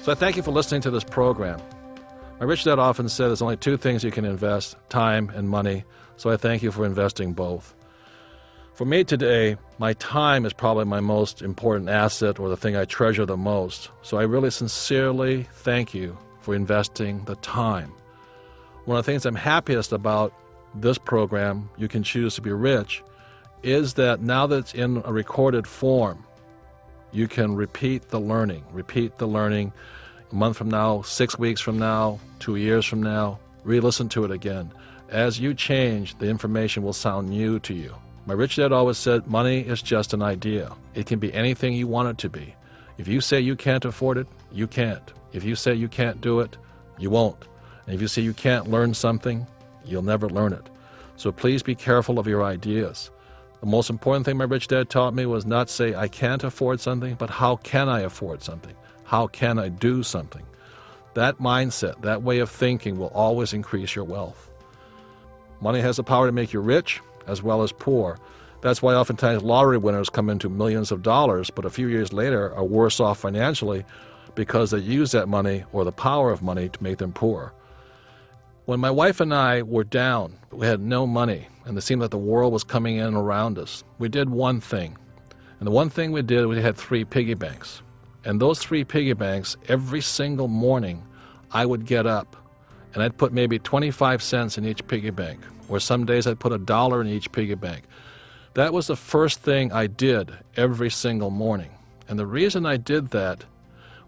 So I thank you for listening to this program. My rich dad often said there's only two things you can invest, time and money, so I thank you for investing both. For me today, my time is probably my most important asset or the thing I treasure the most, so I really sincerely thank you for investing the time. One of the things I'm happiest about this program, You Can Choose to Be Rich, is that now that it's in a recorded form, you can repeat the learning a month from now, 6 weeks from now, 2 years from now, re-listen to it again. As you change, the information will sound new to you. My rich dad always said, money is just an idea. It can be anything you want it to be. If you say you can't afford it, you can't. If you say you can't do it, you won't. And if you say you can't learn something, you'll never learn it. So please be careful of your ideas. The most important thing my rich dad taught me was not say I can't afford something, but how can I afford something? How can I do something? That mindset, that way of thinking will always increase your wealth. Money has the power to make you rich as well as poor. That's why oftentimes lottery winners come into millions of dollars, but a few years later are worse off financially because they use that money or the power of money to make them poor. When my wife and I were down, we had no money, and it seemed like the world was coming in around us. We did one thing. And the one thing we did, we had 3 piggy banks. And those 3 piggy banks, every single morning, I would get up, and I'd put maybe 25 cents in each piggy bank, or some days I'd put $1 in each piggy bank. That was the first thing I did every single morning. And the reason I did that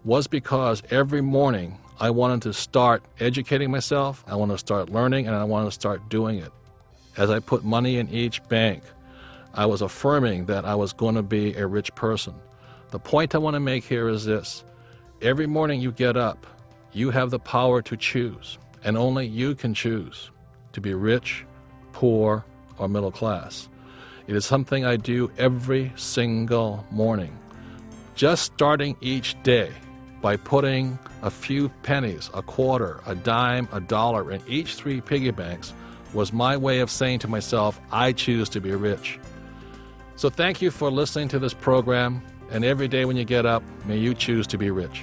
was because every morning I wanted to start educating myself, I wanted to start learning, and I wanted to start doing it. As I put money in each bank, I was affirming that I was going to be a rich person. The point I want to make here is this. Every morning you get up, you have the power to choose, and only you can choose to be rich, poor, or middle class. It is something I do every single morning. Just starting each day by putting a few pennies, a quarter, a dime, $1 in each 3 piggy banks was my way of saying to myself, I choose to be rich. So thank you for listening to this program, and every day when you get up, may you choose to be rich.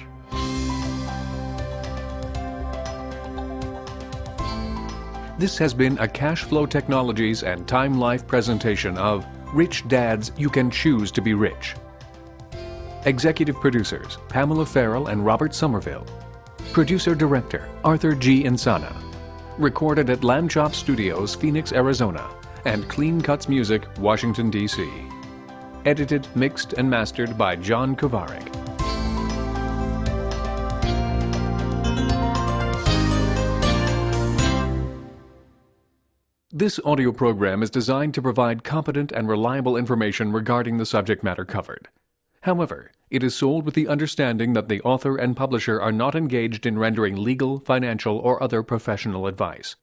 This has been a Cash Flow Technologies and Time Life presentation of Rich Dads You Can Choose to Be Rich. Executive producers Pamela Farrell and Robert Somerville. Producer-director Arthur G. Insana. Recorded at Lamb Chop Studios, Phoenix, Arizona, and Clean Cuts Music, Washington, D.C. Edited, mixed, and mastered by John Kovarik. This audio program is designed to provide competent and reliable information regarding the subject matter covered. However, it is sold with the understanding that the author and publisher are not engaged in rendering legal, financial, or other professional advice.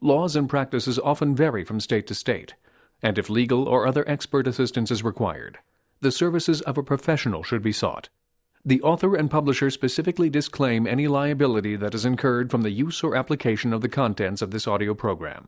Laws and practices often vary from state to state, and if legal or other expert assistance is required, the services of a professional should be sought. The author and publisher specifically disclaim any liability that is incurred from the use or application of the contents of this audio program.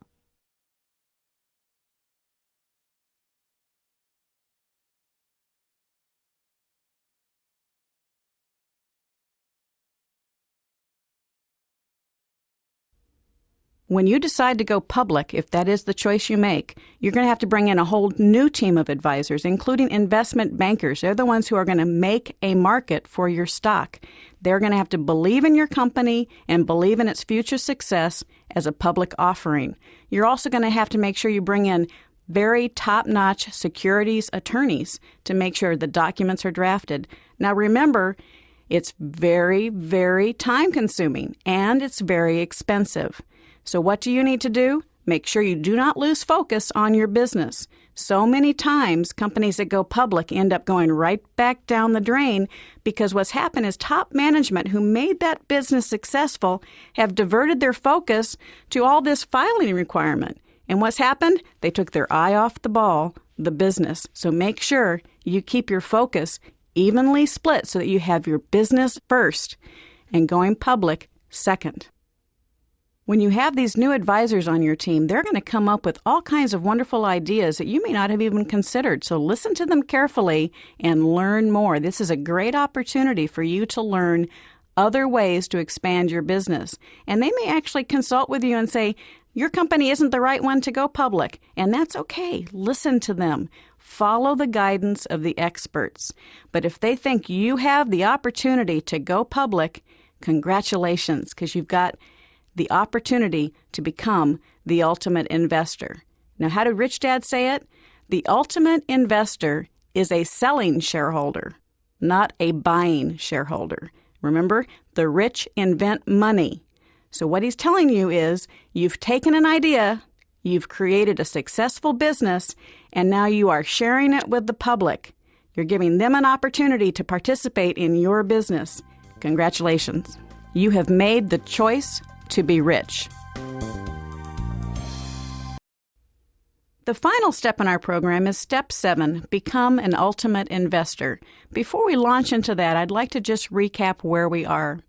When you decide to go public, if that is the choice you make, you're going to have to bring in a whole new team of advisors, including investment bankers. They're the ones who are going to make a market for your stock. They're going to have to believe in your company and believe in its future success as a public offering. You're also going to have to make sure you bring in very top-notch securities attorneys to make sure the documents are drafted. Now remember, it's very, very time-consuming and it's very expensive. So what do you need to do? Make sure you do not lose focus on your business. So many times, companies that go public end up going right back down the drain because what's happened is top management who made that business successful have diverted their focus to all this filing requirement. And what's happened? They took their eye off the ball, the business. So make sure you keep your focus evenly split so that you have your business first and going public second. When you have these new advisors on your team, they're going to come up with all kinds of wonderful ideas that you may not have even considered. So listen to them carefully and learn more. This is a great opportunity for you to learn other ways to expand your business. And they may actually consult with you and say, your company isn't the right one to go public. And that's okay. Listen to them. Follow the guidance of the experts. But if they think you have the opportunity to go public, congratulations, because you've got the opportunity to become the ultimate investor. Now, how did Rich Dad say it? The ultimate investor is a selling shareholder, not a buying shareholder. Remember, the rich invent money. So what he's telling you is you've taken an idea, you've created a successful business, and now you are sharing it with the public. You're giving them an opportunity to participate in your business. Congratulations. You have made the choice to be rich. The final step in our program is Step 7, Become an Ultimate Investor. Before we launch into that, I'd like to just recap where we are.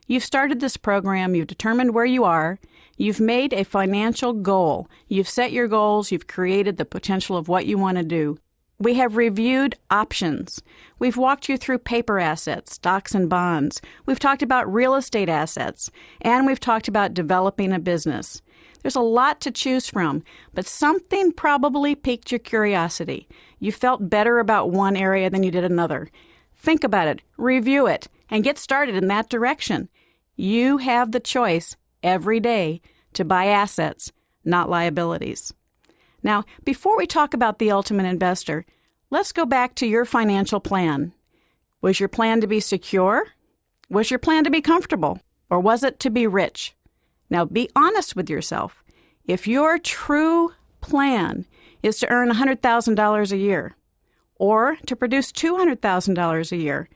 You've started this program, you've determined where you are, you've made a financial goal, you've set your goals, you've created the potential of what you want to do. We have reviewed options. We've walked you through paper assets, stocks and bonds. We've talked about real estate assets, and we've talked about developing a business. There's a lot to choose from, but something probably piqued your curiosity. You felt better about one area than you did another. Think about it, review it, and get started in that direction. You have the choice every day to buy assets, not liabilities. Now, before we talk about the ultimate investor, let's go back to your financial plan. Was your plan to be secure? Was your plan to be comfortable? Or was it to be rich? Now, be honest with yourself. If your true plan is to earn $100,000 a year or to produce $200,000 a year,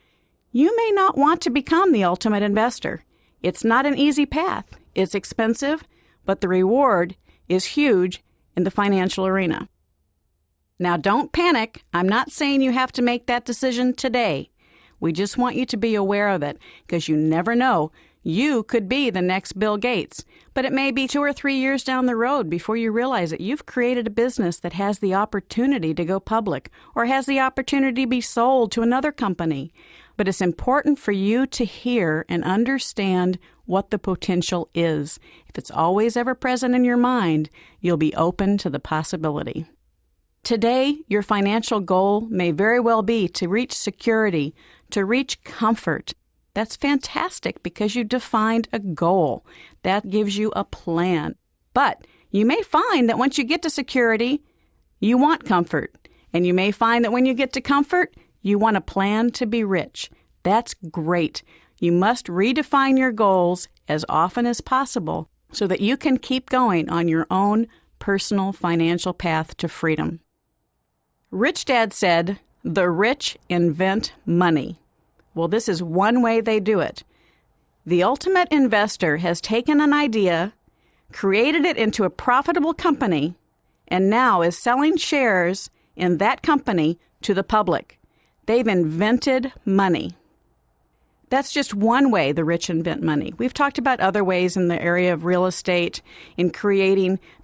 you may not want to become the ultimate investor. It's not an easy path. It's expensive, but the reward is huge in the financial arena. Now, don't panic. I'm not saying you have to make that decision today. We just want you to be aware of it because you never know. You could be the next Bill Gates, but it may be 2 or 3 years down the road before you realize that you've created a business that has the opportunity to go public or has the opportunity to be sold to another company. But it's important for you to hear and understand what the potential is. If it's always ever present in your mind, you'll be open to the possibility. Today, your financial goal may very well be to reach security, to reach comfort. That's fantastic because you defined a goal. That gives you a plan. But you may find that once you get to security, you want comfort. And you may find that when you get to comfort, you want a plan to be rich. That's great. You must redefine your goals as often as possible so that you can keep going on your own personal financial path to freedom. Rich Dad said, "The rich invent money." Well, this is one way they do it. The ultimate investor has taken an idea, created it into a profitable company, and now is selling shares in that company to the public. They've invented money. That's just one way the rich invent money. We've talked about other ways in the area of real estate, in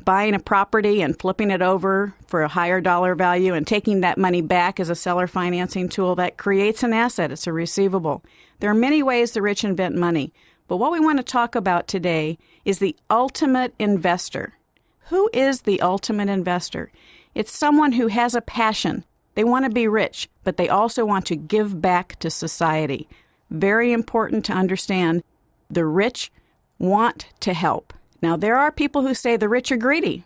buying a property and flipping it over for a higher dollar value and taking that money back as a seller financing tool. That creates an asset. It's a receivable. There are many ways the rich invent money. But what we want to talk about today is the ultimate investor. Who is the ultimate investor? It's someone who has a passion. They want to be rich, but they also want to give back to society. Very important to understand. The rich want to help. Now, there are people who say the rich are greedy.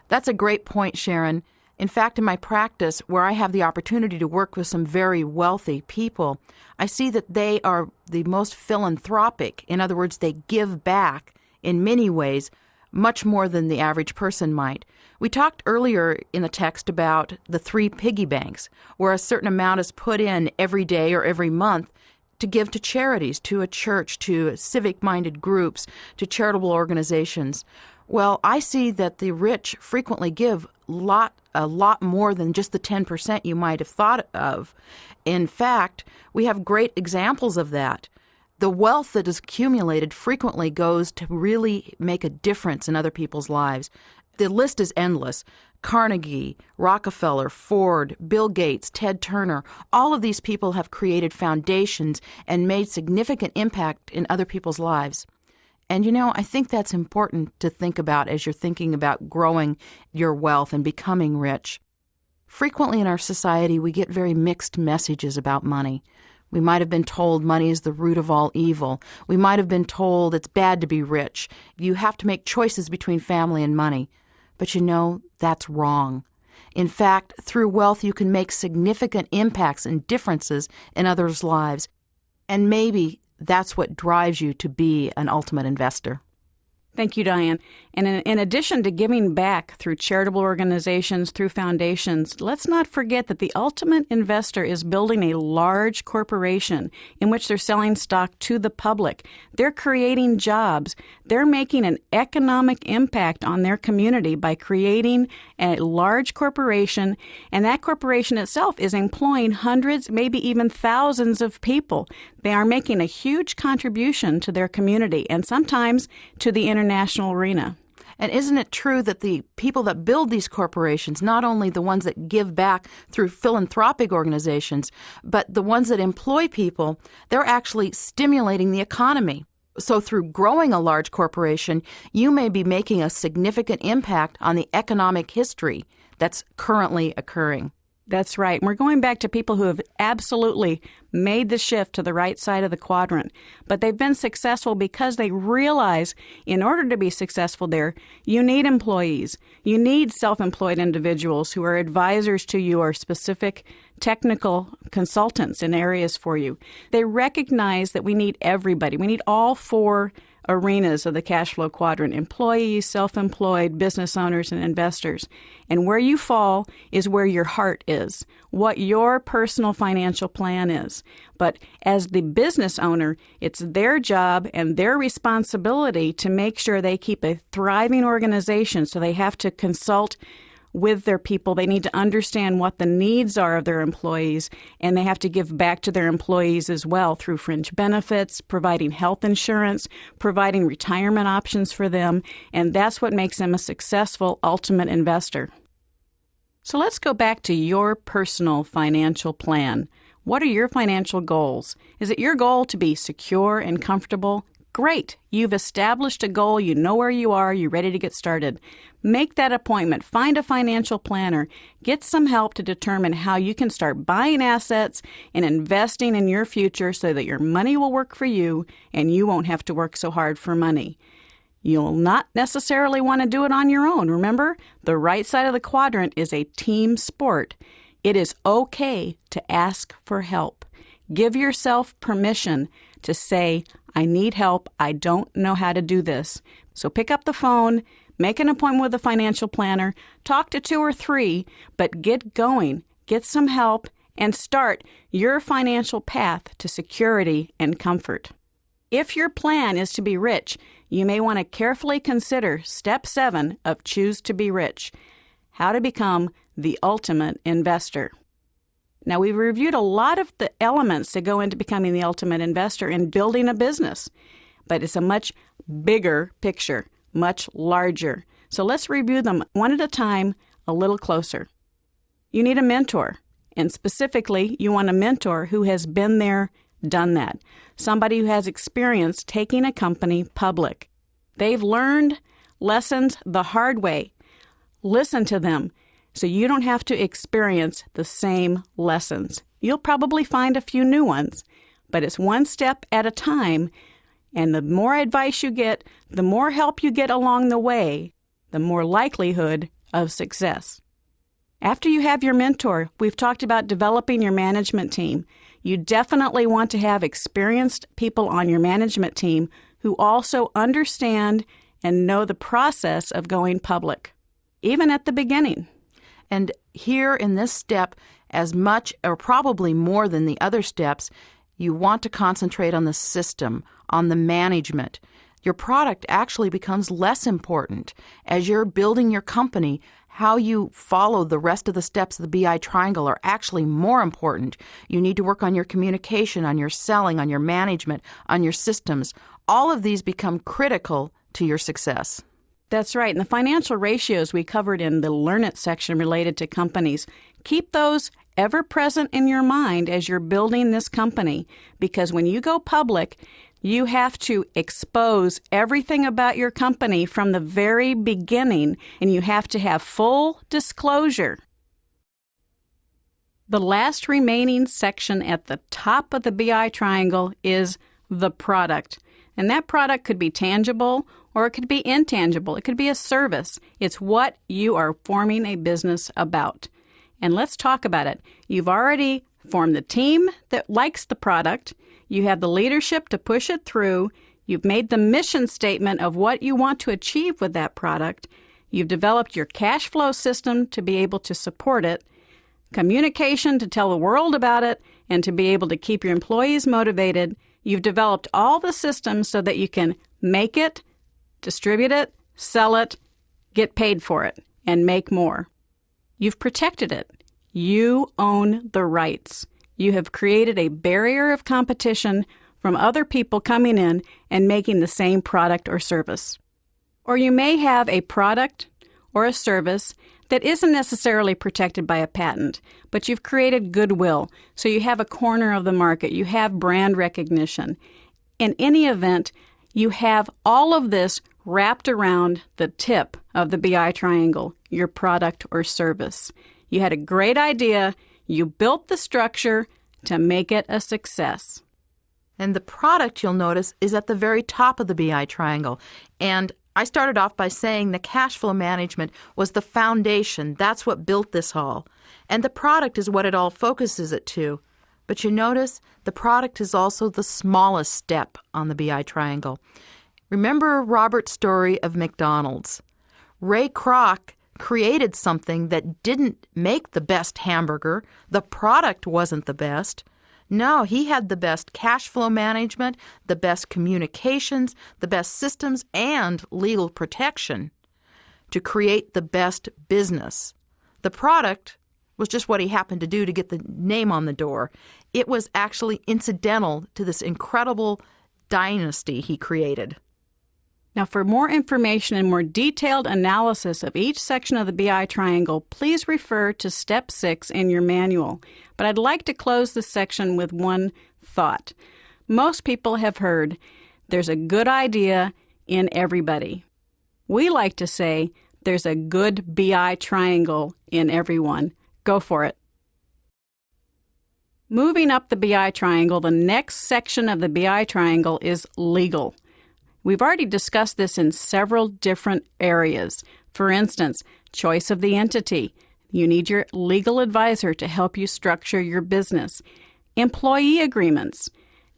That's a great point, Sharon. In fact, in my practice, where I have the opportunity to work with some very wealthy people, I see that they are the most philanthropic. In other words, they give back in many ways, much more than the average person might. We talked earlier in the text about the 3 piggy banks, where a certain amount is put in every day or every month to give to charities, to a church, to civic-minded groups, to charitable organizations. Well, I see that the rich frequently give a lot more than just the 10% you might have thought of. In fact, we have great examples of that. The wealth that is accumulated frequently goes to really make a difference in other people's lives. The list is endless. Carnegie, Rockefeller, Ford, Bill Gates, Ted Turner, all of these people have created foundations and made significant impact in other people's lives. And I think that's important to think about as you're thinking about growing your wealth and becoming rich. Frequently in our society, we get very mixed messages about money. We might have been told money is the root of all evil. We might have been told it's bad to be rich. You have to make choices between family and money. But that's wrong. In fact, through wealth, you can make significant impacts and differences in others' lives. And maybe that's what drives you to be an ultimate investor. Thank you, Diane. And in addition to giving back through charitable organizations, through foundations, let's not forget that the ultimate investor is building a large corporation in which they're selling stock to the public. They're creating jobs. They're making an economic impact on their community by creating a large corporation, and that corporation itself is employing hundreds, maybe even thousands of people. They are making a huge contribution to their community and sometimes to the international arena. And isn't it true that the people that build these corporations, not only the ones that give back through philanthropic organizations, but the ones that employ people, they're actually stimulating the economy. So through growing a large corporation, you may be making a significant impact on the economic history that's currently occurring. That's right. And we're going back to people who have absolutely made the shift to the right side of the quadrant. But they've been successful because they realize in order to be successful there, you need employees. You need self-employed individuals who are advisors to you or specific technical consultants in areas for you. They recognize that we need everybody. We need all four arenas of the cash flow quadrant: employees, self-employed, business owners, and investors. And where you fall is where your heart is, what your personal financial plan is. But as the business owner, it's their job and their responsibility to make sure they keep a thriving organization. So they have to consult with their people. They need to understand what the needs are of their employees, and they have to give back to their employees as well through fringe benefits, providing health insurance, providing retirement options for them, and that's what makes them a successful ultimate investor. So let's go back to your personal financial plan. What are your financial goals? Is it your goal to be secure and comfortable? Great. You've established a goal. You know where you are. You're ready to get started. Make that appointment. Find a financial planner. Get some help to determine how you can start buying assets and investing in your future so that your money will work for you and you won't have to work so hard for money. You'll not necessarily want to do it on your own. Remember, the right side of the quadrant is a team sport. It is okay to ask for help. Give yourself permission to say, I need help. I don't know how to do this. So pick up the phone, make an appointment with a financial planner, talk to 2 or 3, but get going, get some help, and start your financial path to security and comfort. If your plan is to be rich, you may want to carefully consider Step 7 of Choose to Be Rich, how to become the ultimate investor. Now, we've reviewed a lot of the elements that go into becoming the ultimate investor in building a business, but it's a much bigger picture, much larger. So let's review them one at a time, a little closer. You need a mentor, and specifically, you want a mentor who has been there, done that, somebody who has experience taking a company public. They've learned lessons the hard way. Listen to them, so you don't have to experience the same lessons. You'll probably find a few new ones, but it's one step at a time, and the more advice you get, the more help you get along the way, the more likelihood of success. After you have your mentor, we've talked about developing your management team. You definitely want to have experienced people on your management team who also understand and know the process of going public, even at the beginning. And here in this step, as much or probably more than the other steps, you want to concentrate on the system, on the management. Your product actually becomes less important. As you're building your company, how you follow the rest of the steps of the BI triangle are actually more important. You need to work on your communication, on your selling, on your management, on your systems. All of these become critical to your success. That's right. And the financial ratios we covered in the Learn It section related to companies, keep those ever present in your mind as you're building this company, because when you go public, you have to expose everything about your company from the very beginning, and you have to have full disclosure. The last remaining section at the top of the BI triangle is the product. And that product could be tangible or it could be intangible. It could be a service. It's what you are forming a business about. And let's talk about it. You've already formed the team that likes the product. You have the leadership to push it through. You've made the mission statement of what you want to achieve with that product. You've developed your cash flow system to be able to support it, communication to tell the world about it, and to be able to keep your employees motivated. You've developed all the systems so that you can make it, distribute it, sell it, get paid for it, and make more. You've protected it. You own the rights. You have created a barrier of competition from other people coming in and making the same product or service. Or you may have a product or a service that isn't necessarily protected by a patent, but you've created goodwill, so you have a corner of the market, you have brand recognition. In any event, you have all of this wrapped around the tip of the BI triangle, your product or service. You had a great idea, you built the structure to make it a success. And the product, you'll notice, is at the very top of the BI triangle. And I started off by saying the cash flow management was the foundation. That's what built this all. And the product is what it all focuses it to. But you notice the product is also the smallest step on the BI triangle. Remember Robert's story of McDonald's. Ray Kroc created something that didn't make the best hamburger. The product wasn't the best. No, he had the best cash flow management, the best communications, the best systems, and legal protection to create the best business. The product was just what he happened to do to get the name on the door. It was actually incidental to this incredible dynasty he created. Now, for more information and more detailed analysis of each section of the BI triangle, please refer to Step 6 in your manual. But I'd like to close this section with one thought. Most people have heard there's a good idea in everybody. We like to say there's a good BI triangle in everyone. Go for it. Moving up the BI triangle, the next section of the BI triangle is legal. We've already discussed this in several different areas. For instance, choice of the entity. You need your legal advisor to help you structure your business. Employee agreements.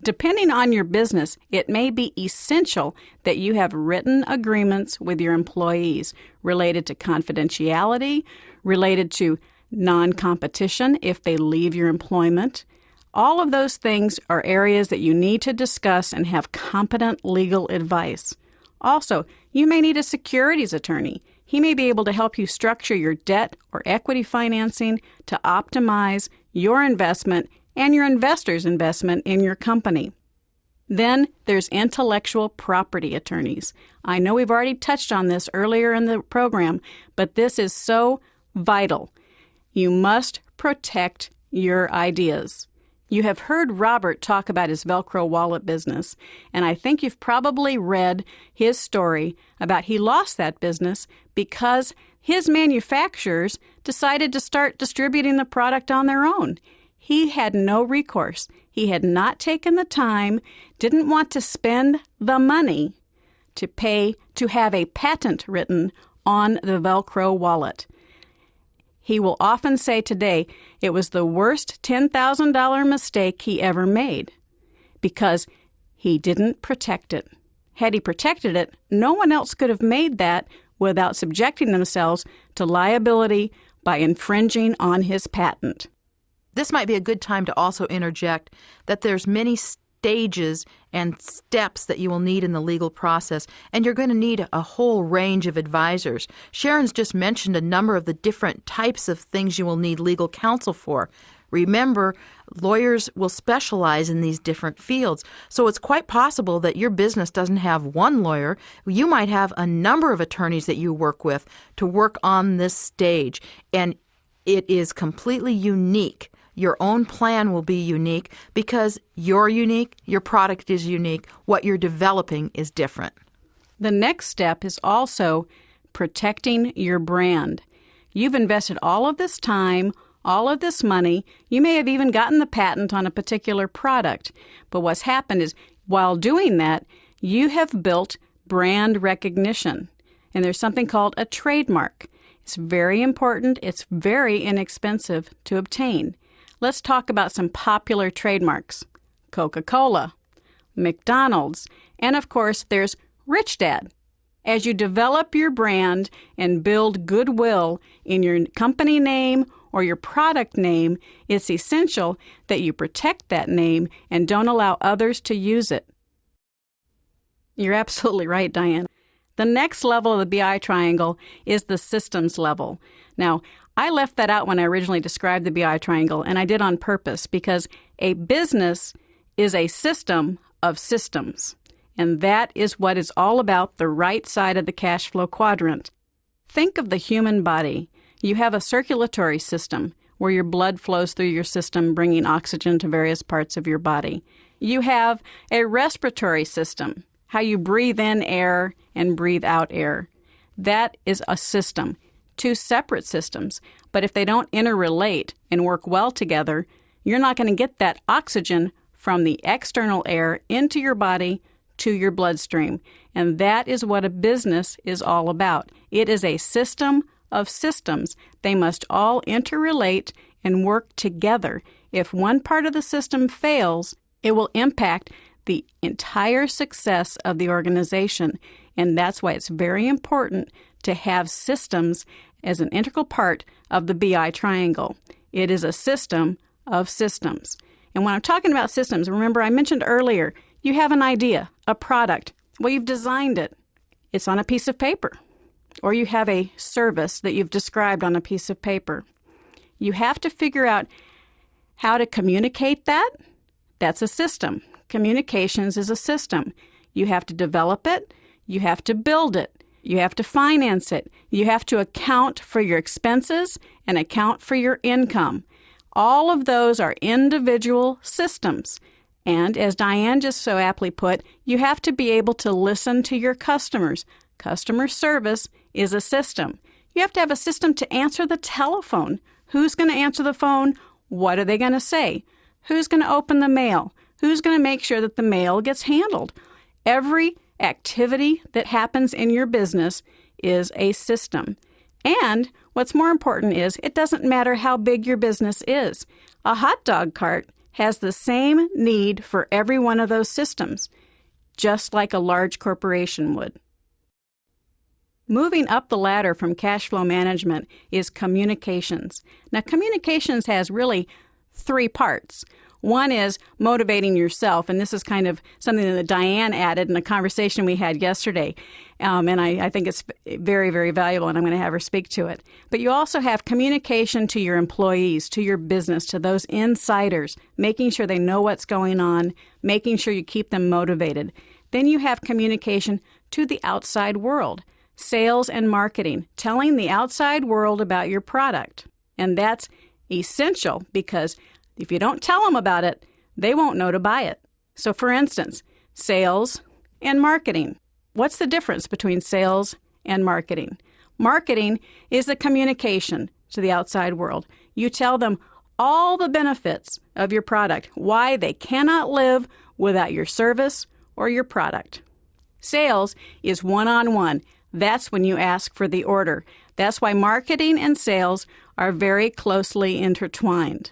Depending on your business, it may be essential that you have written agreements with your employees related to confidentiality, related to non-competition if they leave your employment. All of those things are areas that you need to discuss and have competent legal advice. Also, you may need a securities attorney. He may be able to help you structure your debt or equity financing to optimize your investment and your investors' investment in your company. Then there's intellectual property attorneys. I know we've already touched on this earlier in the program, but this is so vital. You must protect your ideas. You have heard Robert talk about his Velcro wallet business, and I think you've probably read his story about he lost that business because his manufacturers decided to start distributing the product on their own. He had no recourse. He had not taken the time, didn't want to spend the money to pay to have a patent written on the Velcro wallet. He will often say today it was the worst $10,000 mistake he ever made because he didn't protect it. Had he protected it, no one else could have made that without subjecting themselves to liability by infringing on his patent. This might be a good time to also interject that there's many stages and steps that you will need in the legal process, and you're going to need a whole range of advisors. Sharon's just mentioned a number of the different types of things you will need legal counsel for. Remember, lawyers will specialize in these different fields. So it's quite possible that your business doesn't have one lawyer. You might have a number of attorneys that you work with to work on this stage. And it is completely unique. Your own plan will be unique because you're unique, your product is unique, what you're developing is different. The next step is also protecting your brand. You've invested all of this time, all of this money. You may have even gotten the patent on a particular product. But what's happened is, while doing that, you have built brand recognition. And there's something called a trademark. It's very important. It's very inexpensive to obtain. Let's talk about some popular trademarks. Coca-Cola, McDonald's, and of course, there's Rich Dad. As you develop your brand and build goodwill in your company name or your product name, it's essential that you protect that name and don't allow others to use it. You're absolutely right, Diane. The next level of the BI triangle is the systems level. Now, I left that out when I originally described the BI triangle, and I did on purpose because a business is a system of systems. And that is what is all about the right side of the cash flow quadrant. Think of the human body. You have a circulatory system where your blood flows through your system, bringing oxygen to various parts of your body. You have a respiratory system, how you breathe in air and breathe out air. That is a system. Two separate systems, but if they don't interrelate and work well together, you're not going to get that oxygen from the external air into your body to your bloodstream. And that is what a business is all about. It is a system of systems. They must all interrelate and work together. If one part of the system fails, it will impact the entire success of the organization. And that's why it's very important to have systems as an integral part of the BI triangle. It is a system of systems. And when I'm talking about systems, remember I mentioned earlier, you have an idea, a product. Well, you've designed it. It's on a piece of paper. Or you have a service that you've described on a piece of paper. You have to figure out how to communicate that. That's a system. Communications is a system. You have to develop it. You have to build it. You have to finance it. You have to account for your expenses and account for your income. All of those are individual systems. And as Diane just so aptly put, you have to be able to listen to your customers. Customer service is a system. You have to have a system to answer the telephone. Who's going to answer the phone? What are they going to say? Who's going to open the mail? Who's going to make sure that the mail gets handled? Every activity that happens in your business is a system. And what's more important is it doesn't matter how big your business is. A hot dog cart has the same need for every one of those systems, just like a large corporation would. Moving up the ladder from cash flow management is communications. Now, communications has really three parts. One is motivating yourself, and this is kind of something that Diane added in a conversation we had yesterday, and I think it's very, very valuable, and I'm going to have her speak to it. But you also have communication to your employees, to your business, to those insiders, making sure they know what's going on, making sure you keep them motivated. Then you have communication to the outside world, sales and marketing, telling the outside world about your product. And that's essential because if you don't tell them about it, they won't know to buy it. So for instance, sales and marketing. What's the difference between sales and marketing? Marketing is the communication to the outside world. You tell them all the benefits of your product, why they cannot live without your service or your product. Sales is one-on-one. That's when you ask for the order. That's why marketing and sales are very closely intertwined.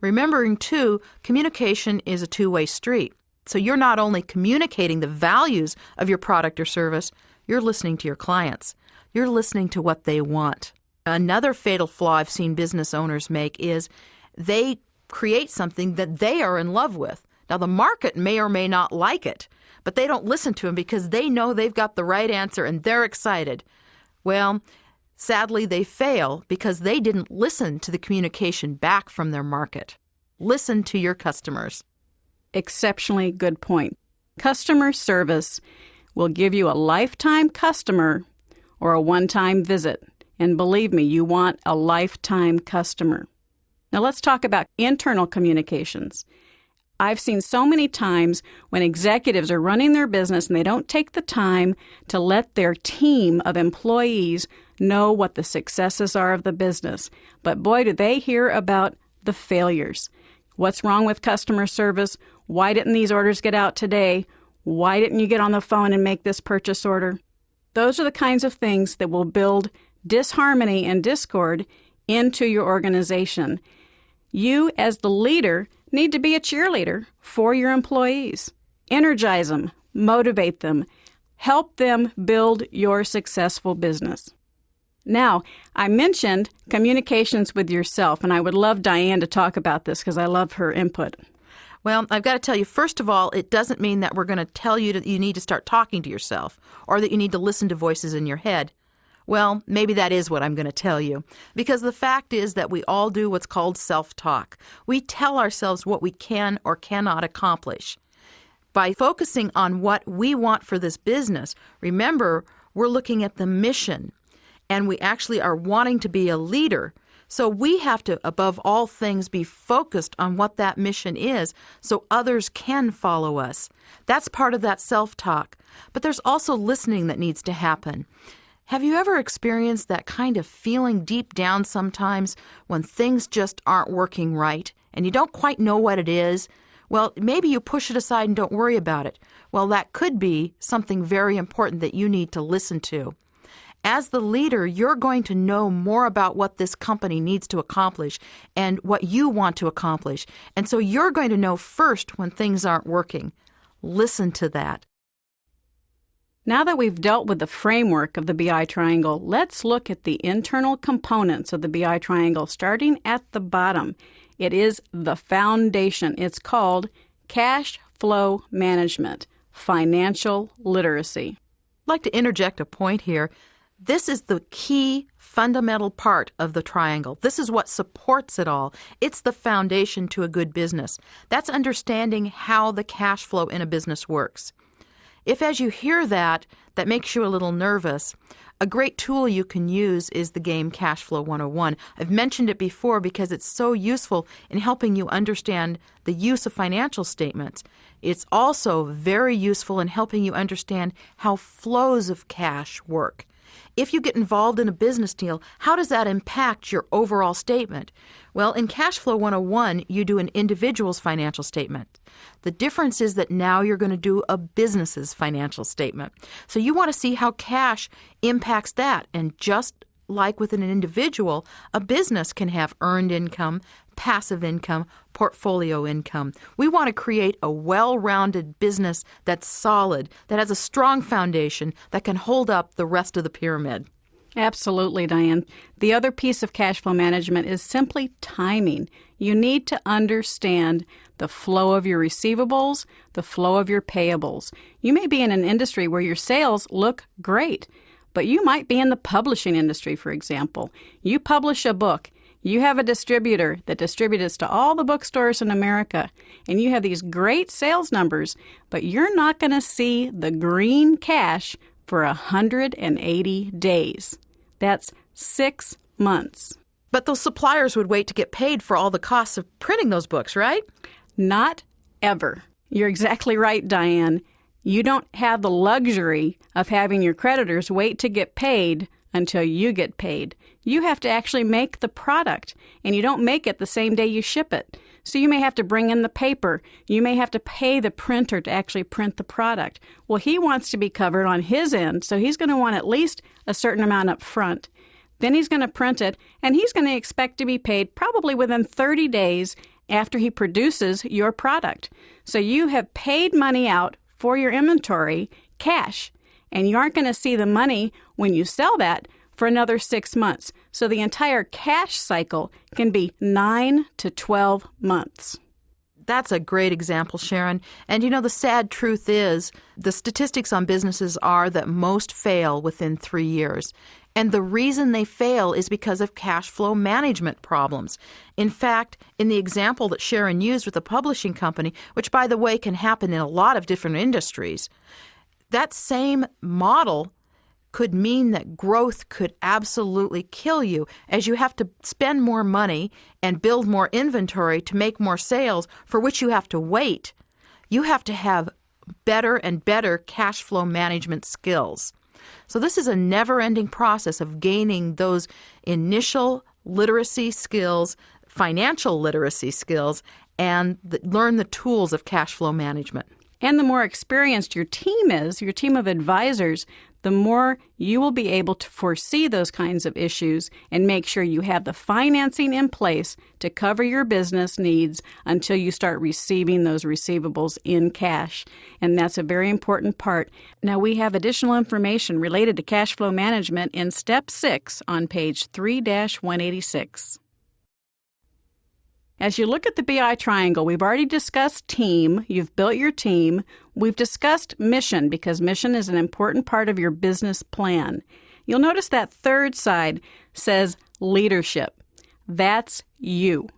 Remembering, too, communication is a two-way street. So you're not only communicating the values of your product or service, you're listening to your clients. You're listening to what they want. Another fatal flaw I've seen business owners make is they create something that they are in love with. Now, the market may or may not like it, but they don't listen to them because they know they've got the right answer and they're excited. Well, Sadly, they fail because they didn't listen to the communication back from their market. Listen to your customers. Exceptionally good point. Customer service will give you a lifetime customer or a one-time visit. And believe me, you want a lifetime customer. Now let's talk about internal communications. I've seen so many times when executives are running their business and they don't take the time to let their team of employees know what the successes are of the business. But boy, do they hear about the failures. What's wrong with customer service? Why didn't these orders get out today? Why didn't you get on the phone and make this purchase order? Those are the kinds of things that will build disharmony and discord into your organization. You, as the leader, need to be a cheerleader for your employees. Energize them, motivate them, help them build your successful business. Now, I mentioned communications with yourself, and I would love Diane to talk about this because I love her input. Well, I've got to tell you, first of all, it doesn't mean that we're going to tell you that you need to start talking to yourself or that you need to listen to voices in your head. Well, maybe that is what I'm going to tell you, because the fact is that we all do what's called self-talk. We tell ourselves what we can or cannot accomplish. By focusing on what we want for this business, remember, we're looking at the mission, and we actually are wanting to be a leader. So we have to, above all things, be focused on what that mission is so others can follow us. That's part of that self-talk. But there's also listening that needs to happen. Have you ever experienced that kind of feeling deep down sometimes when things just aren't working right and you don't quite know what it is? Well, maybe you push it aside and don't worry about it. Well, that could be something very important that you need to listen to. As the leader, you're going to know more about what this company needs to accomplish and what you want to accomplish. And so you're going to know first when things aren't working. Listen to that. Now that we've dealt with the framework of the BI triangle, let's look at the internal components of the BI triangle, starting at the bottom. It is the foundation. It's called cash flow management, financial literacy. I'd like to interject a point here. This is the key fundamental part of the triangle. This is what supports it all. It's the foundation to a good business. That's understanding how the cash flow in a business works. If as you hear that makes you a little nervous, a great tool you can use is the game Cash Flow 101. I've mentioned it before because it's so useful in helping you understand the use of financial statements. It's also very useful in helping you understand how flows of cash work. If you get involved in a business deal, how does that impact your overall statement? Well, in Cash Flow 101, you do an individual's financial statement. The difference is that now you're going to do a business's financial statement. So you want to see how cash impacts that. And just like with an individual, a business can have earned income, passive income, portfolio income. We want to create a well-rounded business that's solid, that has a strong foundation, that can hold up the rest of the pyramid. Absolutely, Diane. The other piece of cash flow management is simply timing. You need to understand the flow of your receivables, the flow of your payables. You may be in an industry where your sales look great, but you might be in the publishing industry, for example. You publish a book. You have a distributor that distributes to all the bookstores in America, and you have these great sales numbers, but you're not going to see the green cash for 180 days. That's 6 months. But those suppliers would wait to get paid for all the costs of printing those books, right? Not ever. You're exactly right, Diane. You don't have the luxury of having your creditors wait to get paid until you get paid. You have to actually make the product, and you don't make it the same day you ship it. So you may have to bring in the paper. You may have to pay the printer to actually print the product. Well, he wants to be covered on his end, so he's going to want at least a certain amount up front. Then he's going to print it, and he's going to expect to be paid probably within 30 days after he produces your product. So you have paid money out for your inventory, cash, and you aren't going to see the money when you sell that for another 6 months. So the entire cash cycle can be 9 to 12 months. That's a great example, Sharon. And you know, the sad truth is the statistics on businesses are that most fail within 3 years. And the reason they fail is because of cash flow management problems. In fact, in the example that Sharon used with the publishing company, which, by the way, can happen in a lot of different industries, that same model could mean that growth could absolutely kill you, as you have to spend more money and build more inventory to make more sales, for which you have to wait. You have to have better and better cash flow management skills. So this is a never-ending process of gaining those initial literacy skills, financial literacy skills, and learn the tools of cash flow management. And the more experienced your team is, your team of advisors, the more you will be able to foresee those kinds of issues and make sure you have the financing in place to cover your business needs until you start receiving those receivables in cash. And that's a very important part. Now, we have additional information related to cash flow management in Step 6 on page 3-186. As you look at the BI triangle, we've already discussed team. You've built your team. We've discussed mission, because mission is an important part of your business plan. You'll notice that third side says leadership. That's you.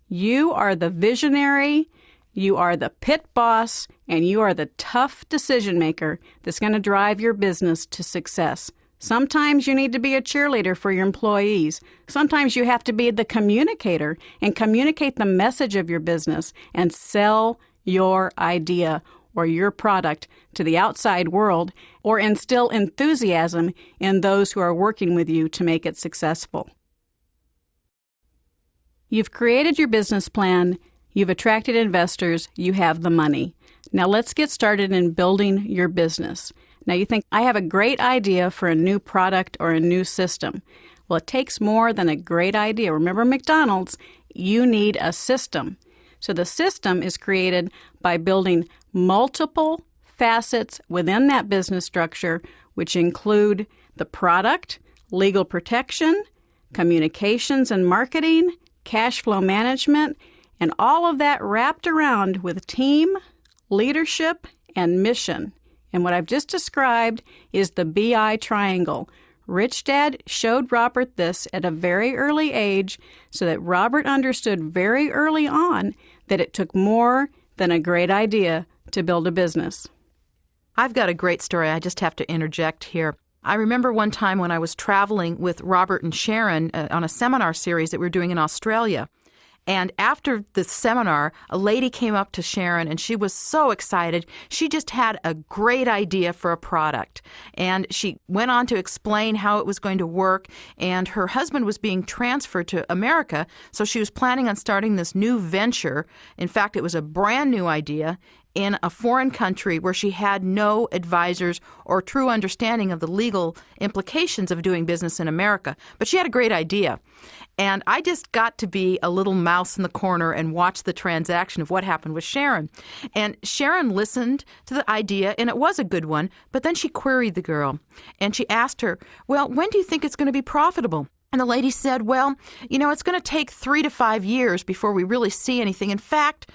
You are the visionary, you are the pit boss, and you are the tough decision maker that's going to drive your business to success. Sometimes you need to be a cheerleader for your employees. Sometimes you have to be the communicator and communicate the message of your business and sell your idea or your product to the outside world, or instill enthusiasm in those who are working with you to make it successful. You've created your business plan, you've attracted investors, you have the money. Now let's get started in building your business. Now you think, I have a great idea for a new product or a new system. Well, it takes more than a great idea. Remember McDonald's, you need a system. So the system is created by building multiple facets within that business structure, which include the product, legal protection, communications and marketing, cash flow management, and all of that wrapped around with team, leadership, and mission. And what I've just described is the BI triangle. Rich Dad showed Robert this at a very early age so that Robert understood very early on that it took more than a great idea to build a business. I've got a great story. I just have to interject here. I remember one time when I was traveling with Robert and Sharon on a seminar series that we were doing in Australia. And after the seminar, a lady came up to Sharon, and she was so excited. She just had a great idea for a product. And she went on to explain how it was going to work. And her husband was being transferred to America, so she was planning on starting this new venture. In fact, it was a brand new idea in a foreign country where she had no advisors or true understanding of the legal implications of doing business in America. But she had a great idea. And I just got to be a little mouse in the corner and watch the transaction of what happened with Sharon. And Sharon listened to the idea, and it was a good one, but then she queried the girl. And she asked her, well, when do you think it's going to be profitable? And the lady said, well, it's going to take 3 to 5 years before we really see anything. In fact,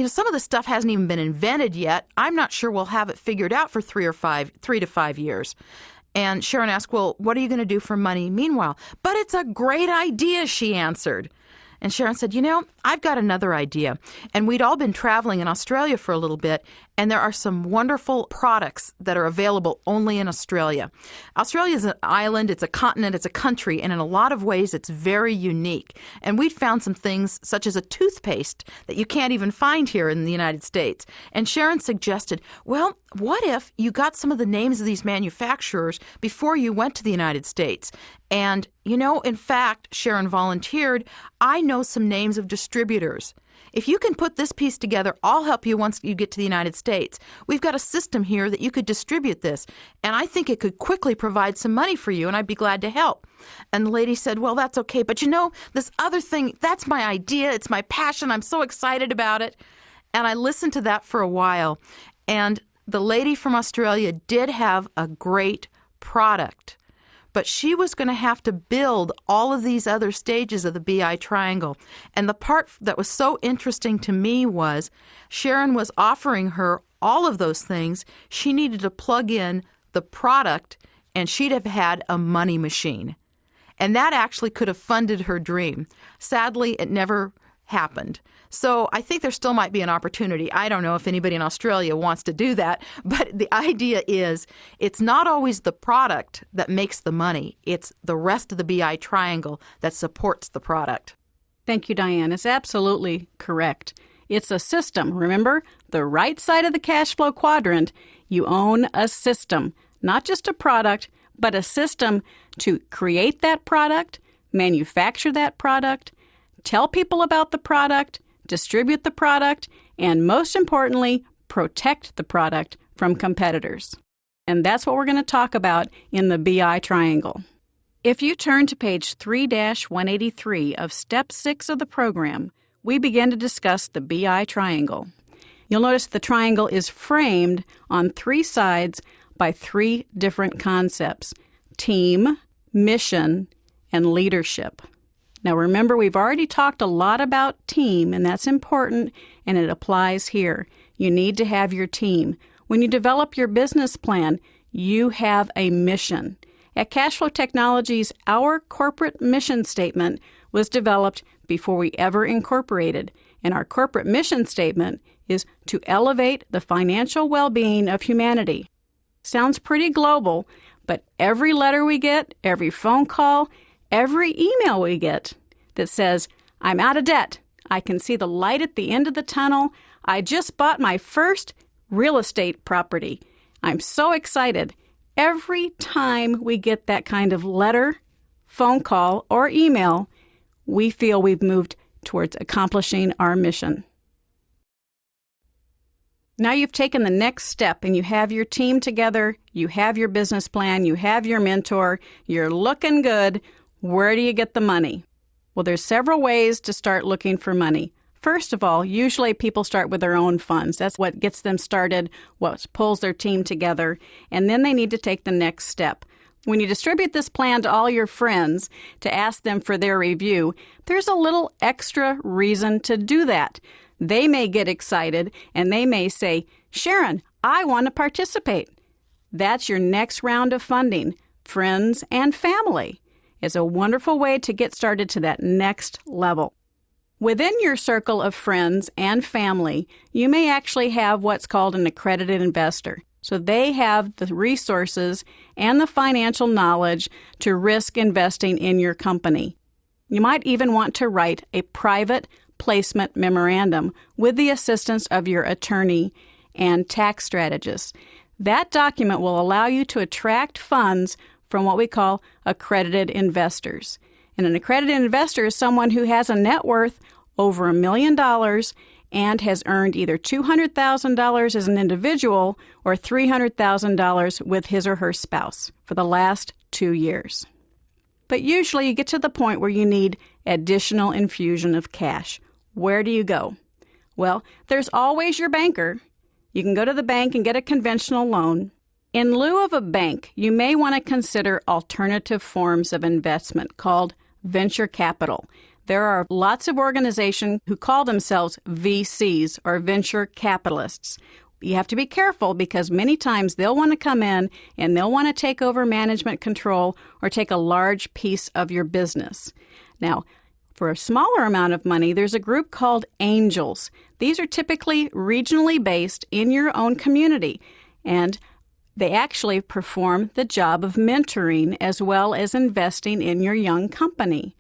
some of the stuff hasn't even been invented yet. I'm not sure we'll have it figured out for 3 to 5 years. And Sharon asked, well, what are you going to do for money meanwhile? But it's a great idea, she answered. And Sharon said, I've got another idea. And we'd all been traveling in Australia for a little bit, and there are some wonderful products that are available only in Australia. Australia is an island, it's a continent, it's a country, and in a lot of ways it's very unique. And we'd found some things such as a toothpaste that you can't even find here in the United States. And Sharon suggested, well, what if you got some of the names of these manufacturers before you went to the United States? And, in fact, Sharon volunteered, I know some names of distributors. If you can put this piece together, I'll help you once you get to the United States. We've got a system here that you could distribute this, and I think it could quickly provide some money for you, and I'd be glad to help. And the lady said, well, that's okay, but this other thing, that's my idea, it's my passion, I'm so excited about it. And I listened to that for a while, and the lady from Australia did have a great product. But she was going to have to build all of these other stages of the BI triangle. And the part that was so interesting to me was Sharon was offering her all of those things. She needed to plug in the product and she'd have had a money machine. And that actually could have funded her dream. Sadly, it never happened. So I think there still might be an opportunity. I don't know if anybody in Australia wants to do that, but the idea is it's not always the product that makes the money. It's the rest of the BI triangle that supports the product. Thank you, Diane. It's absolutely correct. It's a system. Remember, the right side of the cash flow quadrant, you own a system, not just a product, but a system to create that product, manufacture that product, tell people about the product, distribute the product, and most importantly, protect the product from competitors. And that's what we're going to talk about in the BI triangle. If you turn to page 3-183 of Step 6 of the program, we begin to discuss the BI triangle. You'll notice the triangle is framed on 3 sides by 3 different concepts: team, mission, and leadership. Now remember, we've already talked a lot about team, and that's important, and it applies here. You need to have your team. When you develop your business plan, you have a mission. At Cashflow Technologies, our corporate mission statement was developed before we ever incorporated, and our corporate mission statement is to elevate the financial well-being of humanity. Sounds pretty global, but every letter we get, every phone call, every email we get that says, "I'm out of debt. I can see the light at the end of the tunnel. I just bought my first real estate property. I'm so excited." Every time we get that kind of letter, phone call, or email, we feel we've moved towards accomplishing our mission. Now you've taken the next step and you have your team together, you have your business plan, you have your mentor, you're looking good. Where do you get the money? Well, there's several ways to start looking for money. First of all, usually people start with their own funds. That's what gets them started, what pulls their team together, and then they need to take the next step. When you distribute this plan to all your friends to ask them for their review, there's a little extra reason to do that. They may get excited and they may say, "Sharon, I want to participate." That's your next round of funding. Friends and family is a wonderful way to get started to that next level. Within your circle of friends and family, you may actually have what's called an accredited investor. So they have the resources and the financial knowledge to risk investing in your company. You might even want to write a private placement memorandum with the assistance of your attorney and tax strategist. That document will allow you to attract funds from what we call accredited investors. And an accredited investor is someone who has a net worth over $1 million and has earned either $200,000 as an individual or $300,000 with his or her spouse for the last 2 years. But usually you get to the point where you need additional infusion of cash. Where do you go? Well, there's always your banker. You can go to the bank and get a conventional loan. In lieu of a bank, you may want to consider alternative forms of investment called venture capital. There are lots of organizations who call themselves VCs or venture capitalists. You have to be careful because many times they'll want to come in and they'll want to take over management control or take a large piece of your business. Now, for a smaller amount of money, there's a group called angels. These are typically regionally based in your own community, and they actually perform the job of mentoring as well as investing in your young company.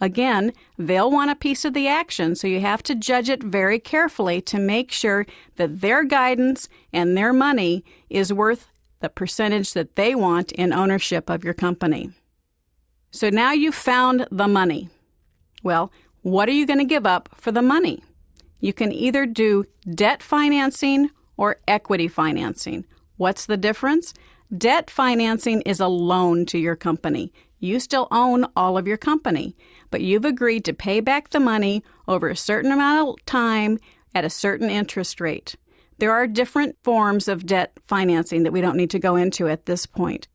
Again, they'll want a piece of the action, so you have to judge it very carefully to make sure that their guidance and their money is worth the percentage that they want in ownership of your company. So now you've found the money. Well, what are you going to give up for the money? You can either do debt financing or equity financing. What's the difference? Debt financing is a loan to your company. You still own all of your company, but you've agreed to pay back the money over a certain amount of time at a certain interest rate. There are different forms of debt financing that we don't need to go into at this point.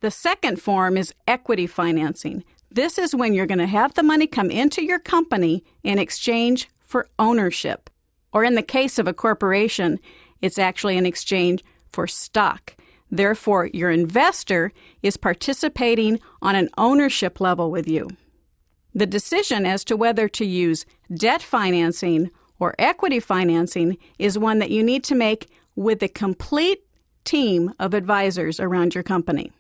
The second form is equity financing. This is when you're going to have the money come into your company in exchange for ownership. Or in the case of a corporation, it's actually in exchange for stock. Therefore, your investor is participating on an ownership level with you. The decision as to whether to use debt financing or equity financing is one that you need to make with a complete team of advisors around your company.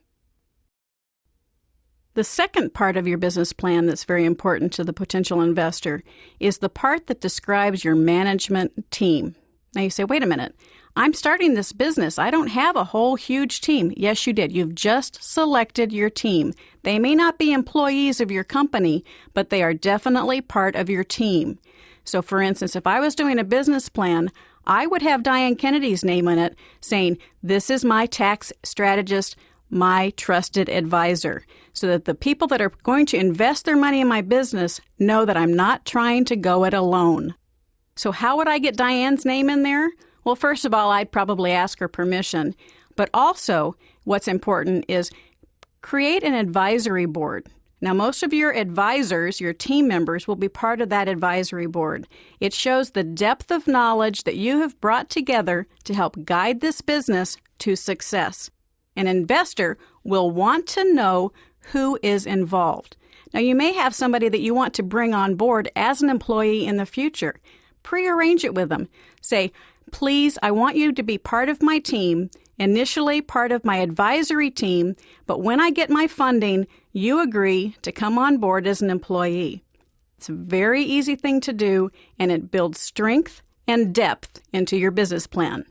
The second part of your business plan that's very important to the potential investor is the part that describes your management team. Now you say, wait a minute, I'm starting this business. I don't have a whole huge team. Yes, you did. You've just selected your team. They may not be employees of your company, but they are definitely part of your team. So for instance, if I was doing a business plan, I would have Diane Kennedy's name in it saying, this is my tax strategist, my trusted advisor, so that the people that are going to invest their money in my business know that I'm not trying to go it alone. So how would I get Diane's name in there? Well, first of all, I'd probably ask her permission. But also, what's important is create an advisory board. Now, most of your advisors, your team members, will be part of that advisory board. It shows the depth of knowledge that you have brought together to help guide this business to success. An investor will want to know who is involved. Now, you may have somebody that you want to bring on board as an employee in the future. Prearrange it with them. Say, please, I want you to be part of my team, initially part of my advisory team, but when I get my funding, you agree to come on board as an employee. It's a very easy thing to do, and it builds strength and depth into your business plan.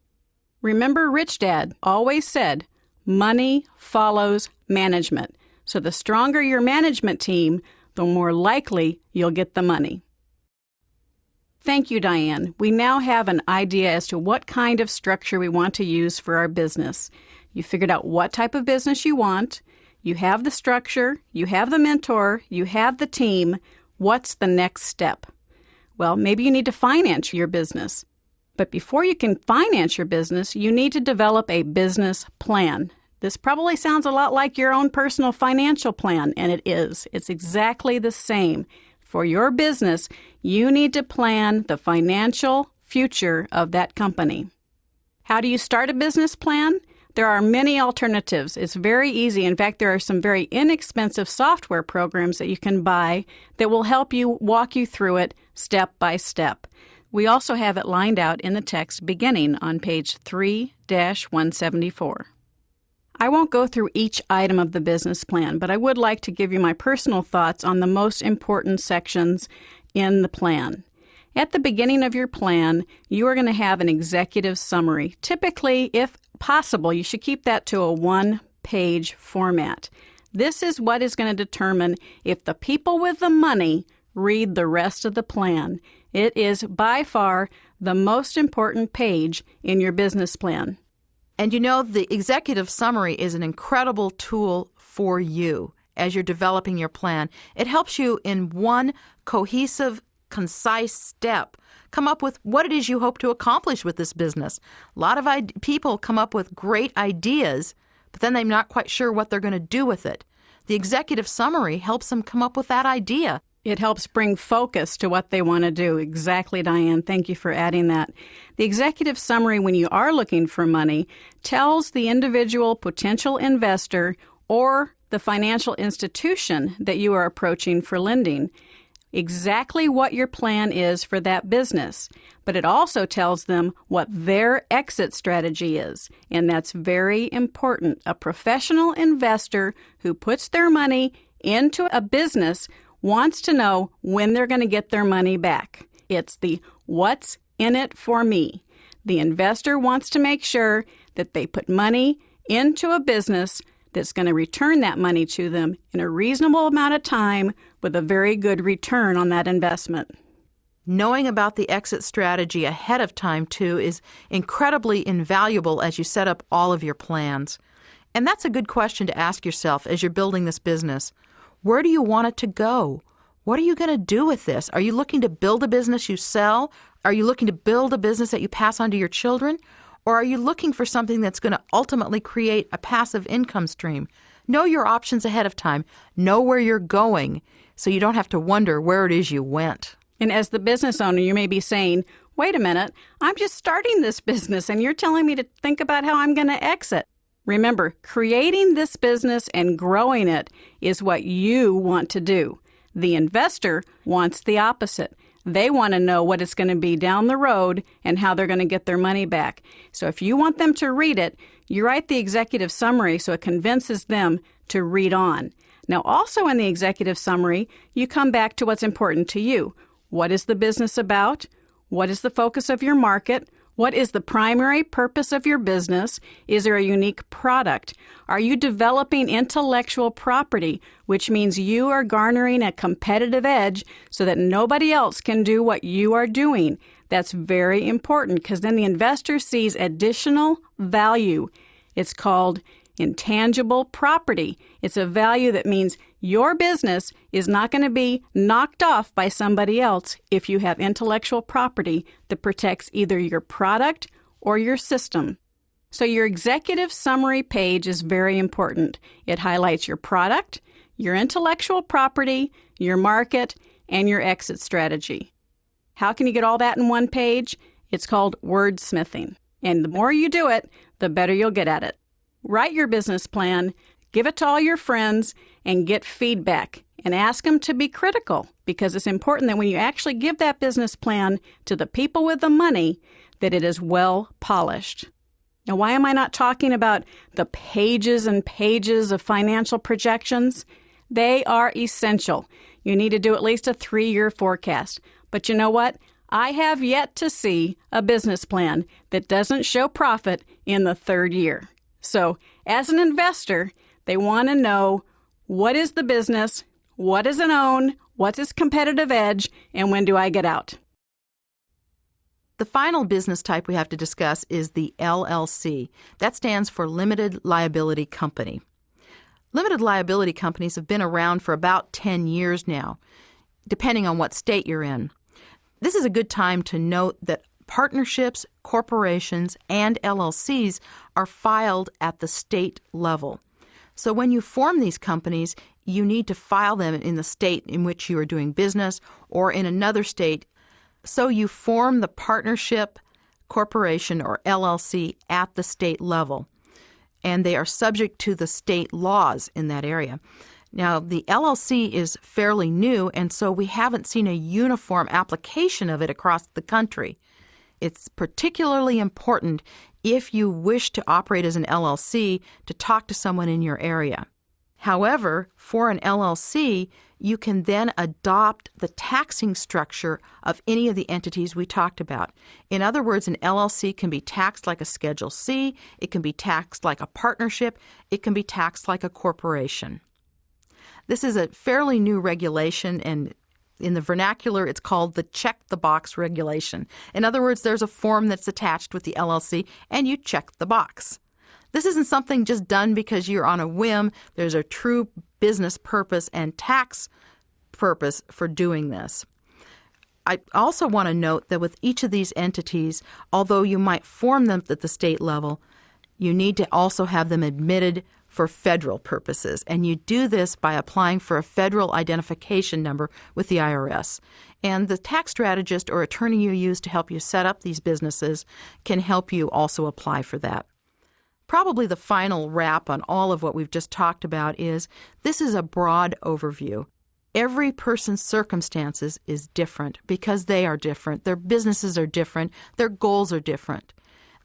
Remember, Rich Dad always said, money follows management. So the stronger your management team, the more likely you'll get the money. Thank you, Diane. We now have an idea as to what kind of structure we want to use for our business. You figured out what type of business you want. You have the structure. You have the mentor. You have the team. What's the next step? Well, maybe you need to finance your business. But before you can finance your business, you need to develop a business plan. This probably sounds a lot like your own personal financial plan, and it is. It's exactly the same. For your business, you need to plan the financial future of that company. How do you start a business plan? There are many alternatives. It's very easy. In fact, there are some very inexpensive software programs that you can buy that will help you walk you through it step by step. We also have it lined out in the text beginning on page 3-174. I won't go through each item of the business plan, but I would like to give you my personal thoughts on the most important sections in the plan. At the beginning of your plan, you are going to have an executive summary. Typically, if possible, you should keep that to a one-page format. This is what is going to determine if the people with the money read the rest of the plan. It is by far the most important page in your business plan. And you know, the executive summary is an incredible tool for you as you're developing your plan. It helps you in one cohesive, concise step come up with what it is you hope to accomplish with this business. A lot of people come up with great ideas, but then they're not quite sure what they're going to do with it. The executive summary helps them come up with that idea. It helps bring focus to what they want to do. Exactly, Diane. Thank you for adding that. The executive summary, when you are looking for money, tells the individual potential investor or the financial institution that you are approaching for lending exactly what your plan is for that business. But it also tells them what their exit strategy is. And that's very important. A professional investor who puts their money into a business wants to know when they're going to get their money back. It's the what's in it for me. The investor wants to make sure that they put money into a business that's going to return that money to them in a reasonable amount of time with a very good return on that investment. Knowing about the exit strategy ahead of time, too, is incredibly invaluable as you set up all of your plans. And that's a good question to ask yourself as you're building this business. Where do you want it to go? What are you going to do with this? Are you looking to build a business you sell? Are you looking to build a business that you pass on to your children? Or are you looking for something that's going to ultimately create a passive income stream? Know your options ahead of time. Know where you're going so you don't have to wonder where it is you went. And as the business owner, you may be saying, wait a minute, I'm just starting this business and you're telling me to think about how I'm going to exit. Remember, creating this business and growing it is what you want to do. The investor wants the opposite. They want to know what it's going to be down the road and how they're going to get their money back. So if you want them to read it, you write the executive summary so it convinces them to read on. Now, also in the executive summary, you come back to what's important to you. What is the business about? What is the focus of your market? What is the primary purpose of your business? Is there a unique product? Are you developing intellectual property, which means you are garnering a competitive edge so that nobody else can do what you are doing? That's very important because then the investor sees additional value. It's called intangible property. It's a value that means your business is not going to be knocked off by somebody else if you have intellectual property that protects either your product or your system. So your executive summary page is very important. It highlights your product, your intellectual property, your market, and your exit strategy. How can you get all that in one page? It's called wordsmithing. And the more you do it, the better you'll get at it. Write your business plan, give it to all your friends, and get feedback. And ask them to be critical because it's important that when you actually give that business plan to the people with the money, that it is well polished. Now, why am I not talking about the pages and pages of financial projections? They are essential. You need to do at least a 3-year forecast. But you know what? I have yet to see a business plan that doesn't show profit in the 3rd year. So as an investor, they want to know what is the business, what does it own, what's its competitive edge, and when do I get out? The final business type we have to discuss is the LLC. That stands for Limited Liability Company. Limited liability companies have been around for about 10 years now, depending on what state you're in. This is a good time to note that partnerships, corporations, and LLCs are filed at the state level. So when you form these companies, you need to file them in the state in which you are doing business or in another state. So you form the partnership, corporation, or LLC at the state level, and they are subject to the state laws in that area. Now, the LLC is fairly new, and so we haven't seen a uniform application of it across the country. It's particularly important if you wish to operate as an LLC to talk to someone in your area. However, for an LLC, you can then adopt the taxing structure of any of the entities we talked about. In other words, an LLC can be taxed like a Schedule C, it can be taxed like a partnership, it can be taxed like a corporation. This is a fairly new regulation, and in the vernacular, it's called the check-the-box regulation. In other words, there's a form that's attached with the LLC, and you check the box. This isn't something just done because you're on a whim. There's a true business purpose and tax purpose for doing this. I also want to note that with each of these entities, although you might form them at the state level, you need to also have them admitted for federal purposes, and you do this by applying for a federal identification number with the IRS. And the tax strategist or attorney you use to help you set up these businesses can help you also apply for that. Probably the final wrap on all of what we've just talked about is this is a broad overview. Every person's circumstances is different because they are different, their businesses are different, their goals are different.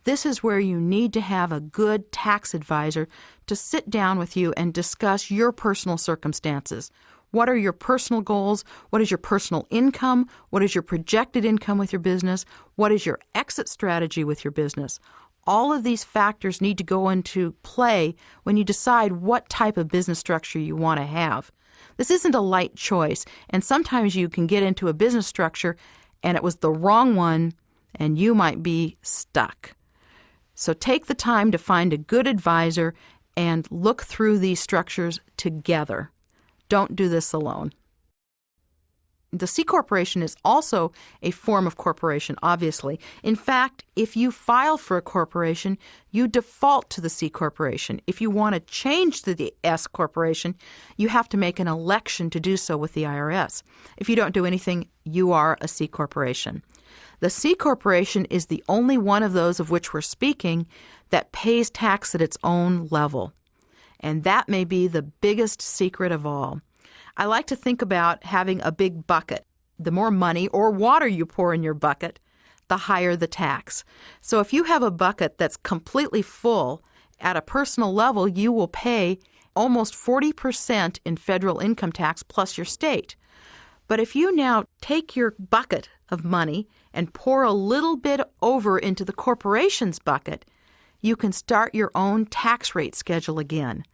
This is where you need to have a good tax advisor to sit down with you and discuss your personal circumstances. What are your personal goals? What is your personal income? What is your projected income with your business? What is your exit strategy with your business? All of these factors need to go into play when you decide what type of business structure you want to have. This isn't a light choice, and sometimes you can get into a business structure and it was the wrong one and you might be stuck. So take the time to find a good advisor and look through these structures together. Don't do this alone. The C corporation is also a form of corporation, obviously. In fact, if you file for a corporation, you default to the C corporation. If you want to change to the S corporation, you have to make an election to do so with the IRS. If you don't do anything, you are a C corporation. The C corporation is the only one of those of which we're speaking that pays tax at its own level. And that may be the biggest secret of all. I like to think about having a big bucket. The more money or water you pour in your bucket, the higher the tax. So if you have a bucket that's completely full, at a personal level, you will pay almost 40% in federal income tax plus your state. But if you now take your bucket of money and pour a little bit over into the corporation's bucket, you can start your own tax rate schedule again.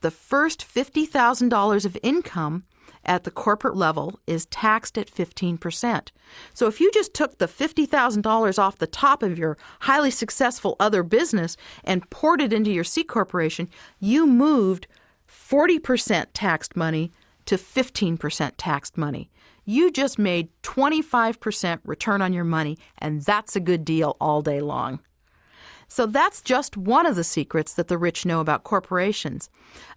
The first $50,000 of income at the corporate level is taxed at 15%. So if you just took the $50,000 off the top of your highly successful other business and poured it into your C corporation, you moved 40% taxed money to 15% taxed money. You just made 25% return on your money, and that's a good deal all day long. So that's just one of the secrets that the rich know about corporations.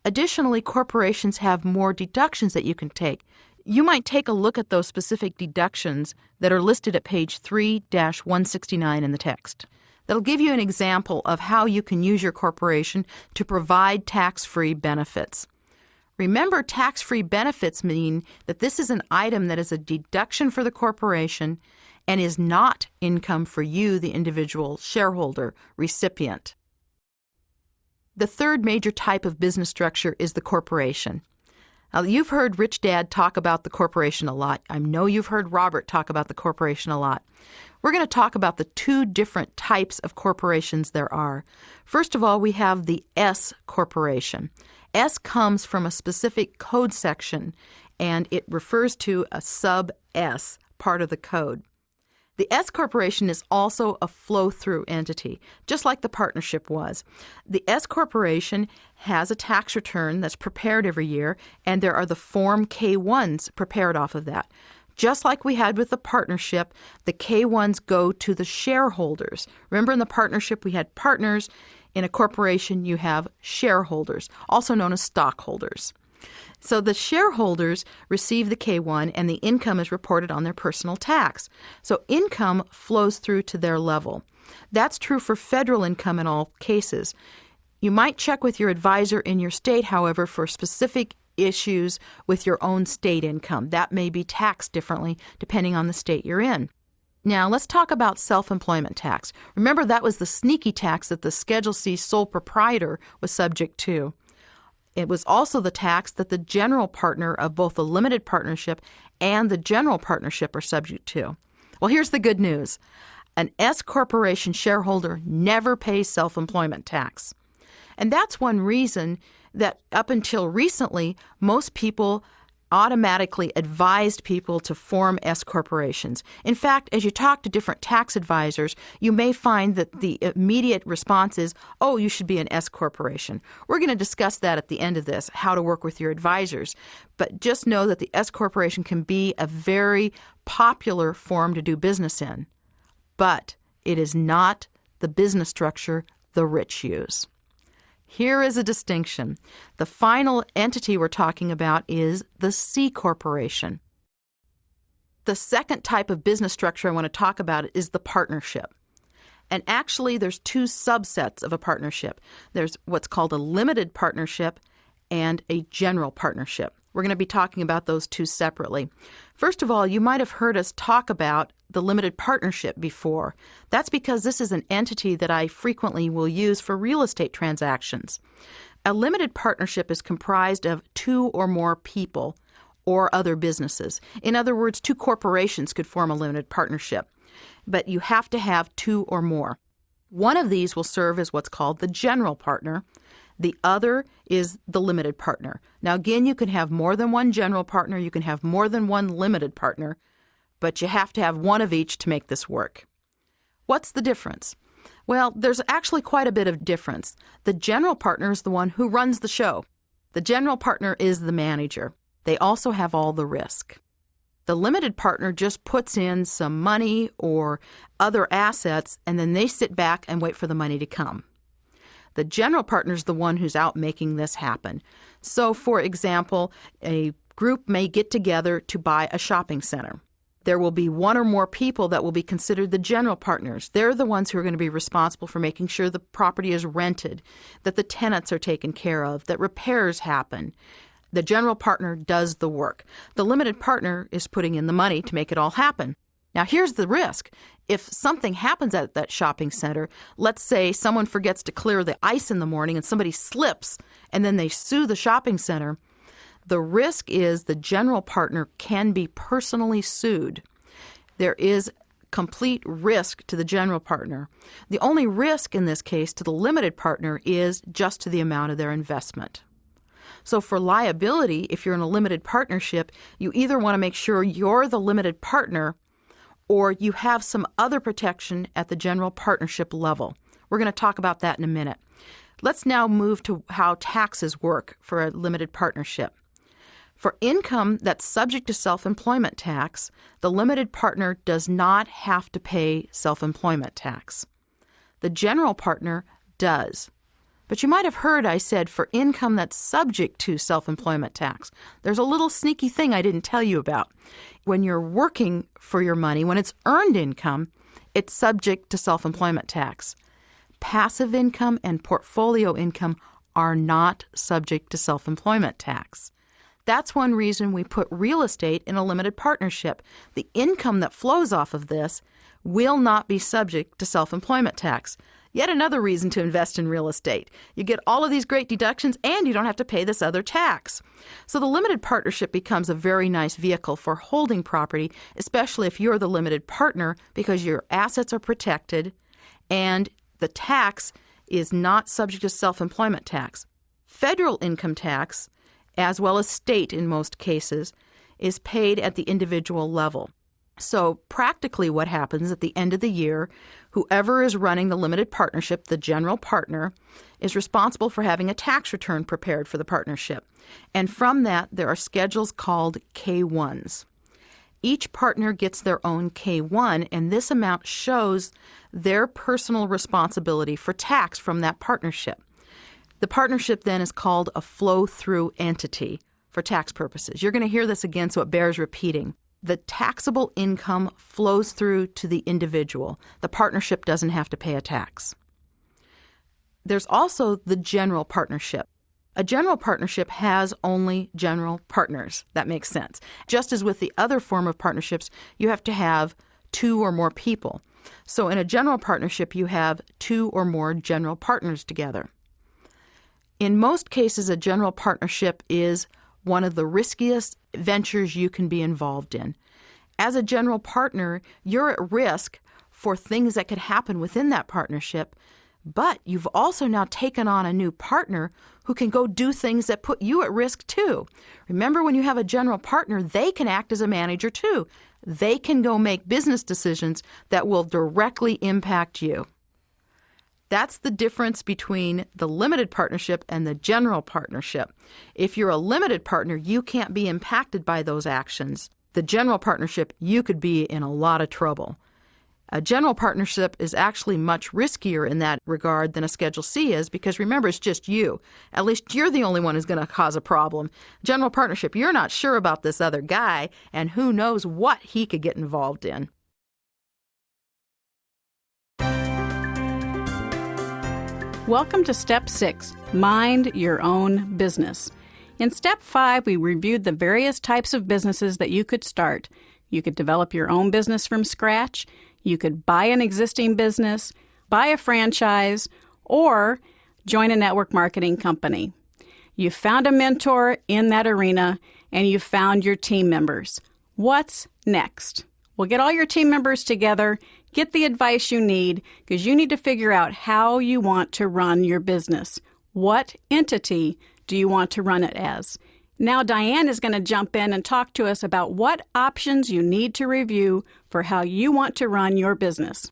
Additionally, corporations have more deductions that you can take. You might take a look at those specific deductions that are listed at page 3-169 in the text. That'll give you an example of how you can use your corporation to provide tax-free benefits. Remember, tax-free benefits mean that this is an item that is a deduction for the corporation and is not income for you, the individual shareholder recipient. The third major type of business structure is the corporation. Now, you've heard Rich Dad talk about the corporation a lot. I know you've heard Robert talk about the corporation a lot. We're going to talk about the two different types of corporations there are. First of all, we have the S corporation. S comes from a specific code section, and it refers to a sub-S part of the code. The S corporation is also a flow-through entity, just like the partnership was. The S corporation has a tax return that's prepared every year, and there are the Form K-1s prepared off of that. Just like we had with the partnership, the K-1s go to the shareholders. Remember, in the partnership, we had partners. In a corporation, you have shareholders, also known as stockholders. So the shareholders receive the K-1 and the income is reported on their personal tax. So income flows through to their level. That's true for federal income in all cases. You might check with your advisor in your state, however, for specific issues with your own state income. That may be taxed differently depending on the state you're in. Now, let's talk about self-employment tax. Remember, that was the sneaky tax that the Schedule C sole proprietor was subject to. It was also the tax that the general partner of both the limited partnership and the general partnership are subject to. Well, here's the good news. An S corporation shareholder never pays self-employment tax. And that's one reason that up until recently, most people automatically advised people to form S corporations. In fact, as you talk to different tax advisors, you may find that the immediate response is, oh, you should be an S corporation. We're going to discuss that at the end of this, how to work with your advisors. But just know that the S corporation can be a very popular form to do business in. But it is not the business structure the rich use. Here is a distinction. The final entity we're talking about is the C corporation. The second type of business structure I want to talk about is the partnership. And actually, there's two subsets of a partnership. There's what's called a limited partnership and a general partnership. We're going to be talking about those two separately. First of all, you might have heard us talk about the limited partnership before. That's because this is an entity that I frequently will use for real estate transactions. A limited partnership is comprised of two or more people or other businesses. In other words, two corporations could form a limited partnership, but you have to have two or more. One of these will serve as what's called the general partner. The other is the limited partner. Now, again, you can have more than one general partner. You can have more than one limited partner, but you have to have one of each to make this work. What's the difference? Well, there's actually quite a bit of difference. The general partner is the one who runs the show. The general partner is the manager. They also have all the risk. The limited partner just puts in some money or other assets, and then they sit back and wait for the money to come. The general partner is the one who's out making this happen. So, for example, a group may get together to buy a shopping center. There will be one or more people that will be considered the general partners. They're the ones who are going to be responsible for making sure the property is rented, that the tenants are taken care of, that repairs happen. The general partner does the work. The limited partner is putting in the money to make it all happen. Now, here's the risk. If something happens at that shopping center, let's say someone forgets to clear the ice in the morning and somebody slips and then they sue the shopping center, the risk is the general partner can be personally sued. There is complete risk to the general partner. The only risk in this case to the limited partner is just to the amount of their investment. So for liability, if you're in a limited partnership, you either want to make sure you're the limited partner or you have some other protection at the general partnership level. We're going to talk about that in a minute. Let's now move to how taxes work for a limited partnership. For income that's subject to self-employment tax, the limited partner does not have to pay self-employment tax. The general partner does. But you might have heard I said for income that's subject to self-employment tax. There's a little sneaky thing I didn't tell you about. When you're working for your money, when it's earned income, it's subject to self-employment tax. Passive income and portfolio income are not subject to self-employment tax. That's one reason we put real estate in a limited partnership. The income that flows off of this will not be subject to self-employment tax. Yet another reason to invest in real estate. You get all of these great deductions and you don't have to pay this other tax. So the limited partnership becomes a very nice vehicle for holding property, especially if you're the limited partner, because your assets are protected and the tax is not subject to self-employment tax. Federal income tax, as well as state in most cases, is paid at the individual level. So practically what happens at the end of the year, whoever is running the limited partnership, the general partner, is responsible for having a tax return prepared for the partnership. And from that, there are schedules called K-1s. Each partner gets their own K-1, and this amount shows their personal responsibility for tax from that partnership. The partnership then is called a flow-through entity for tax purposes. You're going to hear this again, so it bears repeating. The taxable income flows through to the individual. The partnership doesn't have to pay a tax. There's also the general partnership. A general partnership has only general partners. That makes sense. Just as with the other form of partnerships, you have to have two or more people. So in a general partnership, you have two or more general partners together. In most cases, a general partnership is one of the riskiest ventures you can be involved in. As a general partner, you're at risk for things that could happen within that partnership, but you've also now taken on a new partner who can go do things that put you at risk too. Remember, when you have a general partner, they can act as a manager too. They can go make business decisions that will directly impact you. That's the difference between the limited partnership and the general partnership. If you're a limited partner, you can't be impacted by those actions. The general partnership, you could be in a lot of trouble. A general partnership is actually much riskier in that regard than a Schedule C is because, remember, it's just you. At least you're the only one who's going to cause a problem. General partnership, you're not sure about this other guy, and who knows what he could get involved in. Welcome to Step 6, Mind Your Own Business. In Step 5, we reviewed the various types of businesses that you could start. You could develop your own business from scratch. You could buy an existing business, buy a franchise, or join a network marketing company. You found a mentor in that arena, and you found your team members. What's next? Well, get all your team members together, get the advice you need, because you need to figure out how you want to run your business. What entity do you want to run it as? Now, Diane is going to jump in and talk to us about what options you need to review for how you want to run your business.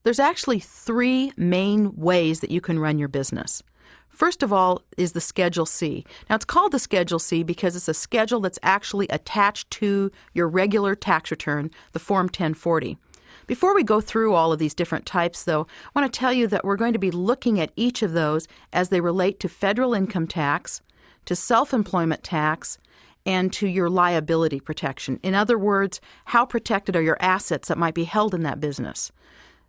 There's actually three main ways that you can run your business. First of all is the Schedule C. Now, it's called the Schedule C because it's a schedule that's actually attached to your regular tax return, the Form 1040. Before we go through all of these different types, though, I want to tell you that we're going to be looking at each of those as they relate to federal income tax, to self-employment tax, and to your liability protection. In other words, how protected are your assets that might be held in that business?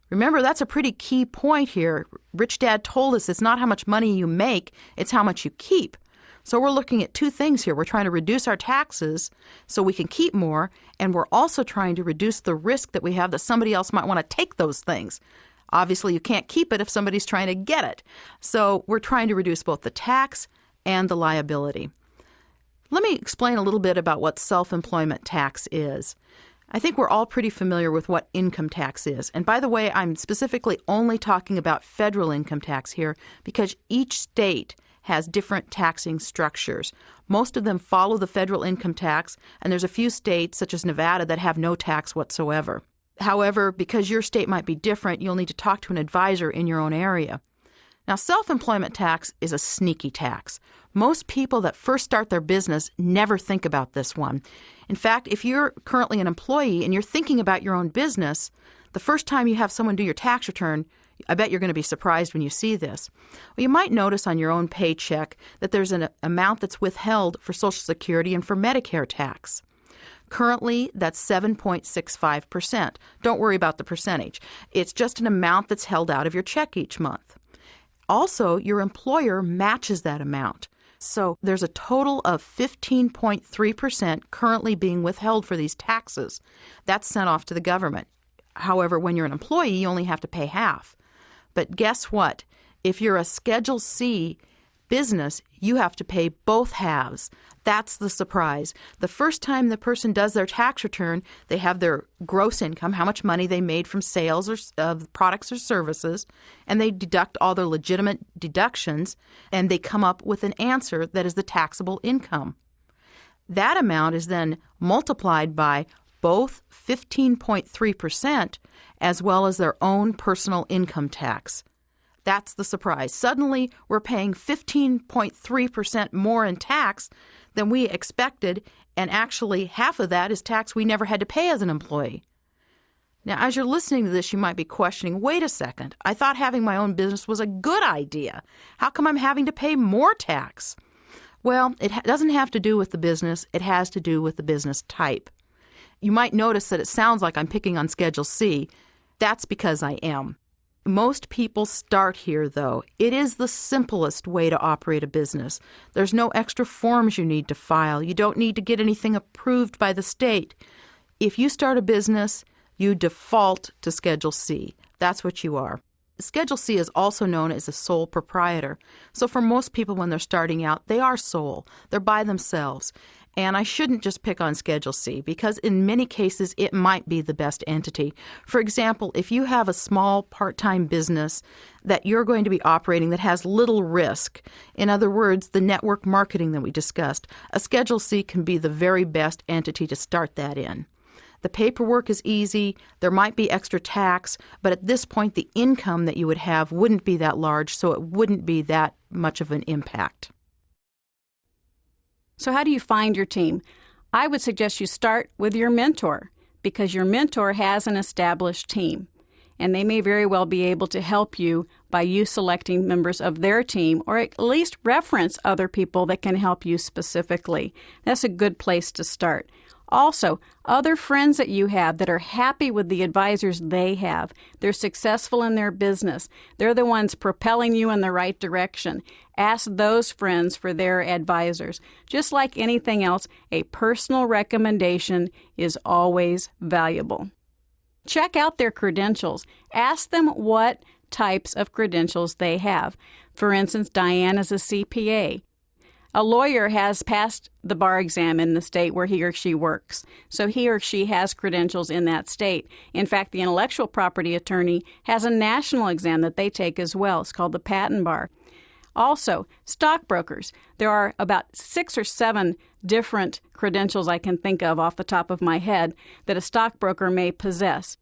Remember, that's a pretty key point here. Rich Dad told us it's not how much money you make, it's how much you keep. So we're looking at two things here. We're trying to reduce our taxes so we can keep more, and we're also trying to reduce the risk that we have that somebody else might want to take those things. Obviously, you can't keep it if somebody's trying to get it. So we're trying to reduce both the tax and the liability. Let me explain a little bit about what self-employment tax is. I think we're all pretty familiar with what income tax is. And by the way, I'm specifically only talking about federal income tax here because each state has different taxing structures. Most of them follow the federal income tax, and there's a few states, such as Nevada, that have no tax whatsoever. However, because your state might be different, you'll need to talk to an advisor in your own area. Now, self-employment tax is a sneaky tax. Most people that first start their business never think about this one. In fact, if you're currently an employee and you're thinking about your own business, the first time you have someone do your tax return, I bet you're going to be surprised when you see this. Well, you might notice on your own paycheck that there's an amount that's withheld for Social Security and for Medicare tax. Currently, that's 7.65%. Don't worry about the percentage. It's just an amount that's held out of your check each month. Also, your employer matches that amount. So there's a total of 15.3% currently being withheld for these taxes. That's sent off to the government. However, when you're an employee, you only have to pay half. But guess what? If you're a Schedule C business, you have to pay both halves. That's the surprise. The first time the person does their tax return, they have their gross income, how much money they made from sales of products or services, and they deduct all their legitimate deductions, and they come up with an answer that is the taxable income. That amount is then multiplied by both 15.3% as well as their own personal income tax. That's the surprise. Suddenly, we're paying 15.3% more in tax than we expected, and actually half of that is tax we never had to pay as an employee. Now, as you're listening to this, you might be questioning, wait a second, I thought having my own business was a good idea. How come I'm having to pay more tax? Well, it doesn't have to do with the business. It has to do with the business type. You might notice that it sounds like I'm picking on Schedule C. That's because I am. Most people start here, though. It is the simplest way to operate a business. There's no extra forms you need to file. You don't need to get anything approved by the state. If you start a business, you default to Schedule C. That's what you are. Schedule C is also known as a sole proprietor. So for most people when they're starting out, they are sole. They're by themselves. And I shouldn't just pick on Schedule C because in many cases it might be the best entity. For example, if you have a small part-time business that you're going to be operating that has little risk, in other words, the network marketing that we discussed, a Schedule C can be the very best entity to start that in. The paperwork is easy, there might be extra tax, but at this point the income that you would have wouldn't be that large, so it wouldn't be that much of an impact. So how do you find your team? I would suggest you start with your mentor because your mentor has an established team, and they may very well be able to help you by you selecting members of their team or at least reference other people that can help you specifically. That's a good place to start. Also, other friends that you have that are happy with the advisors they have. They're successful in their business. They're the ones propelling you in the right direction. Ask those friends for their advisors. Just like anything else, a personal recommendation is always valuable. Check out their credentials. Ask them what types of credentials they have. For instance, Diane is a CPA. A lawyer has passed the bar exam in the state where he or she works, so he or she has credentials in that state. In fact, the intellectual property attorney has a national exam that they take as well. It's called the patent bar. Also, stockbrokers. There are about 6 or 7 different credentials I can think of off the top of my head that a stockbroker may possess.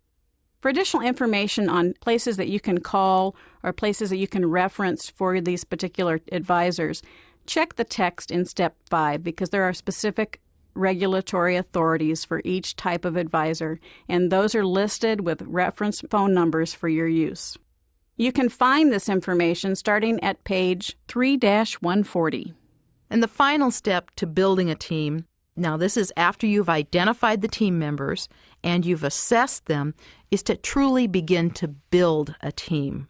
For additional information on places that you can call or places that you can reference for these particular advisors, check the text in Step 5 because there are specific regulatory authorities for each type of advisor, and those are listed with reference phone numbers for your use. You can find this information starting at page 3-140. And the final step to building a team Now, this is after you've identified the team members and you've assessed them, is to truly begin to build a team.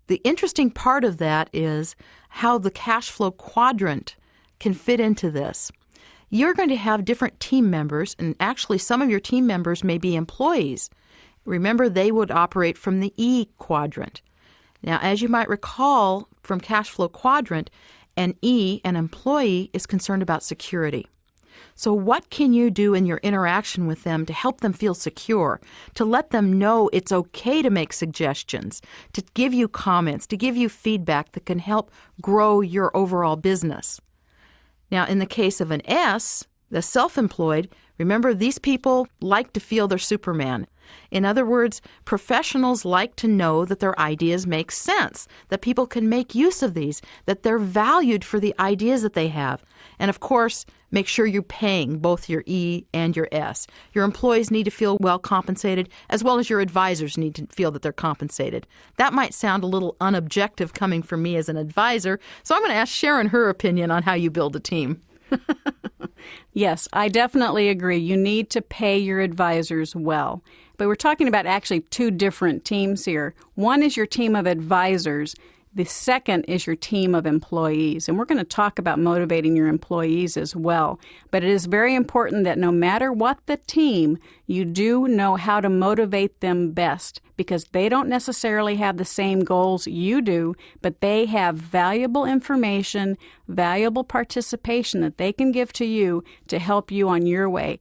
The interesting part of that is how the cash flow quadrant can fit into this. You're going to have different team members, and actually some of your team members may be employees. Remember, they would operate from the E quadrant. Now, as you might recall from cash flow quadrant, an E, an employee, is concerned about security. So what can you do in your interaction with them to help them feel secure, to let them know it's okay to make suggestions, to give you comments, to give you feedback that can help grow your overall business? Now, in the case of an S, the self-employed, remember, these people like to feel they're Superman. In other words, professionals like to know that their ideas make sense, that people can make use of these, that they're valued for the ideas that they have. And of course, make sure you're paying both your E and your S. Your employees need to feel well compensated, as well as your advisors need to feel that they're compensated. That might sound a little unobjective coming from me as an advisor, so I'm going to ask Sharon her opinion on how you build a team. Yes, I definitely agree. You need to pay your advisors well. But we're talking about actually two different teams here. One is your team of advisors. The second is your team of employees. And we're going to talk about motivating your employees as well. But it is very important that no matter what the team, you do know how to motivate them best, because they don't necessarily have the same goals you do, but they have valuable information, valuable participation that they can give to you to help you on your way.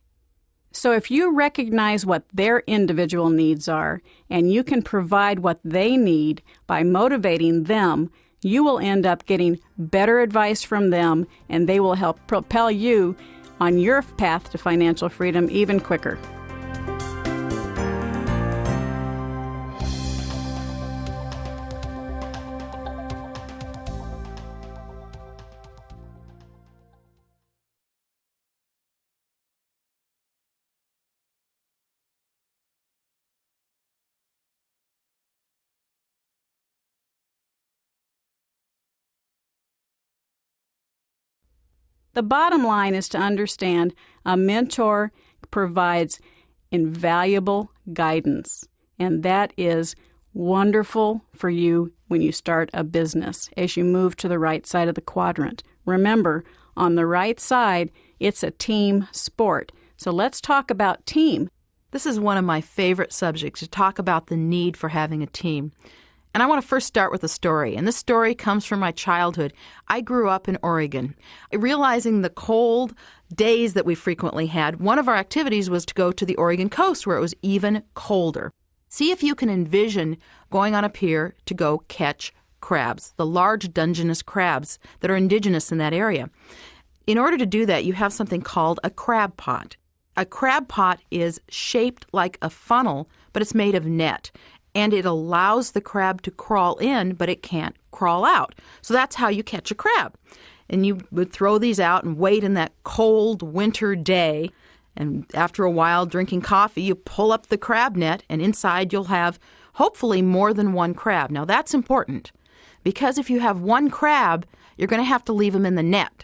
So if you recognize what their individual needs are and you can provide what they need by motivating them, you will end up getting better advice from them, and they will help propel you on your path to financial freedom even quicker. The bottom line is to understand a mentor provides invaluable guidance, and that is wonderful for you when you start a business as you move to the right side of the quadrant. Remember, on the right side, it's a team sport. So let's talk about team. This is one of my favorite subjects, to talk about the need for having a team. And I want to first start with a story, and this story comes from my childhood. I grew up in Oregon. Realizing the cold days that we frequently had, one of our activities was to go to the Oregon coast where it was even colder. See if you can envision going on a pier to go catch crabs, the large Dungeness crabs that are indigenous in that area. In order to do that, you have something called a crab pot. A crab pot is shaped like a funnel, but it's made of net. And it allows the crab to crawl in, but it can't crawl out. So that's how you catch a crab. And you would throw these out and wait in that cold winter day. And after a while, drinking coffee, you pull up the crab net, and inside you'll have hopefully more than one crab. Now that's important, because if you have one crab, you're going to have to leave them in the net.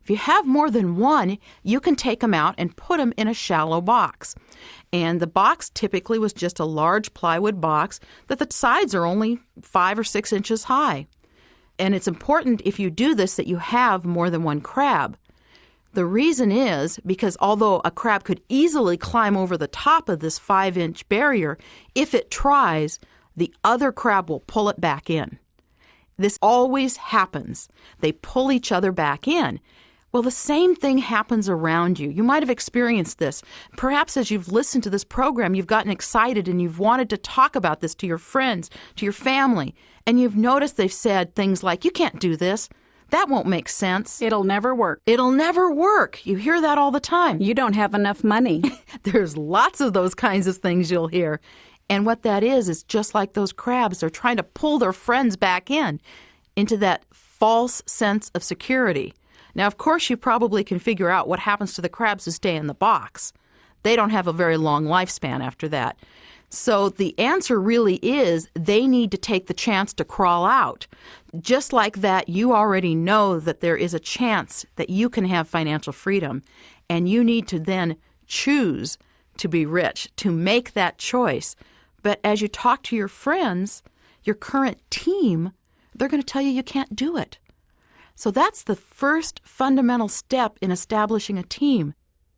If you have more than one, you can take them out and put them in a shallow box. And the box typically was just a large plywood box that the sides are only 5 or 6 inches high. And it's important, if you do this, that you have more than one crab. The reason is because although a crab could easily climb over the top of this 5-inch barrier, if it tries, the other crab will pull it back in. This always happens. They pull each other back in. Well, the same thing happens around you. You might have experienced this. Perhaps as you've listened to this program, you've gotten excited and you've wanted to talk about this to your friends, to your family, and you've noticed they've said things like, "You can't do this. That won't make sense. It'll never work. It'll never work." You hear that all the time. You don't have enough money. There's lots of those kinds of things you'll hear. And what that is just like those crabs. They're trying to pull their friends back into that false sense of security. Now, of course, you probably can figure out what happens to the crabs who stay in the box. They don't have a very long lifespan after that. So the answer really is they need to take the chance to crawl out. Just like that, you already know that there is a chance that you can have financial freedom, and you need to then choose to be rich, to make that choice. But as you talk to your friends, your current team, they're going to tell you can't do it. So that's the first fundamental step in establishing a team.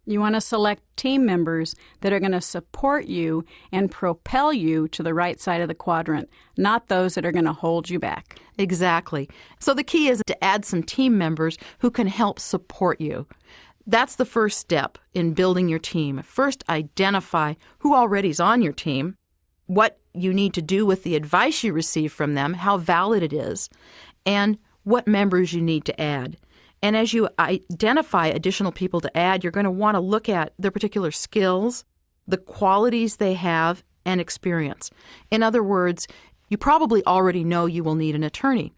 You want to select team members that are going to support you and propel you to the right side of the quadrant, not those that are going to hold you back. Exactly. So the key is to add some team members who can help support you. That's the first step in building your team. First, identify who already is on your team, what you need to do with the advice you receive from them, how valid it is, and what members you need to add. And as you identify additional people to add, you're going to want to look at their particular skills, the qualities they have, and experience. In other words, you probably already know you will need an attorney.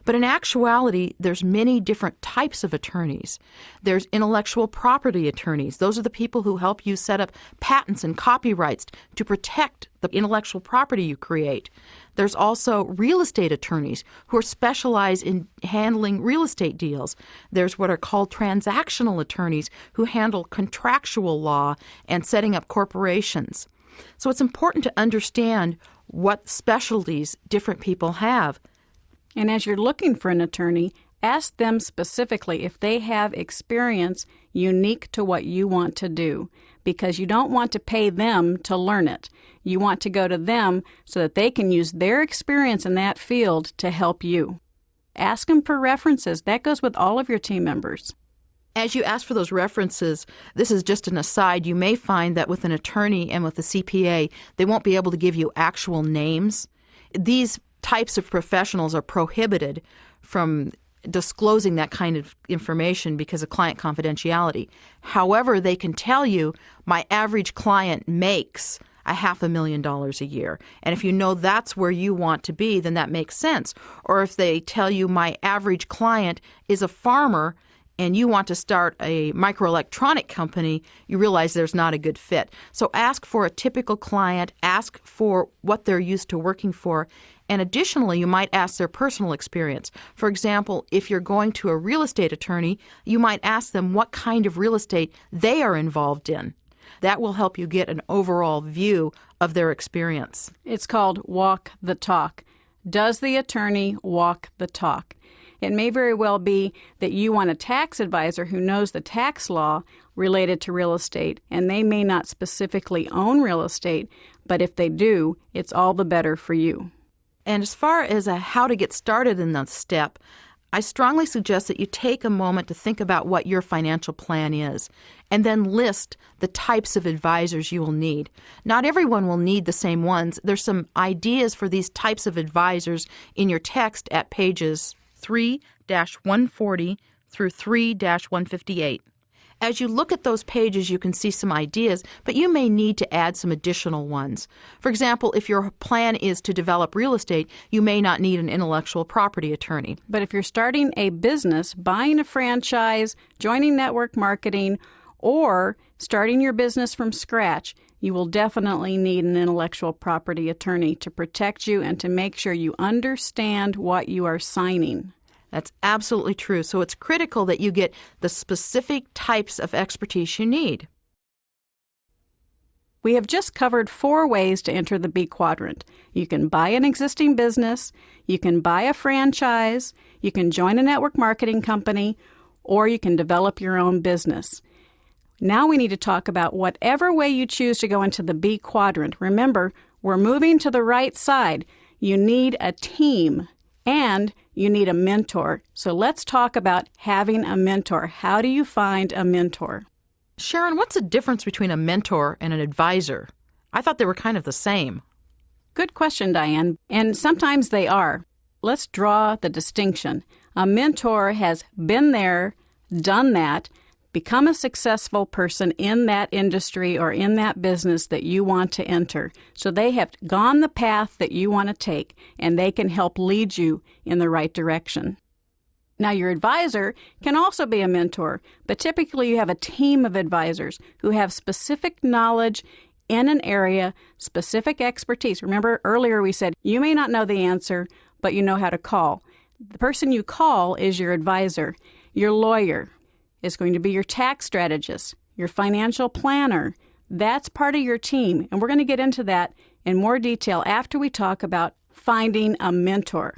But in actuality, there's many different types of attorneys. There's intellectual property attorneys. Those are the people who help you set up patents and copyrights to protect the intellectual property you create. There's also real estate attorneys who are specialized in handling real estate deals. There's what are called transactional attorneys who handle contractual law and setting up corporations. So it's important to understand what specialties different people have. And as you're looking for an attorney, ask them specifically if they have experience unique to what you want to do, because you don't want to pay them to learn it. You want to go to them so that they can use their experience in that field to help you. Ask them for references. That goes with all of your team members. As you ask for those references, this is just an aside, you may find that with an attorney and with a CPA, they won't be able to give you actual names. These types of professionals are prohibited from disclosing that kind of information because of client confidentiality. However, they can tell you, my average client makes $500,000 a year. And if you know that's where you want to be, then that makes sense. Or if they tell you, my average client is a farmer and you want to start a microelectronic company, you realize there's not a good fit. So ask for a typical client, ask for what they're used to working for, and additionally, you might ask their personal experience. For example, if you're going to a real estate attorney, you might ask them what kind of real estate they are involved in. That will help you get an overall view of their experience. It's called walk the talk. Does the attorney walk the talk? It may very well be that you want a tax advisor who knows the tax law related to real estate, and they may not specifically own real estate, but if they do, it's all the better for you. And as far as how to get started in that step, I strongly suggest that you take a moment to think about what your financial plan is and then list the types of advisors you will need. Not everyone will need the same ones. There's some ideas for these types of advisors in your text at pages 3-140 through 3-158. As you look at those pages, you can see some ideas, but you may need to add some additional ones. For example, if your plan is to develop real estate, you may not need an intellectual property attorney. But if you're starting a business, buying a franchise, joining network marketing, or starting your business from scratch, you will definitely need an intellectual property attorney to protect you and to make sure you understand what you are signing. That's absolutely true. So it's critical that you get the specific types of expertise you need. We have just covered 4 ways to enter the B quadrant. You can buy an existing business, you can buy a franchise, you can join a network marketing company, or you can develop your own business. Now we need to talk about whatever way you choose to go into the B quadrant. Remember, we're moving to the right side. You need a team and you need a mentor. So let's talk about having a mentor. How do you find a mentor? Sharon, what's the difference between a mentor and an advisor? I thought they were kind of the same. Good question, Diane. And sometimes they are. Let's draw the distinction. A mentor has been there, done that, become a successful person in that industry or in that business that you want to enter. So they have gone the path that you want to take, and they can help lead you in the right direction. Now, your advisor can also be a mentor, but typically you have a team of advisors who have specific knowledge in an area, specific expertise. Remember earlier we said you may not know the answer, but you know how to call. The person you call is your advisor. Your lawyer is going to be your tax strategist, your financial planner. That's part of your team. And we're going to get into that in more detail after we talk about finding a mentor.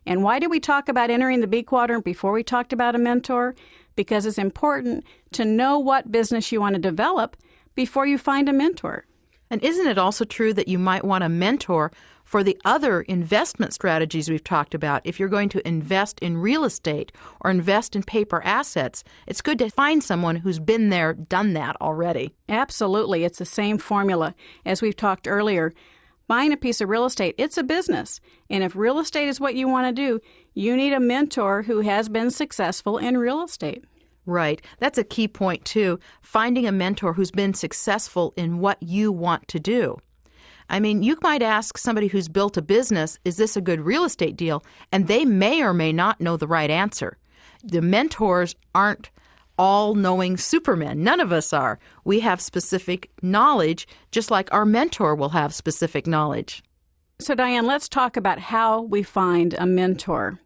And why did we talk about entering the B quadrant before we talked about a mentor? Because it's important to know what business you want to develop before you find a mentor. And isn't it also true that you might want a mentor for the other investment strategies we've talked about? If you're going to invest in real estate or invest in paper assets, it's good to find someone who's been there, done that already. Absolutely. It's the same formula. As we've talked earlier, buying a piece of real estate, it's a business. And if real estate is what you want to do, you need a mentor who has been successful in real estate. Right. That's a key point, too. Finding a mentor who's been successful in what you want to do. I mean, you might ask somebody who's built a business, is this a good real estate deal? And they may or may not know the right answer. The mentors aren't all-knowing supermen. None of us are. We have specific knowledge, just like our mentor will have specific knowledge. So, Diane, let's talk about how we find a mentor.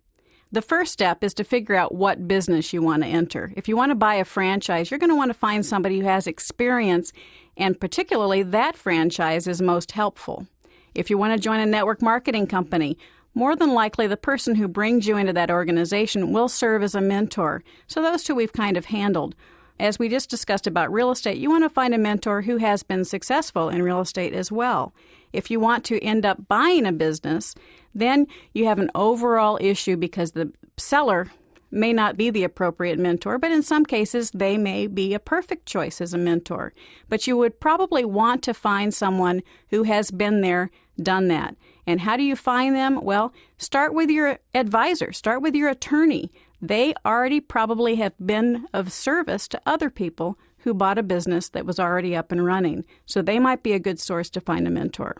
The first step is to figure out what business you want to enter. If you want to buy a franchise, you're going to want to find somebody who has experience, and particularly that franchise is most helpful. If you want to join a network marketing company, more than likely the person who brings you into that organization will serve as a mentor. So those two we've kind of handled. As we just discussed about real estate, you want to find a mentor who has been successful in real estate as well. If you want to end up buying a business, then you have an overall issue because the seller may not be the appropriate mentor, but in some cases they may be a perfect choice as a mentor. But you would probably want to find someone who has been there, done that. And how do you find them? Well, start with your advisor, start with your attorney. They already probably have been of service to other people who bought a business that was already up and running. So they might be a good source to find a mentor.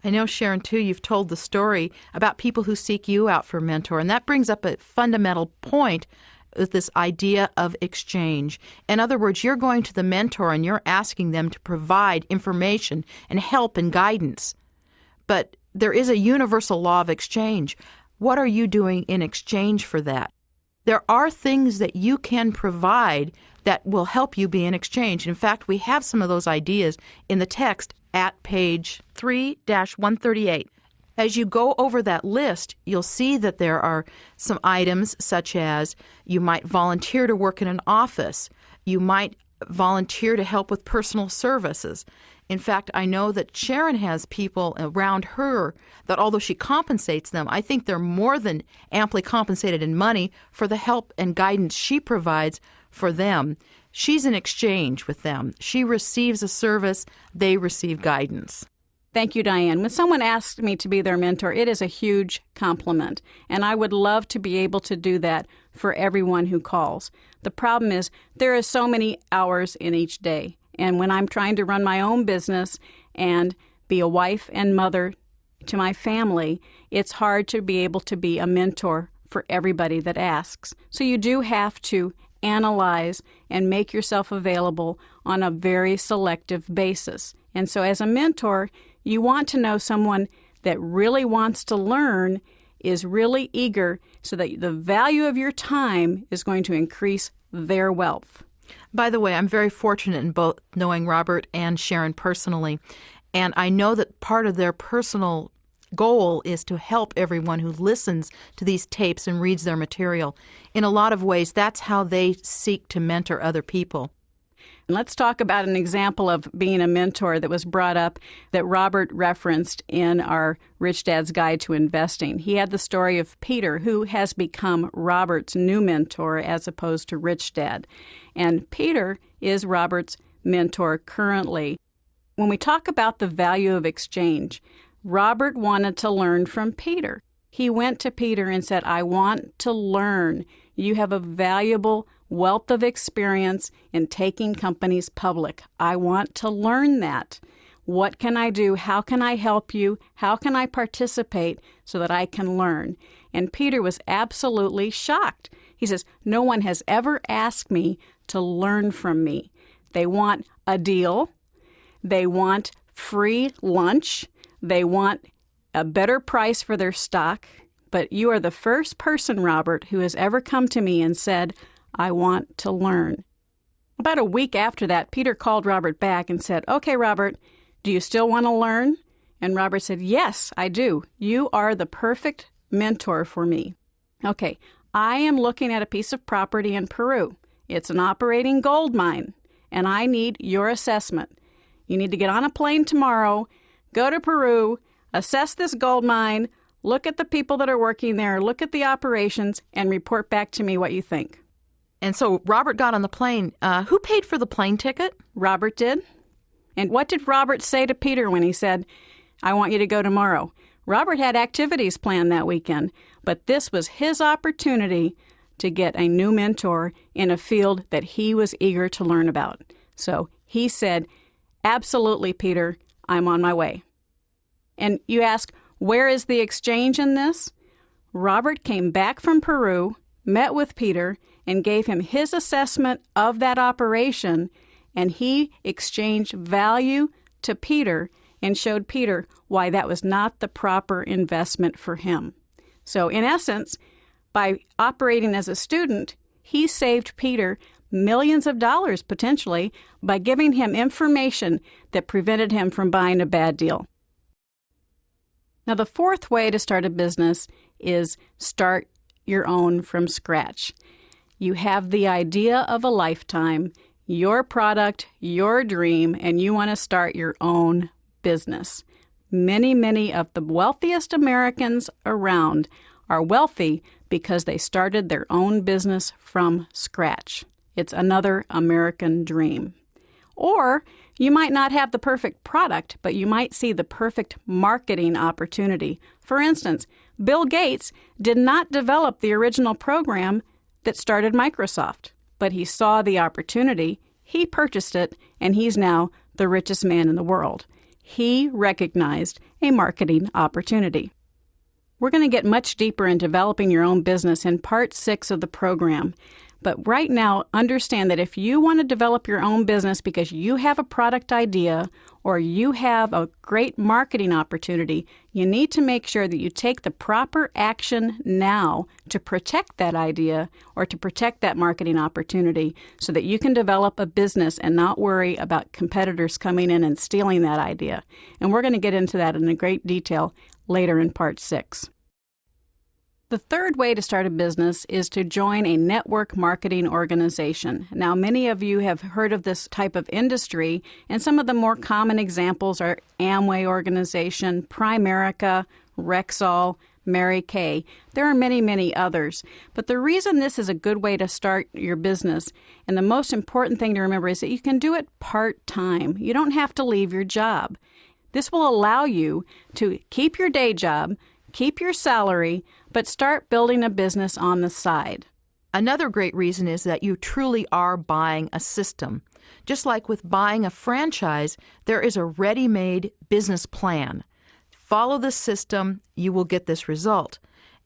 I know, Sharon, too, you've told the story about people who seek you out for a mentor, and that brings up a fundamental point with this idea of exchange. In other words, you're going to the mentor and you're asking them to provide information and help and guidance. But there is a universal law of exchange. What are you doing in exchange for that? There are things that you can provide that will help you be in exchange. In fact, we have some of those ideas in the text at page 3-138. As you go over that list, you'll see that there are some items such as you might volunteer to work in an office. You might volunteer to help with personal services. In fact, I know that Sharon has people around her that although she compensates them, I think they're more than amply compensated in money for the help and guidance she provides for them. She's in exchange with them. She receives a service, they receive guidance. Thank you, Diane. When someone asks me to be their mentor, it is a huge compliment, and I would love to be able to do that for everyone who calls. The problem is there are so many hours in each day, and when I'm trying to run my own business and be a wife and mother to my family, it's hard to be able to be a mentor for everybody that asks. So you do have to analyze and make yourself available on a very selective basis. And so as a mentor, you want to know someone that really wants to learn, is really eager, so that the value of your time is going to increase their wealth. By the way, I'm very fortunate in both knowing Robert and Sharon personally, and I know that part of their personal goal is to help everyone who listens to these tapes and reads their material. In a lot of ways, that's how they seek to mentor other people. Let's talk about an example of being a mentor that was brought up that Robert referenced in our Rich Dad's Guide to Investing. He had the story of Peter, who has become Robert's new mentor as opposed to Rich Dad. And Peter is Robert's mentor currently. When we talk about the value of exchange, Robert wanted to learn from Peter. He went to Peter and said, I want to learn. You have a valuable wealth of experience in taking companies public. I want to learn that. What can I do? How can I help you? How can I participate so that I can learn? And Peter was absolutely shocked. He says, no one has ever asked me to learn from me. They want a deal. They want free lunch. They want a better price for their stock. But you are the first person, Robert, who has ever come to me and said, I want to learn. About a week after that, Peter called Robert back and said, okay, Robert, do you still want to learn? And Robert said, yes, I do. You are the perfect mentor for me. Okay, I am looking at a piece of property in Peru. It's an operating gold mine, and I need your assessment. You need to get on a plane tomorrow, go to Peru, assess this gold mine, look at the people that are working there, look at the operations, and report back to me what you think. And so Robert got on the plane. Who paid for the plane ticket? Robert did. And what did Robert say to Peter when he said, I want you to go tomorrow? Robert had activities planned that weekend, but this was his opportunity to get a new mentor in a field that he was eager to learn about. So he said, absolutely, Peter, I'm on my way. And you ask, where is the exchange in this? Robert came back from Peru, met with Peter, and gave him his assessment of that operation, and he exchanged value to Peter and showed Peter why that was not the proper investment for him. So in essence, by operating as a student, he saved Peter millions of dollars potentially by giving him information that prevented him from buying a bad deal. Now, the fourth way to start a business is start your own from scratch. You have the idea of a lifetime, your product, your dream, and you want to start your own business. Many of the wealthiest Americans around are wealthy because they started their own business from scratch. It's another American dream. Or you might not have the perfect product, but you might see the perfect marketing opportunity. For instance, Bill Gates did not develop the original program that started Microsoft, but he saw the opportunity, he purchased it, and he's now the richest man in the world. He recognized a marketing opportunity. We're going to get much deeper in developing your own business in Part 6 of the program. But right now, understand that if you want to develop your own business because you have a product idea or you have a great marketing opportunity, you need to make sure that you take the proper action now to protect that idea or to protect that marketing opportunity so that you can develop a business and not worry about competitors coming in and stealing that idea. And we're going to get into that in great detail later in Part 6. The third way to start a business is to join a network marketing organization. Now, many of you have heard of this type of industry, and some of the more common examples are Amway organization, Primerica, Rexall, Mary Kay. There are many others. But the reason this is a good way to start your business, and the most important thing to remember, is that you can do it part-time. You don't have to leave your job. This will allow you to keep your day job, keep your salary, but start building a business on the side. Another great reason is that you truly are buying a system. Just like with buying a franchise, there is a ready-made business plan. Follow the system, you will get this result.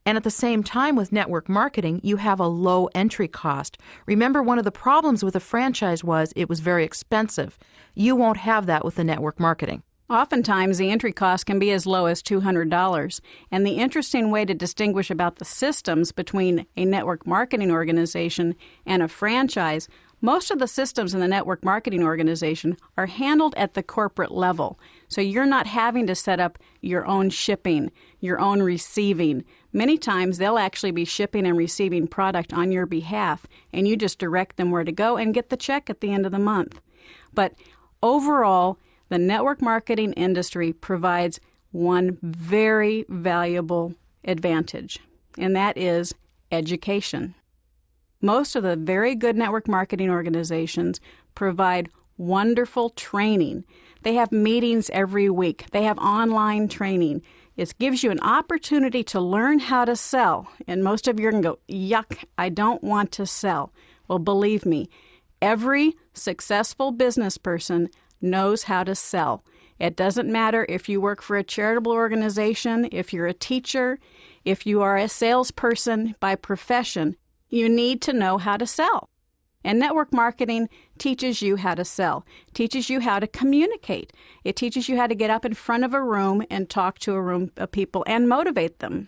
And at the same time with network marketing, you have a low entry cost. Remember, one of the problems with a franchise was it was very expensive. You won't have that with the network marketing. Oftentimes, the entry cost can be as low as $200. And the interesting way to distinguish about the systems between a network marketing organization and a franchise, most of the systems in the network marketing organization are handled at the corporate level. So you're not having to set up your own shipping, your own receiving. Many times, they'll actually be shipping and receiving product on your behalf, and you just direct them where to go and get the check at the end of the month. But overall, the network marketing industry provides one very valuable advantage, and that is education. Most of the very good network marketing organizations provide wonderful training. They have meetings every week. They have online training. It gives you an opportunity to learn how to sell. And most of you are going to go, yuck, I don't want to sell. Well, believe me, every successful business person knows how to sell. It doesn't matter if you work for a charitable organization, if you're a teacher, if you are a salesperson by profession, you need to know how to sell. And network marketing teaches you how to sell, teaches you how to communicate. It teaches you how to get up in front of a room and talk to a room of people and motivate them.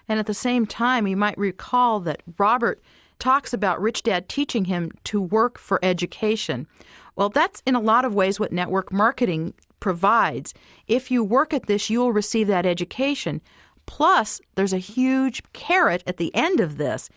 And at the same time, you might recall that Robert talks about Rich Dad teaching him to work for education. Well, that's in a lot of ways what network marketing provides. If you work at this, you will receive that education. Plus, there's a huge carrot at the end of this.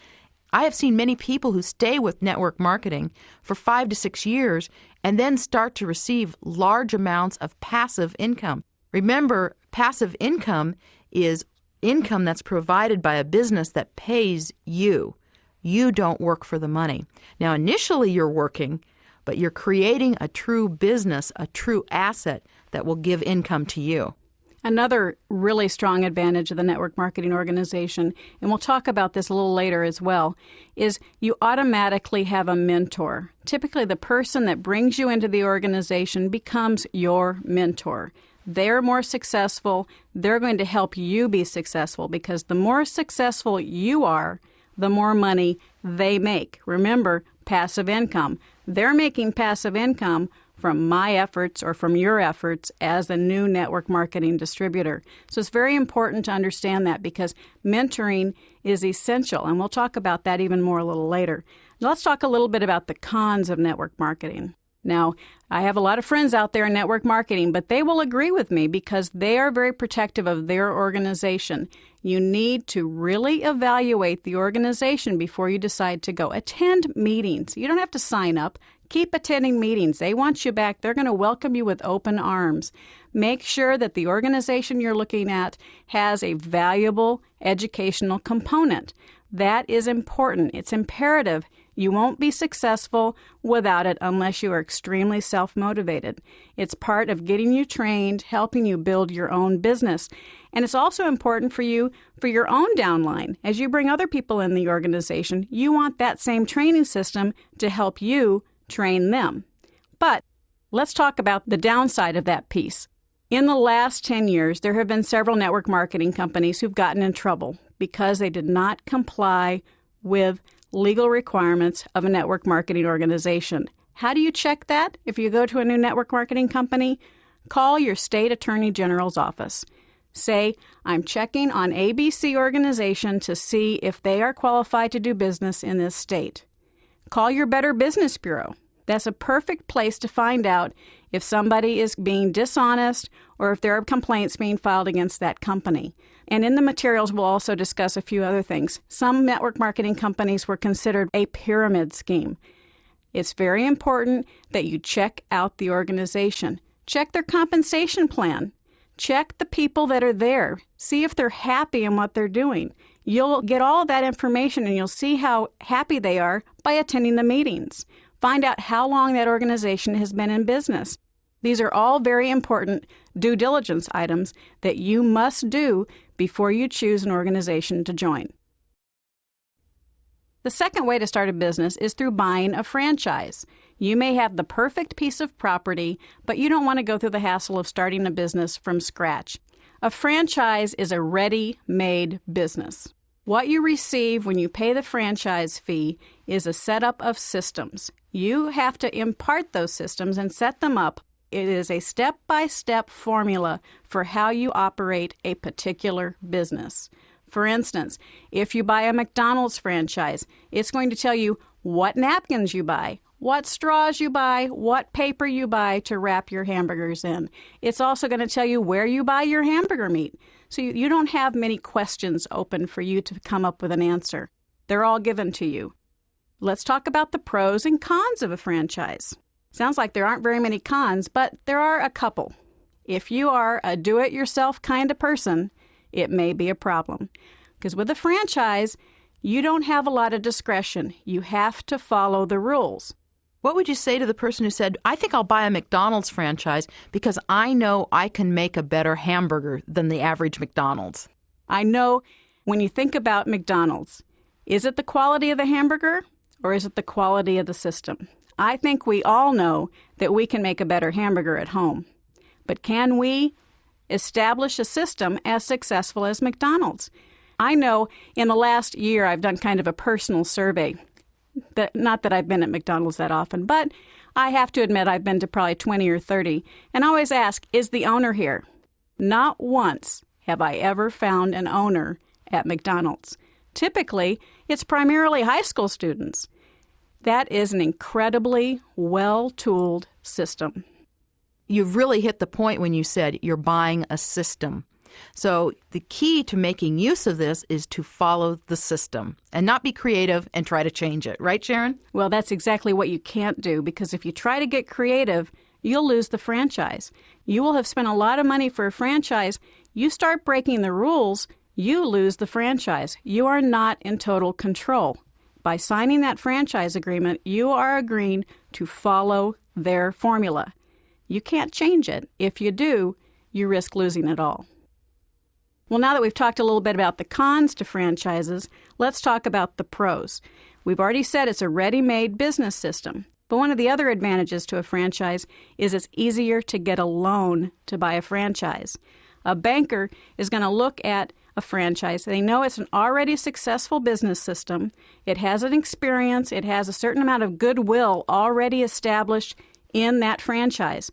I have seen many people who stay with network marketing for 5 to 6 years and then start to receive large amounts of passive income. Remember, passive income is income that's provided by a business that pays you. You don't work for the money. Now, initially you're working, but you're creating a true business, a true asset that will give income to you. Another really strong advantage of the network marketing organization, and we'll talk about this a little later as well, is you automatically have a mentor. Typically, the person that brings you into the organization becomes your mentor. They're more successful. They're going to help you be successful because the more successful you are, the more money they make. Remember, passive income. They're making passive income from my efforts or from your efforts as a new network marketing distributor. So it's very important to understand that because mentoring is essential, and we'll talk about that even more a little later. Now, let's talk a little bit about the cons of network marketing. Now, I have a lot of friends out there in network marketing, but they will agree with me because they are very protective of their organization. You need to really evaluate the organization before you decide to go. Attend meetings. You don't have to sign up. Keep attending meetings. They want you back. They're going to welcome you with open arms. Make sure that the organization you're looking at has a valuable educational component. That is important. It's imperative. You won't be successful without it unless you are extremely self-motivated. It's part of getting you trained, helping you build your own business. And it's also important for you for your own downline. As you bring other people in the organization, you want that same training system to help you train them. But let's talk about the downside of that piece. In the last 10 years, there have been several network marketing companies who've gotten in trouble because they did not comply with legal requirements of a network marketing organization. How do you check that? If you go to a new network marketing company, call your state attorney general's office. Say, I'm checking on ABC organization to see if they are qualified to do business in this state. Call your Better Business Bureau. That's a perfect place to find out if somebody is being dishonest or if there are complaints being filed against that company. And in the materials, we'll also discuss a few other things. Some network marketing companies were considered a pyramid scheme. It's very important that you check out the organization. Check their compensation plan. Check the people that are there. See if they're happy in what they're doing. You'll get all of that information and you'll see how happy they are by attending the meetings. Find out how long that organization has been in business. These are all very important due diligence items that you must do before you choose an organization to join. The second way to start a business is through buying a franchise. You may have the perfect piece of property, but you don't want to go through the hassle of starting a business from scratch. A franchise is a ready-made business. What you receive when you pay the franchise fee is a setup of systems. You have to impart those systems and set them up. It is a step-by-step formula for how you operate a particular business. For instance, if you buy a McDonald's franchise, it's going to tell you what napkins you buy, what straws you buy, what paper you buy to wrap your hamburgers in. It's also going to tell you where you buy your hamburger meat. So you don't have many questions open for you to come up with an answer. They're all given to you. Let's talk about the pros and cons of a franchise. Sounds like there aren't very many cons, but there are a couple. If you are a do-it-yourself kind of person, it may be a problem. Because with a franchise, you don't have a lot of discretion. You have to follow the rules. What would you say to the person who said, I think I'll buy a McDonald's franchise because I know I can make a better hamburger than the average McDonald's? I know when you think about McDonald's, is it the quality of the hamburger or is it the quality of the system? I think we all know that we can make a better hamburger at home. But can we establish a system as successful as McDonald's? I know in the last year I've done kind of a personal survey. Not that I've been at McDonald's that often, but I have to admit I've been to probably 20 or 30, and I always ask, is the owner here? Not once have I ever found an owner at McDonald's. Typically, it's primarily high school students. That is an incredibly well-tooled system. You've really hit the point when you said you're buying a system. So the key to making use of this is to follow the system and not be creative and try to change it. Right, Sharon? Well, that's exactly what you can't do, because if you try to get creative, you'll lose the franchise. You will have spent a lot of money for a franchise. You start breaking the rules, you lose the franchise. You are not in total control. By signing that franchise agreement, you are agreeing to follow their formula. You can't change it. If you do, you risk losing it all. Well, now that we've talked a little bit about the cons to franchises, let's talk about the pros. We've already said it's a ready-made business system. But one of the other advantages to a franchise is it's easier to get a loan to buy a franchise. A banker is going to look at a franchise. They know it's an already successful business system. It has an experience. It has a certain amount of goodwill already established in that franchise.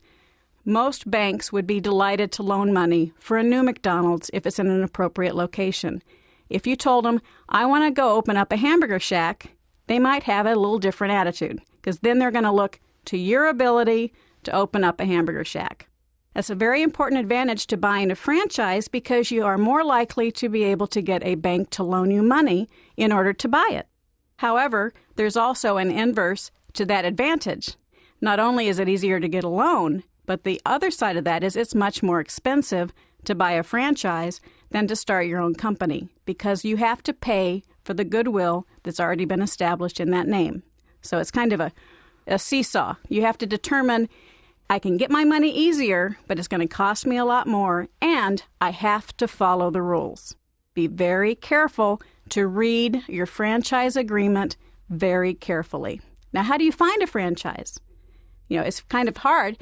Most banks would be delighted to loan money for a new McDonald's if it's in an appropriate location. If you told them, I want to go open up a hamburger shack, they might have a little different attitude, because then they're going to look to your ability to open up a hamburger shack. That's a very important advantage to buying a franchise, because you are more likely to be able to get a bank to loan you money in order to buy it. However, there's also an inverse to that advantage. Not only is it easier to get a loan, but the other side of that is it's much more expensive to buy a franchise than to start your own company, because you have to pay for the goodwill that's already been established in that name. So it's kind of a seesaw. You have to determine, I can get my money easier, but it's going to cost me a lot more, and I have to follow the rules. Be very careful to read your franchise agreement very carefully. Now, how do you find a franchise? It's kind of hard.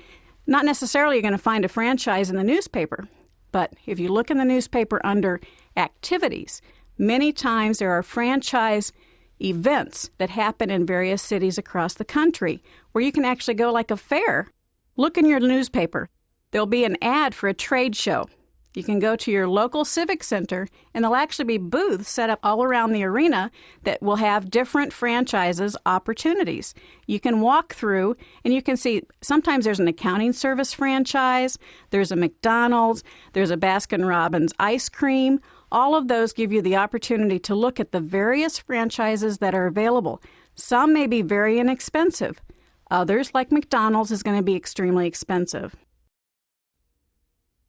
Not necessarily you're going to find a franchise in the newspaper, but if you look in the newspaper under activities, many times there are franchise events that happen in various cities across the country where you can actually go like a fair. Look in your newspaper. There'll be an ad for a trade show. You can go to your local civic center, and there'll actually be booths set up all around the arena that will have different franchises opportunities. You can walk through, and you can see sometimes there's an accounting service franchise, there's a McDonald's, there's a Baskin-Robbins ice cream. All of those give you the opportunity to look at the various franchises that are available. Some may be very inexpensive. Others, like McDonald's, is going to be extremely expensive.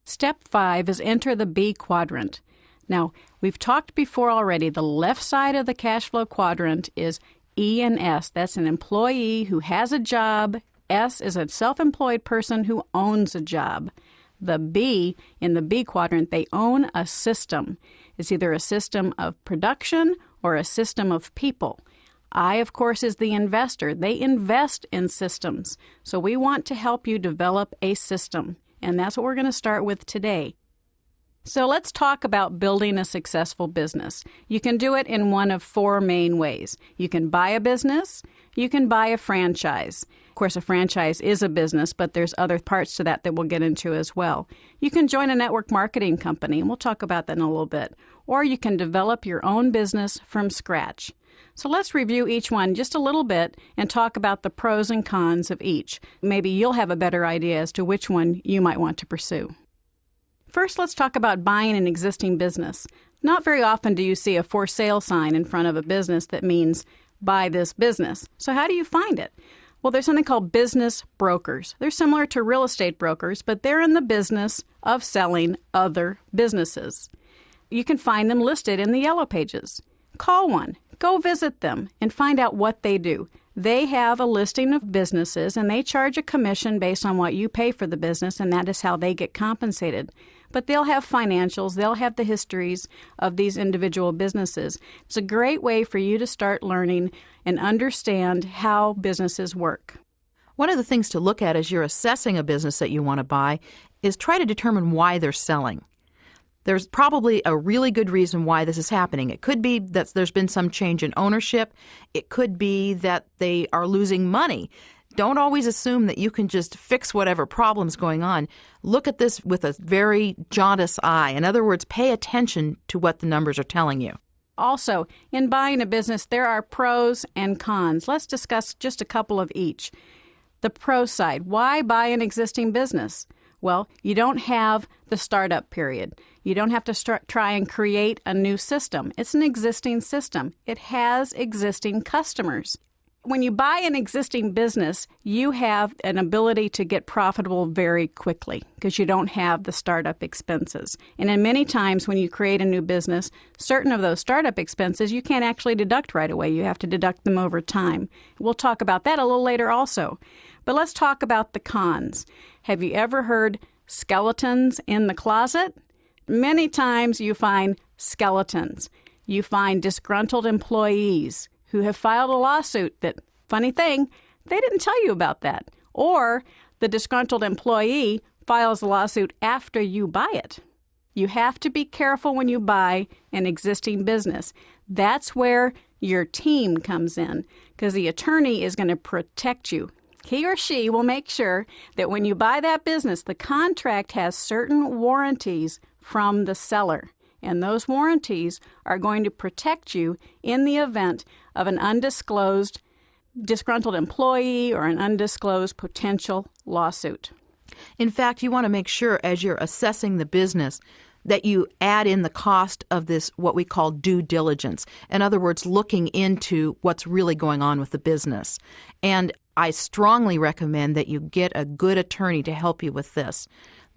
Step 5 is enter the B quadrant. Now, we've talked before already. The left side of the cash flow quadrant is E and S. That's an employee who has a job. S is a self-employed person who owns a job. The B, in the B quadrant, they own a system. It's either a system of production or a system of people. I, of course, is the investor. They invest in systems. So we want to help you develop a system. And that's what we're going to start with today. So let's talk about building a successful business. You can do it in one of 4 main ways. You can buy a business. You can buy a franchise. Of course, a franchise is a business, but there's other parts to that we'll get into as well. You can join a network marketing company, and we'll talk about that in a little bit. Or you can develop your own business from scratch. So let's review each one just a little bit and talk about the pros and cons of each. Maybe you'll have a better idea as to which one you might want to pursue. First, let's talk about buying an existing business. Not very often do you see a for sale sign in front of a business that means buy this business. So how do you find it? Well, there's something called business brokers. They're similar to real estate brokers, but they're in the business of selling other businesses. You can find them listed in the yellow pages. Call one. Go visit them and find out what they do. They have a listing of businesses, and they charge a commission based on what you pay for the business, and that is how they get compensated. But they'll have financials. They'll have the histories of these individual businesses. It's a great way for you to start learning and understand how businesses work. One of the things to look at as you're assessing a business that you want to buy is try to determine why they're selling. There's probably a really good reason why this is happening. It could be that there's been some change in ownership. It could be that they are losing money. Don't always assume that you can just fix whatever problem's going on. Look at this with a very jaundiced eye. In other words, pay attention to what the numbers are telling you. Also, in buying a business, there are pros and cons. Let's discuss just a couple of each. The pro side, why buy an existing business? Well, you don't have the startup period. You don't have to try and create a new system. It's an existing system. It has existing customers. When you buy an existing business, you have an ability to get profitable very quickly because you don't have the startup expenses. And in many times when you create a new business, certain of those startup expenses you can't actually deduct right away. You have to deduct them over time. We'll talk about that a little later also. But let's talk about the cons. Have you ever heard skeletons in the closet? Many times you find skeletons. You find disgruntled employees who have filed a lawsuit that, funny thing, they didn't tell you about that. Or the disgruntled employee files a lawsuit after you buy it. You have to be careful when you buy an existing business. That's where your team comes in, because the attorney is going to protect you. He or she will make sure that when you buy that business, the contract has certain warranties from the seller. And those warranties are going to protect you in the event of an undisclosed disgruntled employee or an undisclosed potential lawsuit. In fact, you want to make sure as you're assessing the business that you add in the cost of this, what we call due diligence. In other words, looking into what's really going on with the business. And I strongly recommend that you get a good attorney to help you with this.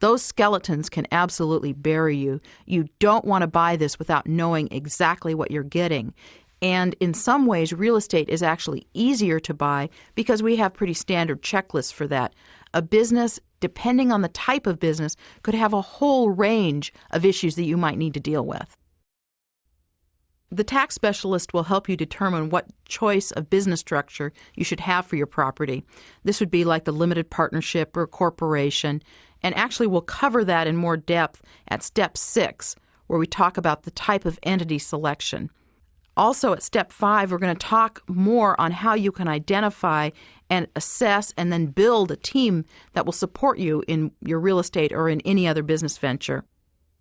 Those skeletons can absolutely bury you. You don't want to buy this without knowing exactly what you're getting. And in some ways, real estate is actually easier to buy because we have pretty standard checklists for that. A business, depending on the type of business, could have a whole range of issues that you might need to deal with. The tax specialist will help you determine what choice of business structure you should have for your property. This would be like the limited partnership or corporation. And actually, we'll cover that in more depth at Step 6, where we talk about the type of entity selection. Also, at Step 5, we're going to talk more on how you can identify and assess and then build a team that will support you in your real estate or in any other business venture.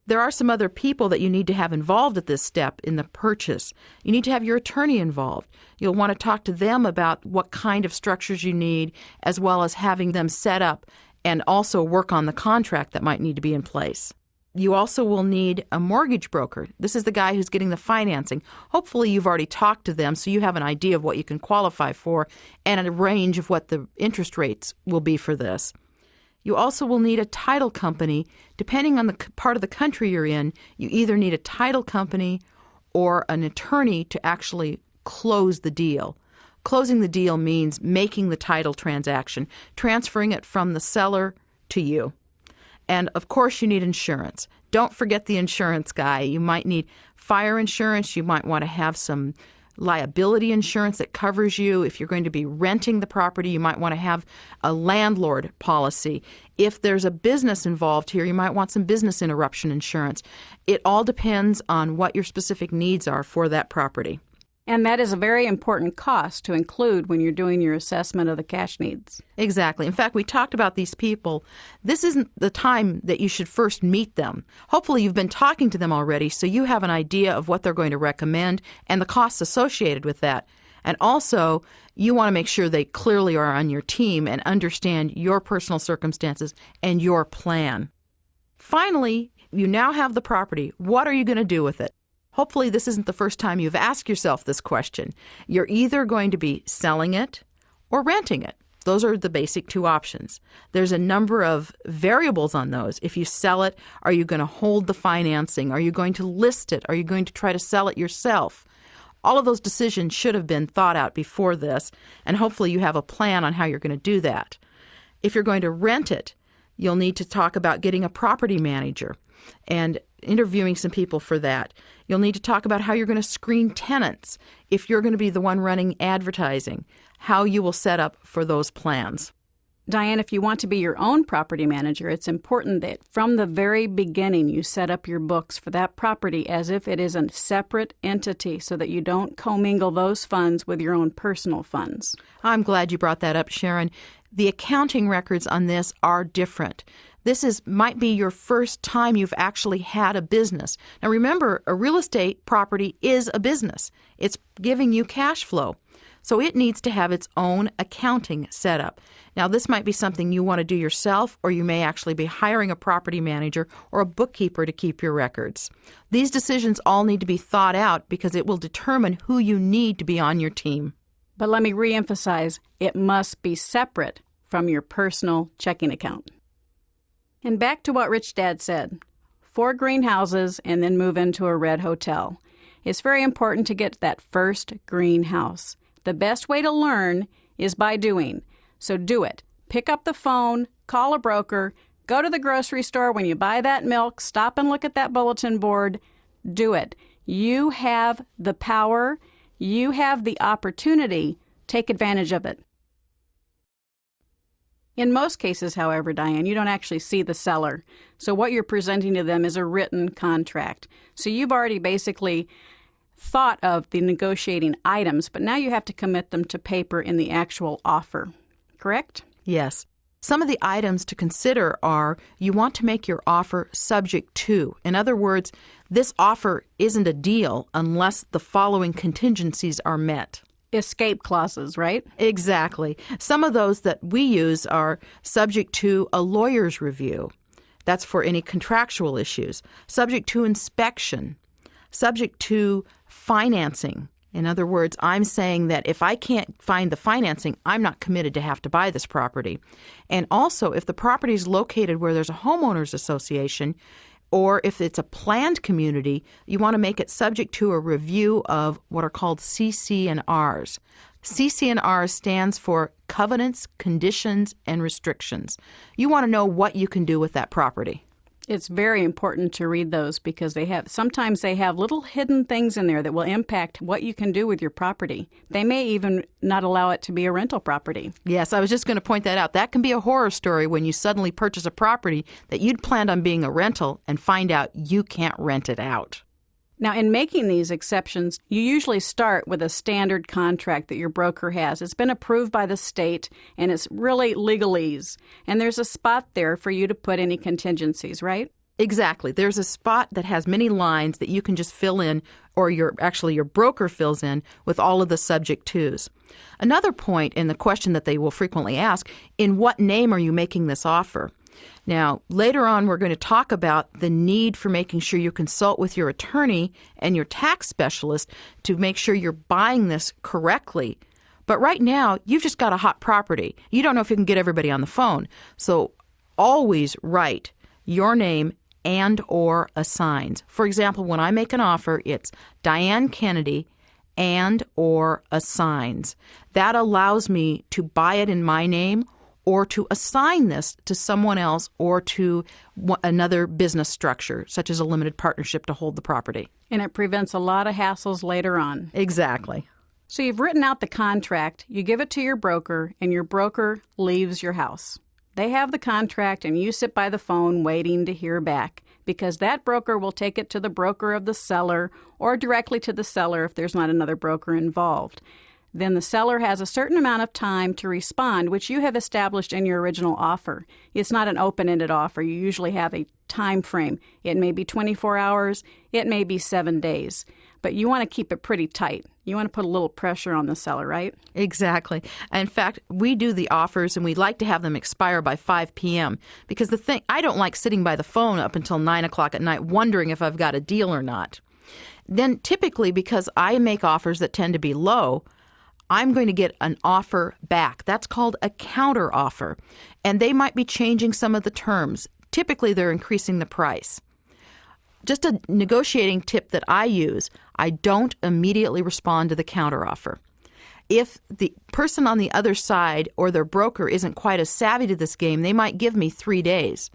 There are some other people that you need to have involved at this step in the purchase. You need to have your attorney involved. You'll want to talk to them about what kind of structures you need, as well as having them set up and also work on the contract that might need to be in place. You also will need a mortgage broker. This is the guy who's getting the financing. Hopefully you've already talked to them so you have an idea of what you can qualify for and a range of what the interest rates will be for this. You also will need a title company. Depending on the part of the country you're in, you either need a title company or an attorney to actually close the deal. Closing the deal means making the title transaction, transferring it from the seller to you. And, of course, you need insurance. Don't forget the insurance guy. You might need fire insurance. You might want to have some liability insurance that covers you. If you're going to be renting the property, you might want to have a landlord policy. If there's a business involved here, you might want some business interruption insurance. It all depends on what your specific needs are for that property. And that is a very important cost to include when you're doing your assessment of the cash needs. Exactly. In fact, we talked about these people. This isn't the time that you should first meet them. Hopefully you've been talking to them already, so you have an idea of what they're going to recommend and the costs associated with that. And also, you want to make sure they clearly are on your team and understand your personal circumstances and your plan. Finally, you now have the property. What are you going to do with it? Hopefully this isn't the first time you've asked yourself this question. You're either going to be selling it or renting it. Those are the basic two options. There's a number of variables on those. If you sell it, are you going to hold the financing? Are you going to list it? Are you going to try to sell it yourself? All of those decisions should have been thought out before this, and hopefully you have a plan on how you're going to do that. If you're going to rent it, you'll need to talk about getting a property manager and interviewing some people for that. You'll need to talk about how you're going to screen tenants. If you're going to be the one running advertising, how you will set up for those plans. Diane, if you want to be your own property manager, it's important that from the very beginning you set up your books for that property as if it is a separate entity so that you don't commingle those funds with your own personal funds. I'm glad you brought that up, Sharon. The accounting records on this are different. This might be your first time you've actually had a business. Now remember, a real estate property is a business. It's giving you cash flow. So it needs to have its own accounting setup. Now, this might be something you want to do yourself, or you may actually be hiring a property manager or a bookkeeper to keep your records. These decisions all need to be thought out because it will determine who you need to be on your team. But let me reemphasize, it must be separate from your personal checking account. And back to what Rich Dad said, 4 greenhouses and then move into a red hotel. It's very important to get that first greenhouse. The best way to learn is by doing. So do it. Pick up the phone, call a broker, go to the grocery store when you buy that milk, stop and look at that bulletin board. Do it. You have the power. You have the opportunity. Take advantage of it. In most cases, however, Diane, you don't actually see the seller. So what you're presenting to them is a written contract. So you've already basically thought of the negotiating items, but now you have to commit them to paper in the actual offer, correct? Yes. Some of the items to consider are you want to make your offer subject to. In other words, this offer isn't a deal unless the following contingencies are met. Escape clauses, right? Exactly. Some of those that we use are subject to a lawyer's review. That's for any contractual issues. Subject to inspection. Subject to financing. In other words, I'm saying that if I can't find the financing, I'm not committed to have to buy this property. And also, if the property is located where there's a homeowners association, or if it's a planned community, you want to make it subject to a review of what are called CC&Rs. CC&R stands for covenants, conditions, and restrictions. You want to know what you can do with that property. It's very important to read those because sometimes they have little hidden things in there that will impact what you can do with your property. They may even not allow it to be a rental property. Yes, I was just going to point that out. That can be a horror story when you suddenly purchase a property that you'd planned on being a rental and find out you can't rent it out. Now, in making these exceptions, you usually start with a standard contract that your broker has. It's been approved by the state, and it's really legalese. And there's a spot there for you to put any contingencies, right? Exactly. There's a spot that has many lines that you can just fill in, or your broker fills in with all of the subject tos. Another point in the question that they will frequently ask, in what name are you making this offer? Now, later on, we're going to talk about the need for making sure you consult with your attorney and your tax specialist to make sure you're buying this correctly. But right now, you've just got a hot property. You don't know if you can get everybody on the phone. So always write your name and or assigns. For example, when I make an offer, it's Diane Kennedy and or assigns. That allows me to buy it in my name or to assign this to someone else or to another business structure, such as a limited partnership to hold the property. And it prevents a lot of hassles later on. Exactly. So you've written out the contract, you give it to your broker, and your broker leaves your house. They have the contract, and you sit by the phone waiting to hear back because that broker will take it to the broker of the seller or directly to the seller if there's not another broker involved. Then the seller has a certain amount of time to respond, which you have established in your original offer. It's not an open-ended offer. You usually have a time frame. It may be 24 hours. It may be 7 days. But you want to keep it pretty tight. You want to put a little pressure on the seller, right? Exactly. In fact, we do the offers, and we like to have them expire by 5 p.m. because I don't like sitting by the phone up until 9 o'clock at night wondering if I've got a deal or not. Then typically, because I make offers that tend to be low, I'm going to get an offer back. That's called a counter offer. And they might be changing some of the terms. Typically, they're increasing the price. Just a negotiating tip that I use, I don't immediately respond to the counter offer. If the person on the other side or their broker isn't quite as savvy to this game, they might give me 3 days.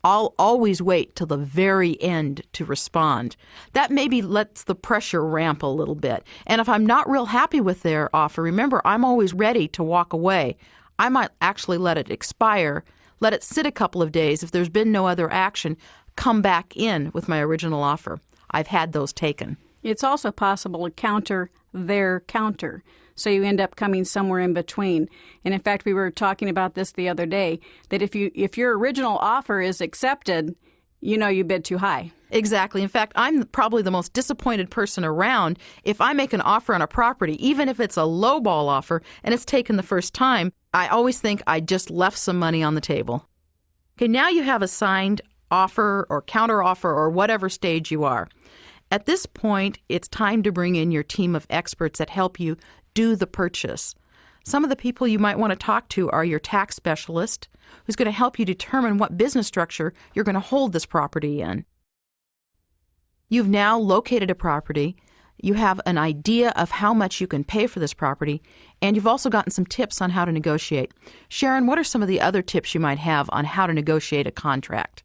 I'll always wait till the very end to respond. That maybe lets the pressure ramp a little bit. And if I'm not real happy with their offer, remember, I'm always ready to walk away. I might actually let it expire, let it sit a couple of days. If there's been no other action, come back in with my original offer. I've had those taken. It's also possible to counter their counter. So you end up coming somewhere in between. And in fact, we were talking about this the other day, that if your original offer is accepted, you bid too high. Exactly. In fact, I'm probably the most disappointed person around if I make an offer on a property, even if it's a lowball offer and it's taken the first time. I always think I just left some money on the table. Okay, now you have a signed offer or counter offer or whatever stage you are. At this point, it's time to bring in your team of experts that help you do the purchase. Some of the people you might want to talk to are your tax specialist, who's going to help you determine what business structure you're going to hold this property in. You've now located a property, you have an idea of how much you can pay for this property, and you've also gotten some tips on how to negotiate. Sharon, what are some of the other tips you might have on how to negotiate a contract?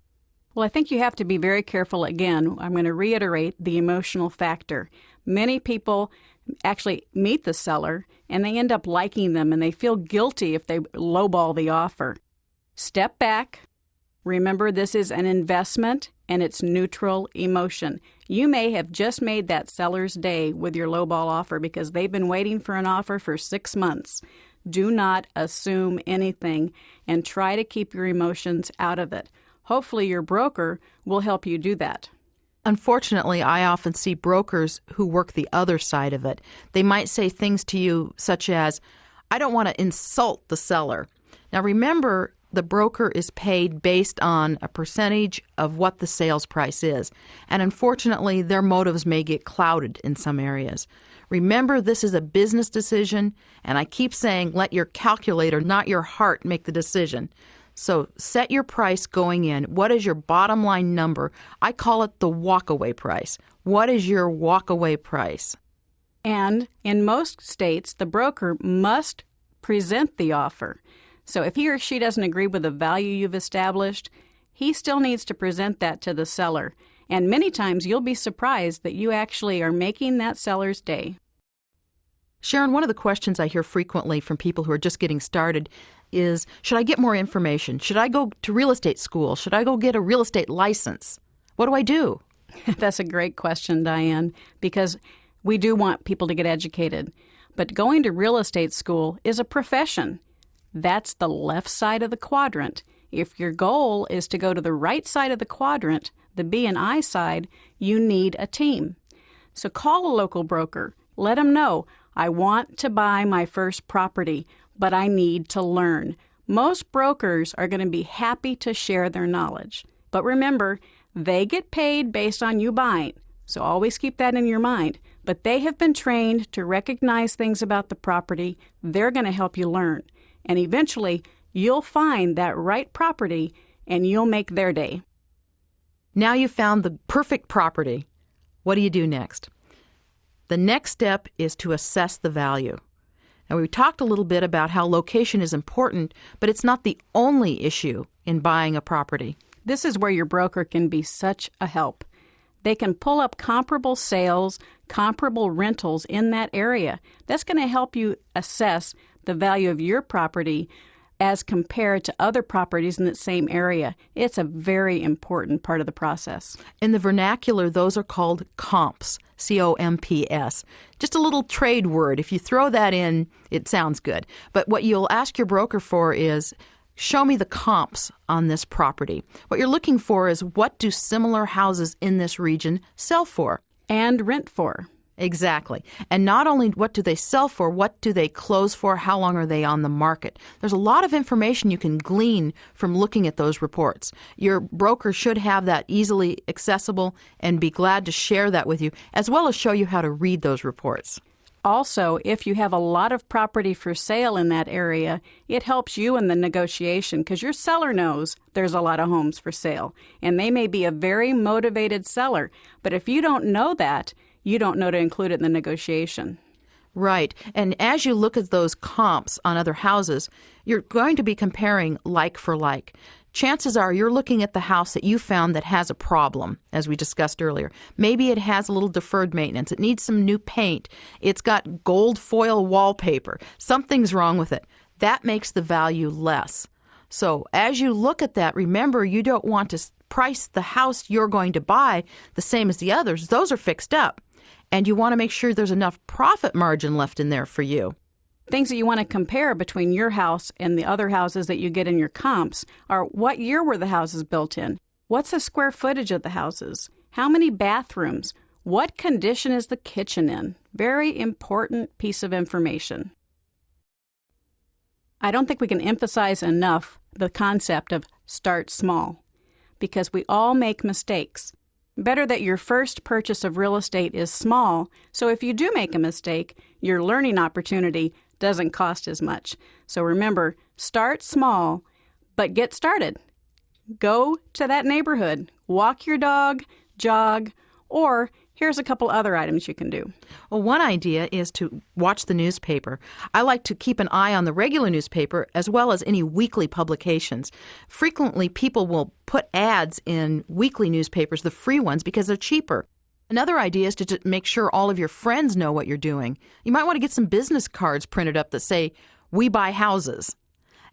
Well, I think you have to be very careful. Again, I'm going to reiterate the emotional factor. Many people actually meet the seller and they end up liking them and they feel guilty if they lowball the offer. Step back. Remember, this is an investment and it's neutral emotion. You may have just made that seller's day with your lowball offer because they've been waiting for an offer for 6 months. Do not assume anything and try to keep your emotions out of it. Hopefully your broker will help you do that. Unfortunately, I often see brokers who work the other side of it. They might say things to you such as, I don't want to insult the seller. Now remember, the broker is paid based on a percentage of what the sales price is. And unfortunately, their motives may get clouded in some areas. Remember, this is a business decision, and I keep saying let your calculator, not your heart, make the decision. So set your price going in. What is your bottom line number? I call it the walkaway price. What is your walkaway price? And in most states, the broker must present the offer. So if he or she doesn't agree with the value you've established, he still needs to present that to the seller. And many times you'll be surprised that you actually are making that seller's day. Sharon, one of the questions I hear frequently from people who are just getting started is, should I get more information? Should I go to real estate school? Should I go get a real estate license? What do I do? That's a great question, Diane, because we do want people to get educated. But going to real estate school is a profession. That's the left side of the quadrant. If your goal is to go to the right side of the quadrant, the B and I side, you need a team. So call a local broker. Let them know, I want to buy my first property, but I need to learn. Most brokers are going to be happy to share their knowledge. But remember, they get paid based on you buying. So always keep that in your mind. But they have been trained to recognize things about the property. They're going to help you learn. And eventually, you'll find that right property and you'll make their day. Now you've found the perfect property. What do you do next? The next step is to assess the value. Now, we talked a little bit about how location is important, but it's not the only issue in buying a property. This is where your broker can be such a help. They can pull up comparable sales, comparable rentals in that area. That's going to help you assess the value of your property as compared to other properties in the same area. It's a very important part of the process. In the vernacular, those are called comps, C-O-M-P-S. Just a little trade word. If you throw that in, it sounds good. But what you'll ask your broker for is, show me the comps on this property. What you're looking for is, what do similar houses in this region sell for? And rent for. Exactly. And not only what do they sell for, what do they close for, how long are they on the market? There's a lot of information you can glean from looking at those reports. Your broker should have that easily accessible and be glad to share that with you, as well as show you how to read those reports. Also, if you have a lot of property for sale in that area, it helps you in the negotiation because your seller knows there's a lot of homes for sale. And they may be a very motivated seller. But if you don't know that, you don't know to include it in the negotiation. Right. And as you look at those comps on other houses, you're going to be comparing like for like. Chances are you're looking at the house that you found that has a problem, as we discussed earlier. Maybe it has a little deferred maintenance. It needs some new paint. It's got gold foil wallpaper. Something's wrong with it. that makes the value less. So as you look at that, remember, you don't want to price the house you're going to buy the same as the others. Those are fixed up. And you want to make sure there's enough profit margin left in there for you. Things that you want to compare between your house and the other houses that you get in your comps are what year were the houses built in? What's the square footage of the houses? How many bathrooms? What condition is the kitchen in? Very important piece of information. I don't think we can emphasize enough the concept of start small, because we all make mistakes. Better that your first purchase of real estate is small, so if you do make a mistake, your learning opportunity doesn't cost as much. So remember, start small, but get started. Go to that neighborhood, walk your dog, jog, or here's a couple other items you can do. Well, one idea is to watch the newspaper. I like to keep an eye on the regular newspaper as well as any weekly publications. Frequently, people will put ads in weekly newspapers, the free ones, because they're cheaper. Another idea is to make sure all of your friends know what you're doing. You might want to get some business cards printed up that say, "We buy houses."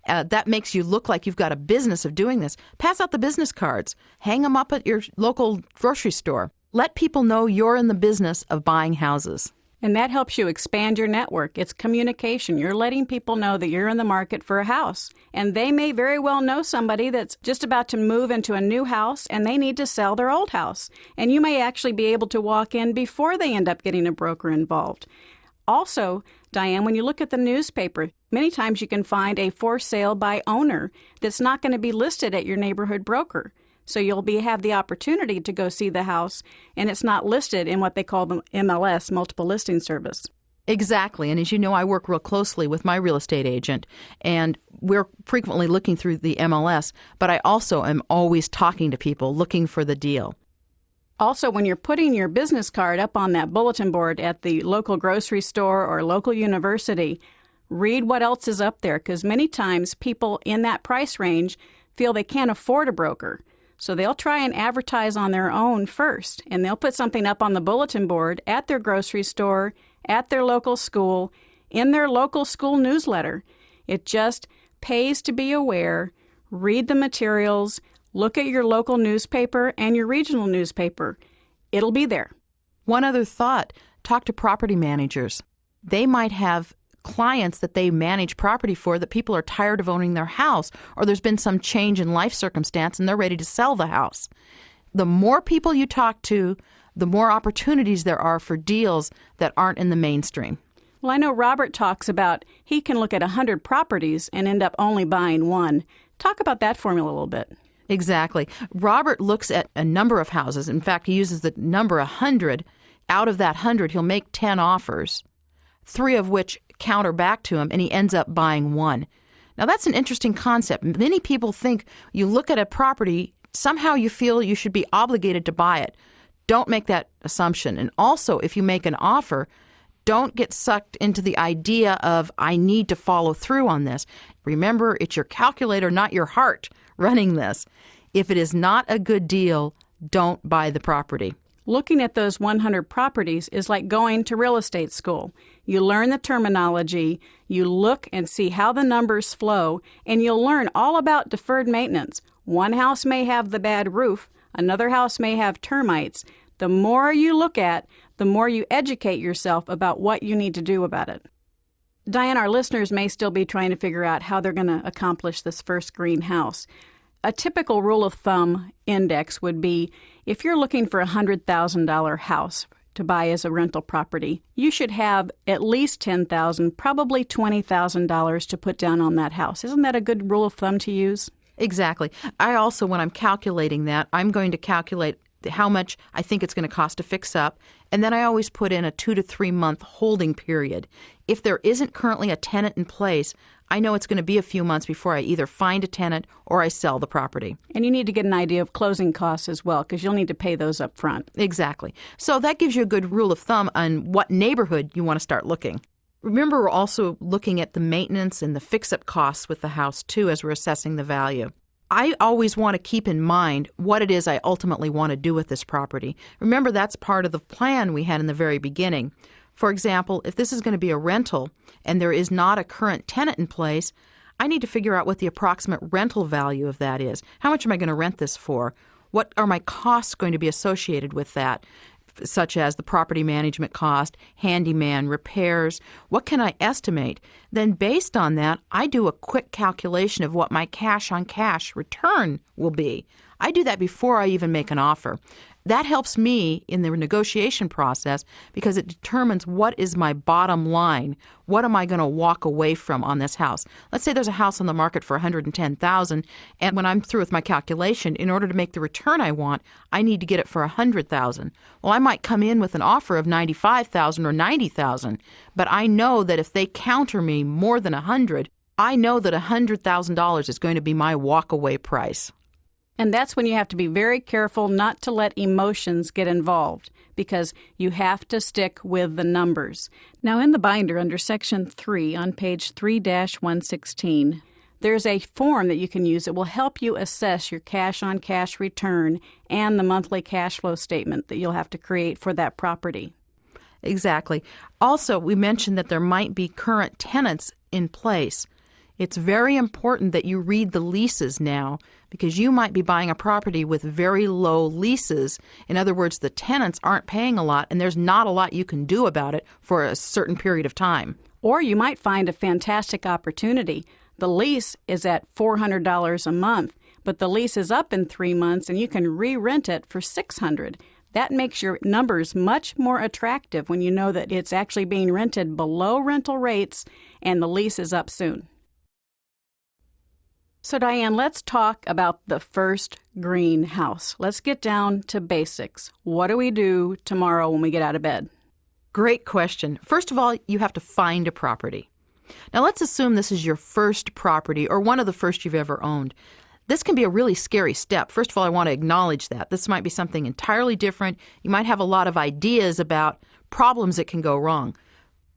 That makes you look like you've got a business of doing this. Pass out the business cards. Hang them up at your local grocery store. Let people know you're in the business of buying houses. And that helps you expand your network. It's communication. You're letting people know that you're in the market for a house. And they may very well know somebody that's just about to move into a new house and they need to sell their old house. And you may actually be able to walk in before they end up getting a broker involved. Also, Diane, when you look at the newspaper, many times you can find a for sale by owner that's not going to be listed at your neighborhood broker. So you'll have the opportunity to go see the house, and it's not listed in what they call the MLS, multiple listing service. Exactly. And as you know, I work real closely with my real estate agent, and we're frequently looking through the MLS, but I also am always talking to people looking for the deal. Also, when you're putting your business card up on that bulletin board at the local grocery store or local university, read what else is up there, because many times people in that price range feel they can't afford a broker. So they'll try and advertise on their own first, and they'll put something up on the bulletin board at their grocery store, at their local school, in their local school newsletter. It just pays to be aware, read the materials, look at your local newspaper and your regional newspaper. It'll be there. One other thought, talk to property managers. They might have clients that they manage property for that people are tired of owning their house, or there's been some change in life circumstance and they're ready to sell the house. The more people you talk to, the more opportunities there are for deals that aren't in the mainstream. Well, I know Robert talks about he can look at 100 properties and end up only buying one. Talk about that formula a little bit. Exactly. Robert looks at a number of houses. In fact, he uses the number 100. Out of that 100, he'll make 10 offers, 3 of which counter back to him, and he ends up buying one. Now, that's an interesting concept. Many people think you look at a property, somehow you feel you should be obligated to buy it. Don't make that assumption. And also, if you make an offer, don't get sucked into the idea of, I need to follow through on this. Remember, it's your calculator, not your heart, running this. If it is not a good deal, don't buy the property. Looking at those 100 properties is like going to real estate school. You learn the terminology, you look and see how the numbers flow, and you'll learn all about deferred maintenance. One house may have the bad roof, another house may have termites. The more you look at, the more you educate yourself about what you need to do about it. Diane, our listeners may still be trying to figure out how they're going to accomplish this first green house. A typical rule of thumb index would be if you're looking for a $100,000 house to buy as a rental property, you should have at least $10,000, probably $20,000 to put down on that house. Isn't that a good rule of thumb to use? Exactly. I also, when I'm calculating that, I'm going to calculate how much I think it's going to cost to fix up, and then I always put in a 2 to 3 month holding period. If there isn't currently a tenant in place, I know it's going to be a few months before I either find a tenant or I sell the property. And you need to get an idea of closing costs as well, because you'll need to pay those up front. Exactly. So that gives you a good rule of thumb on what neighborhood you want to start looking. Remember, we're also looking at the maintenance and the fix-up costs with the house, too, as we're assessing the value. I always want to keep in mind what it is I ultimately want to do with this property. Remember, that's part of the plan we had in the very beginning. For example, if this is going to be a rental and there is not a current tenant in place, I need to figure out what the approximate rental value of that is. How much am I going to rent this for? What are my costs going to be associated with that, such as the property management cost, handyman, repairs? What can I estimate? Then based on that, I do a quick calculation of what my cash-on-cash return will be. I do that before I even make an offer. That helps me in the negotiation process because it determines what is my bottom line. What am I going to walk away from on this house? Let's say there's a house on the market for $110,000, and when I'm through with my calculation, in order to make the return I want, I need to get it for $100,000. Well, I might come in with an offer of $95,000 or $90,000, but I know that if they counter me more than $100,000, I know that $100,000 is going to be my walk-away price. And that's when you have to be very careful not to let emotions get involved, because you have to stick with the numbers. Now, in the binder under Section 3 on page 3-116, there's a form that you can use that will help you assess your cash-on-cash return and the monthly cash flow statement that you'll have to create for that property. Exactly. Also, we mentioned that there might be current tenants in place. It's very important that you read the leases now, because you might be buying a property with very low leases. In other words, the tenants aren't paying a lot, and there's not a lot you can do about it for a certain period of time. Or you might find a fantastic opportunity. The lease is at $400 a month, but the lease is up in 3 months, and you can re-rent it for $600. That makes your numbers much more attractive when you know that it's actually being rented below rental rates and the lease is up soon. So, Diane, let's talk about the first greenhouse. Let's get down to basics. What do we do tomorrow when we get out of bed? Great question. First of all, you have to find a property. Now, let's assume this is your first property or one of the first you've ever owned. This can be a really scary step. First of all, I want to acknowledge that. This might be something entirely different. You might have a lot of ideas about problems that can go wrong.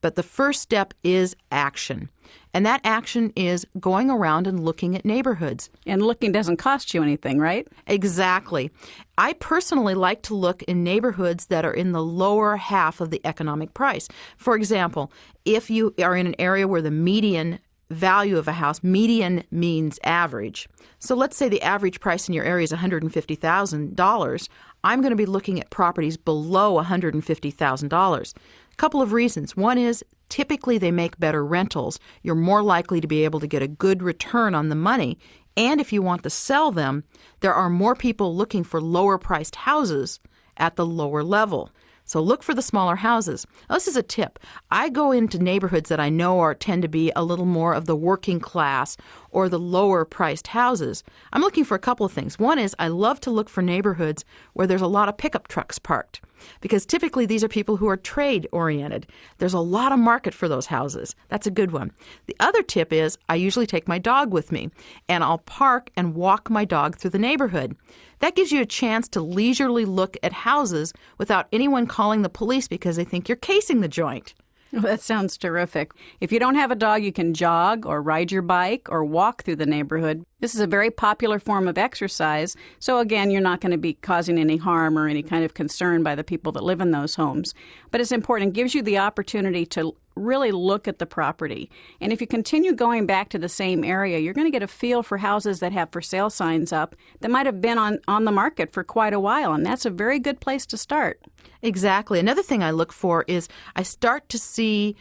But the first step is action. And that action is going around and looking at neighborhoods. And looking doesn't cost you anything, right? Exactly. I personally like to look in neighborhoods that are in the lower half of the economic price. For example, if you are in an area where the median value of a house, median means average. So let's say the average price in your area is $150,000. I'm going to be looking at properties below $150,000. A couple of reasons. One is typically they make better rentals. You're more likely to be able to get a good return on the money. And if you want to sell them, there are more people looking for lower priced houses at the lower level. So look for the smaller houses. Now, this is a tip. I go into neighborhoods that I know tend to be a little more of the working class or the lower priced houses. I'm looking for a couple of things. One is I love to look for neighborhoods where there's a lot of pickup trucks parked, because typically these are people who are trade oriented. There's a lot of market for those houses. That's a good one. The other tip is I usually take my dog with me, and I'll park and walk my dog through the neighborhood. That gives you a chance to leisurely look at houses without anyone calling the police because they think you're casing the joint. Well, that sounds terrific. If you don't have a dog, you can jog or ride your bike or walk through the neighborhood. This is a very popular form of exercise. So again, you're not going to be causing any harm or any kind of concern by the people that live in those homes. But it's important. It gives you the opportunity to really look at the property. And if you continue going back to the same area, you're going to get a feel for houses that have for sale signs up that might have been on the market for quite a while. And that's a very good place to start. Exactly. Another thing I look for is I start to see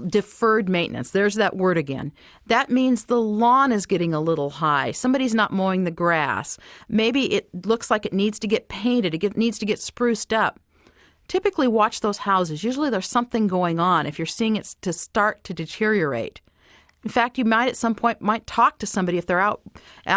deferred maintenance. There's that word again. That means the lawn is getting a little high. Somebody's not mowing the grass. Maybe it looks like it needs to get painted. It needs to get spruced up. Typically watch those houses. Usually there's something going on if you're seeing it to start to deteriorate. In fact, you might at some point talk to somebody if they're out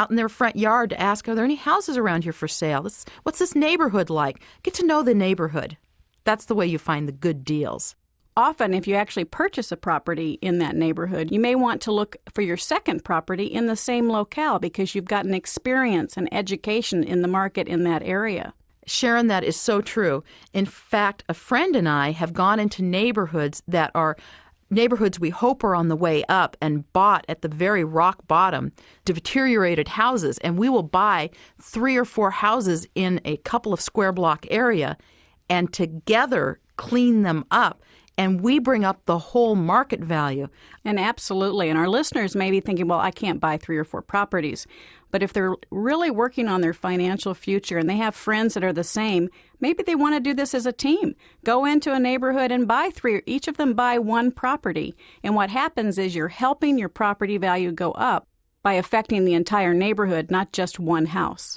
in their front yard to ask, are there any houses around here for sale? What's this neighborhood like? Get to know the neighborhood. That's the way you find the good deals. Often, if you actually purchase a property in that neighborhood, you may want to look for your second property in the same locale because you've got an experience and education in the market in that area. Sharon, that is so true. In fact, a friend and I have gone into neighborhoods that are neighborhoods we hope are on the way up and bought at the very rock bottom, deteriorated houses, and we will buy 3 or 4 houses in a couple of square block area and together clean them up and we bring up the whole market value. And absolutely. And our listeners may be thinking, well, I can't buy 3 or 4 properties. But if they're really working on their financial future and they have friends that are the same, maybe they want to do this as a team. Go into a neighborhood and buy 3, each of them buy 1 property. And what happens is you're helping your property value go up by affecting the entire neighborhood, not just one house.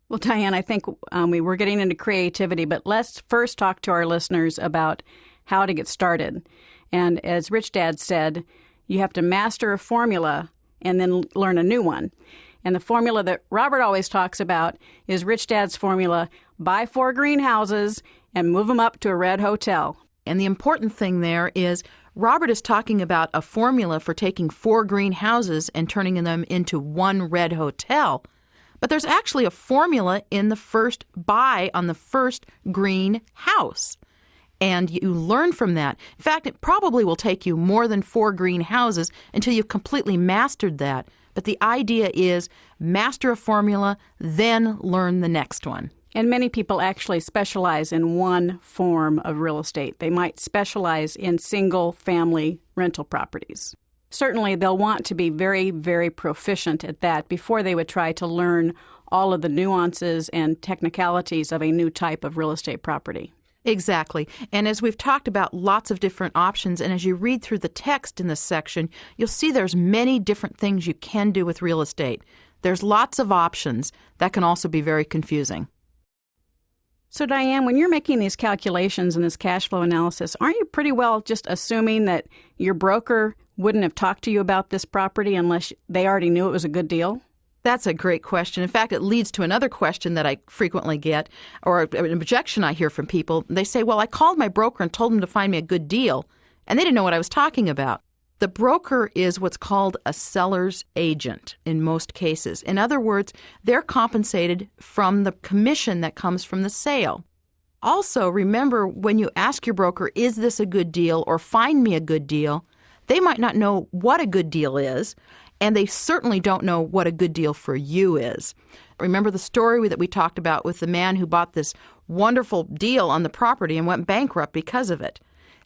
Well, Diane, I think we were getting into creativity, but let's first talk to our listeners about how to get started. And as Rich Dad said, you have to master a formula and then learn a new one. And the formula that Robert always talks about is Rich Dad's formula: buy 4 greenhouses and move them up to a red hotel. And the important thing there is Robert is talking about a formula for taking 4 greenhouses and turning them into 1 red hotel. But there's actually a formula in the first buy on the first green house. And you learn from that. In fact, it probably will take you more than 4 greenhouses until you've completely mastered that. But the idea is master a formula, then learn the next one. And many people actually specialize in one form of real estate. They might specialize in single-family rental properties. Certainly, they'll want to be very, very proficient at that before they would try to learn all of the nuances and technicalities of a new type of real estate property. Exactly. And as we've talked about lots of different options, and as you read through the text in this section, you'll see there's many different things you can do with real estate. There's lots of options that can also be very confusing. So, Diane, when you're making these calculations and this cash flow analysis, aren't you pretty well just assuming that your broker wouldn't have talked to you about this property unless they already knew it was a good deal? That's a great question. In fact, it leads to another question that I frequently get, or an objection I hear from people. They say, well, I called my broker and told him to find me a good deal, and they didn't know what I was talking about. The broker is what's called a seller's agent in most cases. In other words, they're compensated from the commission that comes from the sale. Also, remember, when you ask your broker, is this a good deal or find me a good deal, they might not know what a good deal is, and they certainly don't know what a good deal for you is. Remember the story that we talked about with the man who bought this wonderful deal on the property and went bankrupt because of it.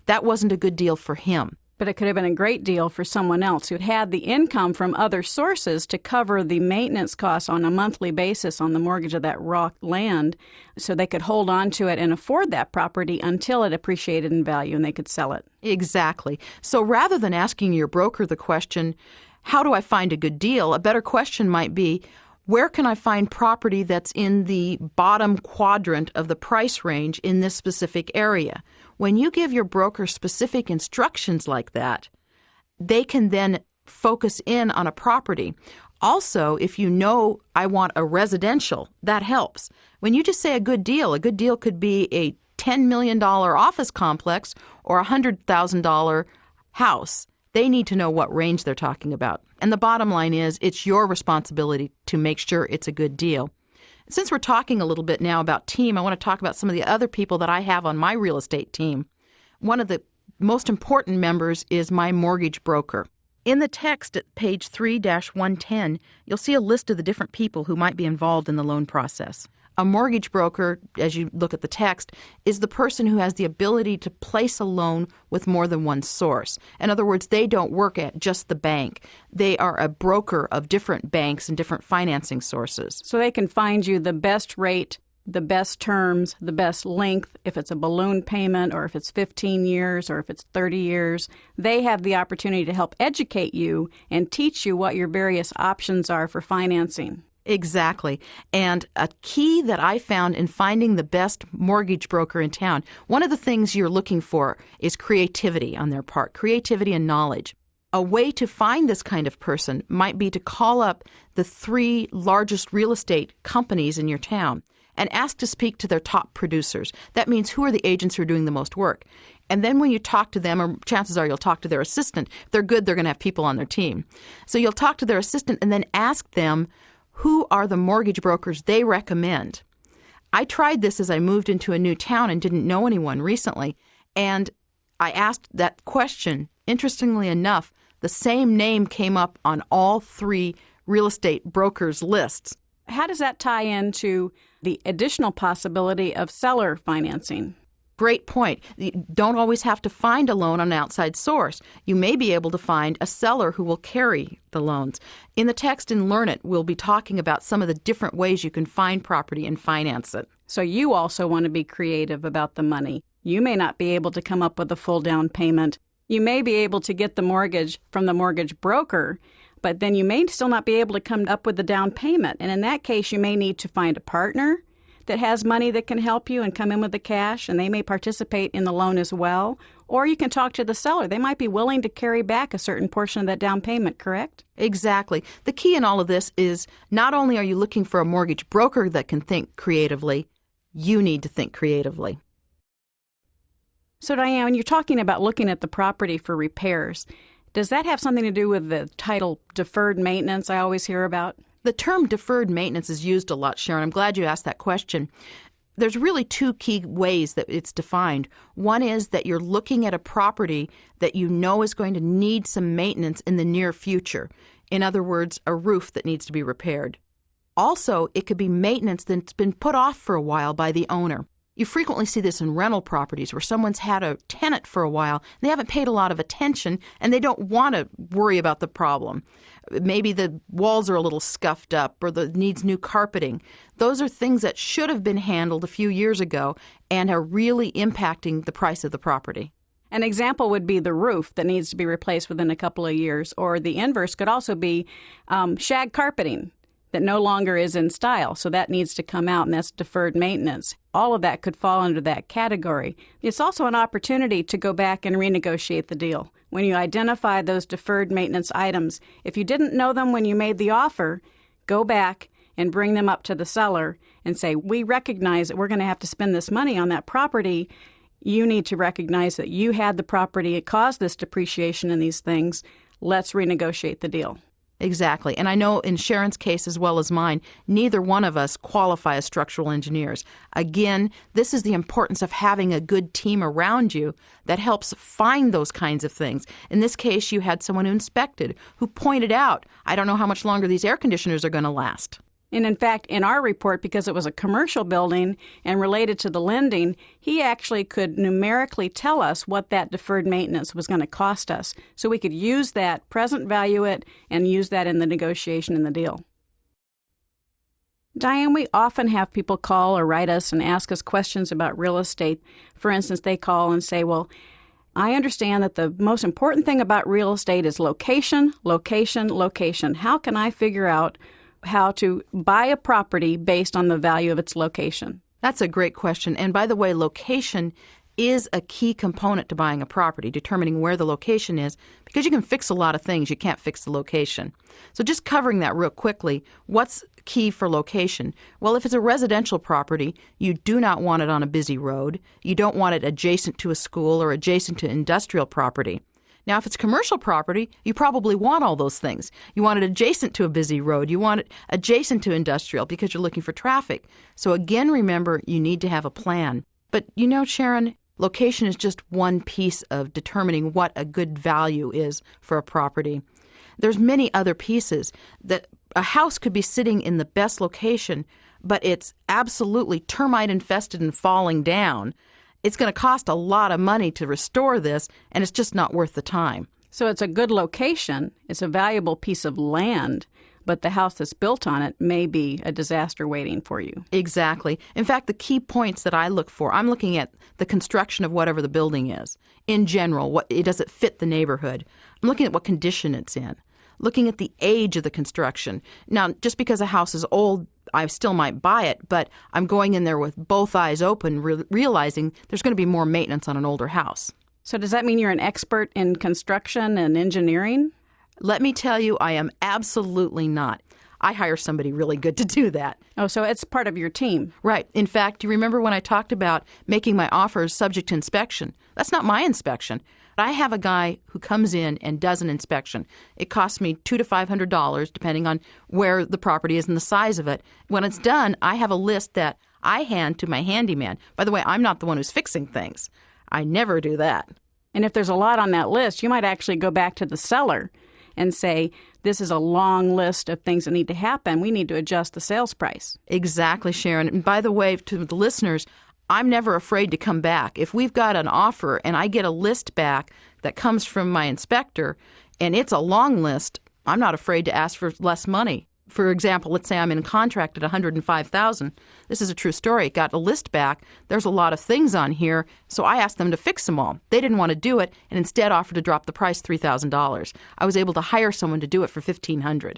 That wasn't a good deal for him. But it could have been a great deal for someone else who had the income from other sources to cover the maintenance costs on a monthly basis on the mortgage of that raw land, so they could hold on to it and afford that property until it appreciated in value and they could sell it. Exactly. So rather than asking your broker the question, how do I find a good deal? A better question might be, where can I find property that's in the bottom quadrant of the price range in this specific area? When you give your broker specific instructions like that, they can then focus in on a property. Also, if you know I want a residential, that helps. When you just say a good deal could be a $10 million office complex or a $100,000 house. They need to know what range they're talking about. And the bottom line is, it's your responsibility to make sure it's a good deal. Since we're talking a little bit now about team, I want to talk about some of the other people that I have on my real estate team. One of the most important members is my mortgage broker. In the text at page 3-110, you'll see a list of the different people who might be involved in the loan process. A mortgage broker, as you look at the text, is the person who has the ability to place a loan with more than one source. In other words, they don't work at just the bank. They are a broker of different banks and different financing sources. So they can find you the best rate, the best terms, the best length, if it's a balloon payment or if it's 15 years or if it's 30 years. They have the opportunity to help educate you and teach you what your various options are for financing. Exactly. And a key that I found in finding the best mortgage broker in town, one of the things you're looking for is creativity on their part, creativity and knowledge. A way to find this kind of person might be to call up the 3 largest real estate companies in your town and ask to speak to their top producers. That means who are the agents who are doing the most work. And then when you talk to them, or chances are you'll talk to their assistant. If they're good, they're going to have people on their team. So you'll talk to their assistant and then ask them, who are the mortgage brokers they recommend? I tried this as I moved into a new town and didn't know anyone recently, and I asked that question. Interestingly enough, the same name came up on all 3 real estate brokers' lists. How does that tie into the additional possibility of seller financing? Great point. You don't always have to find a loan on an outside source. You may be able to find a seller who will carry the loans. In the text in Learn It, we'll be talking about some of the different ways you can find property and finance it. So you also want to be creative about the money. You may not be able to come up with a full down payment. You may be able to get the mortgage from the mortgage broker, but then you may still not be able to come up with the down payment. And in that case, you may need to find a partner that has money that can help you and come in with the cash, and they may participate in the loan as well. Or you can talk to the seller. They might be willing to carry back a certain portion of that down payment, correct? Exactly. The key in all of this is not only are you looking for a mortgage broker that can think creatively, you need to think creatively. So Diane, when you're talking about looking at the property for repairs, does that have something to do with the title deferred maintenance I always hear about? The term deferred maintenance is used a lot, Sharon. I'm glad you asked that question. There's really two key ways that it's defined. One is that you're looking at a property that you know is going to need some maintenance in the near future. In other words, a roof that needs to be repaired. Also, it could be maintenance that's been put off for a while by the owner. You frequently see this in rental properties where someone's had a tenant for a while. They haven't paid a lot of attention, and they don't want to worry about the problem. Maybe the walls are a little scuffed up or needs new carpeting. Those are things that should have been handled a few years ago and are really impacting the price of the property. An example would be the roof that needs to be replaced within a couple of years, or the inverse could also be shag carpeting that no longer is in style, so that needs to come out, and that's deferred maintenance. All of that could fall under that category. It's also an opportunity to go back and renegotiate the deal. When you identify those deferred maintenance items, if you didn't know them when you made the offer, go back and bring them up to the seller and say, we recognize that we're going to have to spend this money on that property. You need to recognize that you had the property, it caused this depreciation in these things. Let's renegotiate the deal. Exactly. And I know in Sharon's case as well as mine, neither one of us qualify as structural engineers. Again, this is the importance of having a good team around you that helps find those kinds of things. In this case, you had someone who inspected, who pointed out, I don't know how much longer these air conditioners are going to last. And in fact, in our report, because it was a commercial building and related to the lending, he actually could numerically tell us what that deferred maintenance was going to cost us. So we could use that, present value it, and use that in the negotiation in the deal. Diane, we often have people call or write us and ask us questions about real estate. For instance, they call and say, well, I understand that the most important thing about real estate is location, location, location. How can I figure out how to buy a property based on the value of its location? That's a great question. And by the way, location is a key component to buying a property, determining where the location is, because you can fix a lot of things. You can't fix the location. So just covering that real quickly, what's key for location? Well, if it's a residential property, you do not want it on a busy road. You don't want it adjacent to a school or adjacent to industrial property. Now, if it's commercial property, you probably want all those things. You want it adjacent to a busy road. You want it adjacent to industrial because you're looking for traffic. So again, remember, you need to have a plan. But you know, Sharon, location is just one piece of determining what a good value is for a property. There's many other pieces. That a house could be sitting in the best location, but it's absolutely termite infested and falling down. It's going to cost a lot of money to restore this, and it's just not worth the time. So it's a good location. It's a valuable piece of land, but the house that's built on it may be a disaster waiting for you. Exactly. In fact, the key points that I look for, I'm looking at the construction of whatever the building is. In general, does it fit the neighborhood? I'm looking at what condition it's in. Looking at the age of the construction. Now, just because a house is old, I still might buy it, but I'm going in there with both eyes open, realizing there's going to be more maintenance on an older house. So does that mean you're an expert in construction and engineering? Let me tell you, I am absolutely not. I hire somebody really good to do that. Oh, so it's part of your team. Right. In fact, do you remember when I talked about making my offers subject to inspection? That's not my inspection. I have a guy who comes in and does an inspection. It costs me $200 to $500, depending on where the property is and the size of it. When it's done, I have a list that I hand to my handyman. By the way, I'm not the one who's fixing things. I never do that. And if there's a lot on that list, you might actually go back to the seller and say, this is a long list of things that need to happen. We need to adjust the sales price. Exactly, Sharon. And by the way, to the listeners, I'm never afraid to come back. If we've got an offer and I get a list back that comes from my inspector and it's a long list, I'm not afraid to ask for less money. For example, let's say I'm in contract at $105,000. This is a true story. Got a list back. There's a lot of things on here, so I asked them to fix them all. They didn't want to do it and instead offered to drop the price $3,000. I was able to hire someone to do it for $1,500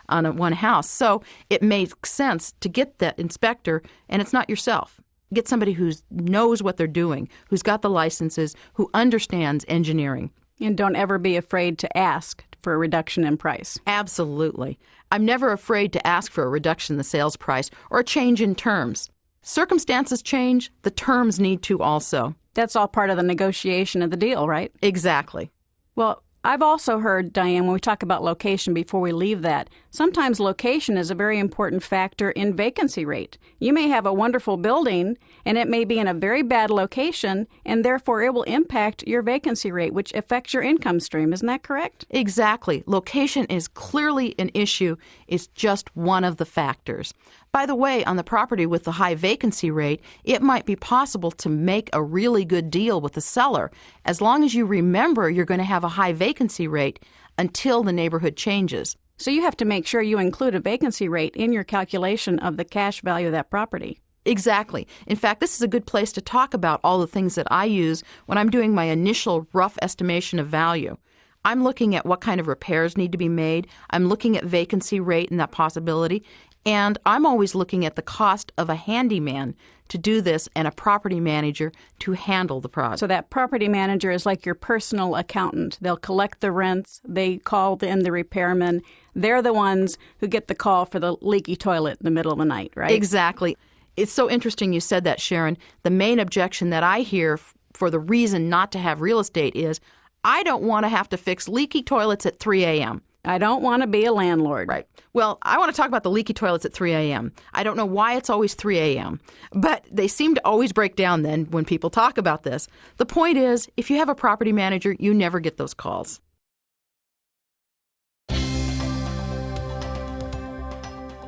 on one house. So it makes sense to get that inspector, and it's not yourself. Get somebody who knows what they're doing, who's got the licenses, who understands engineering. And don't ever be afraid to ask for a reduction in price. Absolutely. I'm never afraid to ask for a reduction in the sales price or a change in terms. Circumstances change, the terms need to also. That's all part of the negotiation of the deal, right? Exactly. Well, I've also heard, Diane, when we talk about location before we leave that, sometimes location is a very important factor in vacancy rate. You may have a wonderful building, and it may be in a very bad location, and therefore it will impact your vacancy rate, which affects your income stream. Isn't that correct? Exactly. Location is clearly an issue. It's just one of the factors. By the way, on the property with the high vacancy rate, it might be possible to make a really good deal with the seller as long as you remember you're going to have a high vacancy rate until the neighborhood changes. So you have to make sure you include a vacancy rate in your calculation of the cash value of that property. Exactly. In fact, this is a good place to talk about all the things that I use when I'm doing my initial rough estimation of value. I'm looking at what kind of repairs need to be made. I'm looking at vacancy rate and that possibility. And I'm always looking at the cost of a handyman to do this and a property manager to handle the project. So that property manager is like your personal accountant. They'll collect the rents. They call in the repairmen. They're the ones who get the call for the leaky toilet in the middle of the night, right? Exactly. It's so interesting you said that, Sharon. The main objection that I hear for the reason not to have real estate is, I don't want to have to fix leaky toilets at 3 a.m. I don't want to be a landlord. Right. Well, I want to talk about the leaky toilets at 3 a.m. I don't know why it's always 3 a.m., but they seem to always break down then when people talk about this. The point is, if you have a property manager, you never get those calls.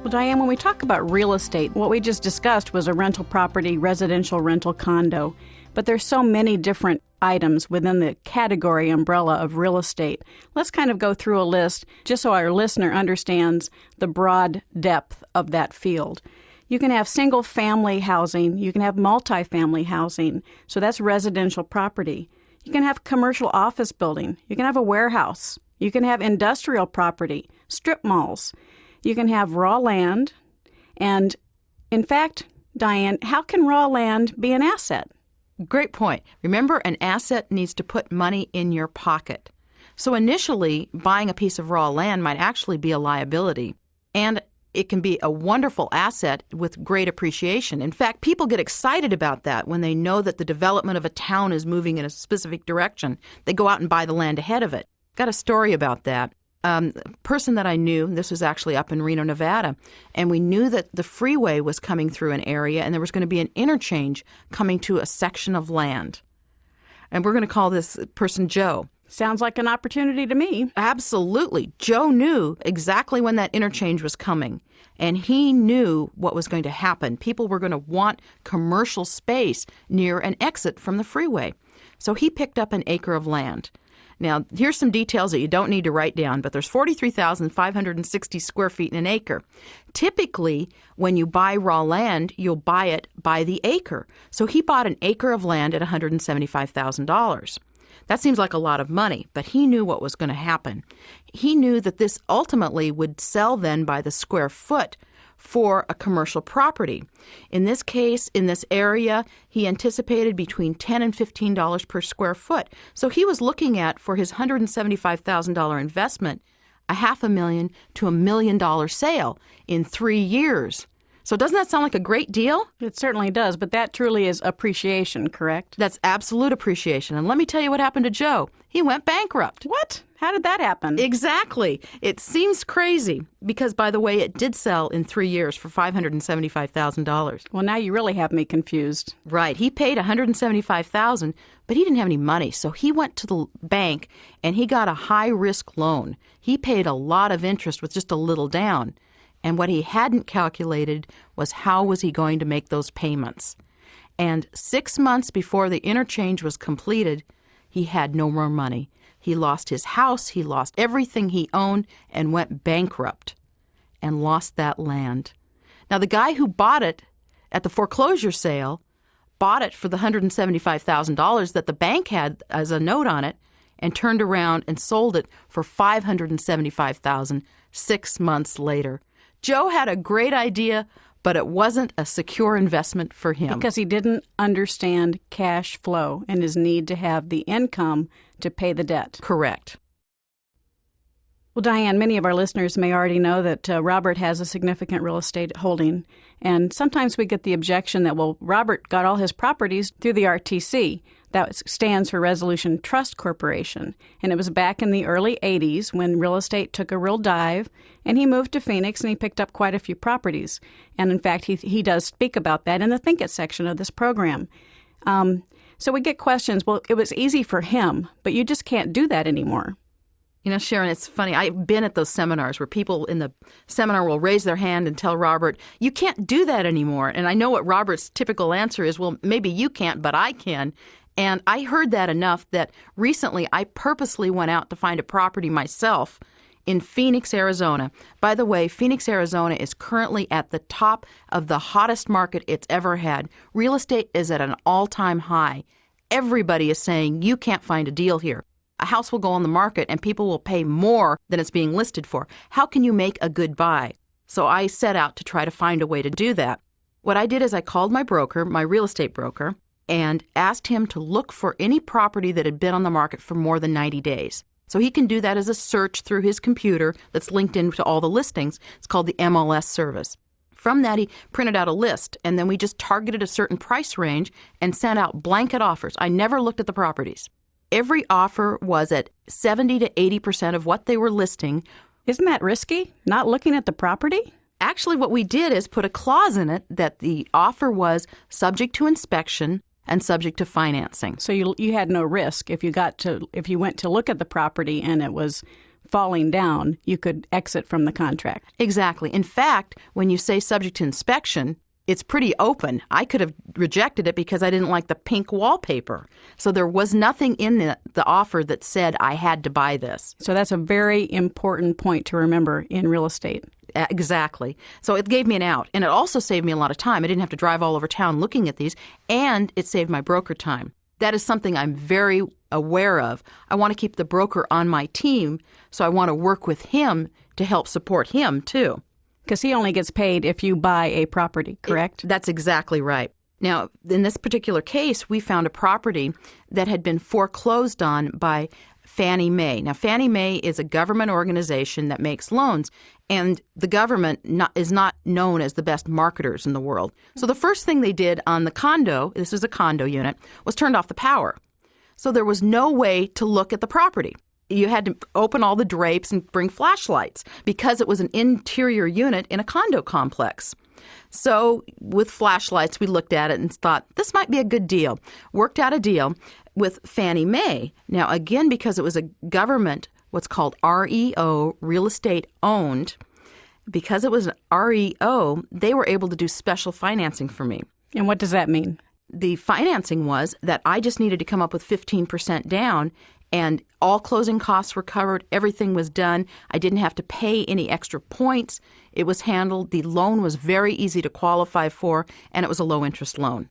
Well, Diane, when we talk about real estate, what we just discussed was a rental property, residential rental condo. But there's so many different items within the category umbrella of real estate. Let's kind of go through a list just so our listener understands the broad depth of that field. You can have single-family housing. You can have multifamily housing. So that's residential property. You can have commercial office building. You can have a warehouse. You can have industrial property, strip malls. You can have raw land. And in fact, Diane, how can raw land be an asset? Great point. Remember, an asset needs to put money in your pocket. So initially, buying a piece of raw land might actually be a liability, and it can be a wonderful asset with great appreciation. In fact, people get excited about that when they know that the development of a town is moving in a specific direction. They go out and buy the land ahead of it. Got a story about that. A person that I knew, this was actually up in Reno, Nevada, and we knew that the freeway was coming through an area and there was going to be an interchange coming to a section of land. And we're going to call this person Joe. Sounds like an opportunity to me. Absolutely. Joe knew exactly when that interchange was coming, and he knew what was going to happen. People were going to want commercial space near an exit from the freeway. So he picked up an acre of land. Now, here's some details that you don't need to write down, but there's 43,560 square feet in an acre. Typically, when you buy raw land, you'll buy it by the acre. So he bought an acre of land at $175,000. That seems like a lot of money, but he knew what was going to happen. He knew that this ultimately would sell then by the square foot for a commercial property. In this case, in this area, he anticipated between $10 and $15 per square foot. So he was looking at, for his $175,000 investment, a $500,000 to $1 million sale in 3 years. So doesn't that sound like a great deal? It certainly does, but that truly is appreciation, correct? That's absolute appreciation. And let me tell you what happened to Joe. He went bankrupt. What? How did that happen? Exactly. It seems crazy because, by the way, it did sell in 3 years for $575,000. Well, now you really have me confused. Right. He paid $175,000, but he didn't have any money. So he went to the bank and he got a high-risk loan. He paid a lot of interest with just a little down. And what he hadn't calculated was how was he going to make those payments. And 6 months before the interchange was completed, he had no more money. He lost his house, he lost everything he owned, and went bankrupt and lost that land. Now, the guy who bought it at the foreclosure sale bought it for the $175,000 that the bank had as a note on it and turned around and sold it for $575,000 6 months later. Joe had a great idea, but it wasn't a secure investment for him. Because he didn't understand cash flow and his need to have the income to pay the debt. Correct. Well, Diane, many of our listeners may already know that Robert has a significant real estate holding. And sometimes we get the objection that, well, Robert got all his properties through the RTC. That stands for Resolution Trust Corporation. And it was back in the early 80s when real estate took a real dive, and he moved to Phoenix and he picked up quite a few properties. And in fact, he does speak about that in the Think It section of this program. So we get questions, well, it was easy for him, but you just can't do that anymore. You know, Sharon, it's funny. I've been at those seminars where people in the seminar will raise their hand and tell Robert, you can't do that anymore. And I know what Robert's typical answer is, well, maybe you can't, but I can. And I heard that enough that recently I purposely went out to find a property myself in Phoenix, Arizona. By the way, Phoenix, Arizona is currently at the top of the hottest market it's ever had. Real estate is at an all-time high. Everybody is saying you can't find a deal here. A house will go on the market and people will pay more than it's being listed for. How can you make a good buy? So I set out to try to find a way to do that. What I did is I called my broker, my real estate broker, and asked him to look for any property that had been on the market for more than 90 days. So he can do that as a search through his computer that's linked into all the listings. It's called the MLS service. From that, he printed out a list, and then we just targeted a certain price range and sent out blanket offers. I never looked at the properties. Every offer was at 70 to 80% of what they were listing. Isn't that risky, not looking at the property? Actually, what we did is put a clause in it that the offer was subject to inspection and subject to financing. So you had no risk. If you went to look at the property and it was falling down, you could exit from the contract. Exactly. In fact, when you say subject to inspection, it's pretty open. I could have rejected it because I didn't like the pink wallpaper. So there was nothing in the offer that said I had to buy this. So that's a very important point to remember in real estate. Exactly. So it gave me an out. And it also saved me a lot of time. I didn't have to drive all over town looking at these. And it saved my broker time. That is something I'm very aware of. I want to keep the broker on my team, so I want to work with him to help support him, too. Because he only gets paid if you buy a property, correct? That's exactly right. Now, in this particular case, we found a property that had been foreclosed on by Fannie Mae. Now, Fannie Mae is a government organization that makes loans, and the government is not known as the best marketers in the world. So the first thing they did on the condo, this is a condo unit, was turned off the power. So there was no way to look at the property. You had to open all the drapes and bring flashlights because it was an interior unit in a condo complex. So with flashlights, we looked at it and thought, this might be a good deal. Worked out a deal with Fannie Mae. Now, again, because it was a government, what's called REO, real estate owned, because it was an REO, they were able to do special financing for me. And what does that mean? The financing was that I just needed to come up with 15% down, and all closing costs were covered. Everything was done. I didn't have to pay any extra points. It was handled. The loan was very easy to qualify for, and it was a low-interest loan.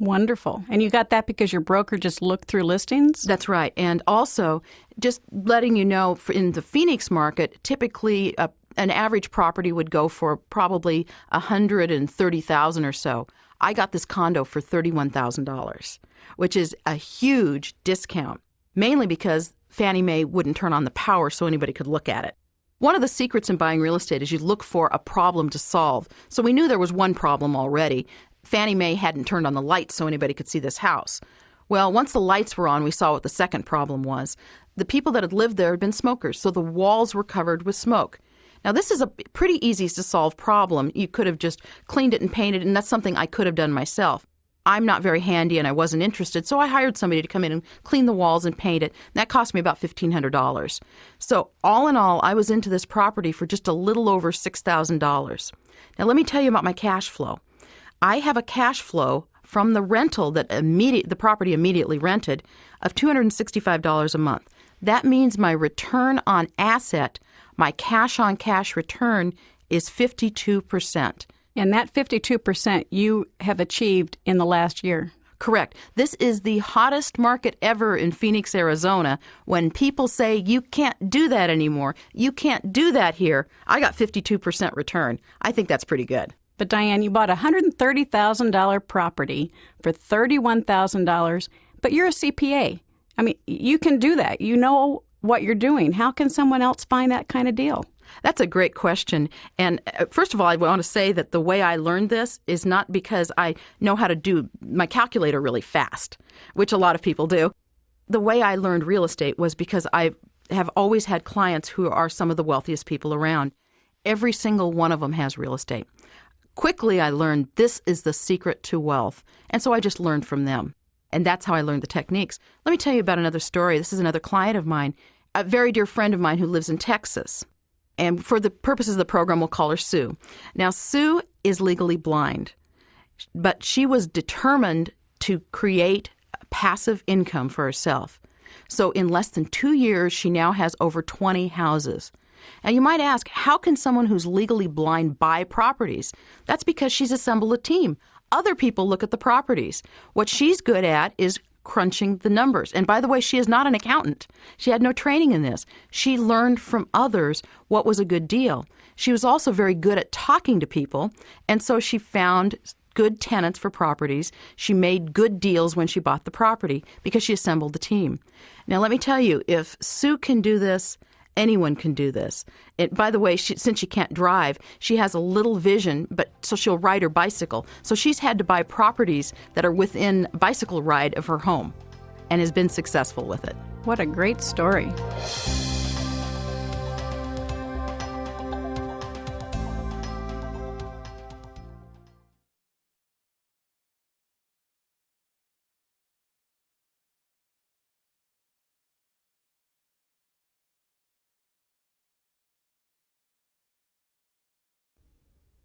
Wonderful. And you got that because your broker just looked through listings? That's right. And also, just letting you know, in the Phoenix market, typically an average property would go for probably $130,000 or so. I got this condo for $31,000, which is a huge discount. Mainly because Fannie Mae wouldn't turn on the power so anybody could look at it. One of the secrets in buying real estate is you look for a problem to solve. So we knew there was one problem already. Fannie Mae hadn't turned on the lights so anybody could see this house. Well, once the lights were on, we saw what the second problem was. The people that had lived there had been smokers, so the walls were covered with smoke. Now, this is a pretty easy to solve problem. You could have just cleaned it and painted, and that's something I could have done myself. I'm not very handy and I wasn't interested, so I hired somebody to come in and clean the walls and paint it. That cost me about $1,500. So all in all, I was into this property for just a little over $6,000. Now let me tell you about my cash flow. I have a cash flow from the rental that the property immediately rented of $265 a month. That means my return on asset, my cash-on-cash return, is 52%. And that 52% you have achieved in the last year. Correct. This is the hottest market ever in Phoenix, Arizona. When people say, you can't do that anymore, you can't do that here, I got 52% return. I think that's pretty good. But Diane, you bought a $130,000 property for $31,000, but you're a CPA. I mean, you can do that. You know what you're doing. How can someone else find that kind of deal? That's a great question. And first of all, I want to say that the way I learned this is not because I know how to do my calculator really fast, which a lot of people do. The way I learned real estate was because I have always had clients who are some of the wealthiest people around. Every single one of them has real estate. Quickly, I learned this is the secret to wealth. And so I just learned from them. And that's how I learned the techniques. Let me tell you about another story. This is another client of mine, a very dear friend of mine who lives in Texas. And for the purposes of the program, we'll call her Sue. Now, Sue is legally blind, but she was determined to create passive income for herself. So in less than 2 years, she now has over 20 houses. Now, you might ask, how can someone who's legally blind buy properties? That's because she's assembled a team. Other people look at the properties. What she's good at is crunching the numbers. And by the way, she is not an accountant. She had no training in this. She learned from others what was a good deal. She was also very good at talking to people, and so she found good tenants for properties. She made good deals when she bought the property because she assembled the team. Now, let me tell you, if Sue can do this, anyone can do this. By the way, since she can't drive, she has a little vision, so she'll ride her bicycle. So she's had to buy properties that are within a bicycle ride of her home and has been successful with it. What a great story.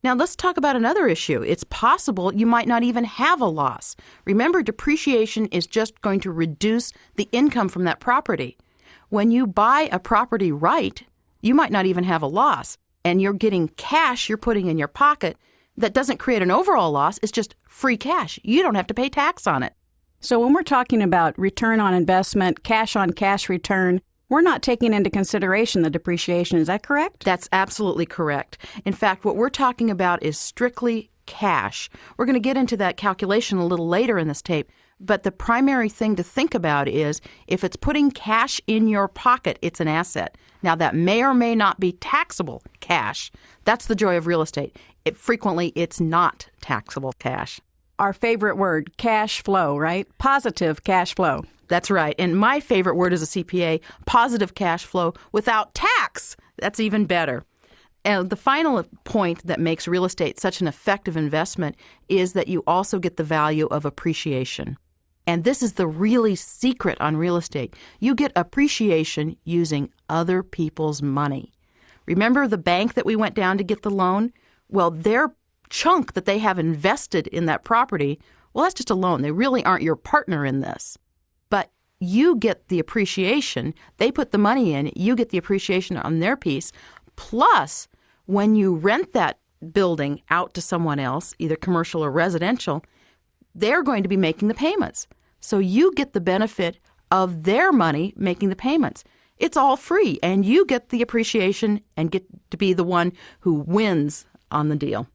Now, let's talk about another issue. It's possible you might not even have a loss. Remember, depreciation is just going to reduce the income from that property. When you buy a property right, you might not even have a loss, and you're getting cash you're putting in your pocket that doesn't create an overall loss. It's just free cash. You don't have to pay tax on it. So when we're talking about return on investment, cash on cash return, we're not taking into consideration the depreciation. Is that correct? That's absolutely correct. In fact, what we're talking about is strictly cash. We're going to get into that calculation a little later in this tape, but the primary thing to think about is if it's putting cash in your pocket, it's an asset. Now, that may or may not be taxable cash. That's the joy of real estate. Frequently, it's not taxable cash. Our favorite word, cash flow, right? Positive cash flow. That's right. And my favorite word as a CPA, positive cash flow without tax. That's even better. And the final point that makes real estate such an effective investment is that you also get the value of appreciation. And this is the really secret on real estate. You get appreciation using other people's money. Remember the bank that we went down to get the loan? Well, their chunk that they have invested in that property, well, that's just a loan. They really aren't your partner in this. But you get the appreciation. They put the money in. You get the appreciation on their piece. Plus, when you rent that building out to someone else, either commercial or residential, they're going to be making the payments. So you get the benefit of their money making the payments. It's all free, and you get the appreciation and get to be the one who wins on the deal.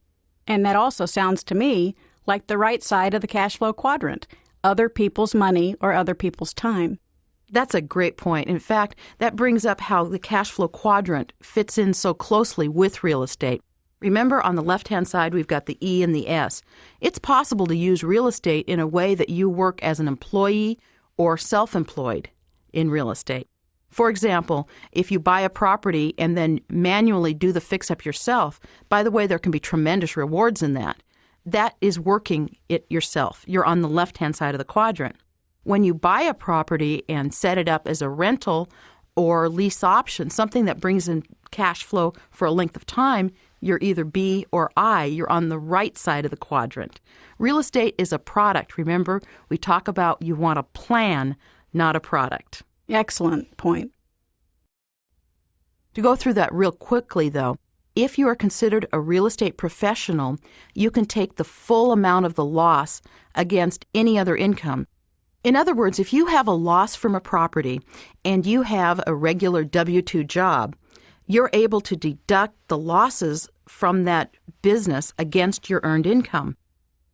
And that also sounds to me like the right side of the cash flow quadrant. Other people's money or other people's time. That's a great point. In fact, that brings up how the cash flow quadrant fits in so closely with real estate. Remember, on the left-hand side, we've got the E and the S. It's possible to use real estate in a way that you work as an employee or self-employed in real estate. For example, if you buy a property and then manually do the fix-up yourself, by the way, there can be tremendous rewards in that. That is working it yourself. You're on the left-hand side of the quadrant. When you buy a property and set it up as a rental or lease option, something that brings in cash flow for a length of time, you're either B or I. You're on the right side of the quadrant. Real estate is a product. Remember, we talk about you want a plan, not a product. Excellent point. To go through that real quickly, though, if you are considered a real estate professional, you can take the full amount of the loss against any other income. In other words, if you have a loss from a property and you have a regular W-2 job, you're able to deduct the losses from that business against your earned income.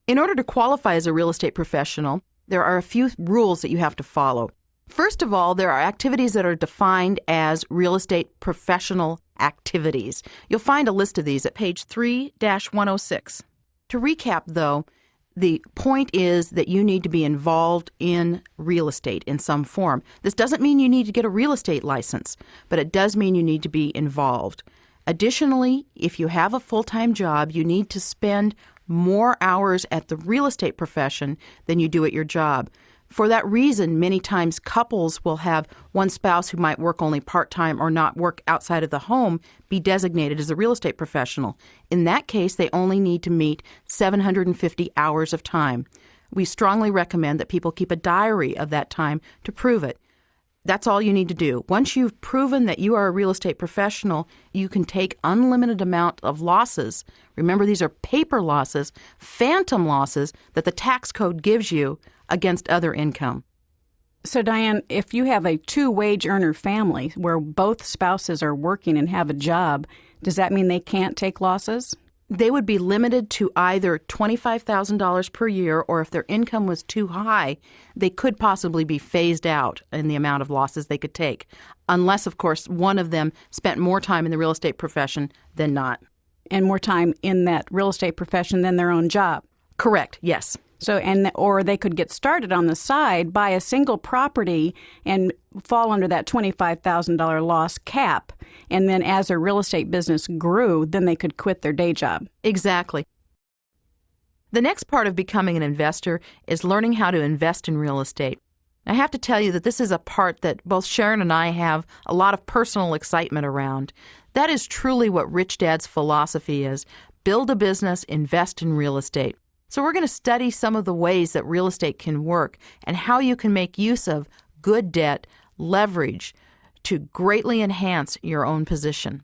In order to qualify as a real estate professional, there are a few rules that you have to follow. First of all, there are activities that are defined as real estate professional activities. You'll find a list of these at page 3-106. To recap, though, the point is that you need to be involved in real estate in some form. This doesn't mean you need to get a real estate license, but it does mean you need to be involved. Additionally, if you have a full-time job, you need to spend more hours at the real estate profession than you do at your job. For that reason, many times couples will have one spouse who might work only part-time or not work outside of the home be designated as a real estate professional. In that case, they only need to meet 750 hours of time. We strongly recommend that people keep a diary of that time to prove it. That's all you need to do. Once you've proven that you are a real estate professional, you can take unlimited amount of losses. Remember, these are paper losses, phantom losses that the tax code gives you against other income. So, Diane, if you have a two-wage earner family where both spouses are working and have a job, does that mean they can't take losses? They would be limited to either $25,000 per year, or if their income was too high, they could possibly be phased out in the amount of losses they could take, unless, of course, one of them spent more time in the real estate profession than not. And more time in that real estate profession than their own job. Correct, yes. So, or they could get started on the side, buy a single property and fall under that $25,000 loss cap. And then as their real estate business grew, then they could quit their day job. Exactly. The next part of becoming an investor is learning how to invest in real estate. I have to tell you that this is a part that both Sharon and I have a lot of personal excitement around. That is truly what Rich Dad's philosophy is. Build a business, invest in real estate. So we're going to study some of the ways that real estate can work and how you can make use of good debt, leverage, to greatly enhance your own position.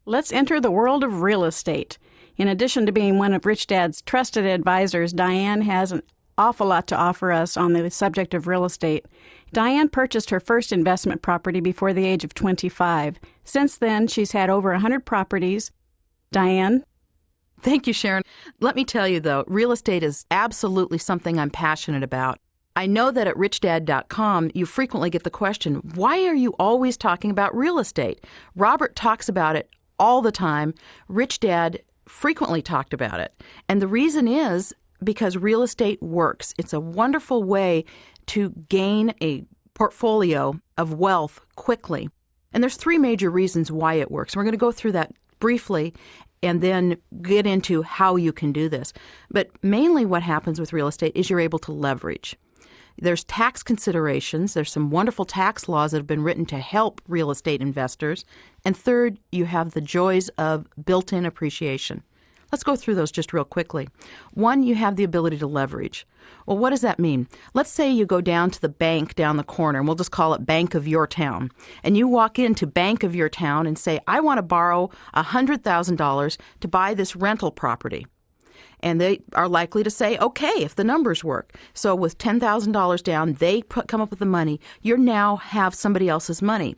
Let's enter the world of real estate. In addition to being one of Rich Dad's trusted advisors, Diane has an awful lot to offer us on the subject of real estate. Diane purchased her first investment property before the age of 25. Since then, she's had over 100 properties. Diane? Thank you, Sharon. Let me tell you, though, real estate is absolutely something I'm passionate about. I know that at richdad.com, you frequently get the question, why are you always talking about real estate? Robert talks about it all the time. Rich Dad frequently talked about it. And the reason is because real estate works. It's a wonderful way to gain a portfolio of wealth quickly. And there's three major reasons why it works. We're going to go through that briefly and then get into how you can do this. But mainly what happens with real estate is you're able to leverage. There's tax considerations. There's some wonderful tax laws that have been written to help real estate investors. And third, you have the joys of built-in appreciation. Let's go through those just real quickly. One, you have the ability to leverage. Well, what does that mean? Let's say you go down to the bank down the corner, and we'll just call it Bank of Your Town. And you walk into Bank of Your Town and say, I want to borrow $100,000 to buy this rental property. And they are likely to say, okay, if the numbers work. So with $10,000 down, they come up with the money. You now have somebody else's money.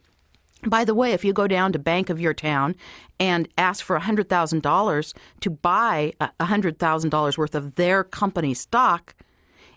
By the way, if you go down to Bank of Your Town and ask for $100,000 to buy $100,000 worth of their company stock,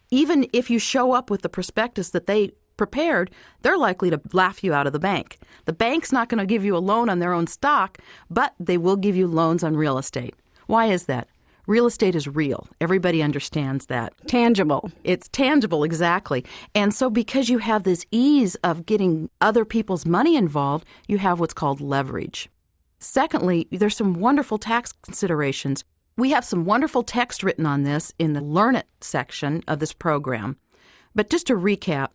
even if you show up with the prospectus that they prepared, they're likely to laugh you out of the bank. The bank's not going to give you a loan on their own stock, but they will give you loans on real estate. Why is that? Real estate is real. Everybody understands that. Tangible. It's tangible, exactly. And so because you have this ease of getting other people's money involved, you have what's called leverage. Secondly, there's some wonderful tax considerations. We have some wonderful text written on this in the Learn It section of this program. But just to recap,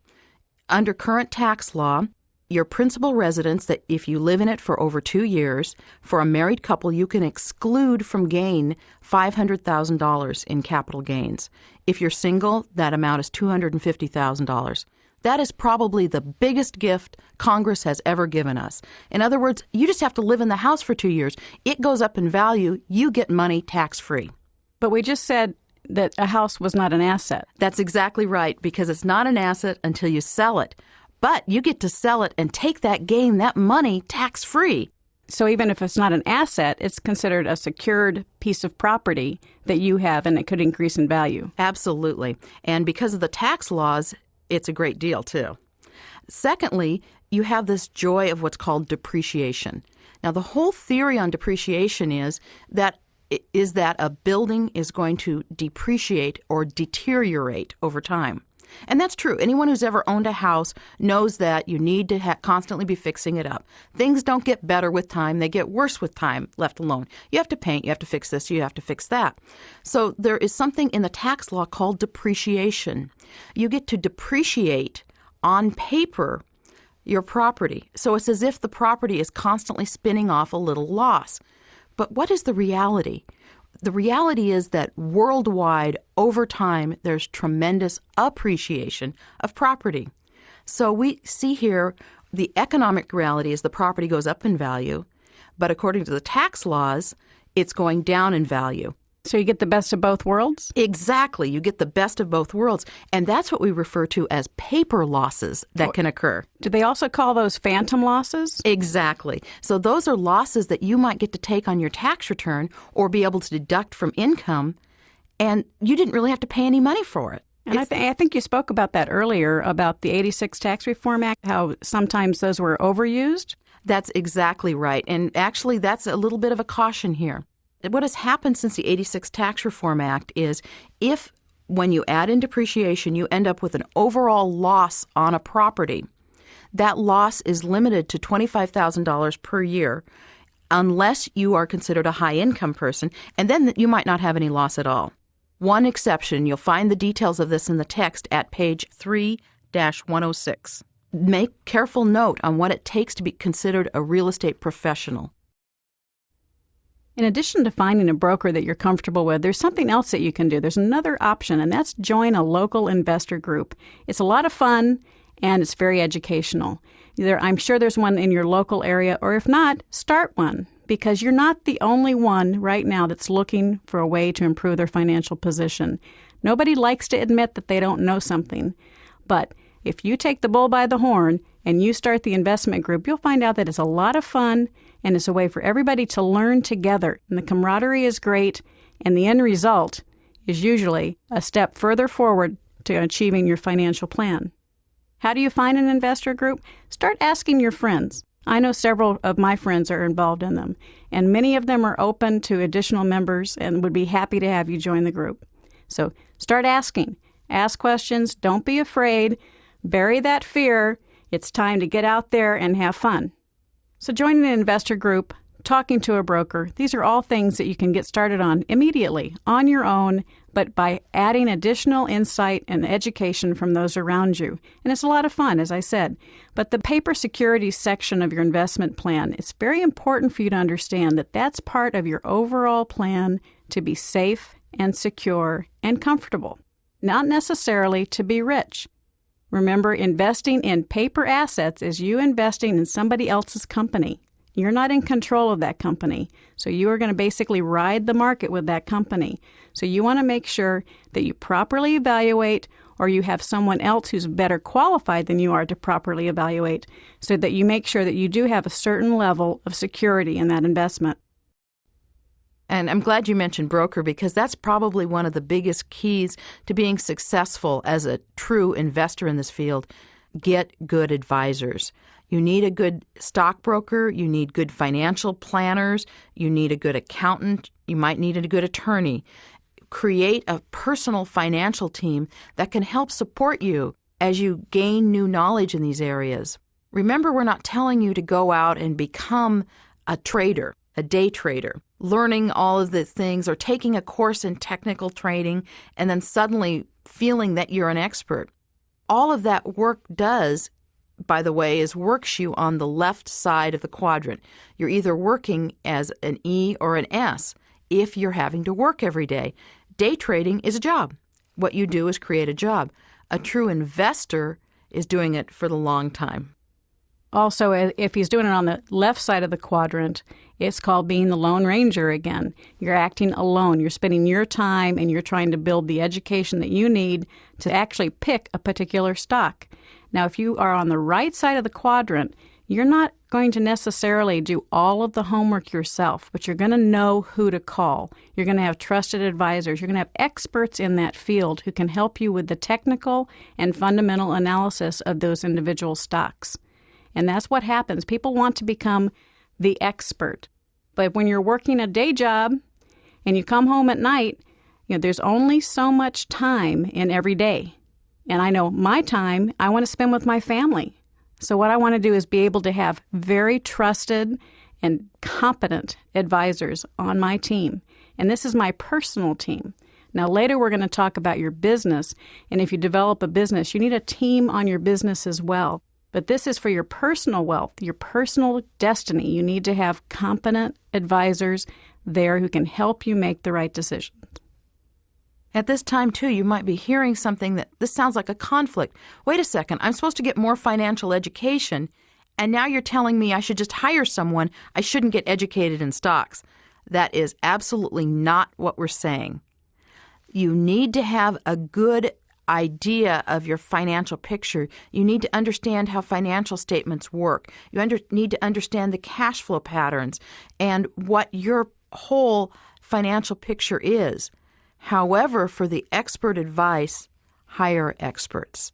under current tax law, your principal residence, that if you live in it for over 2 years, for a married couple, you can exclude from gain $500,000 in capital gains. If you're single, that amount is $250,000. That is probably the biggest gift Congress has ever given us. In other words, you just have to live in the house for 2 years. It goes up in value. You get money tax-free. But we just said that a house was not an asset. That's exactly right, because it's not an asset until you sell it. But you get to sell it and take that gain, that money, tax-free. So even if it's not an asset, it's considered a secured piece of property that you have, and it could increase in value. Absolutely. And because of the tax laws, it's a great deal, too. Secondly, you have this joy of what's called depreciation. Now, the whole theory on depreciation is that a building is going to depreciate or deteriorate over time. And that's true. Anyone who's ever owned a house knows that you need to constantly be fixing it up. Things don't get better with time. They get worse with time, left alone. You have to paint. You have to fix this. You have to fix that. So there is something in the tax law called depreciation. You get to depreciate on paper your property. So it's as if the property is constantly spinning off a little loss. But what is the reality? The reality is that worldwide, over time, there's tremendous appreciation of property. So we see here the economic reality is the property goes up in value, but according to the tax laws, it's going down in value. So you get the best of both worlds? Exactly. You get the best of both worlds. And that's what we refer to as paper losses that can occur. Do they also call those phantom losses? Exactly. So those are losses that you might get to take on your tax return or be able to deduct from income, and you didn't really have to pay any money for it. And I think you spoke about that earlier, about the 86 Tax Reform Act, how sometimes those were overused. That's exactly right. And actually, that's a little bit of a caution here. What has happened since the 86 Tax Reform Act is if, when you add in depreciation, you end up with an overall loss on a property, that loss is limited to $25,000 per year unless you are considered a high-income person, and then you might not have any loss at all. One exception, you'll find the details of this in the text at page 3-106. Make careful note on what it takes to be considered a real estate professional. In addition to finding a broker that you're comfortable with, there's something else that you can do. There's another option, and that's join a local investor group. It's a lot of fun, and it's very educational. I'm sure there's one in your local area, or if not, start one, because you're not the only one right now that's looking for a way to improve their financial position. Nobody likes to admit that they don't know something, but if you take the bull by the horn and you start the investment group, you'll find out that it's a lot of fun and it's a way for everybody to learn together. And the camaraderie is great, and the end result is usually a step further forward to achieving your financial plan. How do you find an investor group? Start asking your friends. I know several of my friends are involved in them, and many of them are open to additional members and would be happy to have you join the group. So start asking. Ask questions. Don't be afraid. Bury that fear. It's time to get out there and have fun. So joining an investor group, talking to a broker, these are all things that you can get started on immediately, on your own, but by adding additional insight and education from those around you. And it's a lot of fun, as I said. But the paper securities section of your investment plan, it's very important for you to understand that that's part of your overall plan to be safe and secure and comfortable, not necessarily to be rich. Remember, investing in paper assets is you investing in somebody else's company. You're not in control of that company, so you are going to basically ride the market with that company. So you want to make sure that you properly evaluate, or you have someone else who's better qualified than you are to properly evaluate, so that you make sure that you do have a certain level of security in that investment. And I'm glad you mentioned broker, because that's probably one of the biggest keys to being successful as a true investor in this field. Get good advisors. You need a good stockbroker. You need good financial planners. You need a good accountant. You might need a good attorney. Create a personal financial team that can help support you as you gain new knowledge in these areas. Remember, we're not telling you to go out and become a trader, a day trader, learning all of the things or taking a course in technical trading and then suddenly feeling that you're an expert. All of that work does by the way, works you on the left side of the quadrant. You're either working as an E or an S if you're having to work every day. Day trading is a job. What you do is create a job. A true investor is doing it for the long time. Also, if he's doing it on the left side of the quadrant, it's called being the Lone Ranger again. You're acting alone. You're spending your time and you're trying to build the education that you need to actually pick a particular stock. Now, if you are on the right side of the quadrant, you're not going to necessarily do all of the homework yourself, but you're going to know who to call. You're going to have trusted advisors. You're going to have experts in that field who can help you with the technical and fundamental analysis of those individual stocks. And that's what happens. People want to become the expert. But when you're working a day job and you come home at night, there's only so much time in every day. And I know my time I want to spend with my family. So what I want to do is be able to have very trusted and competent advisors on my team. And this is my personal team. Now, later we're going to talk about your business. And if you develop a business, you need a team on your business as well. But this is for your personal wealth, your personal destiny. You need to have competent advisors there who can help you make the right decisions. At this time, too, you might be hearing something that this sounds like a conflict. Wait a second, I'm supposed to get more financial education, and now you're telling me I should just hire someone. I shouldn't get educated in stocks. That is absolutely not what we're saying. You need to have a good idea of your financial picture. You need to understand how financial statements work. You need to understand the cash flow patterns and what your whole financial picture is. However, for the expert advice, hire experts.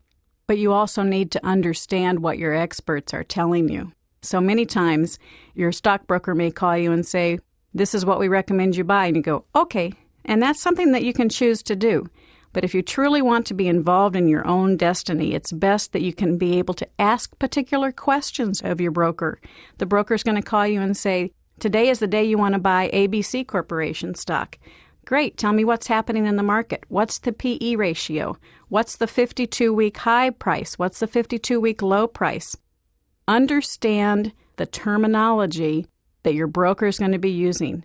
But you also need to understand what your experts are telling you. So many times, your stockbroker may call you and say, "This is what we recommend you buy." And you go, "Okay." And that's something that you can choose to do. But if you truly want to be involved in your own destiny, it's best that you can be able to ask particular questions of your broker. The broker's going to call you and say, "Today is the day you want to buy ABC Corporation stock." Great. Tell me what's happening in the market. What's the PE ratio? What's the 52-week high price? What's the 52-week low price? Understand the terminology that your broker is going to be using.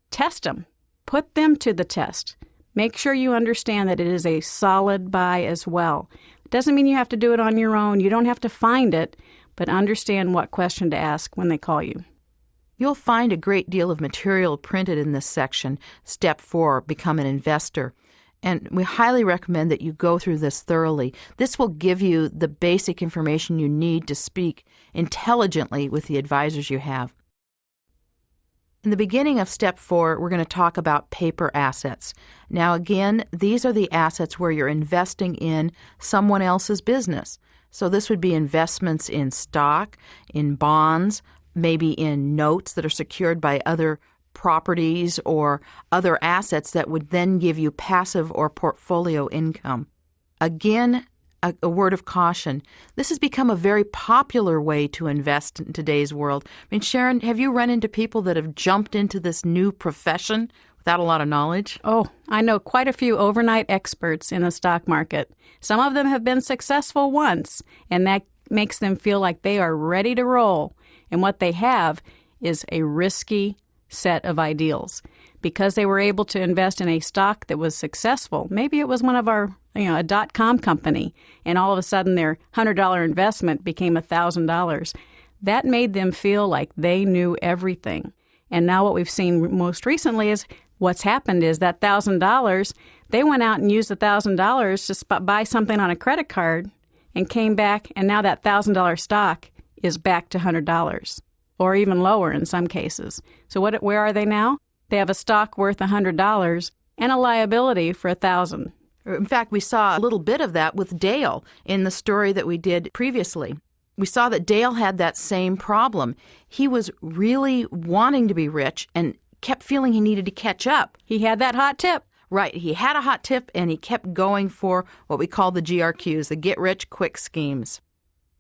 Test them. Put them to the test. Make sure you understand that it is a solid buy as well. It doesn't mean you have to do it on your own. You don't have to find it, but understand what question to ask when they call you. You'll find a great deal of material printed in this section, Step 4, Become an Investor. And we highly recommend that you go through this thoroughly. This will give you the basic information you need to speak intelligently with the advisors you have. In the beginning of Step 4, we're going to talk about paper assets. Now, again, these are the assets where you're investing in someone else's business. So this would be investments in stock, in bonds, maybe in notes that are secured by other properties or other assets that would then give you passive or portfolio income. Again, a word of caution. This has become a very popular way to invest in today's world. I mean, Sharon, have you run into people that have jumped into this new profession without a lot of knowledge? Oh, I know quite a few overnight experts in the stock market. Some of them have been successful once, and that makes them feel like they are ready to roll. And what they have is a risky set of ideals. Because they were able to invest in a stock that was successful, maybe it was one of our, a .com company, and all of a sudden their $100 investment became $1,000. That made them feel like they knew everything. And now what we've seen most recently is what's happened is that $1,000, they went out and used the $1,000 to buy something on a credit card and came back, and now that $1,000 stock is back to $100 or even lower in some cases. So where are they now? They have a stock worth $100 and a liability for $1,000. In fact, we saw a little bit of that with Dale in the story that we did previously. We saw that Dale had that same problem. He was really wanting to be rich and kept feeling he needed to catch up. He had that hot tip. Right. He had a hot tip, and he kept going for what we call the GRQs, the get-rich-quick schemes.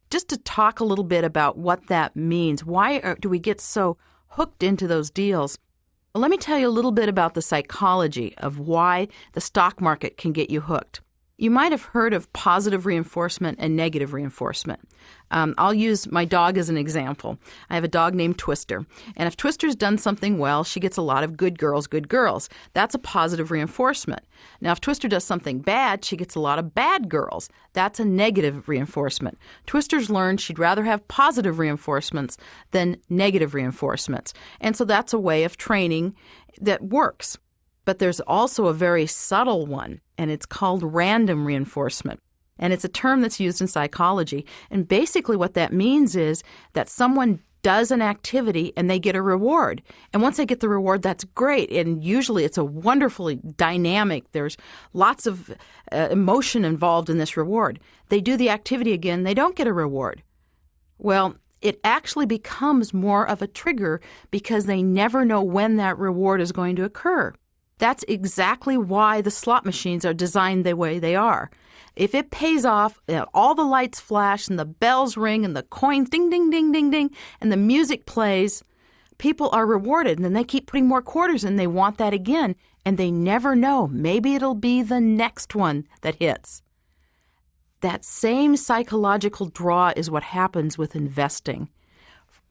Just to talk a little bit about what that means, why do we get so hooked into those deals? Well, let me tell you a little bit about the psychology of why the stock market can get you hooked. You might have heard of positive reinforcement and negative reinforcement. I'll use my dog as an example. I have a dog named Twister, and if Twister's done something well, she gets a lot of good girls, good girls. That's a positive reinforcement. Now, if Twister does something bad, she gets a lot of bad girls. That's a negative reinforcement. Twister's learned she'd rather have positive reinforcements than negative reinforcements, and so that's a way of training that works. But there's also a very subtle one, and it's called random reinforcement. And it's a term that's used in psychology. And basically what that means is that someone does an activity and they get a reward. And once they get the reward, that's great. And usually it's a wonderfully dynamic, there's lots of emotion involved in this reward. They do the activity again, they don't get a reward. Well, it actually becomes more of a trigger because they never know when that reward is going to occur. That's exactly why the slot machines are designed the way they are. If it pays off, all the lights flash and the bells ring and the coins ding, ding, ding, ding, ding, and the music plays, people are rewarded. And then they keep putting more quarters in. They want that again. And they never know. Maybe it'll be the next one that hits. That same psychological draw is what happens with investing.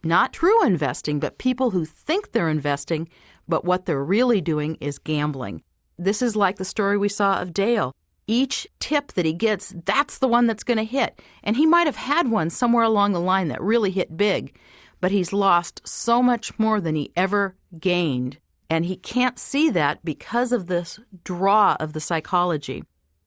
Not true investing, but people who think they're investing, but what they're really doing is gambling. This is like the story we saw of Dale. Each tip that he gets, that's the one that's going to hit. And he might have had one somewhere along the line that really hit big, but he's lost so much more than he ever gained. And he can't see that because of this draw of the psychology.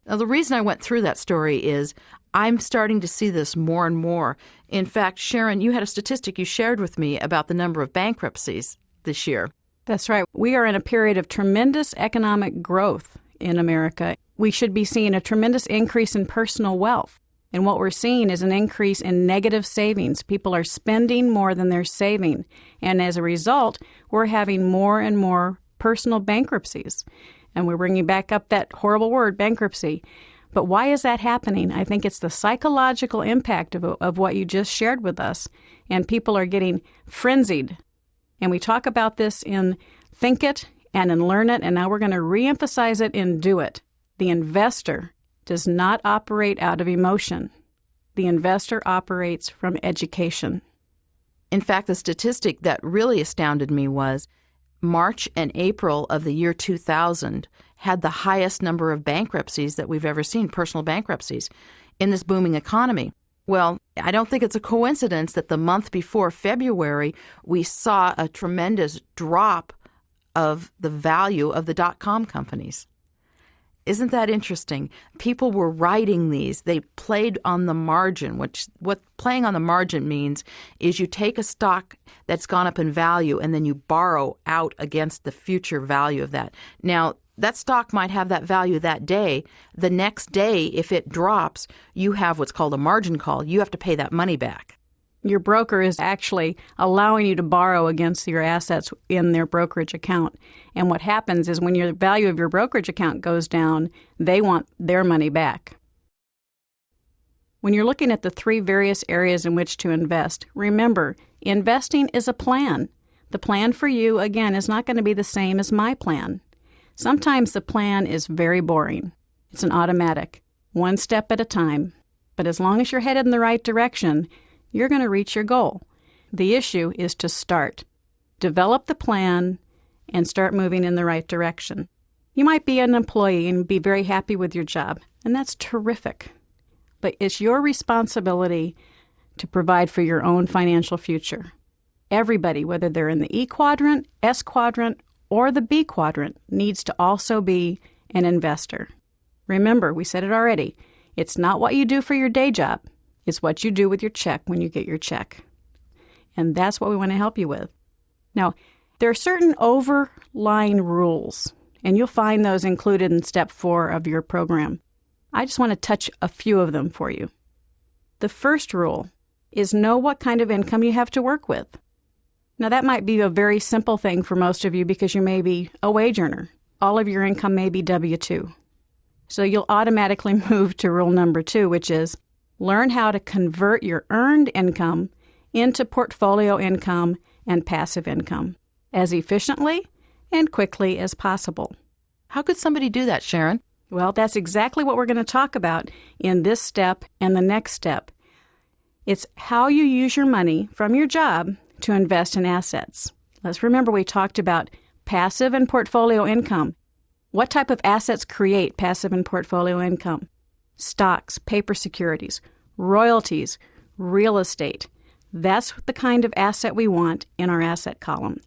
Now, the reason I went through that story is I'm starting to see this more and more. In fact, Sharon, you had a statistic you shared with me about the number of bankruptcies this year. That's right. We are in a period of tremendous economic growth in America. We should be seeing a tremendous increase in personal wealth. And what we're seeing is an increase in negative savings. People are spending more than they're saving. And as a result, we're having more and more personal bankruptcies. And we're bringing back up that horrible word, bankruptcy. But why is that happening? I think it's the psychological impact of what you just shared with us. And people are getting frenzied. And we talk about this in Think It and in Learn It, and now we're going to reemphasize it in Do It. The investor does not operate out of emotion. The investor operates from education. In fact, the statistic that really astounded me was March and April of the year 2000 had the highest number of bankruptcies that we've ever seen, personal bankruptcies, in this booming economy. Well, I don't think it's a coincidence that the month before February, we saw a tremendous drop of the value of the dot-com companies. Isn't that interesting? People were writing these. They played on the margin, which what playing on the margin means is you take a stock that's gone up in value and then you borrow out against the future value of that. Now, that stock might have that value that day. The next day, if it drops, you have what's called a margin call. You have to pay that money back. Your broker is actually allowing you to borrow against your assets in their brokerage account. And what happens is when your value of your brokerage account goes down, they want their money back. When you're looking at the three various areas in which to invest, remember, investing is a plan. The plan for you, again, is not going to be the same as my plan. Sometimes the plan is very boring. It's an automatic, one step at a time. But as long as you're headed in the right direction, you're going to reach your goal. The issue is to start. Develop the plan and start moving in the right direction. You might be an employee and be very happy with your job, and that's terrific. But it's your responsibility to provide for your own financial future. Everybody, whether they're in the E quadrant, S quadrant, or the B quadrant, needs to also be an investor. Remember, we said it already, it's not what you do for your day job. It's what you do with your check when you get your check. And that's what we want to help you with. Now, there are certain overlying rules, and you'll find those included in Step 4 of your program. I just want to touch a few of them for you. The first rule is know what kind of income you have to work with. Now, that might be a very simple thing for most of you because you may be a wage earner. All of your income may be W-2. So you'll automatically move to rule number 2, which is learn how to convert your earned income into portfolio income and passive income as efficiently and quickly as possible. How could somebody do that, Sharon? Well, that's exactly what we're going to talk about in this step and the next step. It's how you use your money from your job to invest in assets. Let's remember we talked about passive and portfolio income. What type of assets create passive and portfolio income? Stocks, paper securities, royalties, real estate. That's the kind of asset we want in our asset column.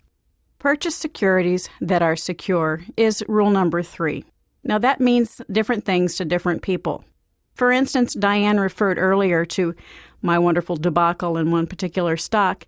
Purchase securities that are secure is rule number 3. Now, that means different things to different people. For instance, Diane referred earlier to my wonderful debacle in one particular stock.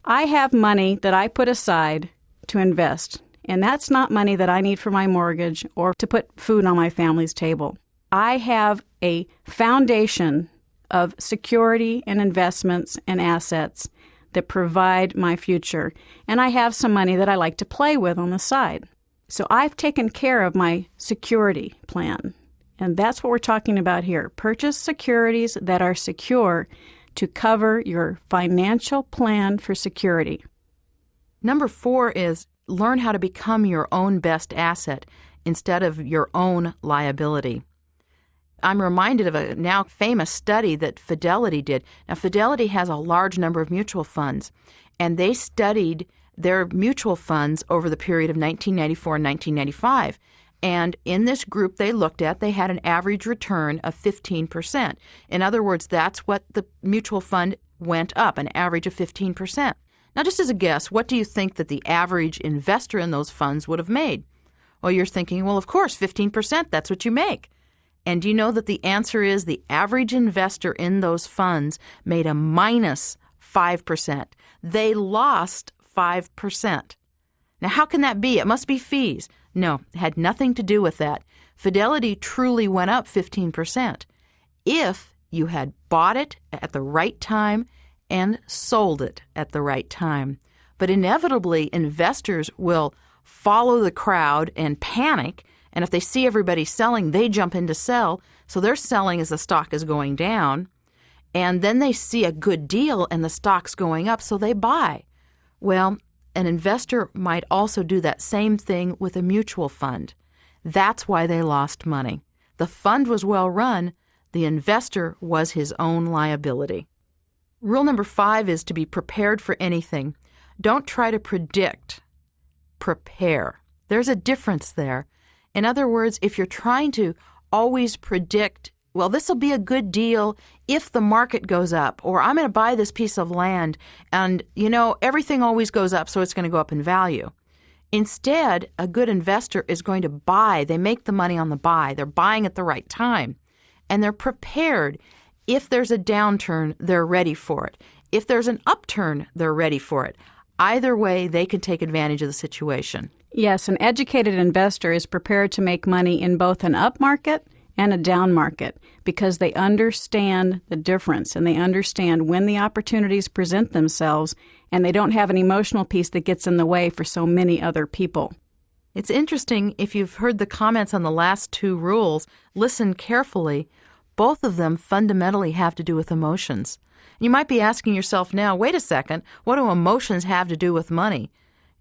I have money that I put aside to invest, and that's not money that I need for my mortgage or to put food on my family's table. I have a foundation of security and investments and assets that provide my future, and I have some money that I like to play with on the side. So I've taken care of my security plan, and that's what we're talking about here. Purchase securities that are secure to cover your financial plan for security. Number 4 is learn how to become your own best asset instead of your own liability. I'm reminded of a now famous study that Fidelity did. Now, Fidelity has a large number of mutual funds, and they studied their mutual funds over the period of 1994 and 1995. And in this group they looked at, they had an average return of 15%. In other words, that's what the mutual fund went up, an average of 15%. Now, just as a guess, what do you think that the average investor in those funds would have made? Well, you're thinking, well, of course, 15%, that's what you make. And do you know that the answer is the average investor in those funds made a minus 5%. They lost 5%. Now, how can that be? It must be fees. No, it had nothing to do with that. Fidelity truly went up 15% if you had bought it at the right time and sold it at the right time. But inevitably, investors will follow the crowd and panic, and if they see everybody selling, they jump in to sell. So they're selling as the stock is going down, and then they see a good deal and the stock's going up, so they buy. Well, an investor might also do that same thing with a mutual fund. That's why they lost money. The fund was well run. The investor was his own liability. Rule number 5 is to be prepared for anything. Don't try to predict. Prepare. There's a difference there. In other words, if you're trying to always predict, well, this will be a good deal if the market goes up, or I'm going to buy this piece of land, and, everything always goes up, so it's going to go up in value. Instead, a good investor is going to buy. They make the money on the buy. They're buying at the right time, and they're prepared. If there's a downturn, they're ready for it. If there's an upturn, they're ready for it. Either way, they can take advantage of the situation. Yes, an educated investor is prepared to make money in both an up market and a down market because they understand the difference and they understand when the opportunities present themselves, and they don't have an emotional piece that gets in the way for so many other people. It's interesting, if you've heard the comments on the last 2 rules, listen carefully. Both of them fundamentally have to do with emotions. You might be asking yourself now, wait a second, what do emotions have to do with money?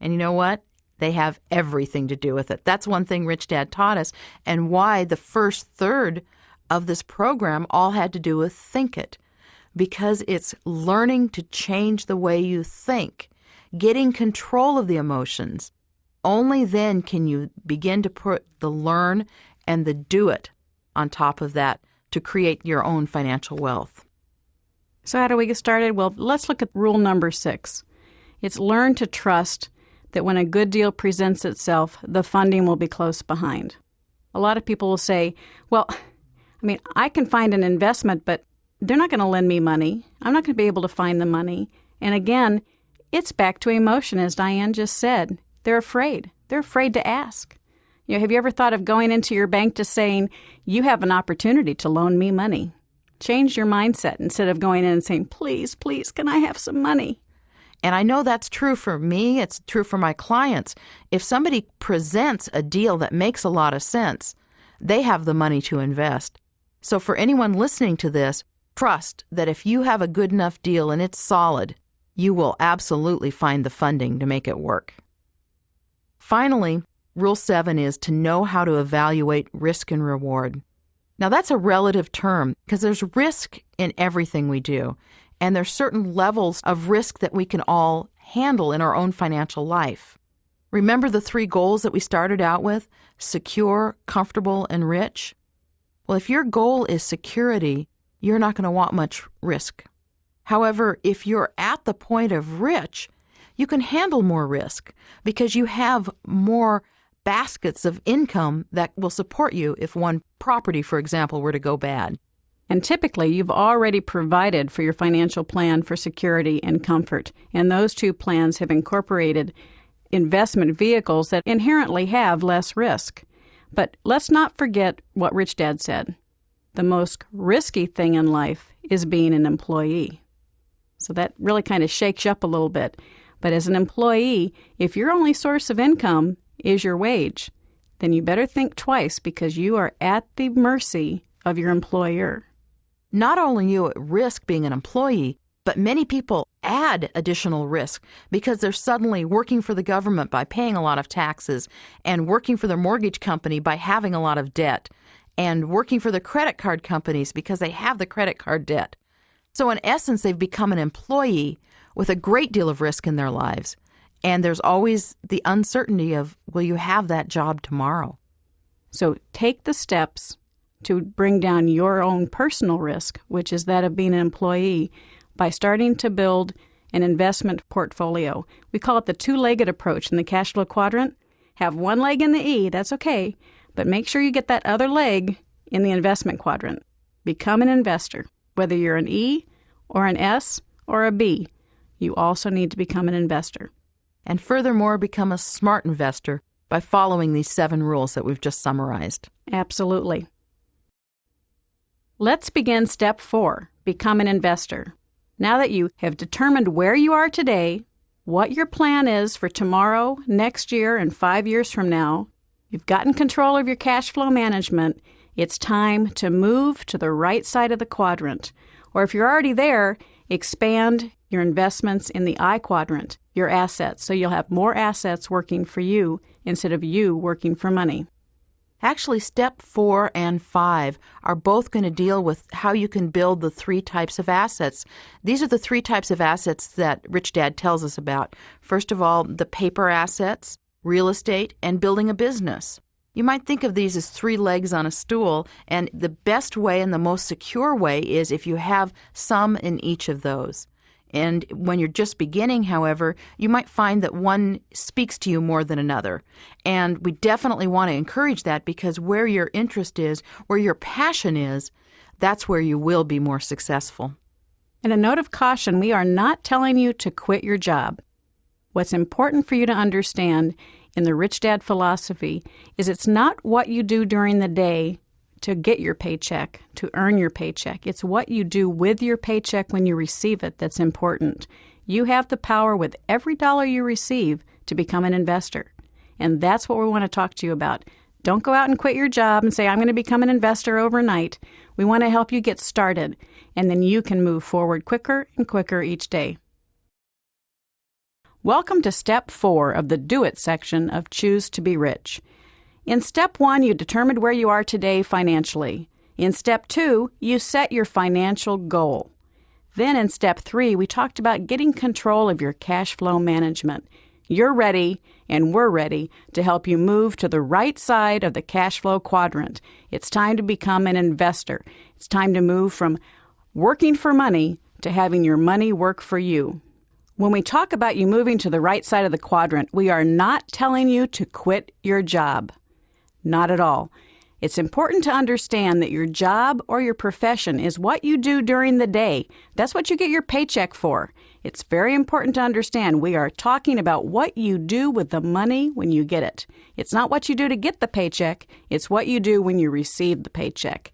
And you know what? They have everything to do with it. That's one thing Rich Dad taught us, and why the first third of this program all had to do with think it. Because it's learning to change the way you think, getting control of the emotions. Only then can you begin to put the learn and the do it on top of that to create your own financial wealth. So how do we get started? Well, let's look at rule number 6. It's learn to trust that when a good deal presents itself, the funding will be close behind. A lot of people will say, well, I can find an investment, but they're not going to lend me money. I'm not going to be able to find the money. And again, it's back to emotion, as Diane just said. They're afraid. They're afraid to ask. Have you ever thought of going into your bank to saying, you have an opportunity to loan me money? Change your mindset instead of going in and saying, please, can I have some money? And I know that's true for me. It's true for my clients. If somebody presents a deal that makes a lot of sense, they have the money to invest. So for anyone listening to this, trust that if you have a good enough deal and it's solid, you will absolutely find the funding to make it work. Finally, Rule 7 is to know how to evaluate risk and reward. Now, that's a relative term because there's risk in everything we do, and there's certain levels of risk that we can all handle in our own financial life. Remember the 3 goals that we started out with? Secure, comfortable, and rich? Well, if your goal is security, you're not going to want much risk. However, if you're at the point of rich, you can handle more risk because you have more baskets of income that will support you if one property, for example, were to go bad. And typically, you've already provided for your financial plan for security and comfort, and those 2 plans have incorporated investment vehicles that inherently have less risk. But let's not forget what Rich Dad said. The most risky thing in life is being an employee. So that really kind of shakes you up a little bit. But as an employee, if your only source of income is your wage, then you better think twice because you are at the mercy of your employer. Not only are you at risk being an employee, but many people add additional risk because they're suddenly working for the government by paying a lot of taxes and working for their mortgage company by having a lot of debt and working for the credit card companies because they have the credit card debt. So in essence, they've become an employee with a great deal of risk in their lives. And there's always the uncertainty of, will you have that job tomorrow? So take the steps to bring down your own personal risk, which is that of being an employee, by starting to build an investment portfolio. We call it the 2-legged approach in the cash flow quadrant. Have one leg in the E, that's okay, but make sure you get that other leg in the investment quadrant. Become an investor. Whether you're an E or an S or a B, you also need to become an investor. And furthermore, become a smart investor by following these 7 rules that we've just summarized. Absolutely. Let's begin step 4, become an investor. Now that you have determined where you are today, what your plan is for tomorrow, next year, and 5 years from now, you've gotten control of your cash flow management, it's time to move to the right side of the quadrant. Or if you're already there, expand your investments in the I quadrant, your assets, so you'll have more assets working for you instead of you working for money. Actually, step 4 and 5 are both going to deal with how you can build the 3 types of assets. These are the 3 types of assets that Rich Dad tells us about. First of all, the paper assets, real estate, and building a business. You might think of these as 3 legs on a stool, and the best way and the most secure way is if you have some in each of those. And when you're just beginning, however, you might find that one speaks to you more than another. And we definitely want to encourage that because where your interest is, where your passion is, that's where you will be more successful. And a note of caution, we are not telling you to quit your job. What's important for you to understand in the Rich Dad philosophy is it's not what you do during the day to get your paycheck, to earn your paycheck. It's what you do with your paycheck when you receive it that's important. You have the power with every dollar you receive to become an investor. And that's what we want to talk to you about. Don't go out and quit your job and say, I'm going to become an investor overnight. We want to help you get started, and then you can move forward quicker and quicker each day. Welcome to Step 4 of the Do It section of Choose to Be Rich. In Step 1, you determined where you are today financially. In Step 2, you set your financial goal. Then in Step 3, we talked about getting control of your cash flow management. You're ready, and we're ready to help you move to the right side of the cash flow quadrant. It's time to become an investor. It's time to move from working for money to having your money work for you. When we talk about you moving to the right side of the quadrant, we are not telling you to quit your job. Not at all. It's important to understand that your job or your profession is what you do during the day. That's what you get your paycheck for. It's very important to understand we are talking about what you do with the money when you get it. It's not what you do to get the paycheck. It's what you do when you receive the paycheck.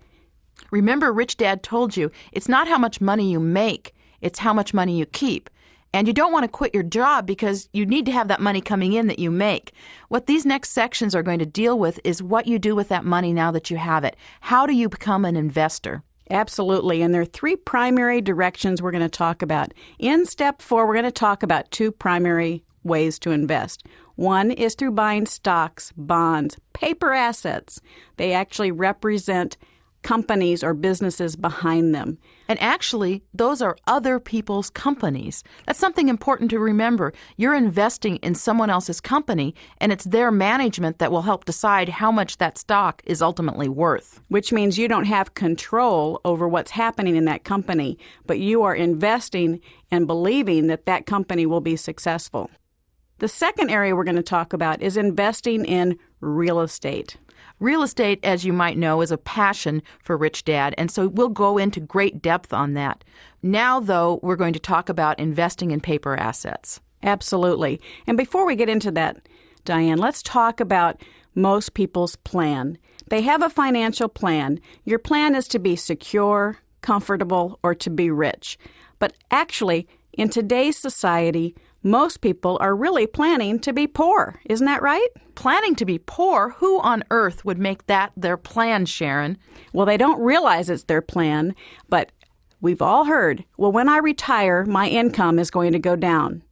Remember, Rich Dad told you, it's not how much money you make, it's how much money you keep. And you don't want to quit your job because you need to have that money coming in that you make. What these next sections are going to deal with is what you do with that money now that you have it. How do you become an investor? Absolutely. And there are 3 primary directions we're going to talk about. In Step 4, we're going to talk about 2 primary ways to invest. One is through buying stocks, bonds, paper assets. They actually represent companies or businesses behind them. And actually, those are other people's companies. That's something important to remember. You're investing in someone else's company, and it's their management that will help decide how much that stock is ultimately worth. Which means you don't have control over what's happening in that company, but you are investing and believing that that company will be successful. The second area we're going to talk about is investing in real estate. Real estate, as you might know, is a passion for Rich Dad, and so we'll go into great depth on that. Now, though, we're going to talk about investing in paper assets. Absolutely. And before we get into that, Diane, let's talk about most people's plan. They have a financial plan. Your plan is to be secure, comfortable, or to be rich. But actually, in today's society, most people are really planning to be poor. Isn't that right? Planning to be poor? Who on earth would make that their plan, Sharon? Well, they don't realize it's their plan, but we've all heard, well, when I retire, my income is going to go down.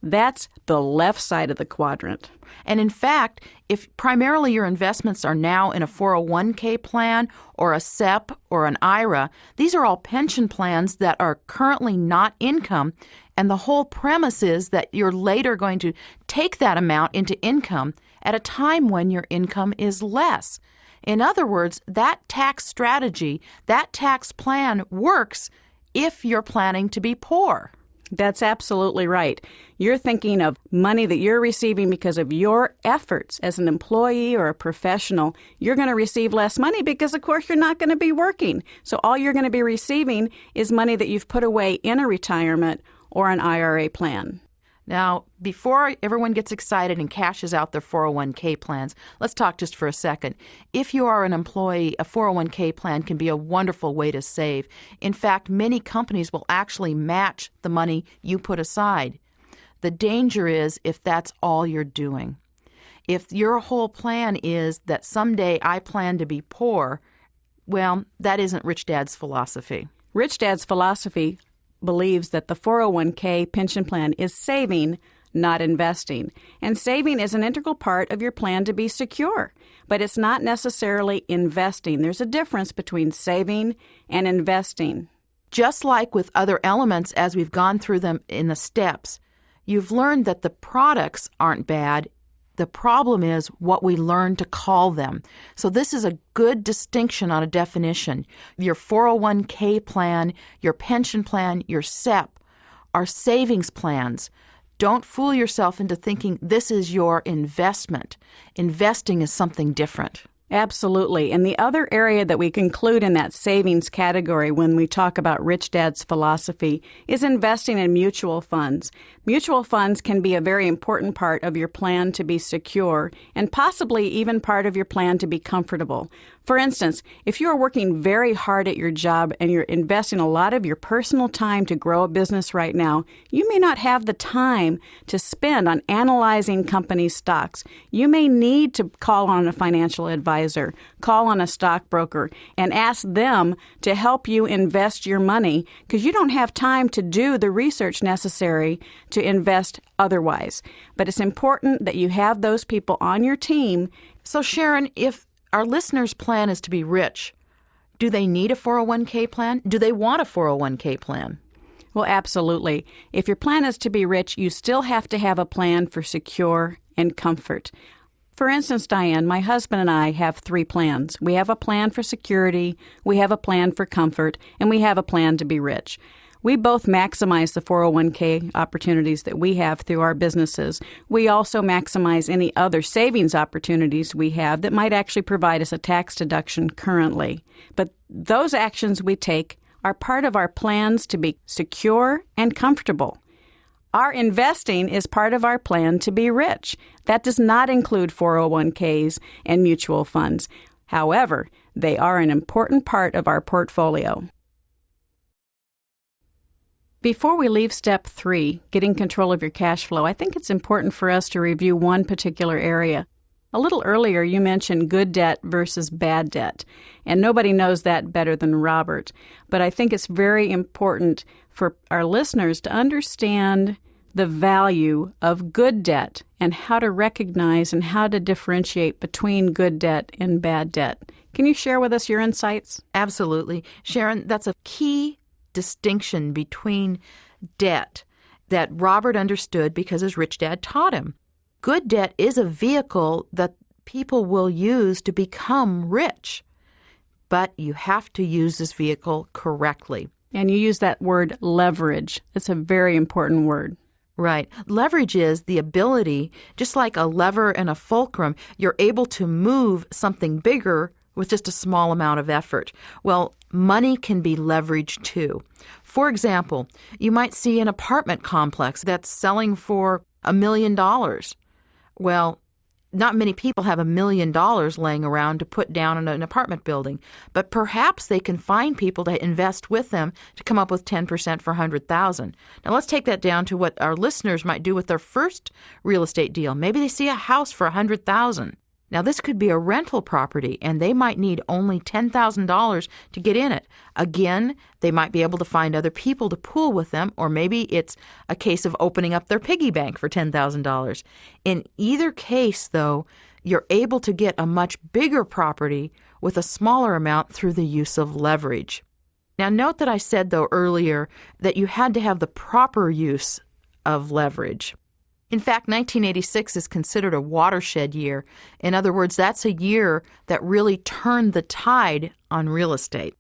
That's the left side of the quadrant. And in fact, if primarily your investments are now in a 401k plan or a SEP or an IRA, these are all pension plans that are currently not income, and the whole premise is that you're later going to take that amount into income at a time when your income is less. In other words, that tax strategy, that tax plan works if you're planning to be poor. That's absolutely right. You're thinking of money that you're receiving because of your efforts as an employee or a professional. You're going to receive less money because, of course, you're not going to be working. So all you're going to be receiving is money that you've put away in a retirement or an IRA plan. Now, before everyone gets excited and cashes out their 401k plans, let's talk just for a second. If you are an employee, a 401k plan can be a wonderful way to save. In fact, many companies will actually match the money you put aside. The danger is if that's all you're doing. If your whole plan is that someday I plan to be poor, well, that isn't Rich Dad's philosophy. Rich Dad's philosophy believes that the 401k pension plan is saving, not investing. And saving is an integral part of your plan to be secure, but it's not necessarily investing. There's a difference between saving and investing. Just like with other elements, as we've gone through them in the steps, you've learned that the products aren't bad. The problem is what we learn to call them. So this is a good distinction on a definition. Your 401k plan, your pension plan, your SEP are savings plans. Don't fool yourself into thinking this is your investment. Investing is something different. Absolutely. And the other area that we conclude in that savings category when we talk about Rich Dad's philosophy is investing in mutual funds. Mutual funds can be a very important part of your plan to be secure and possibly even part of your plan to be comfortable. For instance, if you are working very hard at your job and you're investing a lot of your personal time to grow a business right now, you may not have the time to spend on analyzing company stocks. You may need to call on a financial advisor, call on a stockbroker, and ask them to help you invest your money because you don't have time to do the research necessary to invest otherwise. But it's important that you have those people on your team. So, Sharon, if our listeners' plan is to be rich, do they need a 401k plan? Do they want a 401k plan? Well, absolutely. If your plan is to be rich, you still have to have a plan for secure and comfort. For instance, Diane, my husband and I have 3 plans. We have a plan for security, we have a plan for comfort, and we have a plan to be rich. We both maximize the 401k opportunities that we have through our businesses. We also maximize any other savings opportunities we have that might actually provide us a tax deduction currently. But those actions we take are part of our plans to be secure and comfortable. Our investing is part of our plan to be rich. That does not include 401ks and mutual funds. However, they are an important part of our portfolio. Before we leave step 3, getting control of your cash flow, I think it's important for us to review one particular area. A little earlier, you mentioned good debt versus bad debt, and nobody knows that better than Robert. But I think it's very important for our listeners to understand the value of good debt and how to recognize and how to differentiate between good debt and bad debt. Can you share with us your insights? Absolutely. Sharon, that's a key distinction between debt that Robert understood because his rich dad taught him. Good debt is a vehicle that people will use to become rich, but you have to use this vehicle correctly. And you use that word leverage. It's a very important word. Right. Leverage is the ability, just like a lever and a fulcrum, you're able to move something bigger with just a small amount of effort. Well, money can be leveraged too. For example, you might see an apartment complex that's selling for $1 million. Well, not many people have $1 million laying around to put down in an apartment building, but perhaps they can find people to invest with them to come up with 10% for $100,000. Now let's take that down to what our listeners might do with their first real estate deal. Maybe they see a house for $100,000. Now, this could be a rental property, and they might need only $10,000 to get in it. Again, they might be able to find other people to pool with them, or maybe it's a case of opening up their piggy bank for $10,000. In either case, though, you're able to get a much bigger property with a smaller amount through the use of leverage. Now, note that I said, though, earlier that you had to have the proper use of leverage. In fact, 1986 is considered a watershed year. In other words, that's a year that really turned the tide on real estate.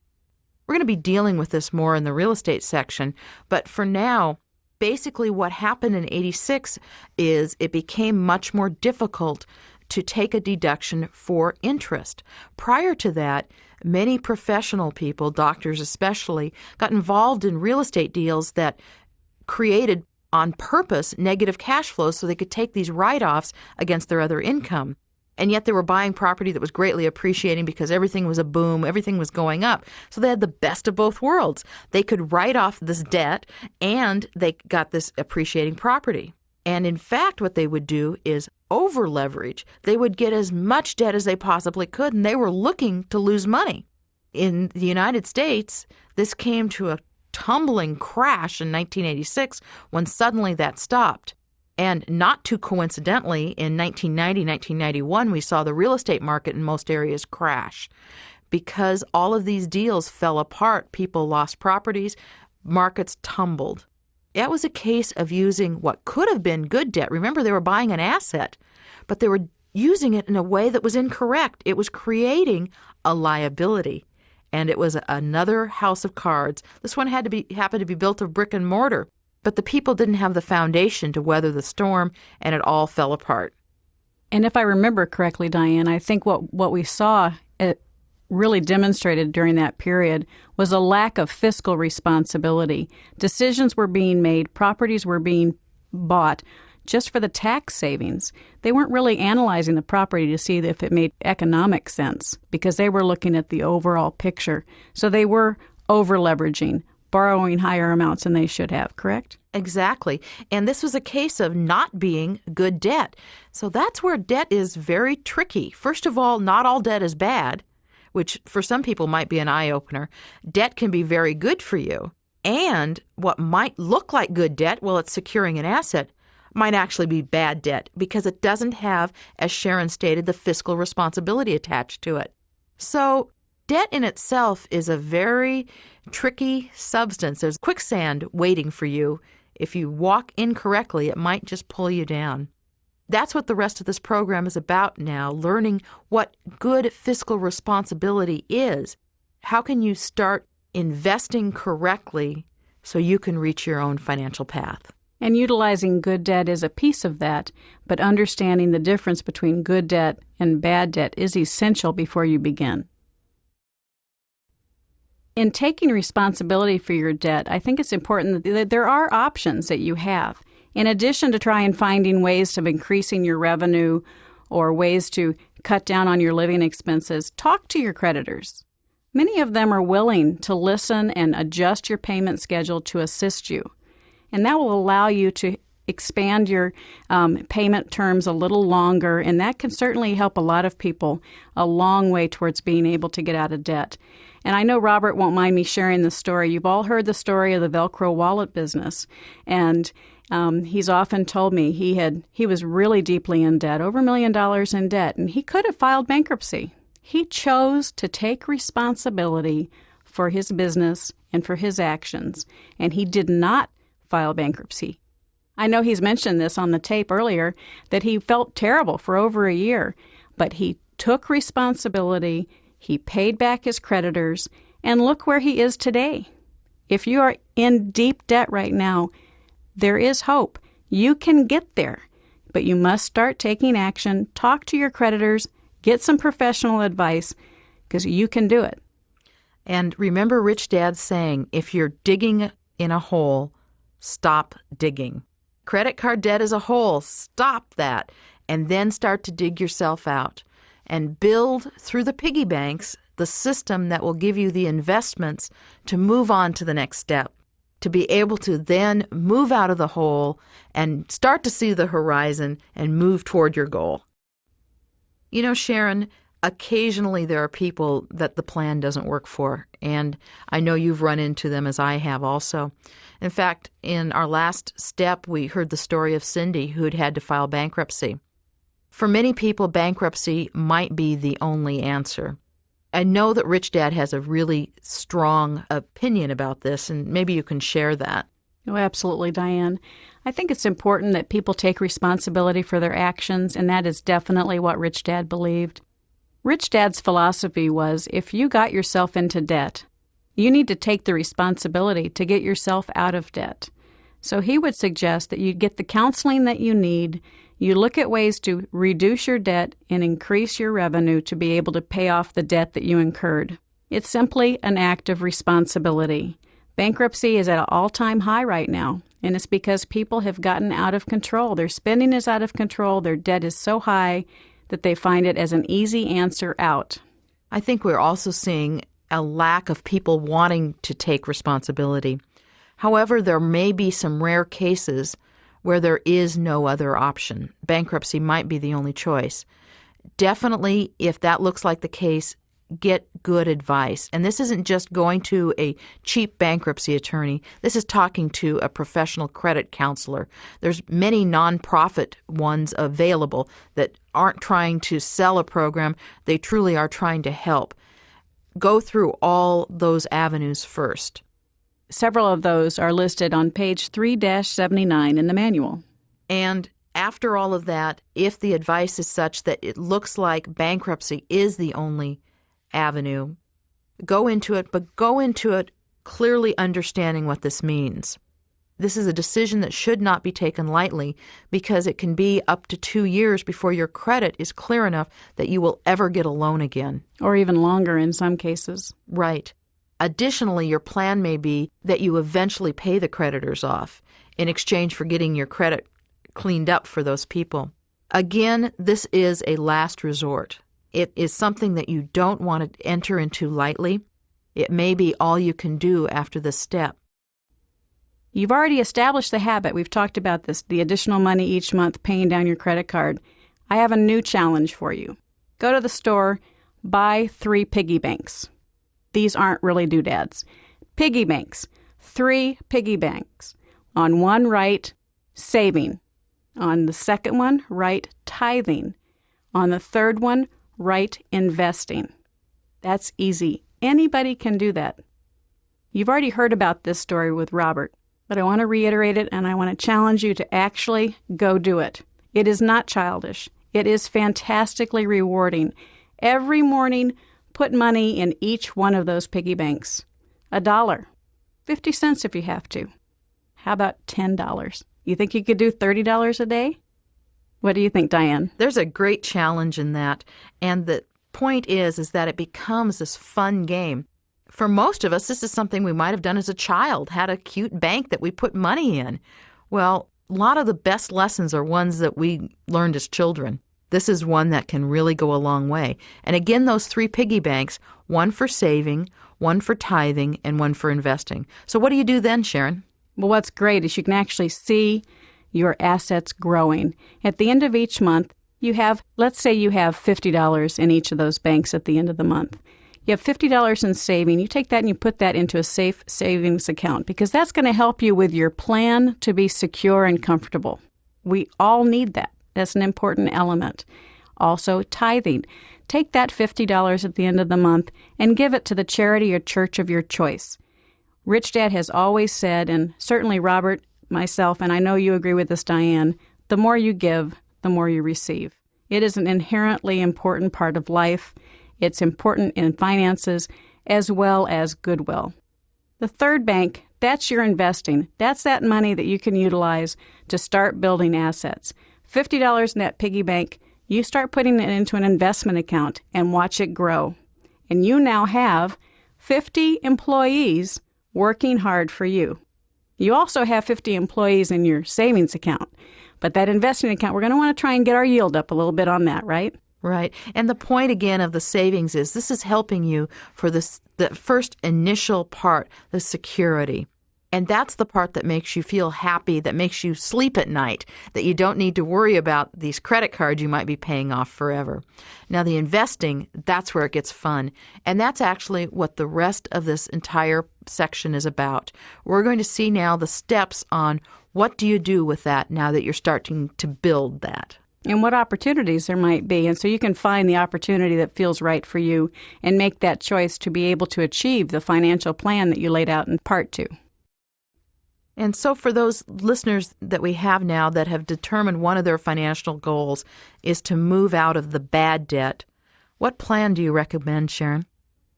We're going to be dealing with this more in the real estate section, but for now, basically what happened in 86 is it became much more difficult to take a deduction for interest. Prior to that, many professional people, doctors especially, got involved in real estate deals that created on purpose negative cash flows so they could take these write-offs against their other income. And yet they were buying property that was greatly appreciating because everything was a boom, everything was going up. So they had the best of both worlds. They could write off this debt and they got this appreciating property. And in fact, what they would do is over-leverage. They would get as much debt as they possibly could, and they were looking to lose money. In the United States, this came to a tumbling crash in 1986 when suddenly that stopped. And not too coincidentally, in 1990, 1991, we saw the real estate market in most areas crash. Because all of these deals fell apart, people lost properties, markets tumbled. That was a case of using what could have been good debt. Remember, they were buying an asset, but they were using it in a way that was incorrect. It was creating a liability. And it was another house of cards. This one happened to be built of brick and mortar, but the people didn't have the foundation to weather the storm, and it all fell apart. And if I remember correctly, Diane, I think what we saw it really demonstrated during that period was a lack of fiscal responsibility. Decisions were being made, properties were being bought just for the tax savings. They weren't really analyzing the property to see if it made economic sense because they were looking at the overall picture. So they were over-leveraging, borrowing higher amounts than they should have, correct? Exactly. And this was a case of not being good debt. So that's where debt is very tricky. First of all, not all debt is bad, which for some people might be an eye-opener. Debt can be very good for you. And what might look like good debt, well, it's securing an asset, might actually be bad debt because it doesn't have, as Sharon stated, the fiscal responsibility attached to it. So debt in itself is a very tricky substance. There's quicksand waiting for you. If you walk incorrectly, it might just pull you down. That's what the rest of this program is about now, learning what good fiscal responsibility is. How can you start investing correctly so you can reach your own financial path? And utilizing good debt is a piece of that, but understanding the difference between good debt and bad debt is essential before you begin. In taking responsibility for your debt, I think it's important that there are options that you have. In addition to trying finding ways of increasing your revenue or ways to cut down on your living expenses, talk to your creditors. Many of them are willing to listen and adjust your payment schedule to assist you. And that will allow you to expand your payment terms a little longer, and that can certainly help a lot of people a long way towards being able to get out of debt. And I know Robert won't mind me sharing the story. You've all heard the story of the Velcro wallet business, and He's often told me he was really deeply in debt, over $1 million in debt, and he could have filed bankruptcy. He chose to take responsibility for his business and for his actions, and he did not file bankruptcy. I know he's mentioned this on the tape earlier, that he felt terrible for over a year, but he took responsibility, he paid back his creditors, and look where he is today. If you are in deep debt right now, there is hope. You can get there, but you must start taking action, talk to your creditors, get some professional advice, because you can do it. And remember Rich Dad's saying, if you're digging in a hole, stop digging. Credit card debt is a hole. Stop that. And then start to dig yourself out and build through the piggy banks the system that will give you the investments to move on to the next step, to be able to then move out of the hole and start to see the horizon and move toward your goal. You know, Sharon, occasionally there are people that the plan doesn't work for, and I know you've run into them as I have also. In fact, in our last step, we heard the story of Cindy, who'd had to file bankruptcy. For many people, bankruptcy might be the only answer. I know that Rich Dad has a really strong opinion about this, and maybe you can share that. Oh, absolutely, Diane. I think it's important that people take responsibility for their actions, and that is definitely what Rich Dad believed. Rich Dad's philosophy was, if you got yourself into debt, you need to take the responsibility to get yourself out of debt. So he would suggest that you get the counseling that you need, you look at ways to reduce your debt and increase your revenue to be able to pay off the debt that you incurred. It's simply an act of responsibility. Bankruptcy is at an all-time high right now, and it's because people have gotten out of control. Their spending is out of control. Their debt is so high that they find it as an easy answer out. I think we're also seeing a lack of people wanting to take responsibility. However, there may be some rare cases where there is no other option. Bankruptcy might be the only choice. Definitely, if that looks like the case, get good advice. And this isn't just going to a cheap bankruptcy attorney. This is talking to a professional credit counselor. There's many nonprofit ones available that aren't trying to sell a program. They truly are trying to help. Go through all those avenues first. Several of those are listed on page 3-79 in the manual. And after all of that, if the advice is such that it looks like bankruptcy is the only avenue, go into it, but go into it clearly understanding what this means. This is a decision that should not be taken lightly because it can be up to 2 years before your credit is clear enough that you will ever get a loan again. Or even longer in some cases. Right. Additionally, your plan may be that you eventually pay the creditors off in exchange for getting your credit cleaned up for those people. Again, this is a last resort. It is something that you don't want to enter into lightly. It may be all you can do after this step. You've already established the habit. We've talked about this, the additional money each month paying down your credit card. I have a new challenge for you. Go to the store, buy 3 piggy banks. These aren't really doodads. Piggy banks. 3 piggy banks. On one, write saving. On the second one, write tithing. On the third one, write investing. That's easy. Anybody can do that. You've already heard about this story with Robert, but I want to reiterate it and I want to challenge you to actually go do it. It is not childish. It is fantastically rewarding. Every morning, put money in each one of those piggy banks. $1, 50 cents if you have to. How about $10? You think you could do $30 a day? What do you think, Diane? There's a great challenge in that. And the point is that it becomes this fun game. For most of us, this is something we might have done as a child, had a cute bank that we put money in. Well, a lot of the best lessons are ones that we learned as children. This is one that can really go a long way. And again, those 3 piggy banks, one for saving, one for tithing, and one for investing. So what do you do then, Sharon? Well, what's great is you can actually see your assets growing. At the end of each month, you have, let's say you have $50 in each of those banks at the end of the month. You have $50 in saving. You take that and you put that into a safe savings account because that's going to help you with your plan to be secure and comfortable. We all need that. That's an important element. Also, tithing. Take that $50 at the end of the month and give it to the charity or church of your choice. Rich Dad has always said, and certainly Robert, myself, and I know you agree with this, Diane, the more you give, the more you receive. It is an inherently important part of life. It's important in finances as well as goodwill. The third bank, that's your investing. That's that money that you can utilize to start building assets. $50 in that piggy bank, you start putting it into an investment account and watch it grow. And you now have 50 employees working hard for you. You also have 50 employees in your savings account. But that investing account, we're going to want to try and get our yield up a little bit on that, right? Right. And the point, again, of the savings is this is helping you for the first initial part, the security. And that's the part that makes you feel happy, that makes you sleep at night, that you don't need to worry about these credit cards you might be paying off forever. Now, the investing, that's where it gets fun. And that's actually what the rest of this entire section is about. We're going to see now the steps on what do you do with that now that you're starting to build that. And what opportunities there might be. And so you can find the opportunity that feels right for you and make that choice to be able to achieve the financial plan that you laid out in Part 2. And so for those listeners that we have now that have determined one of their financial goals is to move out of the bad debt, what plan do you recommend, Sharon?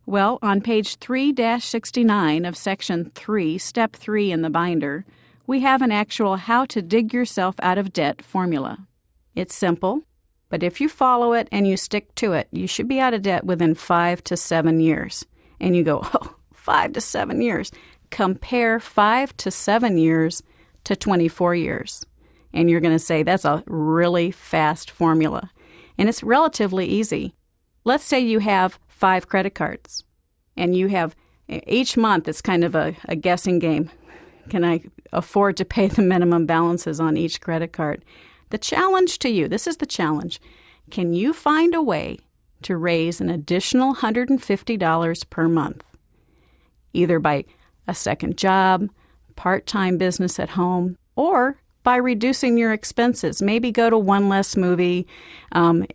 Well, on page 3-69 of Section 3, Step 3 in the binder, we have an actual how to dig yourself out of debt formula. It's simple, but if you follow it and you stick to it, you should be out of debt within 5 to 7 years. And you go, 5 to 7 years. Compare 5 to 7 years to 24 years. And you're going to say that's a really fast formula. And it's relatively easy. Let's say you have 5 credit cards and you have each month, it's kind of a guessing game. Can I afford to pay the minimum balances on each credit card? The challenge to you, this is the challenge. Can you find a way to raise an additional $150 per month? Either by a second job, part-time business at home, or by reducing your expenses. Maybe go to one less movie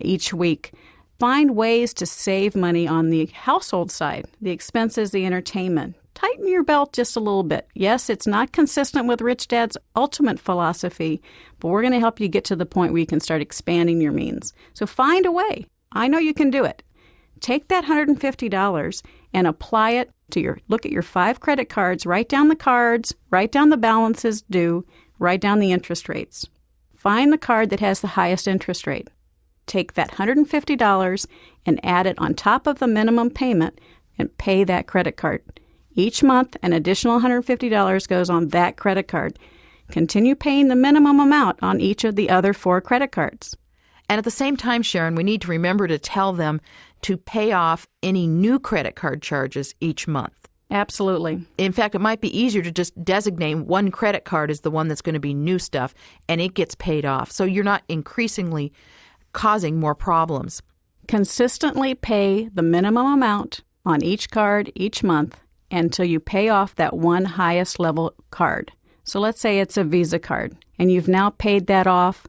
each week. Find ways to save money on the household side, the expenses, the entertainment. Tighten your belt just a little bit. Yes, it's not consistent with Rich Dad's ultimate philosophy, but we're going to help you get to the point where you can start expanding your means. So find a way. I know you can do it. Take that $150 and apply it to look at your 5 credit cards, write down the cards, write down the balances due, write down the interest rates. Find the card that has the highest interest rate. Take that $150 and add it on top of the minimum payment and pay that credit card. Each month, an additional $150 goes on that credit card. Continue paying the minimum amount on each of the other 4 credit cards. And at the same time, Sharon, we need to remember to tell them to pay off any new credit card charges each month. Absolutely. In fact, it might be easier to just designate one credit card as the one that's going to be new stuff, and it gets paid off. So you're not increasingly causing more problems. Consistently pay the minimum amount on each card each month until you pay off that one highest level card. So let's say it's a Visa card, and you've now paid that off.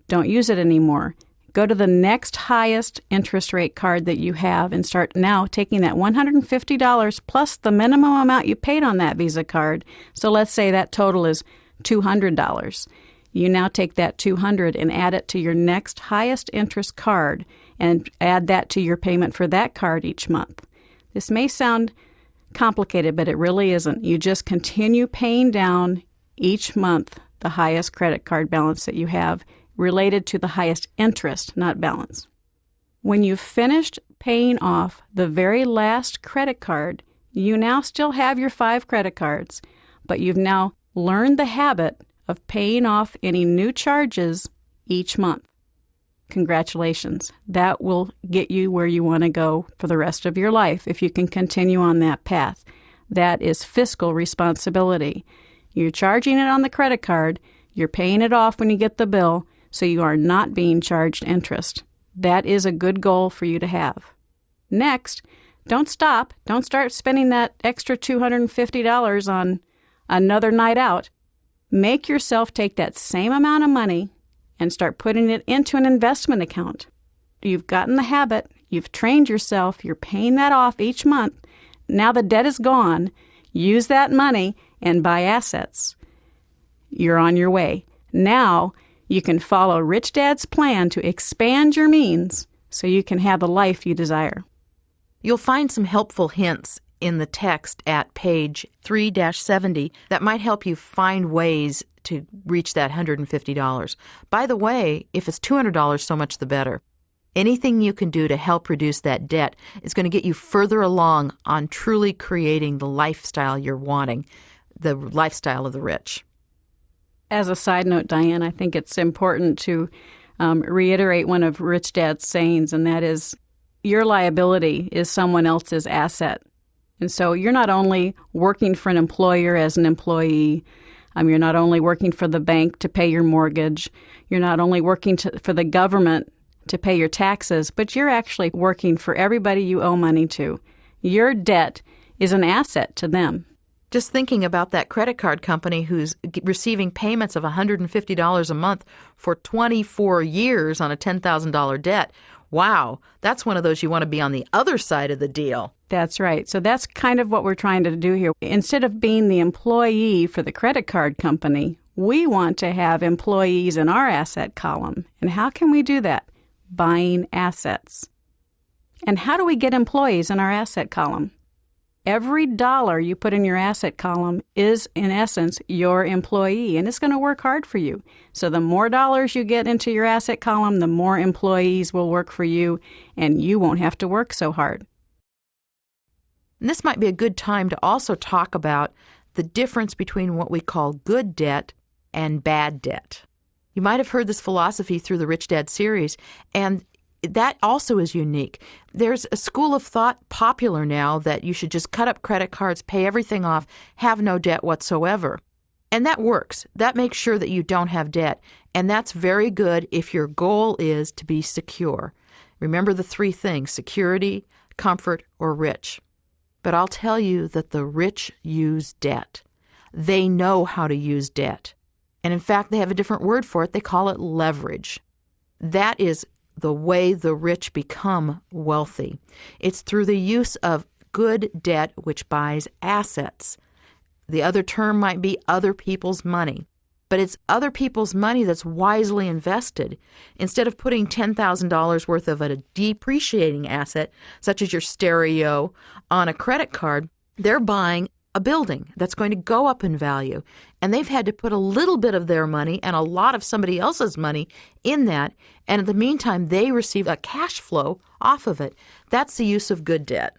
Don't use it anymore. Go to the next highest interest rate card that you have and start now taking that $150 plus the minimum amount you paid on that Visa card. So let's say that total is $200. You now take that $200 and add it to your next highest interest card and add that to your payment for that card each month. This may sound complicated, but it really isn't. You just continue paying down each month the highest credit card balance that you have related to the highest interest, not balance. When you've finished paying off the very last credit card, you now still have your 5 credit cards, but you've now learned the habit of paying off any new charges each month. Congratulations. That will get you where you want to go for the rest of your life if you can continue on that path. That is fiscal responsibility. You're charging it on the credit card, you're paying it off when you get the bill, so you are not being charged interest. That is a good goal for you to have. Next, don't stop. Don't start spending that extra $250 on another night out. Make yourself take that same amount of money and start putting it into an investment account. You've gotten the habit. You've trained yourself. You're paying that off each month. Now the debt is gone. Use that money and buy assets. You're on your way. Now you can follow Rich Dad's plan to expand your means so you can have the life you desire. You'll find some helpful hints in the text at page 3-70 that might help you find ways to reach that $150. By the way, if it's $200, so much the better. Anything you can do to help reduce that debt is going to get you further along on truly creating the lifestyle you're wanting, the lifestyle of the rich. As a side note, Diane, I think it's important to reiterate one of Rich Dad's sayings, and that is, your liability is someone else's asset. And so you're not only working for an employer as an employee, you're not only working for the bank to pay your mortgage, you're not only working for the government to pay your taxes, but you're actually working for everybody you owe money to. Your debt is an asset to them. Just thinking about that credit card company who's receiving payments of $150 a month for 24 years on a $10,000 debt. Wow, that's one of those you want to be on the other side of the deal. That's right. So that's kind of what we're trying to do here. Instead of being the employee for the credit card company, we want to have employees in our asset column. And how can we do that? Buying assets. And how do we get employees in our asset column? Every dollar you put in your asset column is, in essence, your employee, and it's going to work hard for you. So the more dollars you get into your asset column, the more employees will work for you, and you won't have to work so hard. And this might be a good time to also talk about the difference between what we call good debt and bad debt. You might have heard this philosophy through the Rich Dad series, and that also is unique. There's a school of thought popular now that you should just cut up credit cards, pay everything off, have no debt whatsoever. And that works. That makes sure that you don't have debt. And that's very good if your goal is to be secure. Remember the three things: security, comfort, or rich. But I'll tell you that the rich use debt. They know how to use debt. And in fact, they have a different word for it. They call it leverage. That is the way the rich become wealthy. It's through the use of good debt, which buys assets. The other term might be other people's money. But it's other people's money that's wisely invested. Instead of putting $10,000 worth of a depreciating asset, such as your stereo, on a credit card, they're buying a building that's going to go up in value. And they've had to put a little bit of their money and a lot of somebody else's money in that. And in the meantime, they receive a cash flow off of it. That's the use of good debt.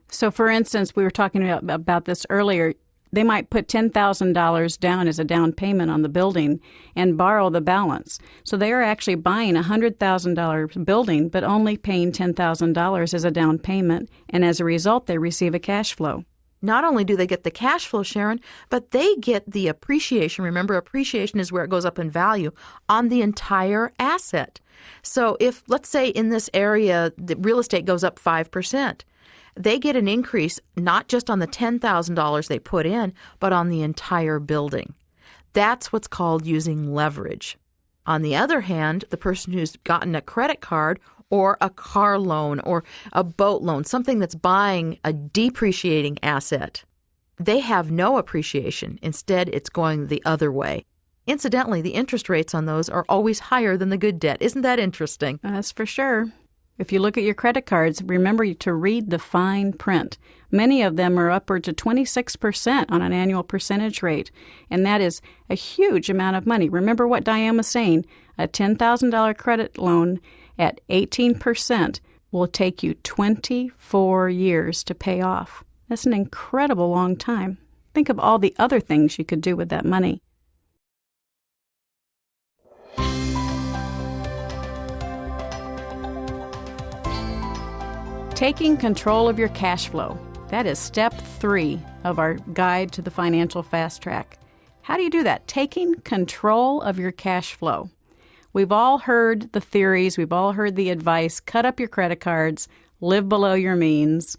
So, for instance, we were talking about this earlier. They might put $10,000 down as a down payment on the building and borrow the balance. So they are actually buying a $100,000 building, but only paying $10,000 as a down payment. And as a result, they receive a cash flow. Not only do they get the cash flow, Sharon, but they get the appreciation. Remember, appreciation is where it goes up in value on the entire asset. So if, let's say, in this area, the real estate goes up 5%, they get an increase not just on the $10,000 they put in, but on the entire building. That's what's called using leverage. On the other hand, the person who's gotten a credit card or a car loan or a boat loan, something that's buying a depreciating asset, they have no appreciation. Instead, it's going the other way. Incidentally, the interest rates on those are always higher than the good debt. Isn't that interesting? That's for sure. If you look at your credit cards, remember to read the fine print. Many of them are upward to 26% on an annual percentage rate, and that is a huge amount of money. Remember what Diane was saying, a $10,000 credit loan at 18% will take you 24 years to pay off. That's an incredible long time. Think of all the other things you could do with that money. Taking control of your cash flow. That is step 3 of our guide to the financial fast track. How do you do that? Taking control of your cash flow. We've all heard the theories. We've all heard the advice. Cut up your credit cards. Live below your means.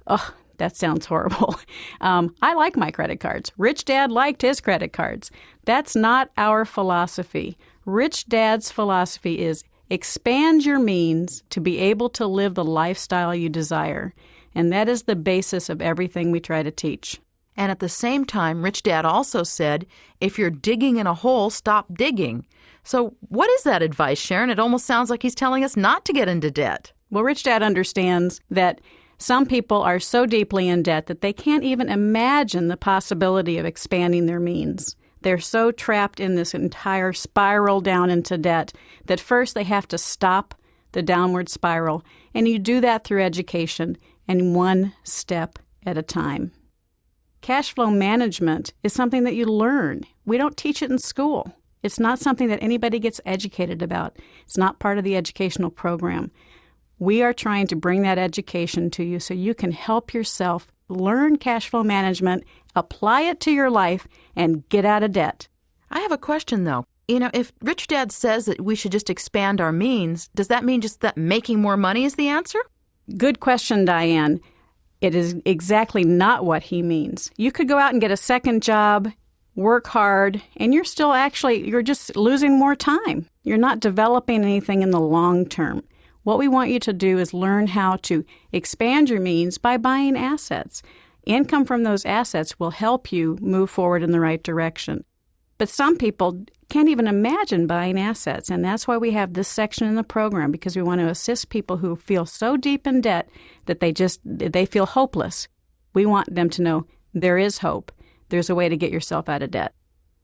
Oh, that sounds horrible. I like my credit cards. Rich Dad liked his credit cards. That's not our philosophy. Rich Dad's philosophy is expand your means to be able to live the lifestyle you desire. And that is the basis of everything we try to teach. And at the same time, Rich Dad also said, if you're digging in a hole, stop digging. So what is that advice, Sharon? It almost sounds like he's telling us not to get into debt. Well, Rich Dad understands that some people are so deeply in debt that they can't even imagine the possibility of expanding their means. They're so trapped in this entire spiral down into debt that first they have to stop the downward spiral. And you do that through education and one step at a time. Cash flow management is something that you learn. We don't teach it in school. It's not something that anybody gets educated about. It's not part of the educational program. We are trying to bring that education to you so you can help yourself learn cash flow management, apply it to your life, and get out of debt. I have a question, though. If Rich Dad says that we should just expand our means, does that mean just that making more money is the answer? Good question, Diane. It is exactly not what he means. You could go out and get a second job, work hard, and you're just losing more time. You're not developing anything in the long term. What we want you to do is learn how to expand your means by buying assets. Income from those assets will help you move forward in the right direction. But some people can't even imagine buying assets, and that's why we have this section in the program, because we want to assist people who feel so deep in debt that they feel hopeless. We want them to know there is hope. There's a way to get yourself out of debt.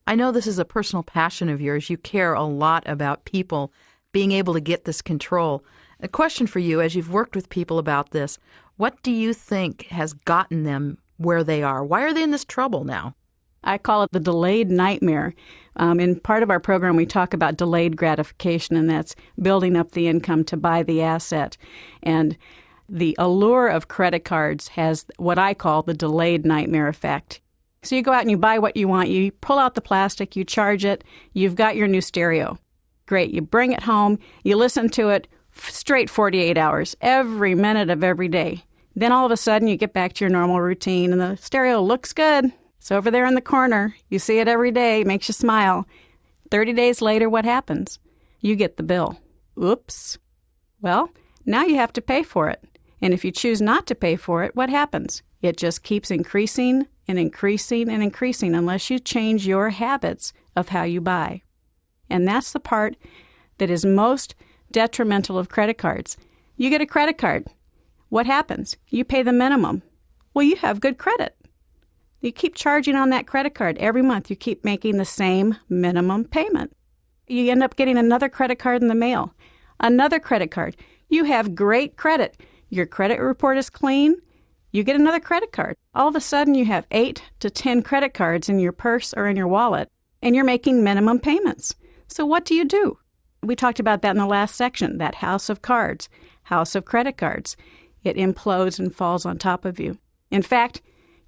I know this is a personal passion of yours. You care a lot about people being able to get this control. A question for you, as you've worked with people about this, what do you think has gotten them where they are? Why are they in this trouble now? I call it the delayed nightmare. In part of our program, we talk about delayed gratification, and that's building up the income to buy the asset. And the allure of credit cards has what I call the delayed nightmare effect. So you go out and you buy what you want. You pull out the plastic, you charge it, you've got your new stereo. Great. You bring it home, you listen to it straight 48 hours, every minute of every day. Then all of a sudden you get back to your normal routine and the stereo looks good. It's over there in the corner. You see it every day. It makes you smile. 30 days later, what happens? You get the bill. Oops. Well, now you have to pay for it. And if you choose not to pay for it, what happens? It just keeps increasing and increasing and increasing unless you change your habits of how you buy. And that's the part that is most detrimental of credit cards. You get a credit card. What happens? You pay the minimum. Well, you have good credit. You keep charging on that credit card every month. You keep making the same minimum payment. You end up getting another credit card in the mail, another credit card. You have great credit. Your credit report is clean. You get another credit card. All of a sudden, you have 8 to 10 credit cards in your purse or in your wallet, and you're making minimum payments. So what do? We talked about that in the last section, that house of cards, house of credit cards. It implodes and falls on top of you. In fact,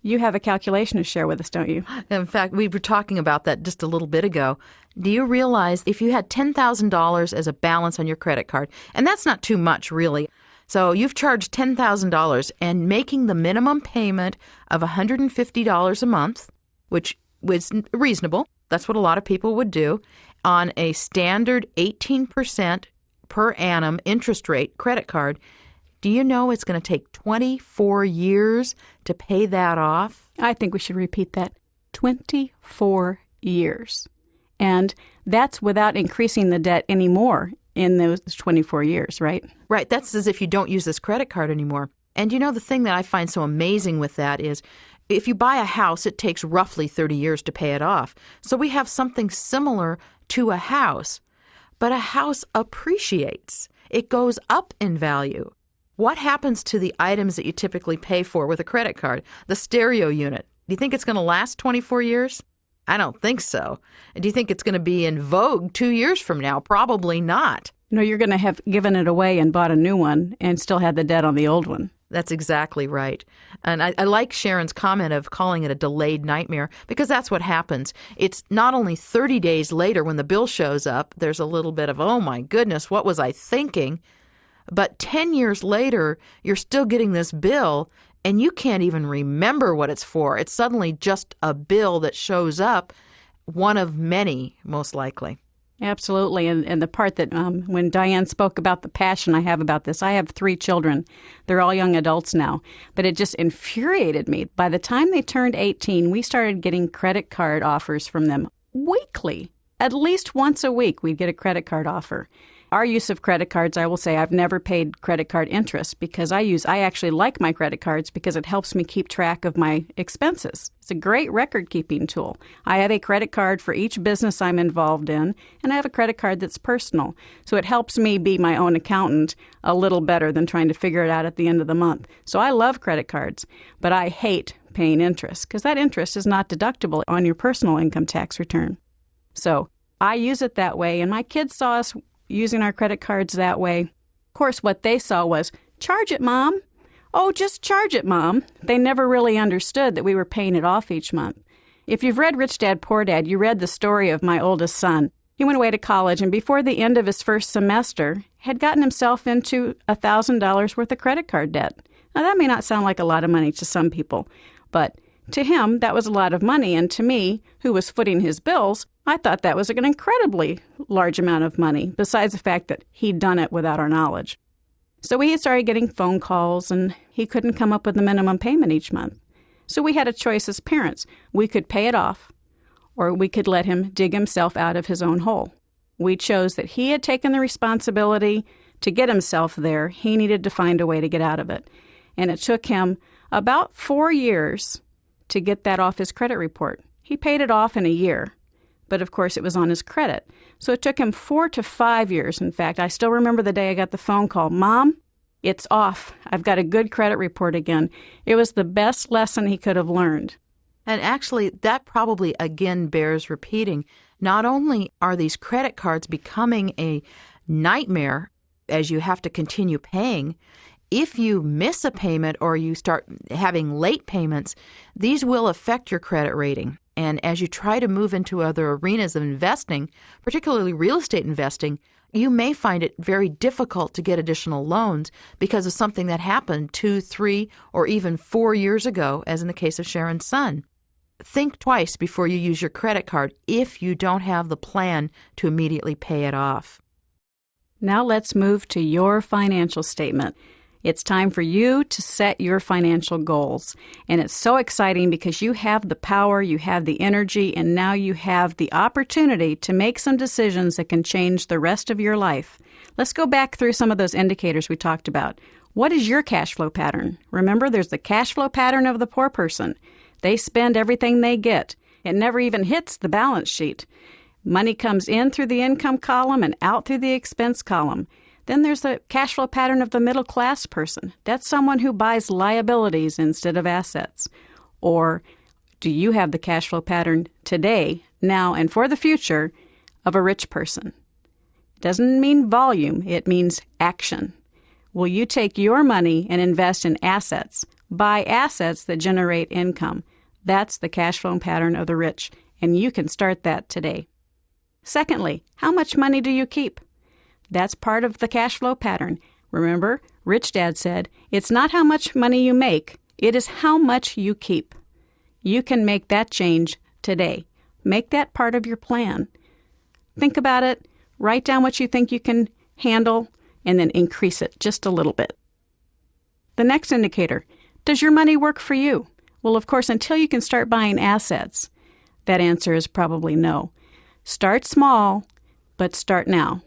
you have a calculation to share with us, don't you? In fact, we were talking about that just a little bit ago. Do you realize if you had $10,000 as a balance on your credit card, and that's not too much, really. So you've charged $10,000 and making the minimum payment of $150 a month, which was reasonable. That's what a lot of people would do, on a standard 18% per annum interest rate credit card. Do you know it's going to take 24 years to pay that off? I think we should repeat that. 24 years. And that's without increasing the debt anymore in those 24 years, right? Right. That's as if you don't use this credit card anymore. And you know, the thing that I find so amazing with that is if you buy a house, it takes roughly 30 years to pay it off. So we have something similar to a house. But a house appreciates. It goes up in value. What happens to the items that you typically pay for with a credit card? The stereo unit. Do you think it's going to last 24 years? I don't think so. And do you think it's going to be in vogue 2 years from now? Probably not. No, you're going to have given it away and bought a new one and still had the debt on the old one. That's exactly right. And I like Sharon's comment of calling it a delayed nightmare because that's what happens. It's not only 30 days later when the bill shows up, there's a little bit of, oh my goodness, what was I thinking? But 10 years later, you're still getting this bill, and you can't even remember what it's for. It's suddenly just a bill that shows up, one of many, most likely. Absolutely. And the part that when Diane spoke about the passion I have about this, I have 3 children. They're all young adults now. But it just infuriated me. By the time they turned 18, we started getting credit card offers from them weekly. At least once a week, we'd get a credit card offer. Our use of credit cards, I will say, I've never paid credit card interest because I actually like my credit cards because it helps me keep track of my expenses. It's a great record-keeping tool. I have a credit card for each business I'm involved in, and I have a credit card that's personal. So it helps me be my own accountant a little better than trying to figure it out at the end of the month. So I love credit cards, but I hate paying interest because that interest is not deductible on your personal income tax return. So I use it that way, and my kids saw us using our credit cards that way. Of course, what they saw was, charge it, Mom. Oh, just charge it, Mom. They never really understood that we were paying it off each month. If you've read Rich Dad, Poor Dad, you read the story of my oldest son. He went away to college, and before the end of his first semester, had gotten himself into $1,000 worth of credit card debt. Now, that may not sound like a lot of money to some people, but to him, that was a lot of money, and to me, who was footing his bills, I thought that was an incredibly large amount of money, besides the fact that he'd done it without our knowledge. So we started getting phone calls, and he couldn't come up with the minimum payment each month. So we had a choice as parents. We could pay it off, or we could let him dig himself out of his own hole. We chose that he had taken the responsibility to get himself there. He needed to find a way to get out of it. And it took him about 4 years to get that off his credit report. He paid it off in a year. But of course, it was on his credit. So it took him 4 to 5 years. In fact, I still remember the day I got the phone call. Mom, it's off. I've got a good credit report again. It was the best lesson he could have learned. And actually, that probably again bears repeating. Not only are these credit cards becoming a nightmare as you have to continue paying, if you miss a payment or you start having late payments, these will affect your credit rating. And as you try to move into other arenas of investing, particularly real estate investing, you may find it very difficult to get additional loans because of something that happened 2, 3, or even 4 years ago, as in the case of Sharon's son. Think twice before you use your credit card if you don't have the plan to immediately pay it off. Now let's move to your financial statement. It's time for you to set your financial goals. And it's so exciting because you have the power, you have the energy, and now you have the opportunity to make some decisions that can change the rest of your life. Let's go back through some of those indicators we talked about. What is your cash flow pattern? Remember, there's the cash flow pattern of the poor person. They spend everything they get. It never even hits the balance sheet. Money comes in through the income column and out through the expense column. Then there's the cash flow pattern of the middle-class person. That's someone who buys liabilities instead of assets. Or do you have the cash flow pattern today, now, and for the future of a rich person? It doesn't mean volume. It means action. Will you take your money and invest in assets? Buy assets that generate income. That's the cash flow pattern of the rich, and you can start that today. Secondly, how much money do you keep? That's part of the cash flow pattern. Remember, Rich Dad said, it's not how much money you make, it is how much you keep. You can make that change today. Make that part of your plan. Think about it, write down what you think you can handle, and then increase it just a little bit. The next indicator, does your money work for you? Well, of course, until you can start buying assets, that answer is probably no. Start small, but start now.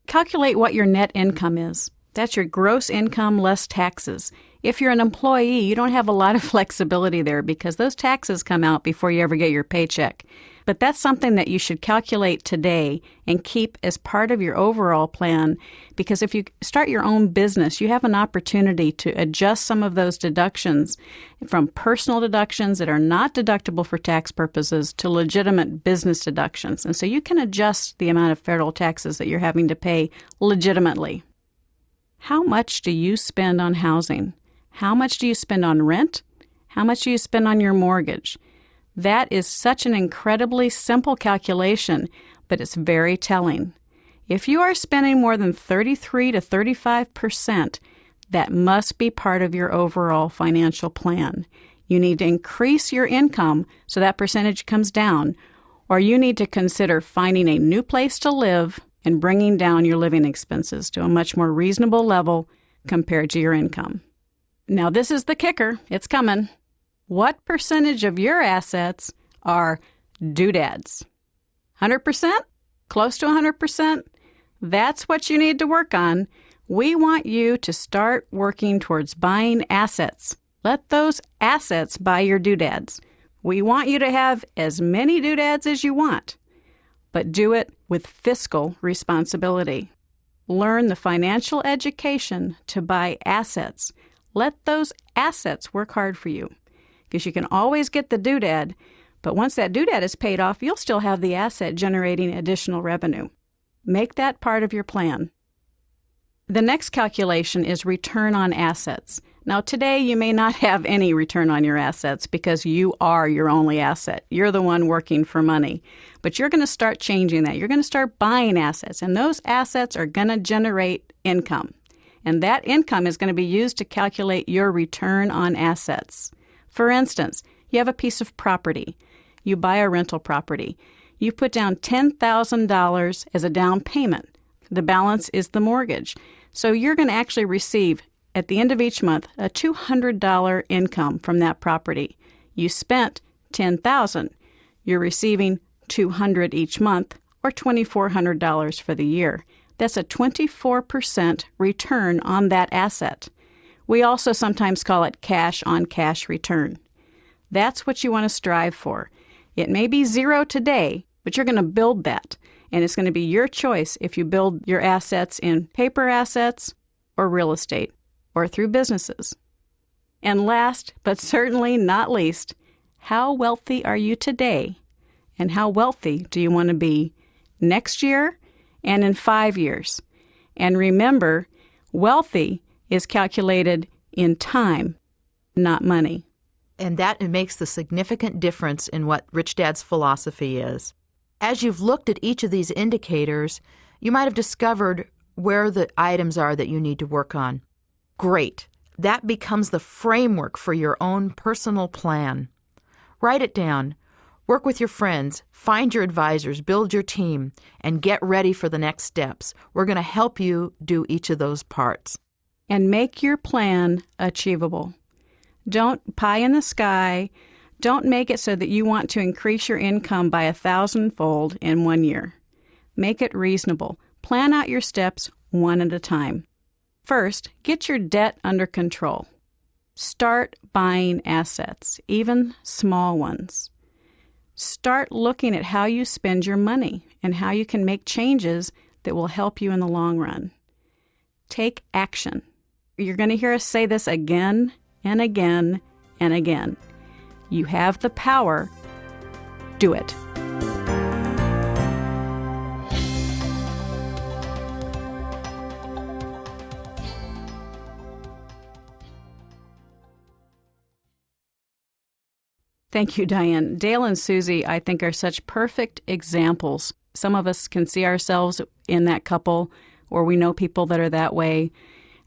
Calculate what your net income is. That's your gross income less taxes. If you're an employee, you don't have a lot of flexibility there because those taxes come out before you ever get your paycheck. But that's something that you should calculate today and keep as part of your overall plan, because if you start your own business, you have an opportunity to adjust some of those deductions from personal deductions that are not deductible for tax purposes to legitimate business deductions. And so you can adjust the amount of federal taxes that you're having to pay legitimately. How much do you spend on housing? How much do you spend on rent? How much do you spend on your mortgage? That is such an incredibly simple calculation, but it's very telling. If you are spending more than 33 to 35%, That must be part of your overall financial plan. You need to increase your income so that percentage comes down, or you need to consider finding a new place to live and bringing down your living expenses to a much more reasonable level compared to your income. Now, this is the kicker. It's coming. What percentage of your assets are doodads? 100%? Close to 100%? That's what you need to work on. We want you to start working towards buying assets. Let those assets buy your doodads. We want you to have as many doodads as you want, but do it with fiscal responsibility. Learn the financial education to buy assets. Let those assets work hard for you, because you can always get the doodad, but once that doodad is paid off, you'll still have the asset generating additional revenue. Make that part of your plan. The next calculation is return on assets. Now, today you may not have any return on your assets because you are your only asset. You're the one working for money. But you're going to start changing that. You're going to start buying assets, and those assets are going to generate income. And that income is going to be used to calculate your return on assets. For instance, you have a piece of property. You buy a rental property. You put down $10,000 as a down payment. The balance is the mortgage. So you're going to actually receive, at the end of each month, a $200 income from that property. You spent $10,000. You're receiving $200 each month, or $2,400 for the year. That's a 24% return on that asset. We also sometimes call it cash-on-cash return. That's what you want to strive for. It may be zero today, but you're going to build that. And it's going to be your choice if you build your assets in paper assets or real estate or through businesses. And last, but certainly not least, how wealthy are you today? And how wealthy do you want to be next year and in 5 years? And remember, wealthy is calculated in time, not money. And that makes the significant difference in what Rich Dad's philosophy is. As you've looked at each of these indicators, you might have discovered where the items are that you need to work on. Great. That becomes the framework for your own personal plan. Write it down. Work with your friends, find your advisors, build your team, and get ready for the next steps. We're going to help you do each of those parts. And make your plan achievable. Don't pie in the sky. Don't make it so that you want to increase your income by 1,000-fold in 1 year. Make it reasonable. Plan out your steps one at a time. First, get your debt under control. Start buying assets, even small ones. Start looking at how you spend your money and how you can make changes that will help you in the long run. Take action. You're going to hear us say this again and again and again. You have the power. Do it. Thank you, Diane. Dale and Susie, I think, are such perfect examples. Some of us can see ourselves in that couple, or we know people that are that way.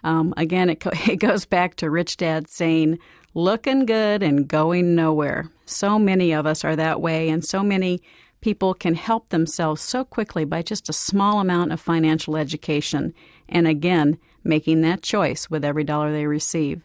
Again, it goes back to Rich Dad saying, looking good and going nowhere. So many of us are that way, and so many people can help themselves so quickly by just a small amount of financial education, and again, making that choice with every dollar they receive.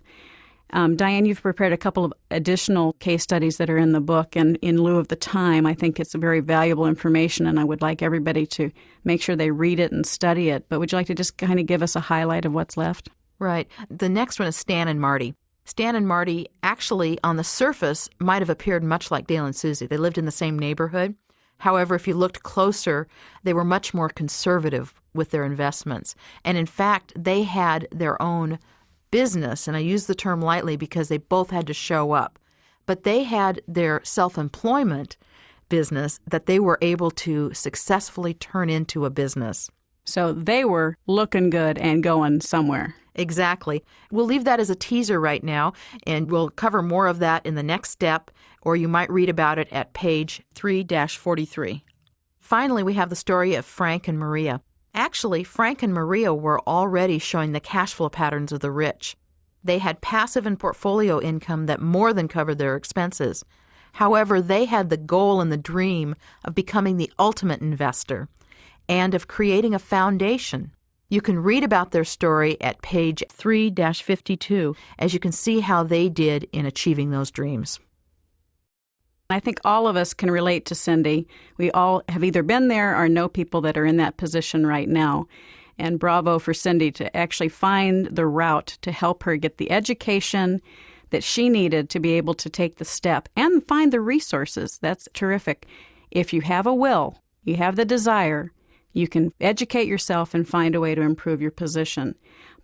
Diane, you've prepared a couple of additional case studies that are in the book, and in lieu of the time, I think it's very valuable information, and I would like everybody to make sure they read it and study it. But would you like to just kind of give us a highlight of what's left? Right. The next one is Stan and Marty. Stan and Marty actually, on the surface, might have appeared much like Dale and Susie. They lived in the same neighborhood. However, if you looked closer, they were much more conservative with their investments. And in fact, they had their own business, and I use the term lightly because they both had to show up. But they had their self-employment business that they were able to successfully turn into a business. So they were looking good and going somewhere. Exactly. We'll leave that as a teaser right now, and we'll cover more of that in the next step, or you might read about it at page 3-43. Finally, we have the story of Frank and Maria. Actually, Frank and Maria were already showing the cash flow patterns of the rich. They had passive and portfolio income that more than covered their expenses. However, they had the goal and the dream of becoming the ultimate investor and of creating a foundation. You can read about their story at page 3-52, as you can see how they did in achieving those dreams. I think all of us can relate to Cindy. We all have either been there or know people that are in that position right now. And bravo for Cindy to actually find the route to help her get the education that she needed to be able to take the step and find the resources. That's terrific. If you have a will, you have the desire, you can educate yourself and find a way to improve your position.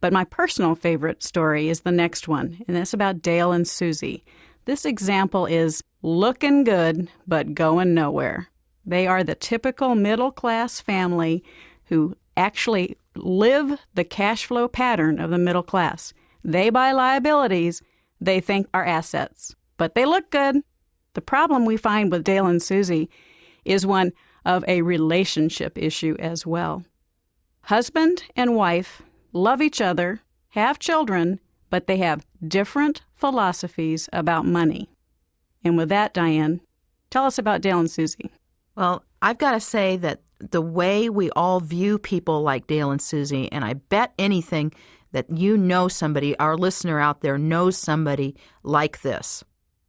But my personal favorite story is the next one, and that's about Dale and Susie. This example is looking good, but going nowhere. They are the typical middle-class family who actually live the cash flow pattern of the middle class. They buy liabilities they think are assets, but they look good. The problem we find with Dale and Susie is one of a relationship issue as well. Husband and wife love each other, have children, but they have different philosophies about money. And with that, Diane, tell us about Dale and Susie. Well, I've got to say that the way we all view people like Dale and Susie, and I bet anything that you know somebody, our listener out there knows somebody like this.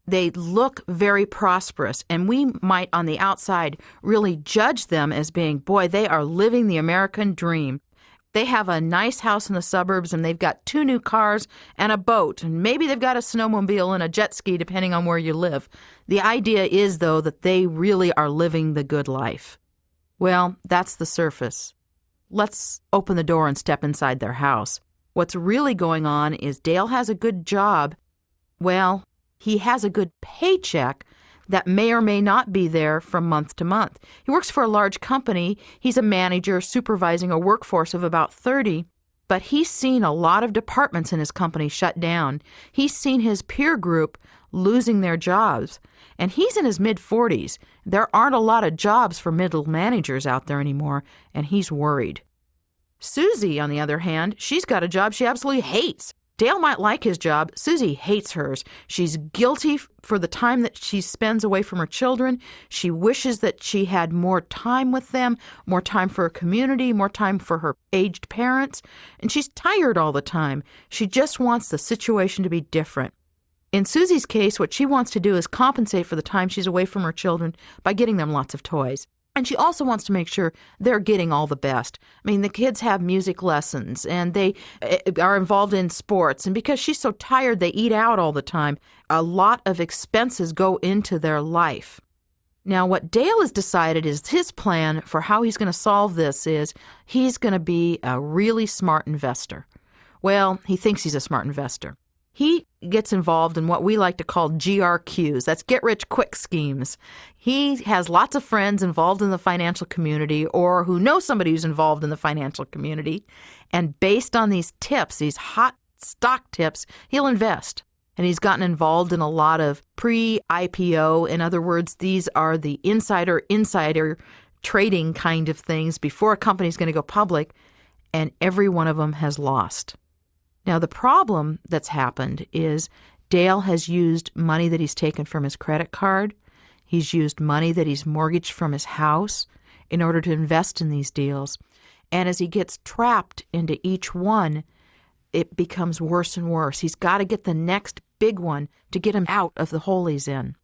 They look very prosperous, and we might on the outside really judge them as being, boy, they are living the American dream. They have a nice house in the suburbs, and they've got 2 new cars and a boat, and maybe they've got a snowmobile and a jet ski, depending on where you live. The idea is, though, that they really are living the good life. Well, that's the surface. Let's open the door and step inside their house. What's really going on is Dale has a good job. Well, he has a good paycheck that may or may not be there from month to month. He works for a large company. He's a manager supervising a workforce of about 30, but he's seen a lot of departments in his company shut down. He's seen his peer group losing their jobs, and he's in his mid-40s. There aren't a lot of jobs for middle managers out there anymore, and he's worried. Susie, on the other hand, she's got a job she absolutely hates. Dale might like his job. Susie hates hers. She's guilty for the time that she spends away from her children. She wishes that she had more time with them, more time for her community, more time for her aged parents. And she's tired all the time. She just wants the situation to be different. In Susie's case, what she wants to do is compensate for the time she's away from her children by getting them lots of toys. And she also wants to make sure they're getting all the best. I mean, the kids have music lessons and they are involved in sports. And because she's so tired, they eat out all the time. A lot of expenses go into their life. Now, what Dale has decided is his plan for how he's going to solve this is he's going to be a really smart investor. Well, he thinks he's a smart investor. He gets involved in what we like to call GRQs. That's get-rich-quick schemes. He has lots of friends involved in the financial community or who know somebody who's involved in the financial community. And based on these tips, these hot stock tips, he'll invest. And he's gotten involved in a lot of pre-IPO. In other words, these are the insider trading kind of things before a company's going to go public. And every one of them has lost. Now, the problem that's happened is Dale has used money that he's taken from his credit card. He's used money that he's mortgaged from his house in order to invest in these deals. And as he gets trapped into each one, it becomes worse and worse. He's got to get the next big one to get him out of the hole he's in.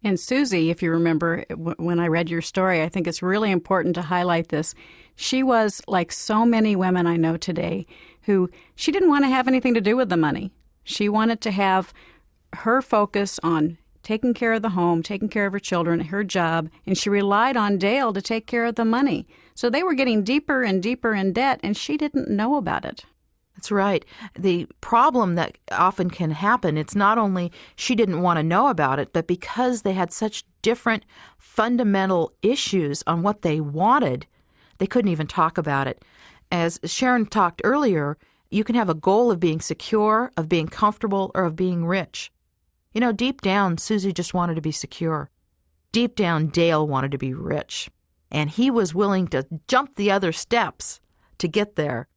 And Susie, if you remember, when I read your story, I think it's really important to highlight this. She was like so many women I know today who she didn't want to have anything to do with the money. She wanted to have her focus on taking care of the home, taking care of her children, her job, and she relied on Dale to take care of the money. So they were getting deeper and deeper in debt, and she didn't know about it. That's right. The problem that often can happen, it's not only she didn't want to know about it, but because they had such different fundamental issues on what they wanted, they couldn't even talk about it. As Sharon talked earlier, you can have a goal of being secure, of being comfortable, or of being rich. You know, deep down, Susie just wanted to be secure. Deep down, Dale wanted to be rich. And he was willing to jump the other steps to get there.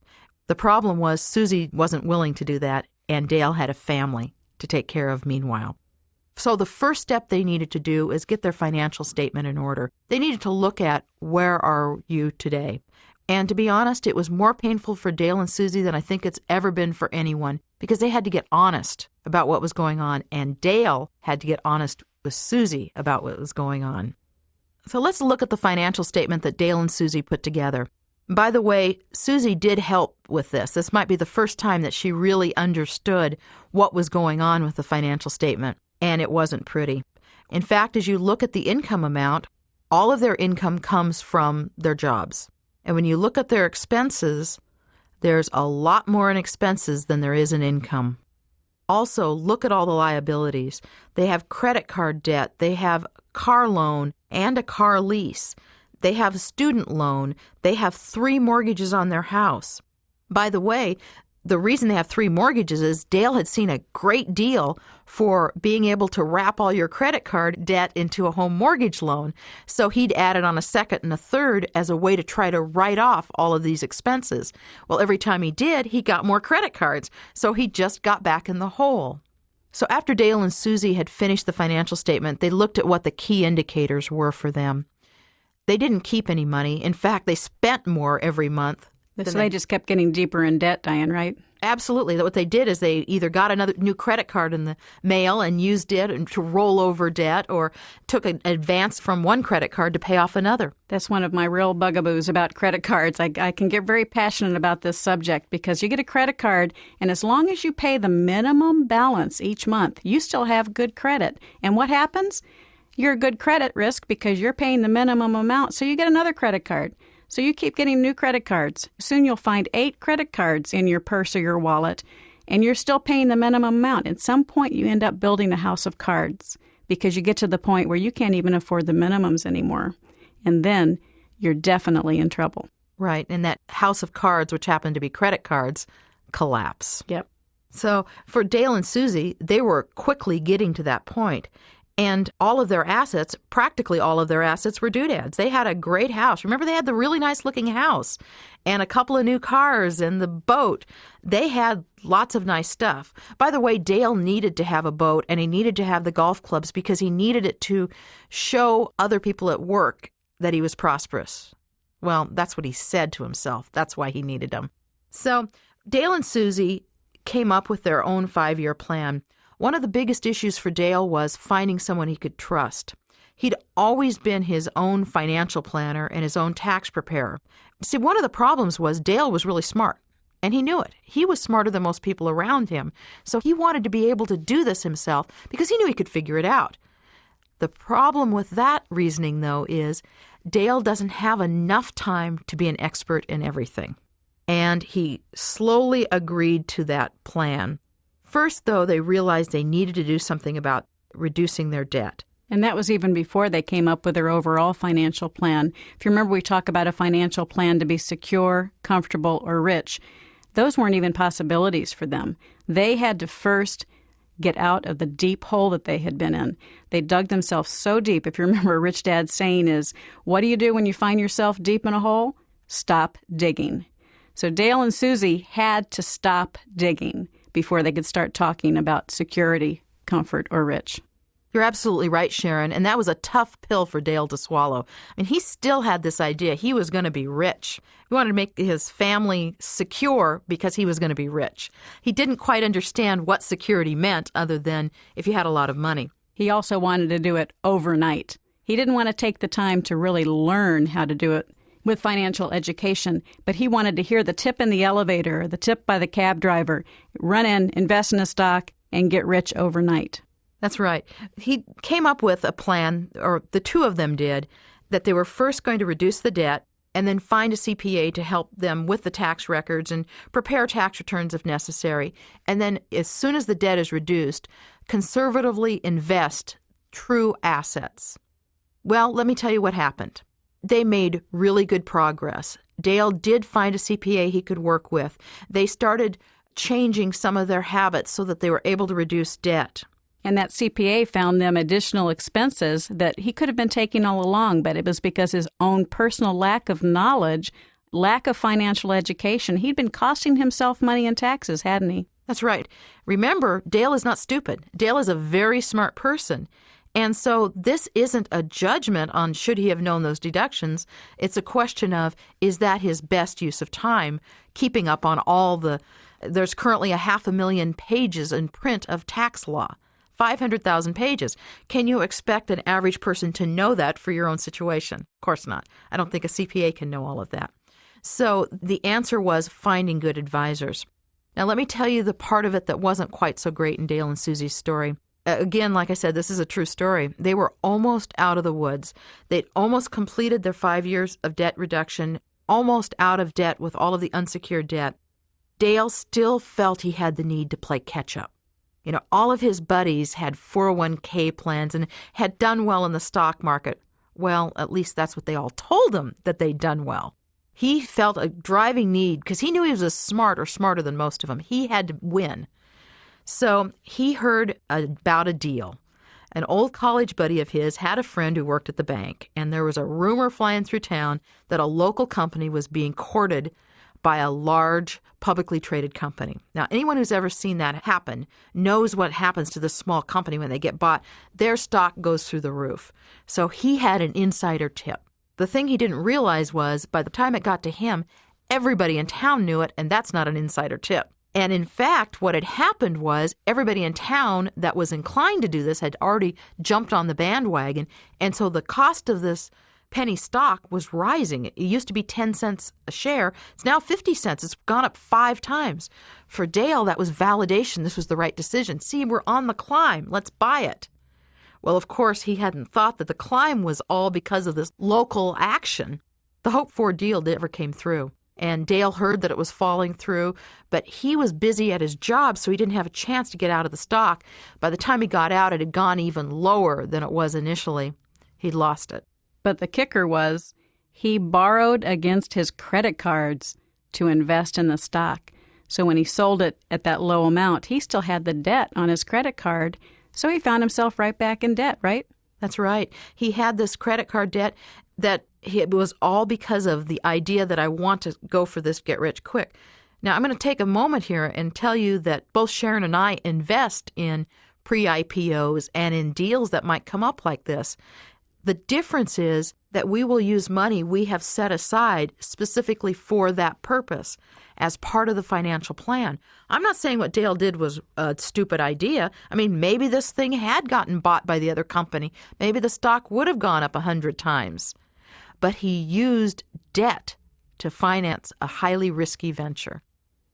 The problem was Susie wasn't willing to do that, and Dale had a family to take care of meanwhile. So the first step they needed to do is get their financial statement in order. They needed to look at, where are you today? And to be honest, it was more painful for Dale and Susie than I think it's ever been for anyone, because they had to get honest about what was going on, and Dale had to get honest with Susie about what was going on. So let's look at the financial statement that Dale and Susie put together. By the way, Susie did help with this. This might be the first time that she really understood what was going on with the financial statement, and it wasn't pretty. In fact, as you look at the income amount, all of their income comes from their jobs. And when you look at their expenses, there's a lot more in expenses than there is in income. Also, look at all the liabilities. They have credit card debt, they have car loan and a car lease. They have a student loan. They have 3 mortgages on their house. By the way, the reason they have 3 mortgages is Dale had seen a great deal for being able to wrap all your credit card debt into a home mortgage loan. So he'd added on a second and a third as a way to try to write off all of these expenses. Well, every time he did, he got more credit cards. So he just got back in the hole. So after Dale and Susie had finished the financial statement, they looked at what the key indicators were for them. They didn't keep any money. In fact, they spent more every month. So they just kept getting deeper in debt, Diane, right? Absolutely. What they did is they either got another new credit card in the mail and used it to roll over debt, or took an advance from one credit card to pay off another. That's one of my real bugaboos about credit cards. I can get very passionate about this subject because you get a credit card, and as long as you pay the minimum balance each month, you still have good credit. And what happens? You're a good credit risk because you're paying the minimum amount, so you get another credit card. So you keep getting new credit cards. Soon you'll find 8 credit cards in your purse or your wallet, and you're still paying the minimum amount. At some point, you end up building a house of cards because you get to the point where you can't even afford the minimums anymore. And then you're definitely in trouble. Right. And that house of cards, which happened to be credit cards, collapse. Yep. So for Dale and Susie, they were quickly getting to that point. And all of their assets, practically all of their assets, were doodads. They had a great house. Remember, they had the really nice-looking house and a couple of new cars and the boat. They had lots of nice stuff. By the way, Dale needed to have a boat, and he needed to have the golf clubs because he needed it to show other people at work that he was prosperous. Well, that's what he said to himself. That's why he needed them. So Dale and Susie came up with their own 5-year plan. One of the biggest issues for Dale was finding someone he could trust. He'd always been his own financial planner and his own tax preparer. See, one of the problems was Dale was really smart, and he knew it. He was smarter than most people around him, so he wanted to be able to do this himself because he knew he could figure it out. The problem with that reasoning, though, is Dale doesn't have enough time to be an expert in everything. And he slowly agreed to that plan. First, though, they realized they needed to do something about reducing their debt. And that was even before they came up with their overall financial plan. If you remember, we talk about a financial plan to be secure, comfortable, or rich. Those weren't even possibilities for them. They had to first get out of the deep hole that they had been in. They dug themselves so deep. If you remember, Rich Dad's saying is, what do you do when you find yourself deep in a hole? Stop digging. So Dale and Susie had to stop digging before they could start talking about security, comfort, or rich. You're absolutely right, Sharon, and that was a tough pill for Dale to swallow. I mean, he still had this idea he was going to be rich. He wanted to make his family secure because he was going to be rich. He didn't quite understand what security meant other than if you had a lot of money. He also wanted to do it overnight. He didn't want to take the time to really learn how to do it with financial education, but he wanted to hear the tip in the elevator, the tip by the cab driver, run in, invest in a stock, and get rich overnight. That's right. He came up with a plan, or the two of them did, that they were first going to reduce the debt and then find a CPA to help them with the tax records and prepare tax returns if necessary. And then as soon as the debt is reduced, conservatively invest true assets. Well, let me tell you what happened. They made really good progress. Dale did find a CPA he could work with. They started changing some of their habits so that they were able to reduce debt. And that CPA found them additional expenses that he could have been taking all along, but it was because his own personal lack of knowledge lack of financial education. He'd been costing himself money in taxes, hadn't he? That's right. Remember, Dale is not stupid. Dale is a very smart person. And so this isn't a judgment on should he have known those deductions. It's a question of, is that his best use of time, keeping up on there's currently 500,000 pages in print of tax law, 500,000 pages. Can you expect an average person to know that for your own situation? Of course not. I don't think a CPA can know all of that. So the answer was finding good advisors. Now, let me tell you the part of it that wasn't quite so great in Dale and Susie's story. Again, like I said, this is a true story. They were almost out of the woods. They'd almost completed their 5 years of debt reduction, almost out of debt with all of the unsecured debt. Dale still felt he had the need to play catch-up. You know, all of his buddies had 401k plans and had done well in the stock market. Well, at least that's what they all told him, that they'd done well. He felt a driving need because he knew he was as smart or smarter than most of them. He had to win. So he heard about a deal. An old college buddy of his had a friend who worked at the bank, and there was a rumor flying through town that a local company was being courted by a large publicly traded company. Now, anyone who's ever seen that happen knows what happens to this small company when they get bought. Their stock goes through the roof. So he had an insider tip. The thing he didn't realize was by the time it got to him, everybody in town knew it, and that's not an insider tip. And in fact, what had happened was everybody in town that was inclined to do this had already jumped on the bandwagon. And so the cost of this penny stock was rising. It used to be 10 cents a share. It's now 50 cents. It's gone up 5 times. For Dale, that was validation. This was the right decision. See, we're on the climb. Let's buy it. Well, of course, he hadn't thought that the climb was all because of this local action. The hoped-for deal never came through. And Dale heard that it was falling through, but he was busy at his job, so he didn't have a chance to get out of the stock. By the time he got out, it had gone even lower than it was initially. He'd lost it. But the kicker was he borrowed against his credit cards to invest in the stock. So when he sold it at that low amount, he still had the debt on his credit card, so he found himself right back in debt, right? That's right. He had this credit card debt that it was all because of the idea that I want to go for this get rich quick. Now, I'm going to take a moment here and tell you that both Sharon and I invest in pre-IPOs and in deals that might come up like this. The difference is that we will use money we have set aside specifically for that purpose as part of the financial plan. I'm not saying what Dale did was a stupid idea. I mean, maybe this thing had gotten bought by the other company. Maybe the stock would have gone up 100 times. But he used debt to finance a highly risky venture.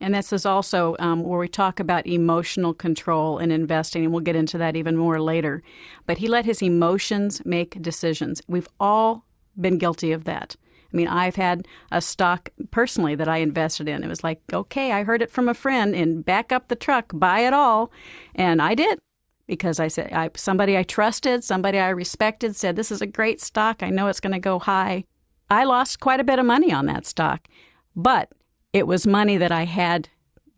And this is also where we talk about emotional control in investing, and we'll get into that even more later. But he let his emotions make decisions. We've all been guilty of that. I mean, I've had a stock personally that I invested in. It was like, okay, I heard it from a friend and back up the truck, buy it all. And I did. Because I said somebody I trusted, somebody I respected said, this is a great stock. I know it's going to go high. I lost quite a bit of money on that stock, but it was money that I had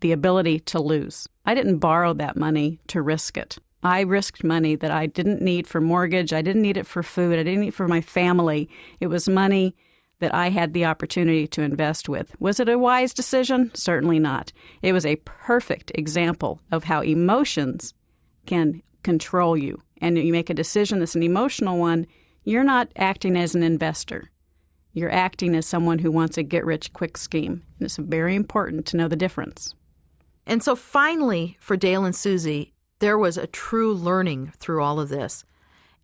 the ability to lose. I didn't borrow that money to risk it. I risked money that I didn't need for mortgage. I didn't need it for food. I didn't need it for my family. It was money that I had the opportunity to invest with. Was it a wise decision? Certainly not. It was a perfect example of how emotions can control you. And you make a decision that's an emotional one, you're not acting as an investor. You're acting as someone who wants a get-rich-quick scheme. And it's very important to know the difference. And so finally, for Dale and Susie, there was a true learning through all of this.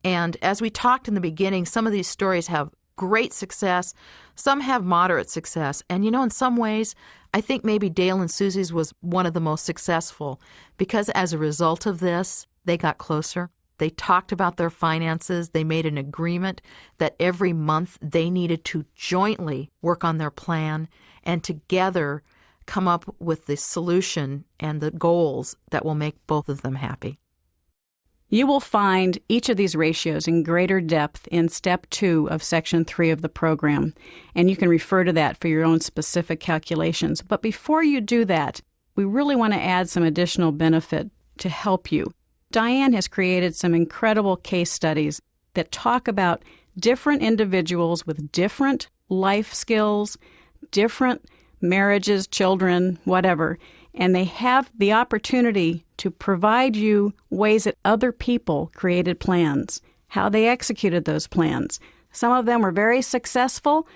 And as we talked in the beginning, some of these stories have great success. Some have moderate success. And, you know, in some ways, I think maybe Dale and Susie's was one of the most successful because as a result of this, they got closer. They talked about their finances. They made an agreement that every month they needed to jointly work on their plan and together come up with the solution and the goals that will make both of them happy. You will find each of these ratios in greater depth in Step 2 of Section 3 of the program, and you can refer to that for your own specific calculations. But before you do that, we really want to add some additional benefit to help you. Diane has created some incredible case studies that talk about different individuals with different life skills, different marriages, children, whatever, and they have the opportunity to provide you ways that other people created plans, how they executed those plans. Some of them were very successful.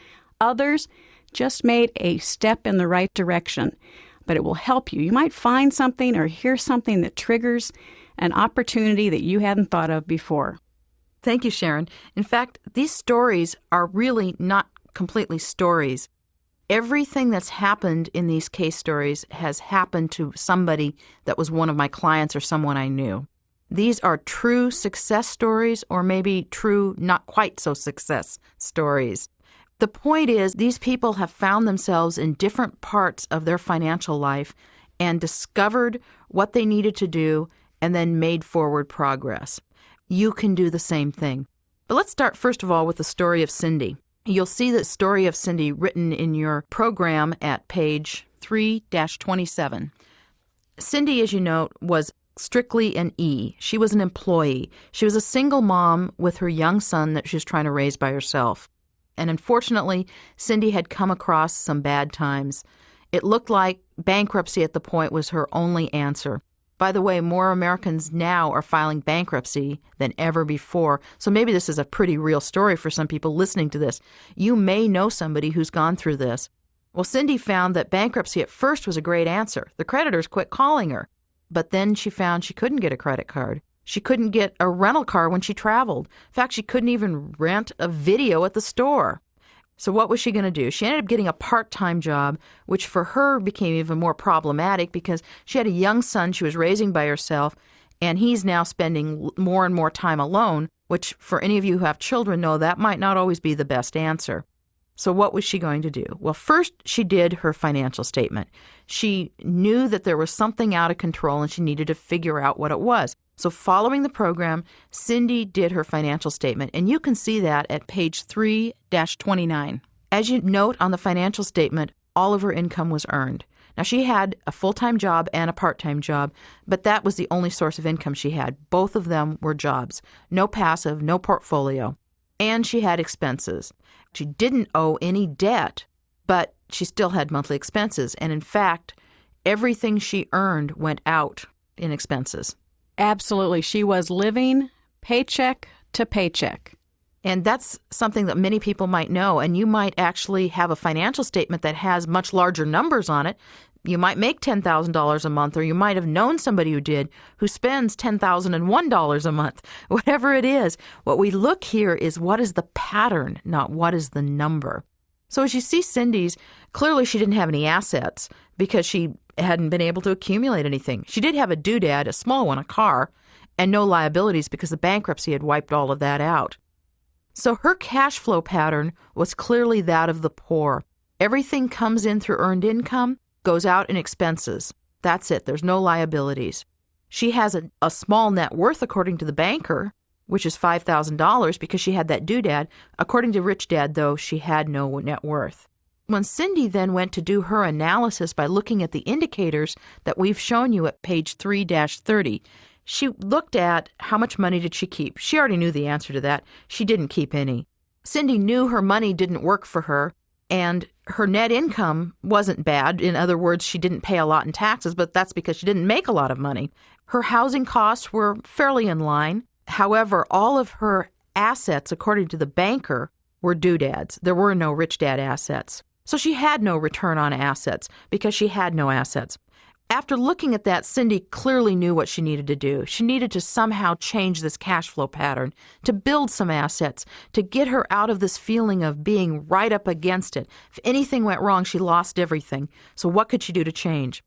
Others just made a step in the right direction. But it will help you. You might find something or hear something that triggers an opportunity that you hadn't thought of before. Thank you, Sharon. In fact, these stories are really not completely stories. Everything that's happened in these case stories has happened to somebody that was one of my clients or someone I knew. These are true success stories, or maybe true not quite so success stories. The point is, these people have found themselves in different parts of their financial life and discovered what they needed to do and then made forward progress. You can do the same thing. But let's start first of all with the story of Cindy. You'll see the story of Cindy written in your program at page 3-27. Cindy, as you note, was strictly an E. She was an employee. She was a single mom with her young son that she was trying to raise by herself. And unfortunately, Cindy had come across some bad times. It looked like bankruptcy at the point was her only answer. By the way, more Americans now are filing bankruptcy than ever before, so maybe this is a pretty real story for some people listening to this. You may know somebody who's gone through this. Well, Cindy found that bankruptcy at first was a great answer. The creditors quit calling her. But then she found she couldn't get a credit card. She couldn't get a rental car when she traveled. In fact, she couldn't even rent a video at the store. So what was she going to do? She ended up getting a part-time job, which for her became even more problematic because she had a young son she was raising by herself, and he's now spending more and more time alone, which for any of you who have children know that might not always be the best answer. So what was she going to do? Well, first she did her financial statement. She knew that there was something out of control and she needed to figure out what it was. So following the program, Cindy did her financial statement, and you can see that at page 3-29. As you note on the financial statement, all of her income was earned. Now, she had a full-time job and a part-time job, but that was the only source of income she had. Both of them were jobs. No passive, no portfolio. And she had expenses. She didn't owe any debt, but she still had monthly expenses. And in fact, everything she earned went out in expenses. Absolutely. She was living paycheck to paycheck. And that's something that many people might know. And you might actually have a financial statement that has much larger numbers on it. You might make $10,000 a month, or you might have known somebody who did, who spends $10,001 a month. Whatever it is, what we look here is what is the pattern, not what is the number. So as you see Cindy's, clearly she didn't have any assets because she hadn't been able to accumulate anything. She did have a doodad, a small one, a car, and no liabilities because the bankruptcy had wiped all of that out. So her cash flow pattern was clearly that of the poor. Everything comes in through earned income, goes out in expenses. That's it. There's no liabilities. She has a small net worth according to the banker, which is $5,000 because she had that doodad. According to Rich Dad, though, she had no net worth. When Cindy then went to do her analysis by looking at the indicators that we've shown you at page 3-30, she looked at how much money did she keep. She already knew the answer to that. She didn't keep any. Cindy knew her money didn't work for her, and her net income wasn't bad. In other words, she didn't pay a lot in taxes, but that's because she didn't make a lot of money. Her housing costs were fairly in line. However, all of her assets, according to the banker, were doodads. There were no Rich Dad assets. So she had no return on assets because she had no assets. After looking at that, Cindy clearly knew what she needed to do. She needed to somehow change this cash flow pattern, to build some assets, to get her out of this feeling of being right up against it. If anything went wrong, she lost everything. So what could she do to change?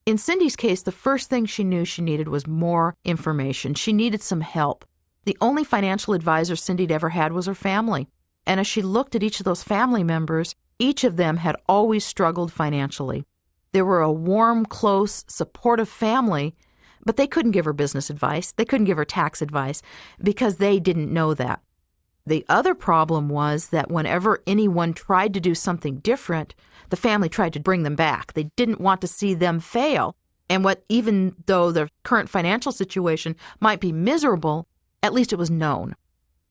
In Cindy's case, the first thing she knew she needed was more information. She needed some help. The only financial advisor Cindy'd ever had was her family. And as she looked at each of those family members, each of them had always struggled financially. They were a warm, close, supportive family, but they couldn't give her business advice. They couldn't give her tax advice because they didn't know that. The other problem was that whenever anyone tried to do something different, the family tried to bring them back. They didn't want to see them fail. And even though their current financial situation might be miserable, at least it was known.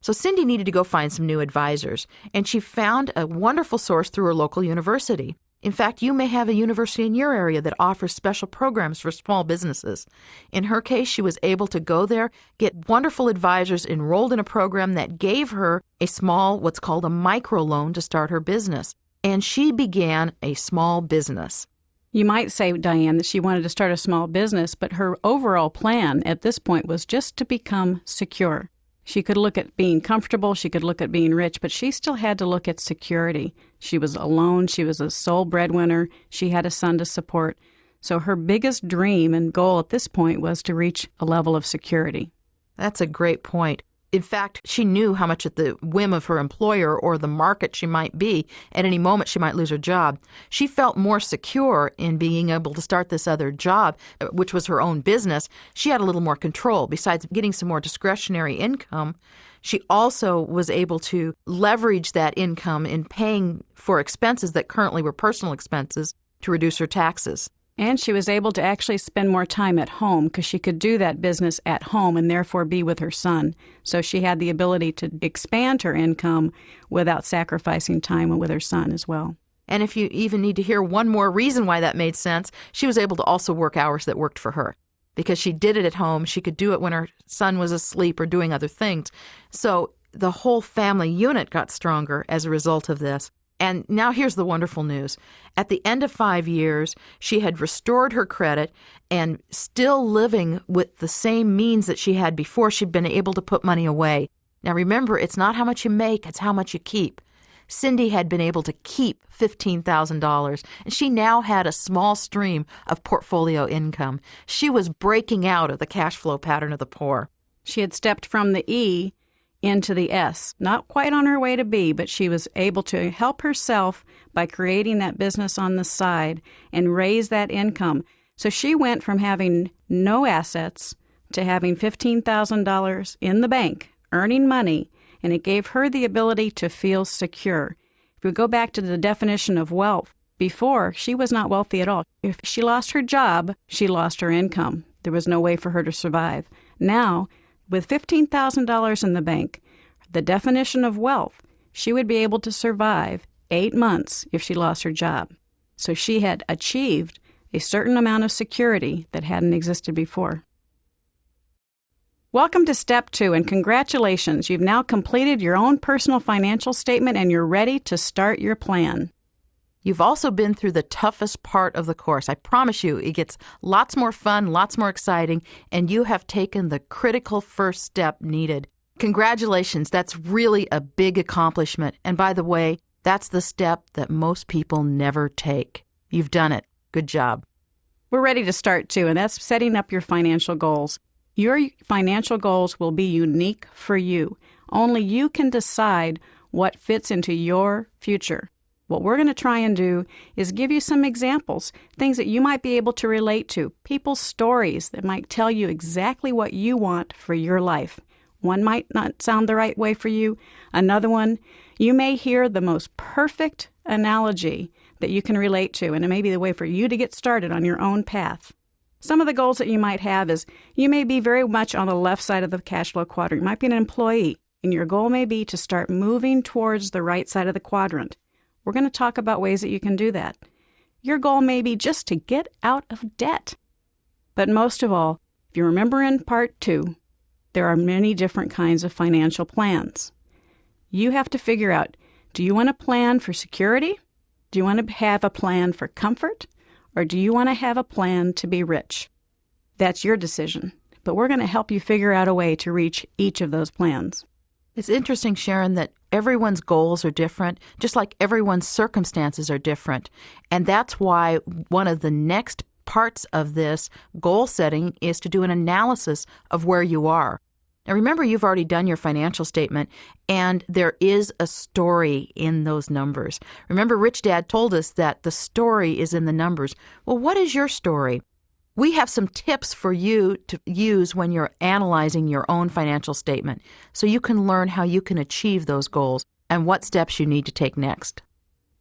So Cindy needed to go find some new advisors, and she found a wonderful source through her local university. In fact, you may have a university in your area that offers special programs for small businesses. In her case, she was able to go there, get wonderful advisors enrolled in a program that gave her a small, what's called a microloan to start her business. And she began a small business. You might say, Diane, that she wanted to start a small business, but her overall plan at this point was just to become secure. She could look at being comfortable, she could look at being rich, but she still had to look at security. She was alone, she was a sole breadwinner, she had a son to support. So her biggest dream and goal at this point was to reach a level of security. That's a great point. In fact, she knew how much at the whim of her employer or the market she might be. At any moment, she might lose her job. She felt more secure in being able to start this other job, which was her own business. She had a little more control. Besides getting some more discretionary income, she also was able to leverage that income in paying for expenses that currently were personal expenses to reduce her taxes. And she was able to actually spend more time at home because she could do that business at home and therefore be with her son. So she had the ability to expand her income without sacrificing time with her son as well. And if you even need to hear one more reason why that made sense, she was able to also work hours that worked for her. Because she did it at home, she could do it when her son was asleep or doing other things. So the whole family unit got stronger as a result of this. And now here's the wonderful news. At the end of 5 years, she had restored her credit and still living with the same means that she had before. She'd been able to put money away. Now remember, it's not how much you make, it's how much you keep. Cindy had been able to keep $15,000, and she now had a small stream of portfolio income. She was breaking out of the cash flow pattern of the poor. She had stepped from the E into the S, not quite on her way to B, but she was able to help herself by creating that business on the side and raise that income. So she went from having no assets to having $15,000 in the bank, earning money, and it gave her the ability to feel secure. If we go back to the definition of wealth, before, she was not wealthy at all. If she lost her job, she lost her income. There was no way for her to survive. Now, with $15,000 in the bank, the definition of wealth, she would be able to survive 8 months if she lost her job. So she had achieved a certain amount of security that hadn't existed before. Welcome to Step 2, and congratulations. You've now completed your own personal financial statement and you're ready to start your plan. You've also been through the toughest part of the course. I promise you, it gets lots more fun, lots more exciting, and you have taken the critical first step needed. Congratulations, that's really a big accomplishment. And by the way, that's the step that most people never take. You've done it. Good job. We're ready to start too, and that's setting up your financial goals. Your financial goals will be unique for you. Only you can decide what fits into your future. What we're going to try and do is give you some examples, things that you might be able to relate to, people's stories that might tell you exactly what you want for your life. One might not sound the right way for you. Another one, you may hear the most perfect analogy that you can relate to, and it may be the way for you to get started on your own path. Some of the goals that you might have is you may be very much on the left side of the cash flow quadrant. You might be an employee, and your goal may be to start moving towards the right side of the quadrant. We're going to talk about ways that you can do that. Your goal may be just to get out of debt. But most of all, if you remember in Part 2, there are many different kinds of financial plans. You have to figure out, do you want a plan for security? Do you want to have a plan for comfort? Or do you want to have a plan to be rich? That's your decision. But we're going to help you figure out a way to reach each of those plans. It's interesting, Sharon, that everyone's goals are different, just like everyone's circumstances are different. And that's why one of the next parts of this goal setting is to do an analysis of where you are. Now, remember, you've already done your financial statement, and there is a story in those numbers. Remember, Rich Dad told us that the story is in the numbers. Well, what is your story? We have some tips for you to use when you're analyzing your own financial statement so you can learn how you can achieve those goals and what steps you need to take next.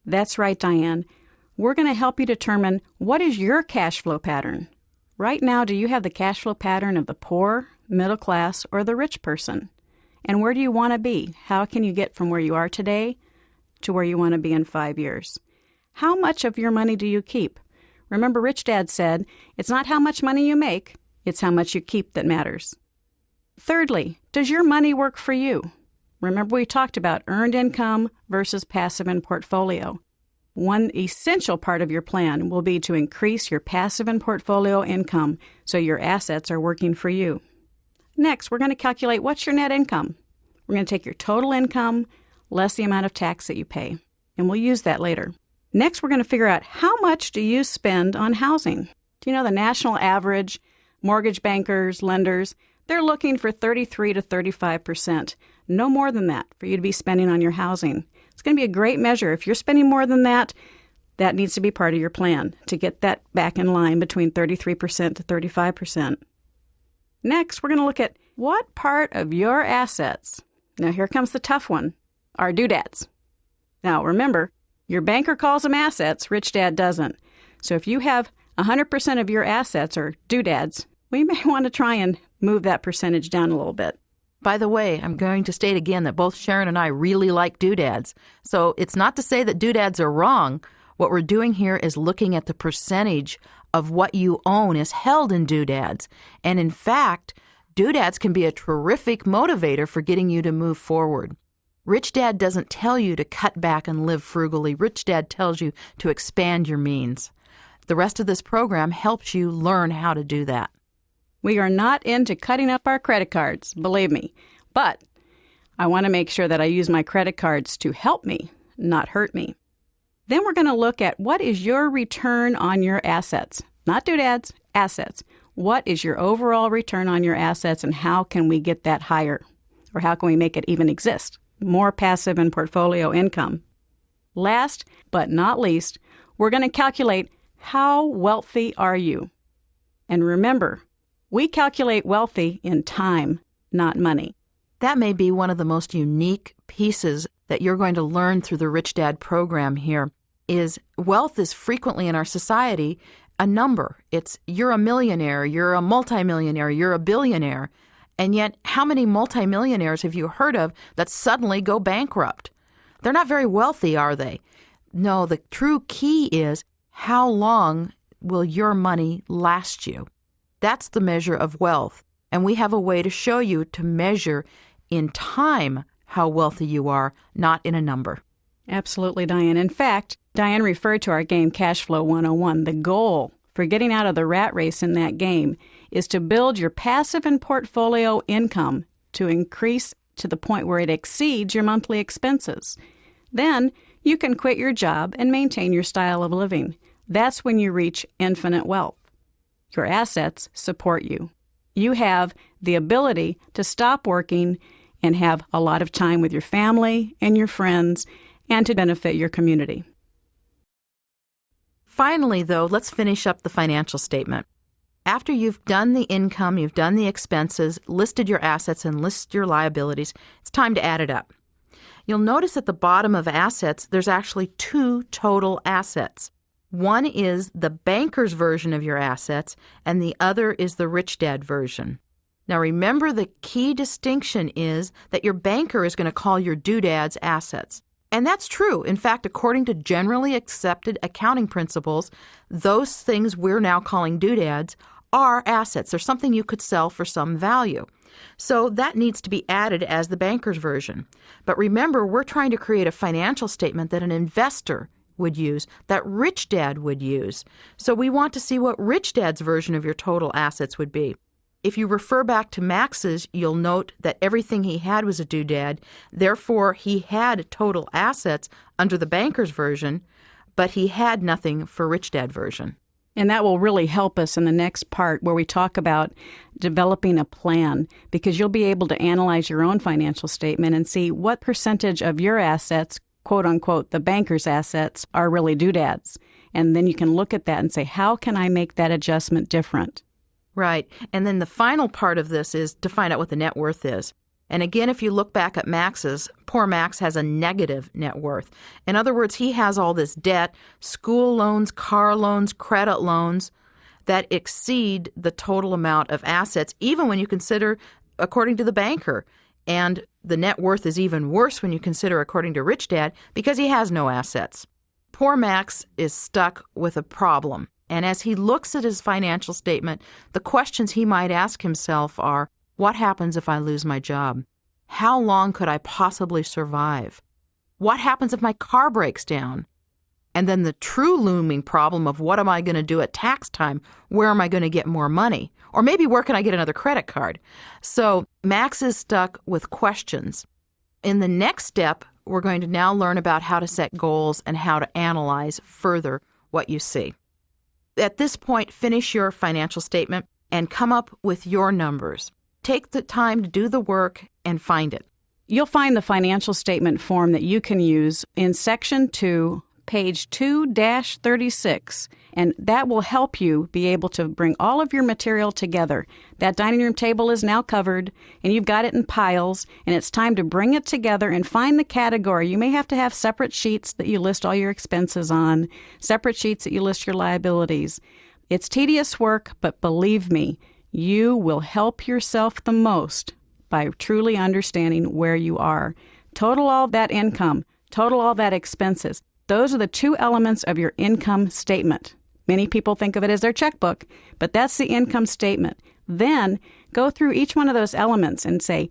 That's right, Diane. We're going to help you determine what is your cash flow pattern. Right now, do you have the cash flow pattern of the poor, middle class, or the rich person? And where do you want to be? How can you get from where you are today to where you want to be in 5 years? How much of your money do you keep? Remember, Rich Dad said, it's not how much money you make, it's how much you keep that matters. Thirdly, does your money work for you? Remember, we talked about earned income versus passive in portfolio. One essential part of your plan will be to increase your passive and portfolio income so your assets are working for you. Next, we're going to calculate what's your net income. We're going to take your total income less the amount of tax that you pay, and we'll use that later. Next, we're going to figure out how much do you spend on housing. Do you know the national average, mortgage bankers, lenders, they're looking for 33 to 35%, no more than that for you to be spending on your housing. It's going to be a great measure. If you're spending more than that, that needs to be part of your plan to get that back in line between 33% to 35%. Next, we're going to look at what part of your assets, now here comes the tough one, are doodads. Now remember, your banker calls them assets, Rich Dad doesn't. So if you have 100% of your assets are doodads, we may want to try and move that percentage down a little bit. By the way, I'm going to state again that both Sharon and I really like doodads. So it's not to say that doodads are wrong. What we're doing here is looking at the percentage of what you own is held in doodads. And in fact, doodads can be a terrific motivator for getting you to move forward. Rich Dad doesn't tell you to cut back and live frugally. Rich Dad tells you to expand your means. The rest of this program helps you learn how to do that. We are not into cutting up our credit cards, believe me. But I want to make sure that I use my credit cards to help me, not hurt me. Then we're going to look at what is your return on your assets. Not doodads, assets. What is your overall return on your assets and how can we get that higher? Or how can we make it even exist? More passive and portfolio income. Last but not least, we're going to calculate how wealthy are you? And remember, we calculate wealthy in time, not money. That may be one of the most unique pieces that you're going to learn through the Rich Dad program here is wealth is frequently in our society a number. It's you're a millionaire, you're a multimillionaire, you're a billionaire. And yet, how many multimillionaires have you heard of that suddenly go bankrupt? They're not very wealthy, are they? No, the true key is how long will your money last you? That's the measure of wealth. And we have a way to show you to measure in time how wealthy you are, not in a number. Absolutely, Diane. In fact, Diane referred to our game Cash Flow 101. The goal for getting out of the rat race in that game is to build your passive and portfolio income to increase to the point where it exceeds your monthly expenses. Then you can quit your job and maintain your style of living. That's when you reach infinite wealth. Your assets support you. You have the ability to stop working and have a lot of time with your family and your friends and to benefit your community. Finally, though, let's finish up the financial statement. After you've done the income, you've done the expenses, listed your assets, and listed your liabilities, it's time to add it up. You'll notice at the bottom of assets, there's actually two total assets. One is the banker's version of your assets, and the other is the Rich Dad version. Now remember, the key distinction is that your banker is going to call your doodads assets. And that's true. In fact, according to generally accepted accounting principles, those things we're now calling doodads are assets. They're something you could sell for some value. So that needs to be added as the banker's version. But remember, we're trying to create a financial statement that an investor would use, that Rich Dad would use. So we want to see what Rich Dad's version of your total assets would be. If you refer back to Max's, you'll note that everything he had was a doodad. Therefore, he had total assets under the banker's version, but he had nothing for Rich Dad version. And that will really help us in the next part where we talk about developing a plan, because you'll be able to analyze your own financial statement and see what percentage of your assets, quote unquote, the banker's assets, are really doodads. And then you can look at that and say, how can I make that adjustment different? Right. And then the final part of this is to find out what the net worth is. And again, if you look back at Max's, poor Max has a negative net worth. In other words, he has all this debt, school loans, car loans, credit loans, that exceed the total amount of assets, even when you consider, according to the banker, And the net worth is even worse when you consider, according to Rich Dad, because he has no assets. Poor Max is stuck with a problem. And as he looks at his financial statement, the questions he might ask himself are, what happens if I lose my job? How long could I possibly survive? What happens if my car breaks down? And then the true looming problem of what am I going to do at tax time? Where am I going to get more money? Or maybe where can I get another credit card? So Max is stuck with questions. In the next step, we're going to now learn about how to set goals and how to analyze further what you see. At this point, finish your financial statement and come up with your numbers. Take the time to do the work and find it. You'll find the financial statement form that you can use in Section 2, page 2-36, and that will help you be able to bring all of your material together. That dining room table is now covered, and you've got it in piles, and it's time to bring it together and find the category. You may have to have separate sheets that you list all your expenses on, separate sheets that you list your liabilities. It's tedious work, but believe me, you will help yourself the most by truly understanding where you are. Total all that income, total all that expenses. Those are the two elements of your income statement. Many people think of it as their checkbook, but that's the income statement. Then go through each one of those elements and say,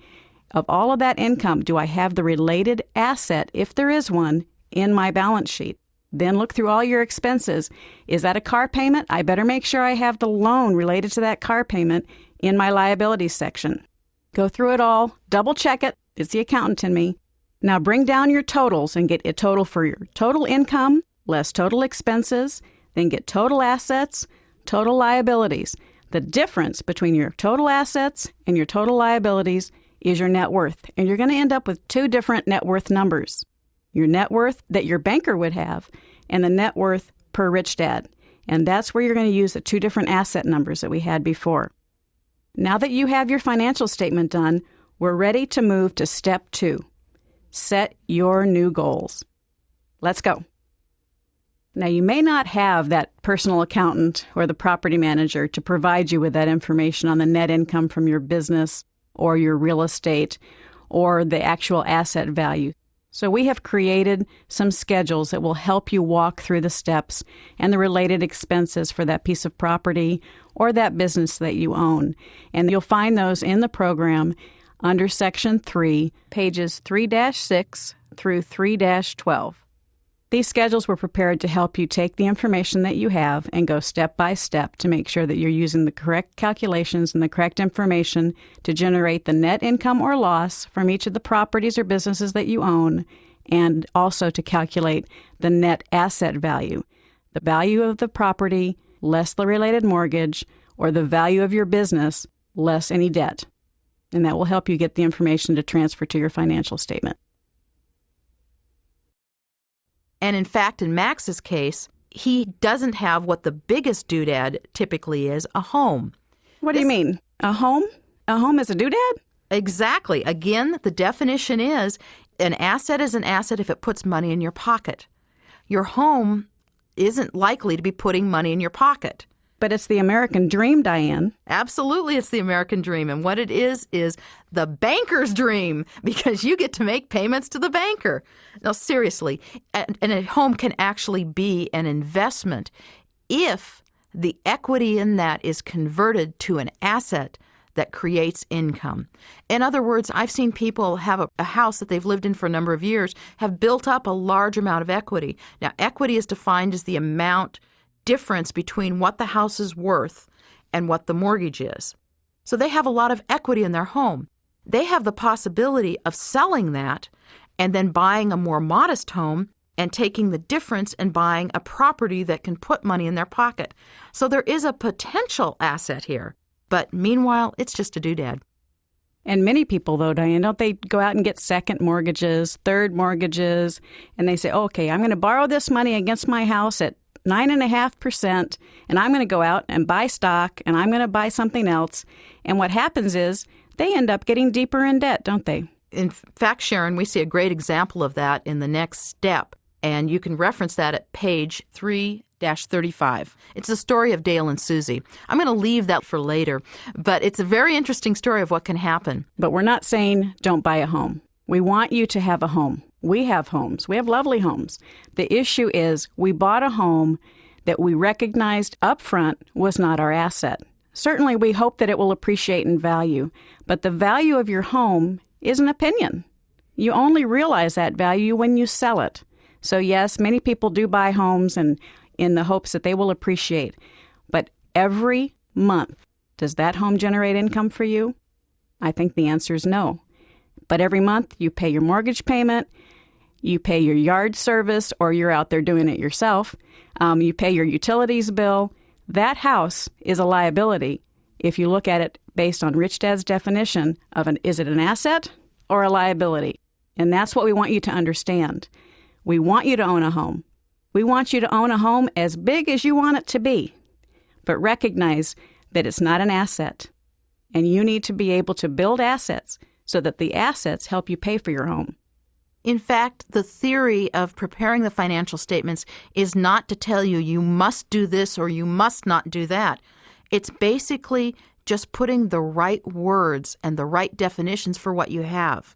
of all of that income, do I have the related asset, if there is one, in my balance sheet? Then look through all your expenses. Is that a car payment? I better make sure I have the loan related to that car payment in my liabilities section. Go through it all, double check it. It's the accountant in me. Now bring down your totals and get a total for your total income, less total expenses, then get total assets, total liabilities. The difference between your total assets and your total liabilities is your net worth. And you're going to end up with two different net worth numbers. Your net worth that your banker would have and the net worth per Rich Dad. And that's where you're going to use the two different asset numbers that we had before. Now that you have your financial statement done, we're ready to move to step 2. Set your new goals. Let's go. Now, you may not have that personal accountant or the property manager to provide you with that information on the net income from your business or your real estate or the actual asset value. So we have created some schedules that will help you walk through the steps and the related expenses for that piece of property or that business that you own. And you'll find those in the program under Section 3, pages 3-6 through 3-12. These schedules were prepared to help you take the information that you have and go step by step to make sure that you're using the correct calculations and the correct information to generate the net income or loss from each of the properties or businesses that you own, and also to calculate the net asset value, the value of the property less the related mortgage, or the value of your business less any debt. And that will help you get the information to transfer to your financial statement. And in fact, in Max's case, he doesn't have what the biggest doodad typically is, a home. What do you mean? A home? A home is a doodad? Exactly. Again, the definition is an asset is an asset if it puts money in your pocket. Your home isn't likely to be putting money in your pocket. But it's the American dream, Diane. Absolutely, it's the American dream. And what it is the banker's dream, because you get to make payments to the banker. Now, seriously, and a home can actually be an investment if the equity in that is converted to an asset that creates income. In other words, I've seen people have a house that they've lived in for a number of years, have built up a large amount of equity. Now, equity is defined as the amount difference between what the house is worth and what the mortgage is. So they have a lot of equity in their home. They have the possibility of selling that and then buying a more modest home and taking the difference and buying a property that can put money in their pocket. So there is a potential asset here. But meanwhile, it's just a doodad. And many people, though, Diane, don't they go out and get second mortgages, third mortgages, and they say, okay, I'm going to borrow this money against my house at 9.5%, and I'm going to go out and buy stock, and I'm going to buy something else. And what happens is they end up getting deeper in debt, don't they? In fact, Sharon, we see a great example of that in the next step. And you can reference that at page 3-35. It's the story of Dale and Susie. I'm going to leave that for later, but it's a very interesting story of what can happen. But we're not saying don't buy a home. We want you to have a home. We have homes. We have lovely homes. The issue is we bought a home that we recognized up front was not our asset. Certainly, we hope that it will appreciate in value, but the value of your home is an opinion. You only realize that value when you sell it. So yes, many people do buy homes and in the hopes that they will appreciate. But every month, does that home generate income for you? I think the answer is no. But every month you pay your mortgage payment, you pay your yard service, or you're out there doing it yourself. You pay your utilities bill. That house is a liability if you look at it based on Rich Dad's definition of is it an asset or a liability? And that's what we want you to understand. We want you to own a home. We want you to own a home as big as you want it to be, but recognize that it's not an asset. And you need to be able to build assets so that the assets help you pay for your home. In fact, the theory of preparing the financial statements is not to tell you you must do this or you must not do that. It's basically just putting the right words and the right definitions for what you have.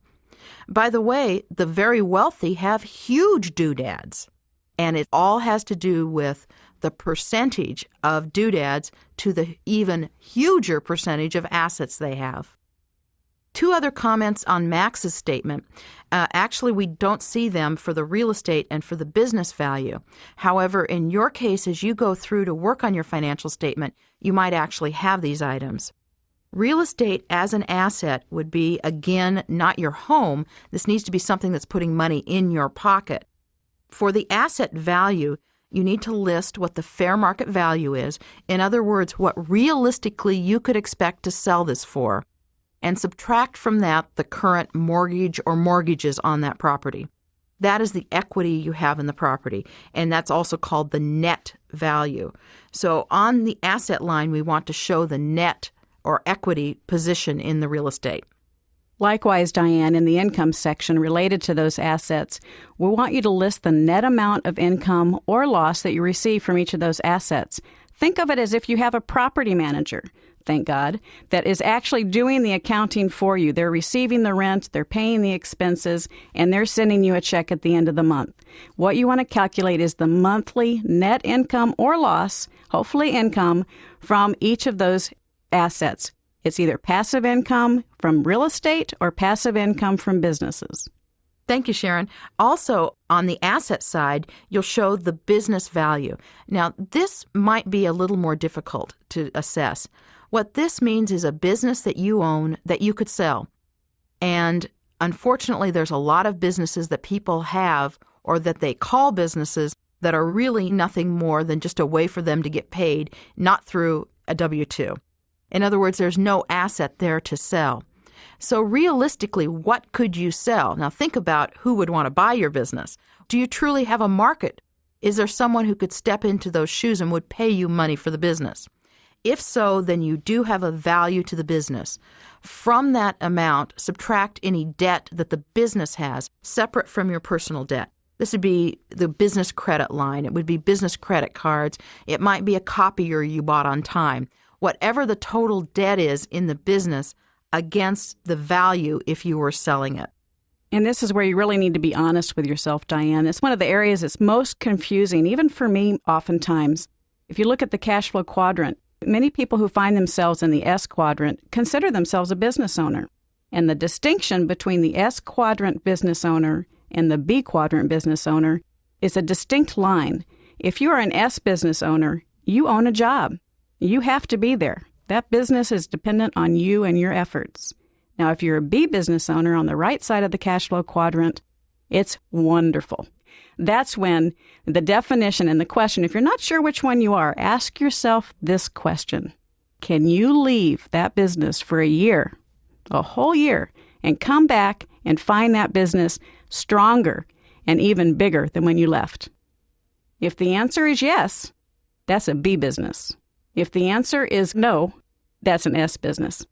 By the way, the very wealthy have huge doodads, and it all has to do with the percentage of doodads to the even huger percentage of assets they have. Two other comments on Max's statement. Actually, we don't see them for the real estate and for the business value. However, in your case, as you go through to work on your financial statement, you might actually have these items. Real estate as an asset would be, again, not your home. This needs to be something that's putting money in your pocket. For the asset value, you need to list what the fair market value is. In other words, what realistically you could expect to sell this for, and subtract from that the current mortgage or mortgages on that property. That is the equity you have in the property, and that's also called the net value. So on the asset line, we want to show the net or equity position in the real estate. Likewise, Diane, in the income section related to those assets, we want you to list the net amount of income or loss that you receive from each of those assets. Think of it as if you have a property manager, thank God, that is actually doing the accounting for you. They're receiving the rent, they're paying the expenses, and they're sending you a check at the end of the month. What you want to calculate is the monthly net income or loss, hopefully income, from each of those assets. It's either passive income from real estate or passive income from businesses. Thank you, Sharon. Also, on the asset side, you'll show the business value. Now, this might be a little more difficult to assess. What this means is a business that you own that you could sell. And unfortunately, there's a lot of businesses that people have or that they call businesses that are really nothing more than just a way for them to get paid, not through a W-2. In other words, there's no asset there to sell. So realistically, what could you sell? Now think about who would want to buy your business. Do you truly have a market? Is there someone who could step into those shoes and would pay you money for the business? If so, then you do have a value to the business. From that amount, subtract any debt that the business has, separate from your personal debt. This would be the business credit line. It would be business credit cards. It might be a copier you bought on time. Whatever the total debt is in the business against the value if you were selling it. And this is where you really need to be honest with yourself, Diane. It's one of the areas that's most confusing, even for me, oftentimes. If you look at the cash flow quadrant, many people who find themselves in the S quadrant consider themselves a business owner. And the distinction between the S quadrant business owner and the B quadrant business owner is a distinct line. If you are an S business owner, you own a job. You have to be there. That business is dependent on you and your efforts. Now, if you're a B business owner on the right side of the cash flow quadrant, it's wonderful. That's when the definition and the question, if you're not sure which one you are, ask yourself this question. Can you leave that business for a year, a whole year, and come back and find that business stronger and even bigger than when you left? If the answer is yes, that's a B business. If the answer is no, that's an S business.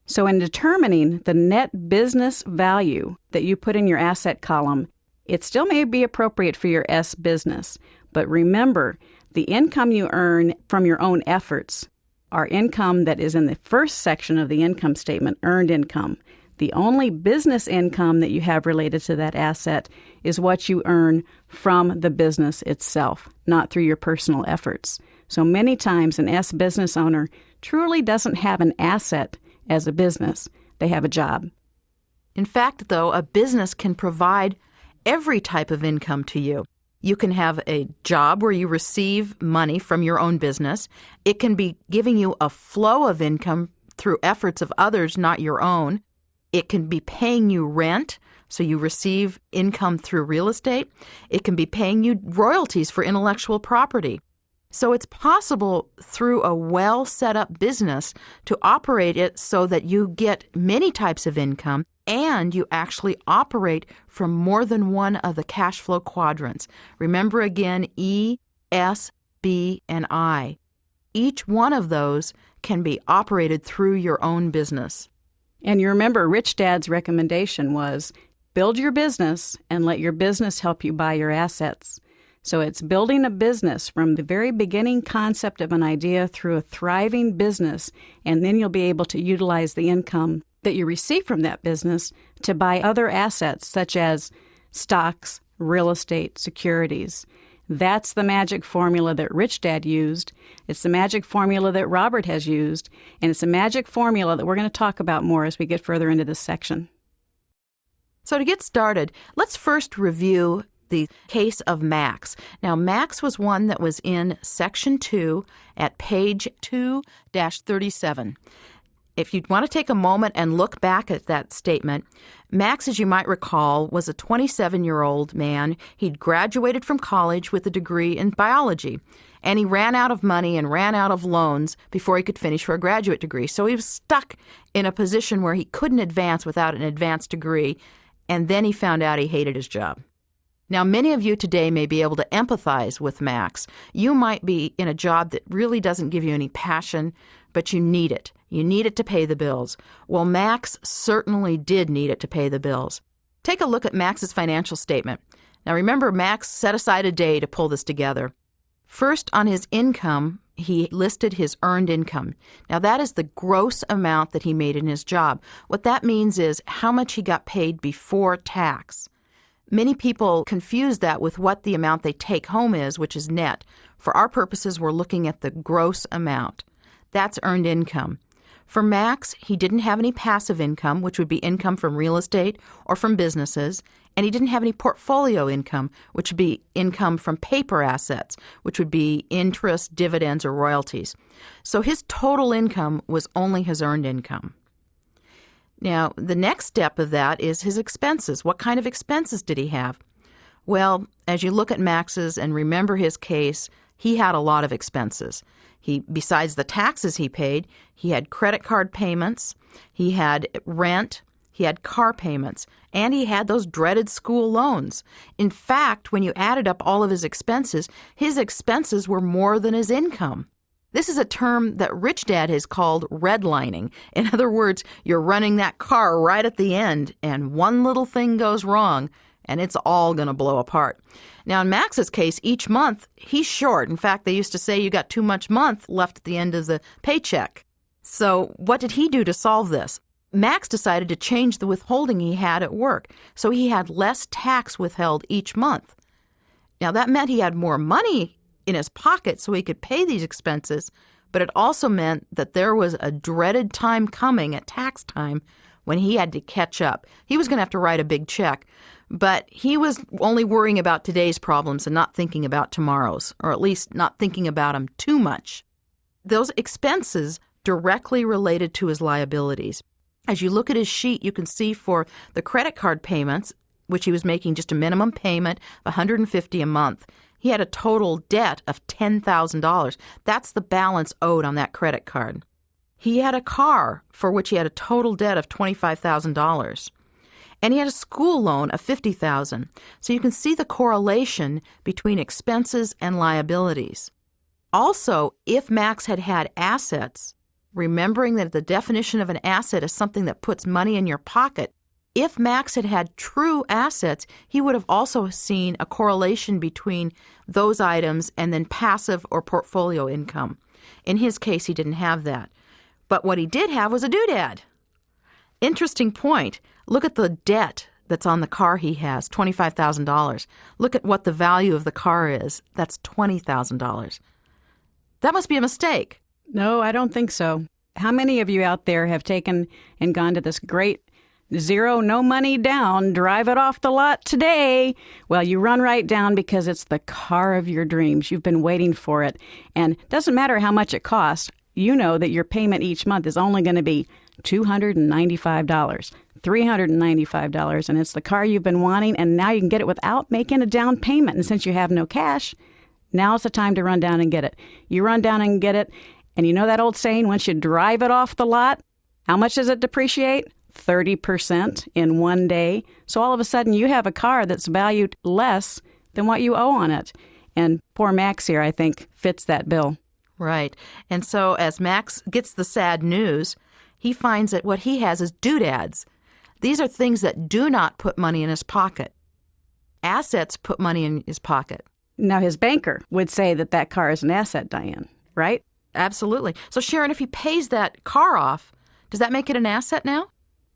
So in determining the net business value that you put in your asset column, It still may be appropriate for your S business, but remember, the income you earn from your own efforts are income that is in the first section of the income statement, earned income. The only business income that you have related to that asset is what you earn from the business itself, not through your personal efforts. So many times an S business owner truly doesn't have an asset as a business. They have a job. In fact, though, a business can provide every type of income to you. You can have a job where you receive money from your own business. It can be giving you a flow of income through efforts of others, not your own. It can be paying you rent, so you receive income through real estate. It can be paying you royalties for intellectual property. So it's possible through a well set up business to operate it so that you get many types of income and you actually operate from more than one of the cash flow quadrants. Remember again, E, S, B, and I. Each one of those can be operated through your own business. And you remember Rich Dad's recommendation was build your business and let your business help you buy your assets. So it's building a business from the very beginning concept of an idea through a thriving business, and then you'll be able to utilize the income that you receive from that business to buy other assets such as stocks, real estate, securities. That's the magic formula that Rich Dad used. It's the magic formula that Robert has used, and it's a magic formula that we're going to talk about more as we get further into this section. So to get started, let's first review the case of Max. Now, Max was one that was in Section 2 at page 2-37. If you want to take a moment and look back at that statement, Max, as you might recall, was a 27-year-old man. He'd graduated from college with a degree in biology, and he ran out of money and ran out of loans before he could finish for a graduate degree. So he was stuck in a position where he couldn't advance without an advanced degree, and then he found out he hated his job. Now, many of you today may be able to empathize with Max. You might be in a job that really doesn't give you any passion, but you need it. You need it to pay the bills. Well, Max certainly did need it to pay the bills. Take a look at Max's financial statement. Now, remember, Max set aside a day to pull this together. First, on his income, he listed his earned income. Now, that is the gross amount that he made in his job. What that means is how much he got paid before tax. Many people confuse that with what the amount they take home is, which is net. For our purposes, we're looking at the gross amount. That's earned income. For Max, he didn't have any passive income, which would be income from real estate or from businesses, and he didn't have any portfolio income, which would be income from paper assets, which would be interest, dividends, or royalties. So his total income was only his earned income. Now, the next step of that is his expenses. What kind of expenses did he have? Well, as you look at Max's and remember his case, he had a lot of expenses. Besides the taxes he paid, he had credit card payments, he had rent, he had car payments, and he had those dreaded school loans. In fact, when you added up all of his expenses were more than his income. This is a term that Rich Dad has called redlining. In other words, you're running that car right at the end, and one little thing goes wrong, and it's all going to blow apart. Now, in Max's case, each month, he's short. In fact, they used to say you got too much month left at the end of the paycheck. So what did he do to solve this? Max decided to change the withholding he had at work, so he had less tax withheld each month. Now, that meant he had more money in his pocket so he could pay these expenses, but it also meant that there was a dreaded time coming at tax time when he had to catch up. He was going to have to write a big check, but he was only worrying about today's problems and not thinking about tomorrow's, or at least not thinking about them too much. Those expenses directly related to his liabilities. As you look at his sheet, you can see for the credit card payments, which he was making just a minimum payment of $150 a month, he had a total debt of $10,000. That's the balance owed on that credit card. He had a car for which he had a total debt of $25,000. And he had a school loan of $50,000. So you can see the correlation between expenses and liabilities. Also, if Max had had assets, remembering that the definition of an asset is something that puts money in your pocket, If Max had had true assets, he would have also seen a correlation between those items and then passive or portfolio income. In his case, he didn't have that. But what he did have was a doodad. Interesting point. Look at the debt that's on the car he has, $25,000. Look at what the value of the car is. That's $20,000. That must be a mistake. No, I don't think so. How many of you out there have taken and gone to this great zero, no money down, drive it off the lot today? Well, you run right down because it's the car of your dreams. You've been waiting for it. And it doesn't matter how much it costs. You know that your payment each month is only going to be $295, $395, and it's the car you've been wanting, and now you can get it without making a down payment. And since you have no cash, now's the time to run down and get it. You run down and get it, and you know that old saying, once you drive it off the lot, how much does it depreciate? 30% in one day. So all of a sudden you have a car that's valued less than what you owe on it. And poor Max here, I think, fits that bill. Right. And so as Max gets the sad news, he finds that what he has is doodads. These are things that do not put money in his pocket. Assets put money in his pocket. Now, his banker would say that that car is an asset, Diane, right? Absolutely. So, Sharon, if he pays that car off, does that make it an asset now?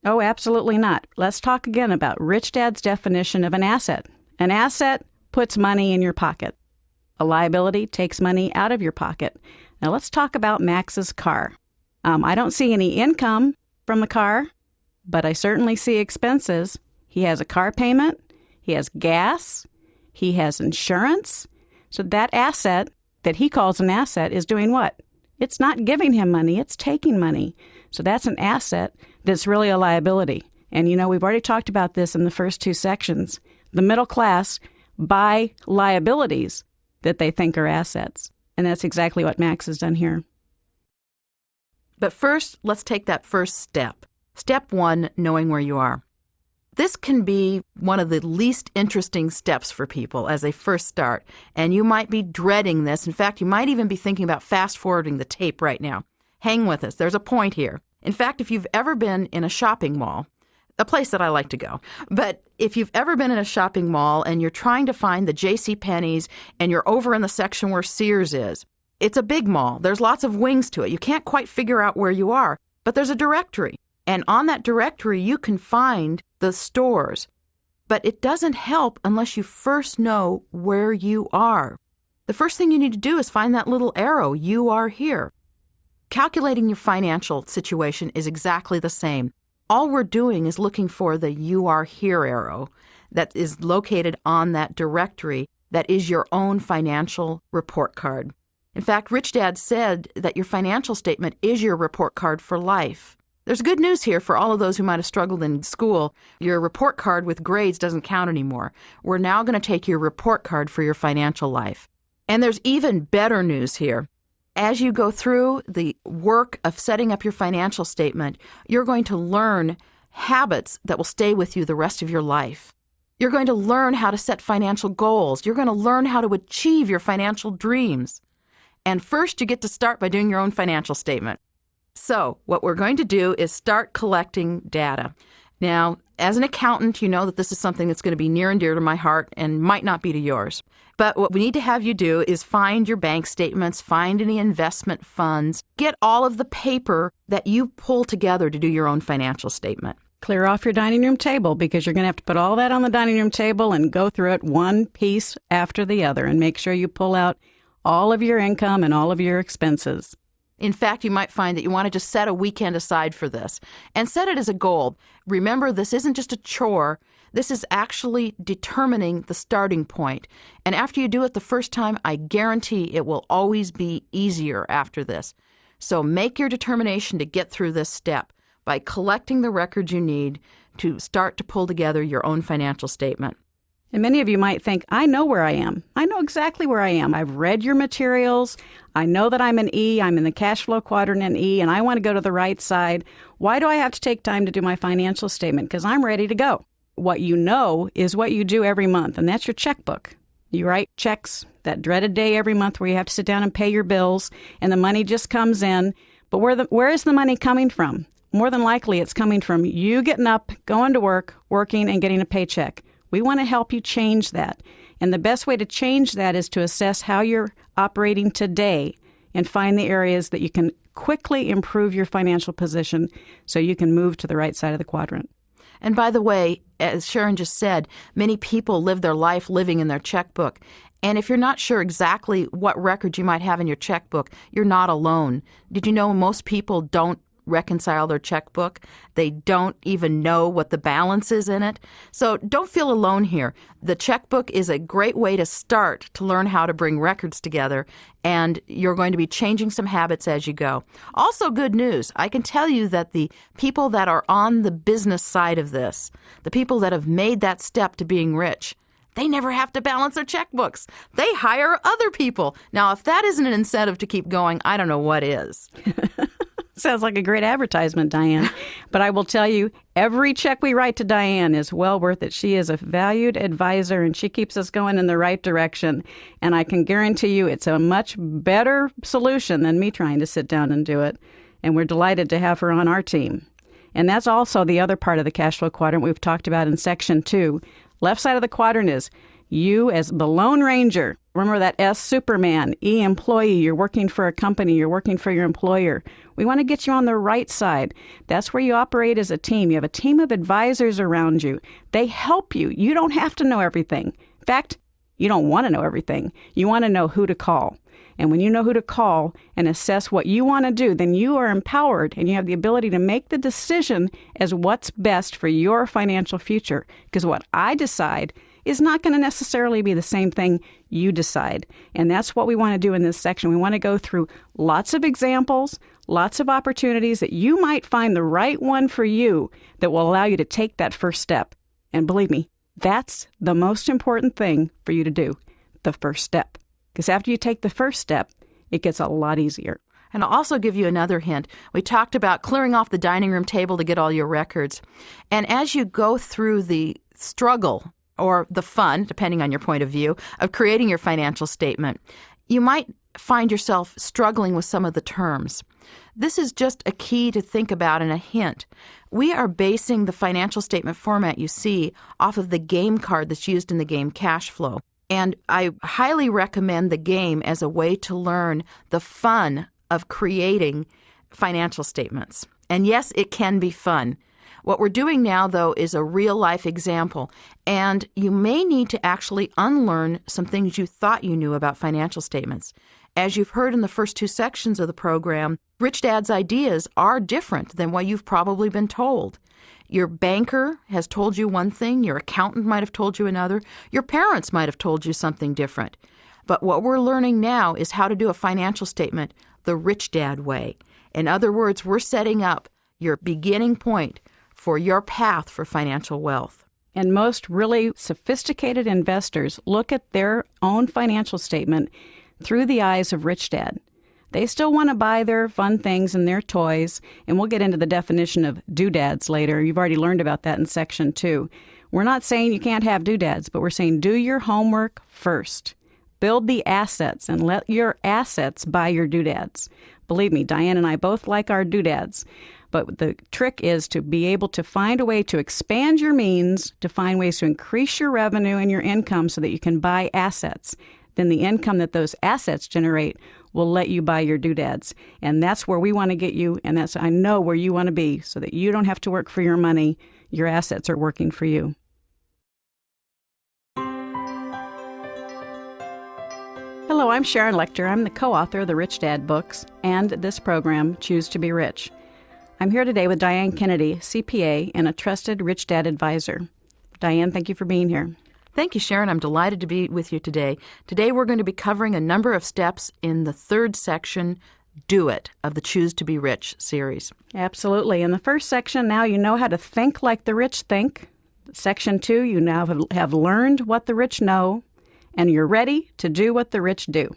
Oh, absolutely not. Let's talk again about Rich Dad's definition of an asset. An asset puts money in your pocket. A liability takes money out of your pocket. Now, let's talk about Max's car. I don't see any income from the car, but I certainly see expenses. He has a car payment. He has gas. He has insurance. So that asset that he calls an asset is doing what? It's not giving him money. It's taking money. So that's an asset that's really a liability. And, you know, we've already talked about this in the first two sections. The middle class buy liabilities that they think are assets. And that's exactly what Max has done here. But first, let's take that first step. Step one, knowing where you are. This can be one of the least interesting steps for people as they first start, and you might be dreading this. In fact, you might even be thinking about fast-forwarding the tape right now. Hang with us. There's a point here. In fact, if you've ever been in a shopping mall, a place that I like to go, but if you've ever been in a shopping mall and you're trying to find the JCPenney's and you're over in the section where Sears is, it's a big mall. There's lots of wings to it. You can't quite figure out where you are, but there's a directory. And on that directory, you can find the stores. But it doesn't help unless you first know where you are. The first thing you need to do is find that little arrow, you are here. Calculating your financial situation is exactly the same. All we're doing is looking for the you are here arrow that is located on that directory that is your own financial report card. In fact, Rich Dad said that your financial statement is your report card for life. There's good news here for all of those who might have struggled in school. Your report card with grades doesn't count anymore. We're now going to take your report card for your financial life. And there's even better news here. As you go through the work of setting up your financial statement, you're going to learn habits that will stay with you the rest of your life. You're going to learn how to set financial goals. You're going to learn how to achieve your financial dreams. And first, you get to start by doing your own financial statement. So what we're going to do is start collecting data. Now, as an accountant, you know that this is something that's going to be near and dear to my heart and might not be to yours. But what we need to have you do is find your bank statements, find any investment funds, get all of the paper that you pull together to do your own financial statement. Clear off your dining room table because you're going to have to put all that on the dining room table and go through it one piece after the other and make sure you pull out all of your income and all of your expenses. In fact, you might find that you want to just set a weekend aside for this and set it as a goal. Remember, this isn't just a chore. This is actually determining the starting point. And after you do it the first time, I guarantee it will always be easier after this. So make your determination to get through this step by collecting the records you need to start to pull together your own financial statement. And many of you might think, I know where I am. I know exactly where I am. I've read your materials. I know that I'm an E. I'm in the cash flow quadrant in E, and I want to go to the right side. Why do I have to take time to do my financial statement? Because I'm ready to go. What you know is what you do every month, and that's your checkbook. You write checks that dreaded day every month where you have to sit down and pay your bills, and the money just comes in. But where is the money coming from? more than likely it's coming from you getting up, going to work, working, and getting a paycheck. We want to help you change that. And the best way to change that is to assess how you're operating today and find the areas that you can quickly improve your financial position so you can move to the right side of the quadrant. And by the way, as Sharon just said, many people live their life living in their checkbook. And if you're not sure exactly what records you might have in your checkbook, you're not alone. Did you know most people don't reconcile their checkbook? They don't even know what the balance is in it. So don't feel alone here. The checkbook is a great way to start to learn how to bring records together, and you're going to be changing some habits as you go. Also, good news. I can tell you that the people that are on the business side of this, the people that have made that step to being rich, they never have to balance their checkbooks. They hire other people. Now, if that isn't an incentive to keep going, I don't know what is. Sounds like a great advertisement, Diane. But I will tell you, every check we write to Diane is well worth it. She is a valued advisor, and she keeps us going in the right direction. And I can guarantee you it's a much better solution than me trying to sit down and do it. And we're delighted to have her on our team. And that's also the other part of the cash flow quadrant we've talked about in Section 2. Left side of the quadrant is you as the Lone Ranger. Remember that S, Superman, E, employee. You're working for a company. You're working for your employer. We want to get you on the right side. That's where you operate as a team. You have a team of advisors around you. They help you. You don't have to know everything. In fact, you don't want to know everything. You want to know who to call. And when you know who to call and assess what you want to do, then you are empowered and you have the ability to make the decision as what's best for your financial future. Because what I decide is not going to necessarily be the same thing you decide. And that's what we want to do in this section. We want to go through lots of examples, lots of opportunities that you might find the right one for you that will allow you to take that first step. And believe me, that's the most important thing for you to do, the first step. Because after you take the first step, it gets a lot easier. And I'll also give you another hint. We talked about clearing off the dining room table to get all your records. And as you go through the struggle or the fun, depending on your point of view, of creating your financial statement, you might find yourself struggling with some of the terms. This is just a key to think about and a hint. We are basing the financial statement format you see off of the game card that's used in the game Cash Flow. And I highly recommend the game as a way to learn the fun of creating financial statements. And yes, it can be fun. What we're doing now, though, is a real-life example, and you may need to actually unlearn some things you thought you knew about financial statements. As you've heard in the first two sections of the program, Rich Dad's ideas are different than what you've probably been told. Your banker has told you one thing, your accountant might have told you another, your parents might have told you something different. But what we're learning now is how to do a financial statement the Rich Dad way. In other words, we're setting up your beginning point for your path for financial wealth. And most really sophisticated investors look at their own financial statement through the eyes of Rich Dad. They still want to buy their fun things and their toys, and we'll get into the definition of doodads later. You've already learned about that in Section 2. We're not saying you can't have doodads, but we're saying do your homework first. Build the assets and let your assets buy your doodads. Believe me, Diane and I both like our doodads. But the trick is to be able to find a way to expand your means, to find ways to increase your revenue and your income so that you can buy assets. Then the income that those assets generate will let you buy your doodads. And that's where we want to get you, and that's, I know, where you want to be so that you don't have to work for your money. Your assets are working for you. Hello, I'm Sharon Lechter. I'm the co-author of the Rich Dad books and this program, Choose to Be Rich. I'm here today with Diane Kennedy, CPA, and a trusted Rich Dad advisor. Diane, thank you for being here. Thank you, Sharon. I'm delighted to be with you today. Today we're going to be covering a number of steps in the third section, Do It, of the Choose to Be Rich series. Absolutely. In the first section, now you know how to think like the rich think. Section 2, you now have learned what the rich know, and you're ready to do what the rich do.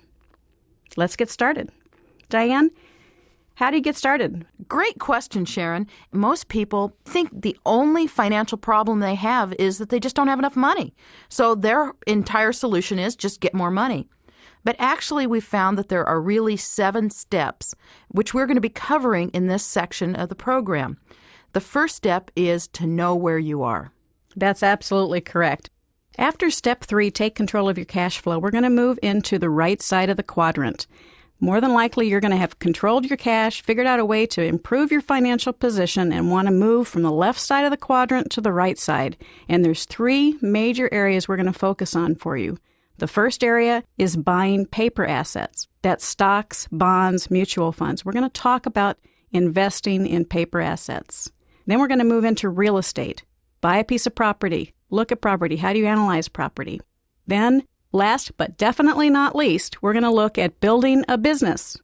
Let's get started. Diane, how do you get started? Great question, Sharon. Most people think the only financial problem they have is that they just don't have enough money. So their entire solution is just get more money. But actually, we found that there are really 7 steps, which we're going to be covering in this section of the program. The first step is to know where you are. That's absolutely correct. After step 3, take control of your cash flow, we're going to move into the right side of the quadrant. More than likely, you're going to have controlled your cash, figured out a way to improve your financial position, and want to move from the left side of the quadrant to the right side. And there's 3 major areas we're going to focus on for you. The first area is buying paper assets. That's stocks, bonds, mutual funds. We're going to talk about investing in paper assets. Then we're going to move into real estate. Buy a piece of property. Look at property. How do you analyze property? Then, last but definitely not least, we're going to look at building a business.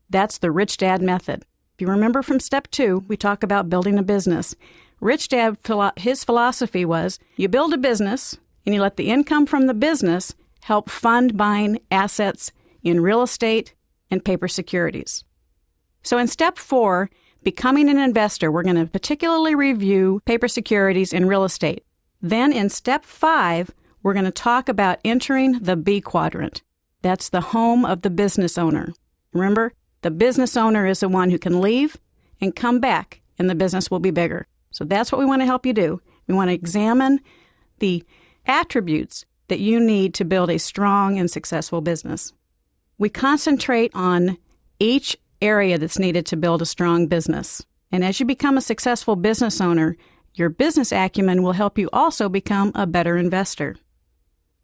That's the Rich Dad method. If you remember from step 2, we talk about building a business. Rich Dad, his philosophy was you build a business and you let the income from the business help fund buying assets in real estate and paper securities. So in step 4, becoming an investor, we're going to particularly review paper securities and real estate. Then in step 5, we're going to talk about entering the B quadrant. That's the home of the business owner. Remember, the business owner is the one who can leave and come back, and the business will be bigger. So that's what we want to help you do. We want to examine the attributes that you need to build a strong and successful business. We concentrate on each area that's needed to build a strong business. And as you become a successful business owner, your business acumen will help you also become a better investor.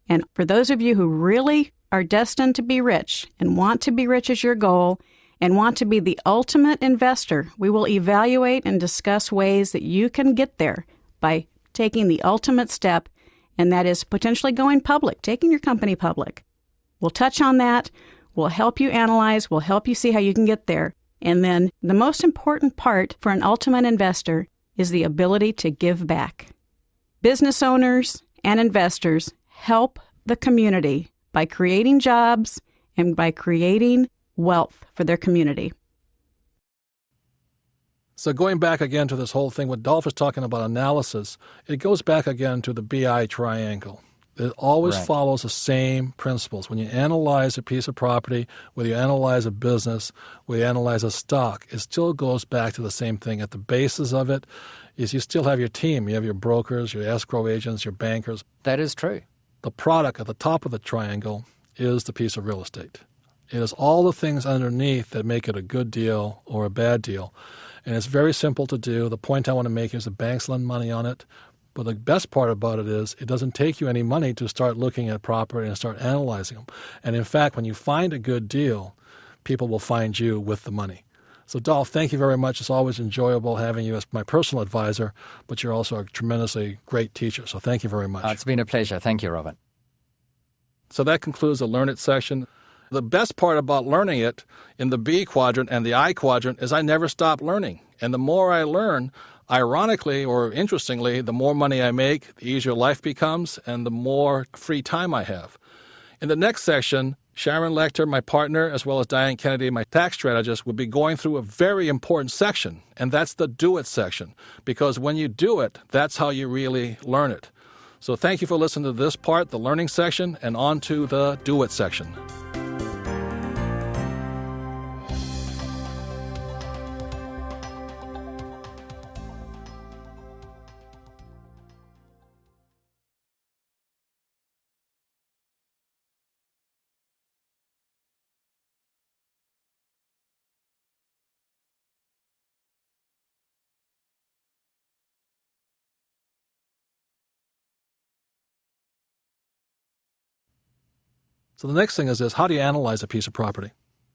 And for those of you who really are destined to be rich and want to be rich as your goal and want to be the ultimate investor, we will evaluate and discuss ways that you can get there by taking the ultimate step, and that is potentially going public, taking your company public. We'll touch on that. We'll help you analyze. We'll help you see how you can get there. And then the most important part for an ultimate investor is the ability to give back. Business owners and investors help the community by creating jobs and by creating wealth for their community. So going back again to this whole thing, what Dolph is talking about analysis, it goes back again to the BI triangle. It always follows the same principles. When you analyze a piece of property, whether you analyze a business, whether you analyze a stock, it still goes back to the same thing. At the basis of it is you still have your team. You have your brokers, your escrow agents, your bankers. That is true. The product at the top of the triangle is the piece of real estate. It is all the things underneath that make it a good deal or a bad deal. And it's very simple to do. The point I want to make is the banks lend money on it. But the best part about it is it doesn't take you any money to start looking at property and start analyzing them. And in fact, when you find a good deal, people will find you with the money. So Dolph, thank you very much. It's always enjoyable having you as my personal advisor, but you're also a tremendously great teacher. So thank you very much. It's been a pleasure. Thank you, Robert. So that concludes the Learn It section. The best part about learning it in the B quadrant and the I quadrant is I never stop learning. And the more I learn, ironically or interestingly, the more money I make, the easier life becomes, and the more free time I have. In the next section, Sharon Lecter, my partner, as well as Diane Kennedy, my tax strategist, will be going through a very important section, and that's the Do It section, because when you do it, that's how you really learn it. So thank you for listening to this part, the learning section, and on to the Do It section. So the next thing is this: how do you analyze a piece of property?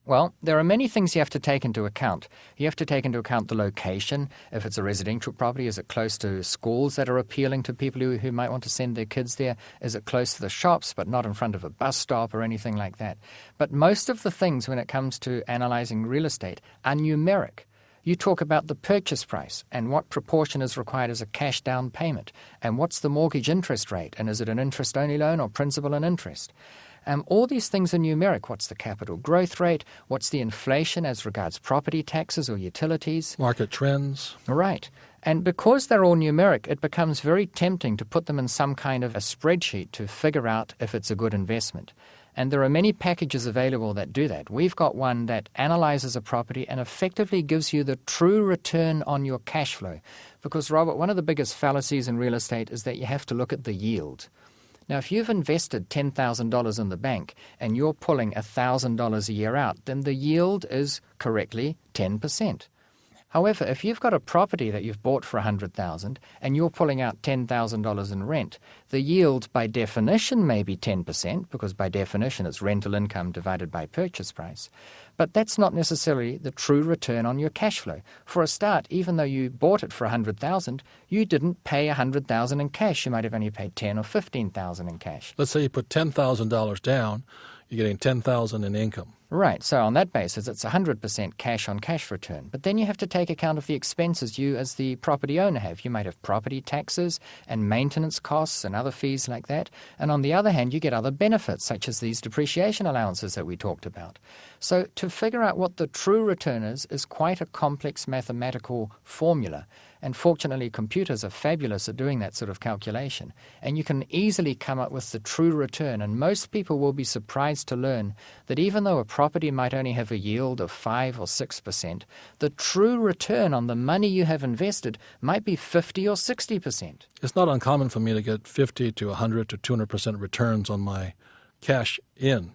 Well, there are many things you have to take into account. You have to take into account the location. If it's a residential property, is it close to schools that are appealing to people who might want to send their kids there? Is it close to the shops but not in front of a bus stop or anything like that? But most of the things when it comes to analyzing real estate are numeric. You talk about the purchase price and what proportion is required as a cash down payment, and what's the mortgage interest rate, and is it an interest-only loan or principal and interest? All these things are numeric. What's the capital growth rate? What's the inflation as regards property taxes or utilities? Market trends. Right. And because they're all numeric, it becomes very tempting to put them in some kind of a spreadsheet to figure out if it's a good investment. And there are many packages available that do that. We've got one that analyzes a property and effectively gives you the true return on your cash flow. Because, Robert, one of the biggest fallacies in real estate is that you have to look at the yield. Now, if you've invested $10,000 in the bank and you're pulling $1,000 a year out, then the yield is correctly 10%. However, if you've got a property that you've bought for $100,000 and you're pulling out $10,000 in rent, the yield by definition may be 10%, because by definition it's rental income divided by purchase price. But that's not necessarily the true return on your cash flow. For a start, even though you bought it for $100,000, you didn't pay $100,000 in cash. You might have only paid $10,000 or $15,000 in cash. Let's say you put $10,000 down, you're getting $10,000 in income. Right, so on that basis, it's 100% cash-on-cash return. But then you have to take account of the expenses you as the property owner have. You might have property taxes and maintenance costs and other fees like that. And on the other hand, you get other benefits, such as these depreciation allowances that we talked about. So to figure out what the true return is quite a complex mathematical formula. And fortunately, computers are fabulous at doing that sort of calculation. And you can easily come up with the true return. And most people will be surprised to learn that even though a property might only have a yield of 5 or 6%, the true return on the money you have invested might be 50 or 60%. It's not uncommon for me to get 50 to 100 to 200% returns on my cash in.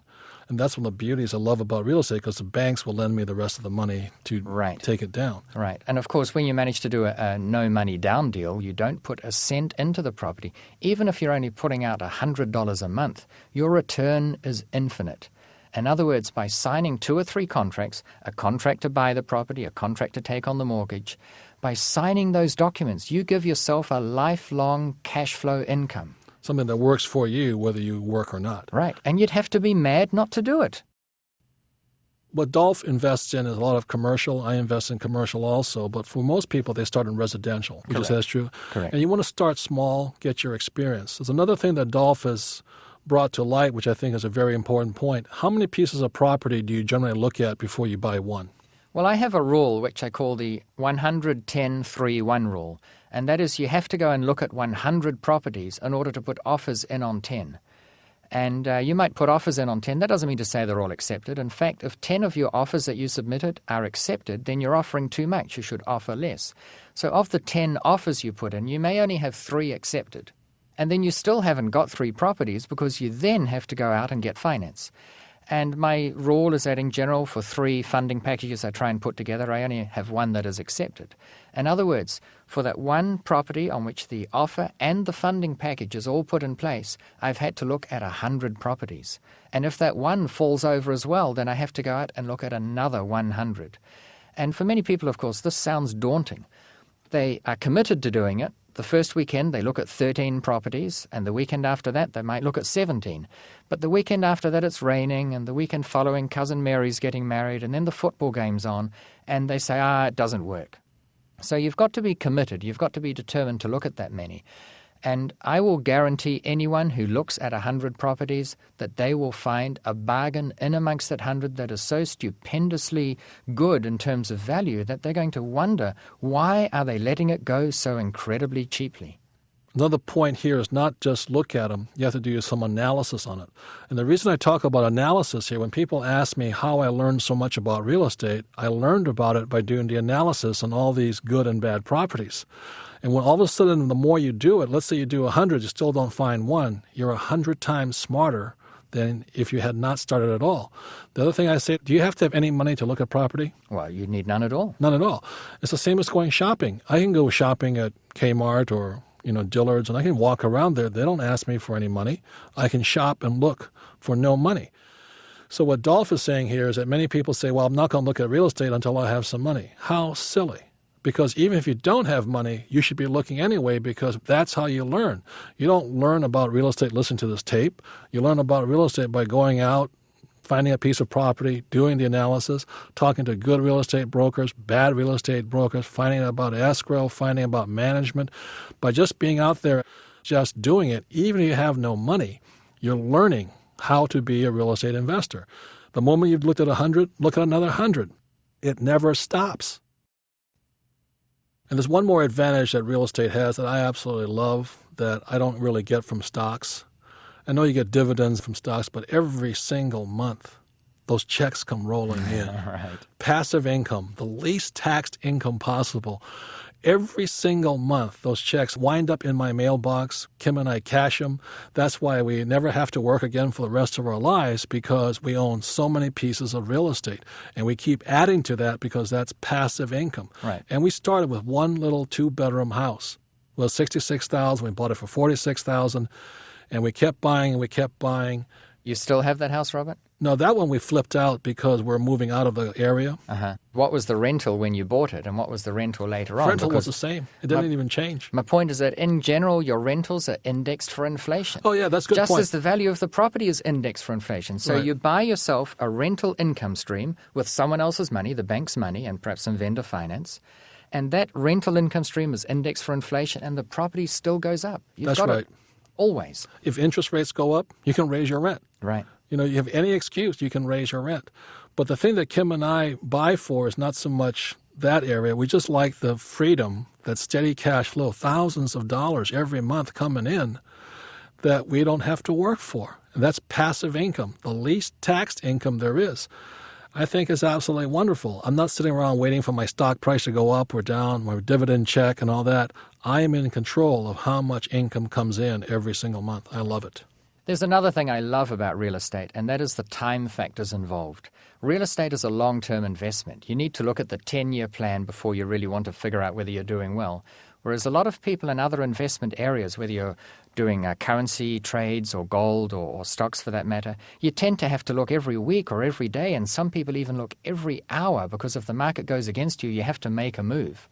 And that's one of the beauties I love about real estate, because the banks will lend me the rest of the money to take it down. Right. And of course, when you manage to do a no money down deal, you don't put a cent into the property. Even if you're only putting out $100 a month, your return is infinite. In other words, by signing 2 or 3 contracts, a contract to buy the property, a contract to take on the mortgage, by signing those documents, you give yourself a lifelong cash flow income. Something that works for you whether you work or not. Right. And you'd have to be mad not to do it. What Dolph invests in is a lot of commercial. I invest in commercial also. But for most people, they start in residential. Would you say that's true? Correct. And you want to start small, get your experience. There's another thing that Dolph has brought to light, which I think is a very important point. How many pieces of property do you generally look at before you buy one? Well, I have a rule which I call the 100-10-3-1 rule. And that is, you have to go and look at 100 properties in order to put offers in on 10. And you might put offers in on 10. That doesn't mean to say they're all accepted. In fact, if 10 of your offers that you submitted are accepted, then you're offering too much. You should offer less. So of the 10 offers you put in, you may only have 3 accepted. And then you still haven't got 3 properties, because you then have to go out and get finance. And my rule is that in general, for 3 funding packages I try and put together, I only have 1 that is accepted. In other words, for that one property on which the offer and the funding package is all put in place, I've had to look at 100 properties. And if that one falls over as well, then I have to go out and look at another 100. And for many people, of course, this sounds daunting. They are committed to doing it. The first weekend, they look at 13 properties, and the weekend after that, they might look at 17. But the weekend after that, it's raining, and the weekend following, Cousin Mary's getting married, and then the football game's on, and they say, it doesn't work. So you've got to be committed. You've got to be determined to look at that many. And I will guarantee anyone who looks at 100 properties that they will find a bargain in amongst that 100 that is so stupendously good in terms of value that they're going to wonder, why are they letting it go so incredibly cheaply? Another point here is not just look at them. You have to do some analysis on it. And the reason I talk about analysis here, when people ask me how I learned so much about real estate, I learned about it by doing the analysis on all these good and bad properties. And when all of a sudden, the more you do it, let's say you do 100, you still don't find one, you're 100 times smarter than if you had not started at all. The other thing I say, do you have to have any money to look at property? Well, you need none at all. None at all. It's the same as going shopping. I can go shopping at Kmart or Dillard's, and I can walk around there. They don't ask me for any money. I can shop and look for no money. So what Dolph is saying here is that many people say, well, I'm not going to look at real estate until I have some money. How silly. Because even if you don't have money, you should be looking anyway, because that's how you learn. You don't learn about real estate listening to this tape. You learn about real estate by going out, finding a piece of property, doing the analysis, talking to good real estate brokers, bad real estate brokers, finding out about escrow, finding out about management. By just being out there, just doing it, even if you have no money, you're learning how to be a real estate investor. The moment you've looked at 100, look at another 100. It never stops. And there's one more advantage that real estate has that I absolutely love that I don't really get from stocks. I know you get dividends from stocks, but every single month, those checks come rolling in. Right. Passive income, the least taxed income possible. Every single month, those checks wind up in my mailbox. Kim and I cash them. That's why we never have to work again for the rest of our lives, because we own so many pieces of real estate. And we keep adding to that because that's passive income. Right. And we started with one little 2-bedroom house. It was $66,000. We bought it for $46,000. And we kept buying and we kept buying. You still have that house, Robert? No, that one we flipped out because we're moving out of the area. Uh-huh. What was the rental when you bought it, and what was the rental later on? Rental was Because the same. It didn't even change. my point is that in general, your rentals are indexed for inflation. Oh, yeah, that's a good Just point. as the value of the property is indexed for inflation. So Right. you buy yourself a rental income stream with someone else's money, the bank's money, and perhaps some vendor finance. And that rental income stream is indexed for inflation, and the property still goes up. You've That's got right. it always. If interest rates go up, you can raise your rent. Right. You know, you have any excuse, you can raise your rent. But the thing that Kim and I buy for is not so much that area. We just like the freedom, that steady cash flow, thousands of dollars every month coming in that we don't have to work for. And that's passive income, the least taxed income there is. I think is absolutely wonderful. I'm not sitting around waiting for my stock price to go up or down, my dividend check and all that. I am in control of how much income comes in every single month. I love it. There's another thing I love about real estate, and that is the time factors involved. Real estate is a long-term investment. You need to look at the 10-year plan before you really want to figure out whether you're doing well. Whereas a lot of people in other investment areas, whether you're doing currency trades or gold or stocks for that matter, you tend to have to look every week or every day, and some people even look every hour because if the market goes against you, you have to make a move.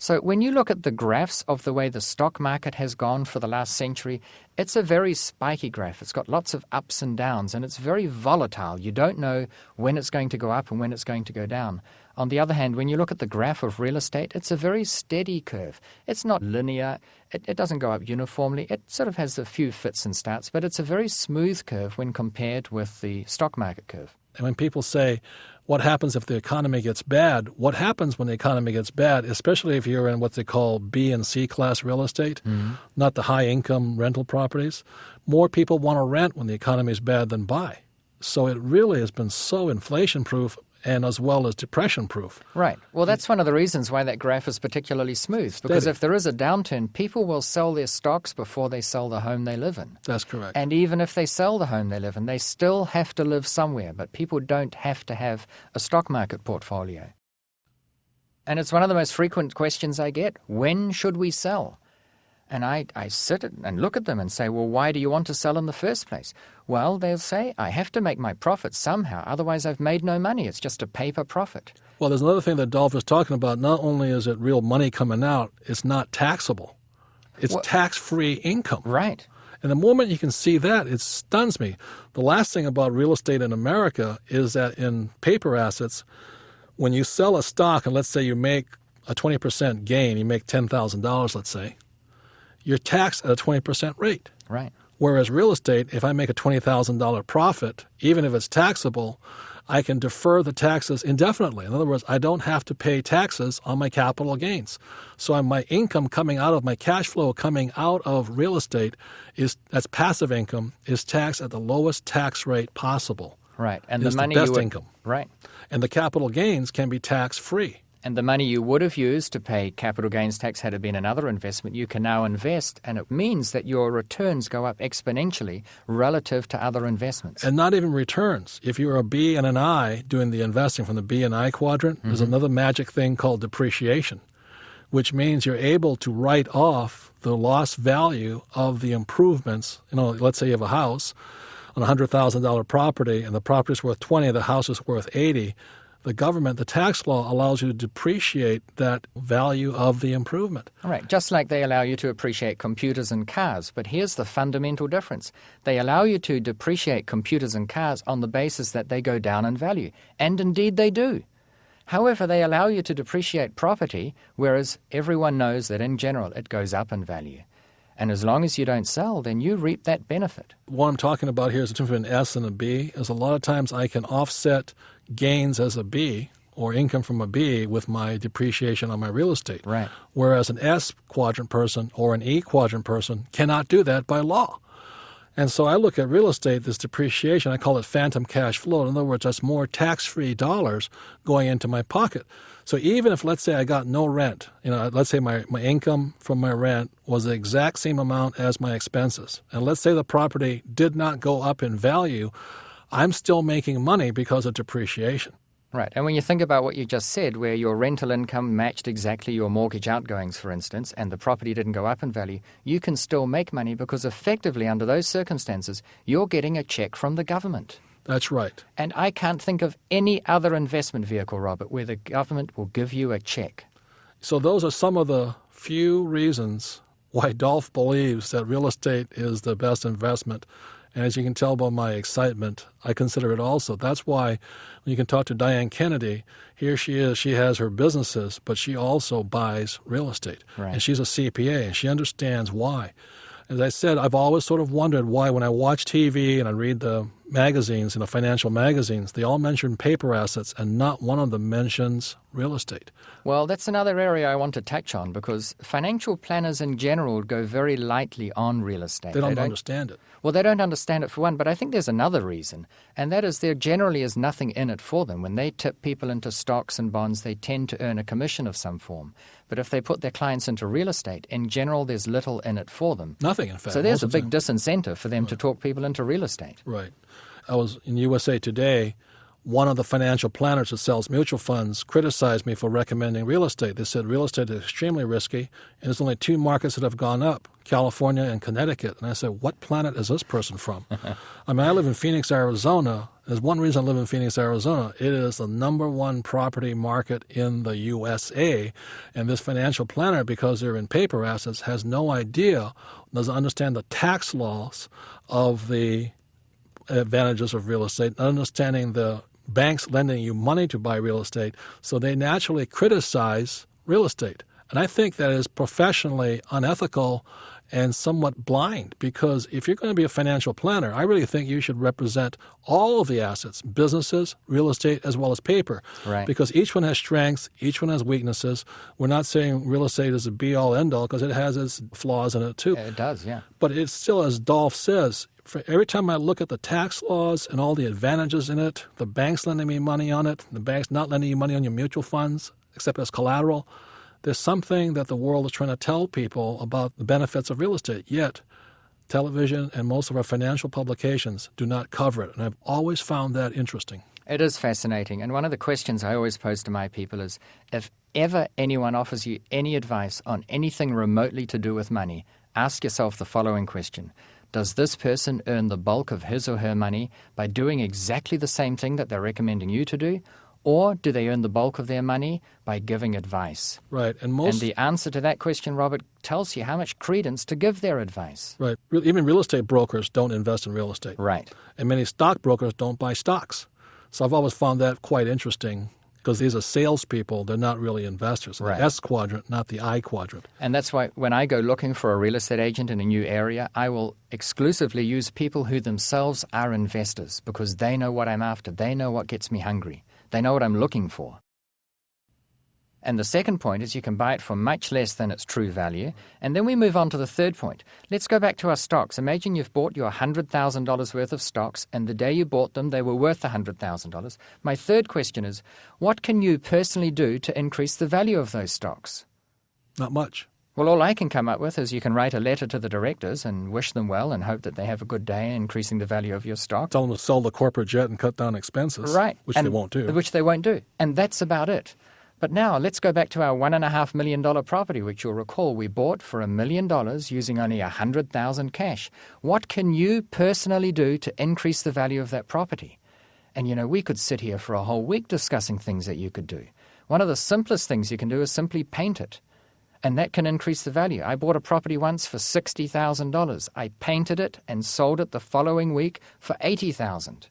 So when you look at the graphs of the way the stock market has gone for the last century, it's a very spiky graph. It's got lots of ups and downs, and it's very volatile. You don't know when it's going to go up and when it's going to go down. On the other hand, when you look at the graph of real estate, it's a very steady curve. It's not linear. It doesn't go up uniformly. It sort of has a few fits and starts, but it's a very smooth curve when compared with the stock market curve. And when people say, what happens if the economy gets bad? What happens when the economy gets bad, especially if you're in what they call B and C class real estate, not the high-income rental properties? More people want to rent when the economy is bad than buy. So it really has been so inflation-proof and as well as depression-proof. Right. Well, that's one of the reasons why that graph is particularly smooth, because Steady. if there is a downturn, people will sell their stocks before they sell the home they live in. That's correct. And even if they sell the home they live in, they still have to live somewhere, but people don't have to have a stock market portfolio. And it's one of the most frequent questions I get. When should we sell? And I sit and look at them and say, well, why do you want to sell in the first place? Well, they'll say, I have to make my profit somehow. Otherwise, I've made no money. It's just a paper profit. Well, there's another thing that Dolph was talking about. Not only is it real money coming out, it's not taxable. It's tax-free income. Right. And the moment you can see that, it stuns me. The last thing about real estate in America is that in paper assets, when you sell a stock, and let's say you make a 20% gain, you make $10,000, let's say, you're taxed at a 20% rate. Right. Whereas real estate, if I make a $20,000 profit, even if it's taxable, I can defer the taxes indefinitely. In other words, I don't have to pay taxes on my capital gains. So my income coming out of my cash flow coming out of real estate that's passive income, is taxed at the lowest tax rate possible. Right. And It's the money the best you would, income. Right. And the capital gains can be tax-free. And the money you would have used to pay capital gains tax had it been another investment, you can now invest, and it means that your returns go up exponentially relative to other investments. And not even returns. If you're a B and an I doing the investing from the B and I quadrant, there's another magic thing called depreciation, which means you're able to write off the lost value of the improvements. You know, let's say you have a house on a $100,000 property, and the property's worth 20, the house is worth 80. The government, the tax law, allows you to depreciate that value of the improvement. All right, just like they allow you to appreciate computers and cars. But here's the fundamental difference. They allow you to depreciate computers and cars on the basis that they go down in value. And indeed they do. However, they allow you to depreciate property, whereas everyone knows that in general it goes up in value. And as long as you don't sell, then you reap that benefit. What I'm talking about here is the difference between an S and a B, is a lot of times I can offset gains as a B or income from a B with my depreciation on my real estate. Right. Whereas an S quadrant person or an E quadrant person cannot do that by law. And so I look at real estate, this depreciation, I call it phantom cash flow. In other words, that's more tax-free dollars going into my pocket. So even if, let's say, I got no rent, let's say my income from my rent was the exact same amount as my expenses, and let's say the property did not go up in value, I'm still making money because of depreciation. Right. And when you think about what you just said, where your rental income matched exactly your mortgage outgoings, for instance, and the property didn't go up in value, you can still make money because effectively under those circumstances, you're getting a check from the government. That's right. And I can't think of any other investment vehicle, Robert, where the government will give you a check. So those are some of the few reasons why Dolph believes that real estate is the best investment. And as you can tell by my excitement, I consider it also. That's why when you can talk to Diane Kennedy, here she is, she has her businesses, but she also buys real estate. Right. And she's a CPA, and she understands why. As I said, I've always sort of wondered why when I watch TV and I read the magazines, the financial magazines, they all mention paper assets and not one of them mentions real estate. Well, that's another area I want to touch on because financial planners in general go very lightly on real estate. They don't understand it. Well, they don't understand it for one, but I think there's another reason, and that is there generally is nothing in it for them. When they tip people into stocks and bonds, they tend to earn a commission of some form. But if they put their clients into real estate, in general, there's little in it for them. Nothing, in fact. So there's a big disincentive for them to talk people into real estate. Right. I was in USA Today. One of the financial planners that sells mutual funds criticized me for recommending real estate. They said real estate is extremely risky, and there's only two markets that have gone up, California and Connecticut. And I said, what planet is this person from? I mean, I live in Phoenix, Arizona. There's one reason I live in Phoenix, Arizona. It is the number one property market in the USA. And this financial planner, because they're in paper assets, has no idea, doesn't understand the tax laws of the advantages of real estate, not understanding the banks lending you money to buy real estate, so they naturally criticize real estate. And I think that is professionally unethical and somewhat blind, because if you're going to be a financial planner, I really think you should represent all of the assets, businesses, real estate, as well as paper. Right. Because each one has strengths, each one has weaknesses. We're not saying real estate is a be-all, end-all, because it has its flaws in it too. It does, yeah. But it's still, as Dolph says, for every time I look at the tax laws and all the advantages in it, the bank's lending me money on it, the bank's not lending you money on your mutual funds, except as collateral, there's something that the world is trying to tell people about the benefits of real estate. Yet, television and most of our financial publications do not cover it. And I've always found that interesting. It is fascinating. And one of the questions I always pose to my people is, if ever anyone offers you any advice on anything remotely to do with money, ask yourself the following question. Does this person earn the bulk of his or her money by doing exactly the same thing that they're recommending you to do? Or do they earn the bulk of their money by giving advice? Right. And the answer to that question, Robert, tells you how much credence to give their advice. Right. Even real estate brokers don't invest in real estate. Right. And many stockbrokers don't buy stocks. So I've always found that quite interesting, because these are salespeople. They're not really investors. Right. The S quadrant, not the I quadrant. And that's why when I go looking for a real estate agent in a new area, I will exclusively use people who themselves are investors, because they know what I'm after. They know what gets me hungry. They know what I'm looking for. And the second point is you can buy it for much less than its true value. And then we move on to the third point. Let's go back to our stocks. Imagine you've bought your $100,000 worth of stocks, and the day you bought them, they were worth $100,000. My third question is, what can you personally do to increase the value of those stocks? Not much. Well, all I can come up with is you can write a letter to the directors and wish them well and hope that they have a good day increasing the value of your stock. Tell them to sell the corporate jet and cut down expenses. Right. Which they won't do. Which they won't do. And that's about it. But now let's go back to our $1.5 million property, which you'll recall we bought for $1 million using only $100,000 cash. What can you personally do to increase the value of that property? And, we could sit here for a whole week discussing things that you could do. One of the simplest things you can do is simply paint it. And that can increase the value. I bought a property once for $60,000. I painted it and sold it the following week for $80,000.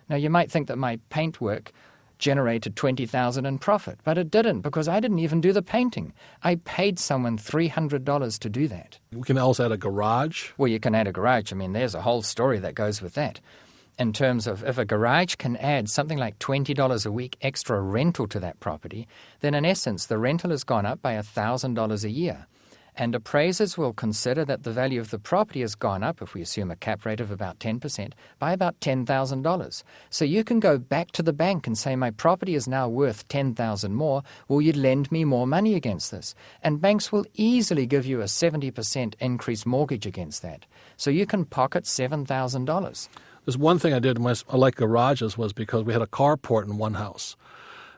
Now, you might think that my paint work generated $20,000 in profit, but it didn't, because I didn't even do the painting. I paid someone $300 to do that. We can also add a garage. Well, you can add a garage. I mean, there's a whole story that goes with that. In terms of if a garage can add something like $20 a week extra rental to that property, then in essence the rental has gone up by $1,000 a year. And appraisers will consider that the value of the property has gone up, if we assume a cap rate of about 10%, by about $10,000. So you can go back to the bank and say, my property is now worth $10,000 more. Will you lend me more money against this? And banks will easily give you a 70% increased mortgage against that. So you can pocket $7,000. There's one thing I did when I like garages was because we had a carport in one house.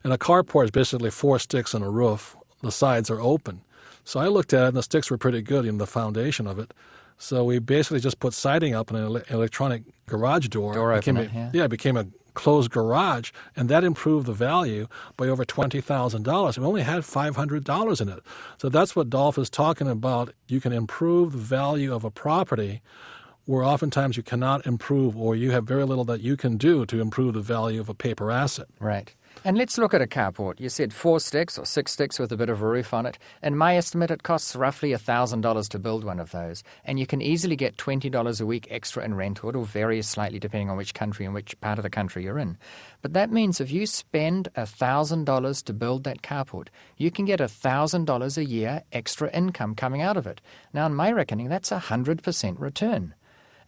And a carport is basically 4 sticks and a roof. The sides are open. So I looked at it, and the sticks were pretty good in the foundation of it. So we basically just put siding up and an electronic garage door. Door opener, it became a closed garage, and that improved the value by over $20,000. We only had $500 in it. So that's what Dolph is talking about. You can improve the value of a property where oftentimes you cannot improve, or you have very little that you can do to improve the value of a paper asset. Right. And let's look at a carport. You said 4 sticks or 6 sticks with a bit of a roof on it. In my estimate, it costs roughly $1,000 to build one of those. And you can easily get $20 a week extra in rent, or it'll vary slightly depending on which country and which part of the country you're in. But that means if you spend $1,000 to build that carport, you can get $1,000 a year extra income coming out of it. Now, in my reckoning, that's 100% return.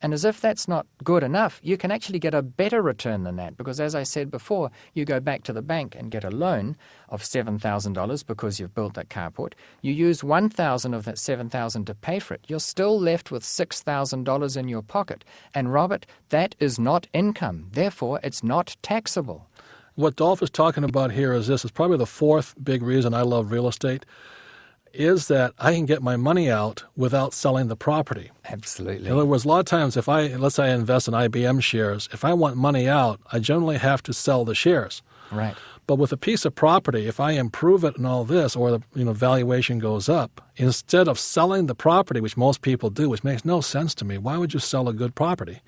And as if that's not good enough, you can actually get a better return than that because, as I said before, you go back to the bank and get a loan of $7,000 because you've built that carport. You use $1,000 of that $7,000 to pay for it. You're still left with $6,000 in your pocket. And, Robert, that is not income. Therefore, it's not taxable. What Dolph is talking about here is this. It's probably the fourth big reason I love real estate, is that I can get my money out without selling the property. Absolutely. In other words, a lot of times let's say I invest in IBM shares, if I want money out, I generally have to sell the shares. Right. But with a piece of property, if I improve it and all this, or the valuation goes up, instead of selling the property, which most people do, which makes no sense to me, why would you sell a good property?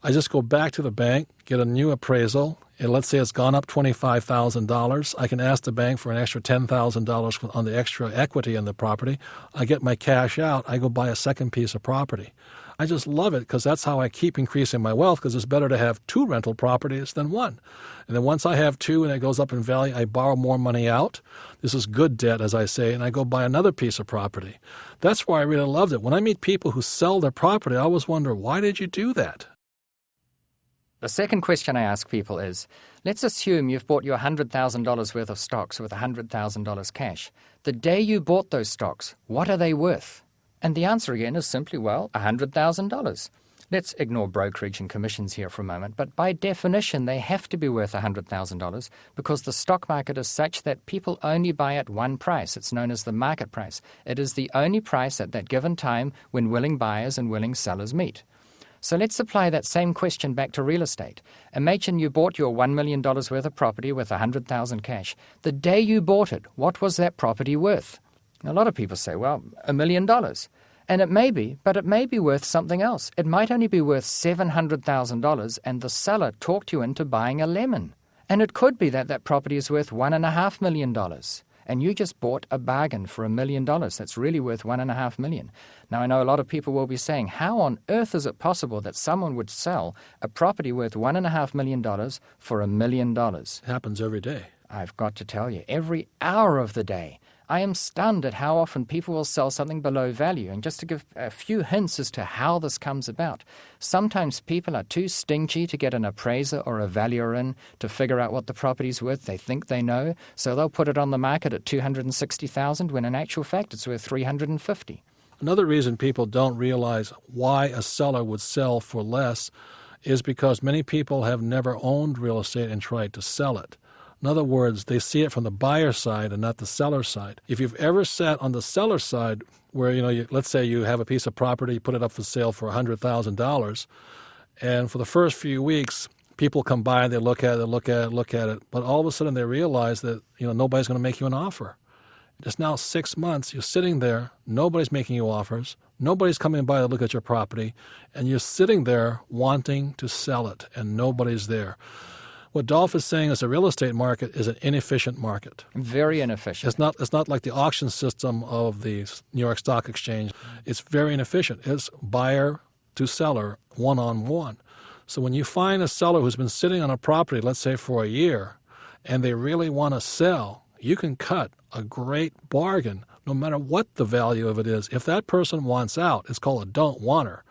I just go back to the bank, get a new appraisal, and let's say it's gone up $25,000. I can ask the bank for an extra $10,000 on the extra equity in the property. I get my cash out. I go buy a second piece of property. I just love it because that's how I keep increasing my wealth, because it's better to have 2 rental properties than 1. And then once I have 2 and it goes up in value, I borrow more money out. This is good debt, as I say, and I go buy another piece of property. That's why I really loved it. When I meet people who sell their property, I always wonder, why did you do that? The second question I ask people is, let's assume you've bought your $100,000 worth of stocks with $100,000 cash. The day you bought those stocks, what are they worth? And the answer again is simply, well, $100,000. Let's ignore brokerage and commissions here for a moment, but by definition they have to be worth $100,000 because the stock market is such that people only buy at one price. It's known as the market price. It is the only price at that given time when willing buyers and willing sellers meet. So let's apply that same question back to real estate. Imagine you bought your $1 million worth of property with $100,000 cash. The day you bought it, what was that property worth? A lot of people say, well, $1 million. And it may be, but it may be worth something else. It might only be worth $700,000 and the seller talked you into buying a lemon. And it could be that that property is worth $1.5 million. And you just bought a bargain for $1 million. That's really worth $1.5 million. Now, I know a lot of people will be saying, how on earth is it possible that someone would sell a property worth $1.5 million for $1 million? It happens every day. I've got to tell you, every hour of the day. I am stunned at how often people will sell something below value. And just to give a few hints as to how this comes about, sometimes people are too stingy to get an appraiser or a valuer in to figure out what the property's worth. They think they know, so they'll put it on the market at $260,000 when in actual fact it's worth $350,000. Another reason people don't realize why a seller would sell for less is because many people have never owned real estate and tried to sell it. In other words, they see it from the buyer side and not the seller side. If you've ever sat on the seller side where, let's say you have a piece of property, put it up for sale for $100,000, and for the first few weeks, people come by, they look at it, but all of a sudden they realize that, nobody's going to make you an offer. It's now 6 months, you're sitting there, nobody's making you offers, nobody's coming by to look at your property, and you're sitting there wanting to sell it, and nobody's there. What Dolph is saying is the real estate market is an inefficient market. Very inefficient. It's not like the auction system of the New York Stock Exchange. It's very inefficient. It's buyer to seller, one-on-one. So when you find a seller who's been sitting on a property, let's say for a year, and they really want to sell, you can cut a great bargain no matter what the value of it is, if that person wants out, it's called a don't wanter.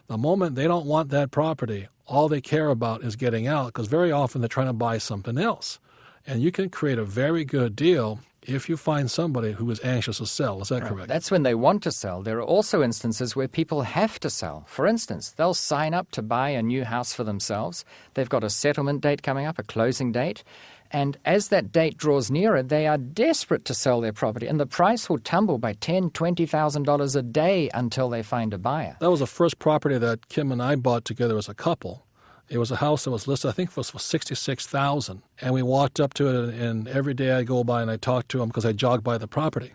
The moment they don't want that property, all they care about is getting out, because very often they're trying to buy something else. And you can create a very good deal if you find somebody who is anxious to sell. Is that correct? That's when they want to sell. There are also instances where people have to sell. For instance, they'll sign up to buy a new house for themselves. They've got a settlement date coming up, a closing date. And as that date draws nearer, they are desperate to sell their property, and the price will tumble by $10,000, $20,000 a day until they find a buyer. That was the first property that Kim and I bought together as a couple. It was a house that was listed, I think it was for $66,000. And we walked up to it, and every day I go by and I talk to them because I jog by the property.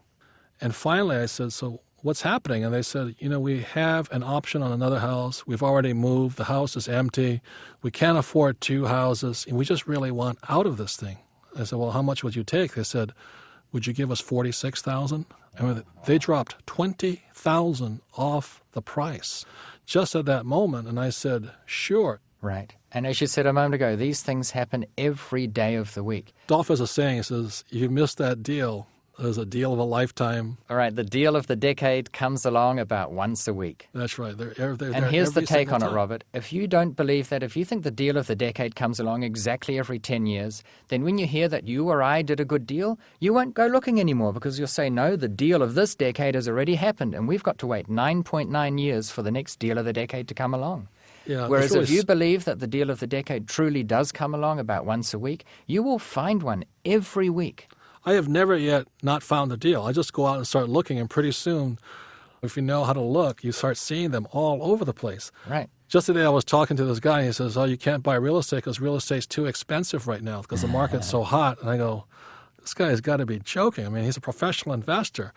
And finally I said, so what's happening? And they said, we have an option on another house. We've already moved. The house is empty. We can't afford 2 houses, and we just really want out of this thing. I said, well, how much would you take? They said, would you give us $46,000? And they dropped $20,000 off the price just at that moment. And I said, sure. Right. And as you said a moment ago, these things happen every day of the week. Dolph has a saying, he says, if you miss that deal, there's a deal of a lifetime. All right, the deal of the decade comes along about once a week. That's right. They're and here's the take on it, time. Robert. If you don't believe that, if you think the deal of the decade comes along exactly every 10 years, then when you hear that you or I did a good deal, you won't go looking anymore because you'll say, no, the deal of this decade has already happened, and we've got to wait 9.9 years for the next deal of the decade to come along. Yeah, Whereas really if you believe that the deal of the decade truly does come along about once a week, you will find one every week. I have never yet not found a deal. I just go out and start looking, and pretty soon, if you know how to look, you start seeing them all over the place. Right. Just today I was talking to this guy, and he says, you can't buy real estate because real estate's too expensive right now because the market's so hot. And I go, this guy has got to be joking. I mean, he's a professional investor.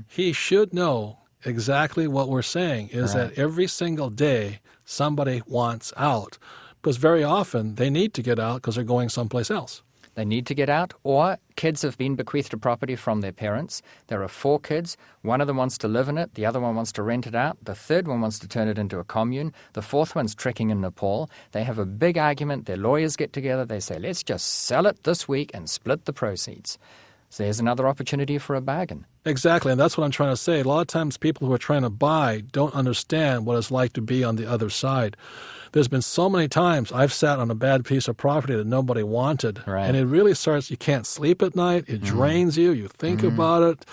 He should know exactly what we're saying is that every single day somebody wants out, because very often they need to get out because they're going someplace else. They need to get out, or kids have been bequeathed a property from their parents. There are 4 kids. One of them wants to live in it. The other one wants to rent it out. The third one wants to turn it into a commune. The fourth one's trekking in Nepal. They have a big argument. Their lawyers get together. They say, let's just sell it this week and split the proceeds. So there's another opportunity for a bargain. Exactly, and that's what I'm trying to say. A lot of times people who are trying to buy don't understand what it's like to be on the other side. There's been so many times I've sat on a bad piece of property that nobody wanted, and it really starts, you can't sleep at night, it drains you, you think about it,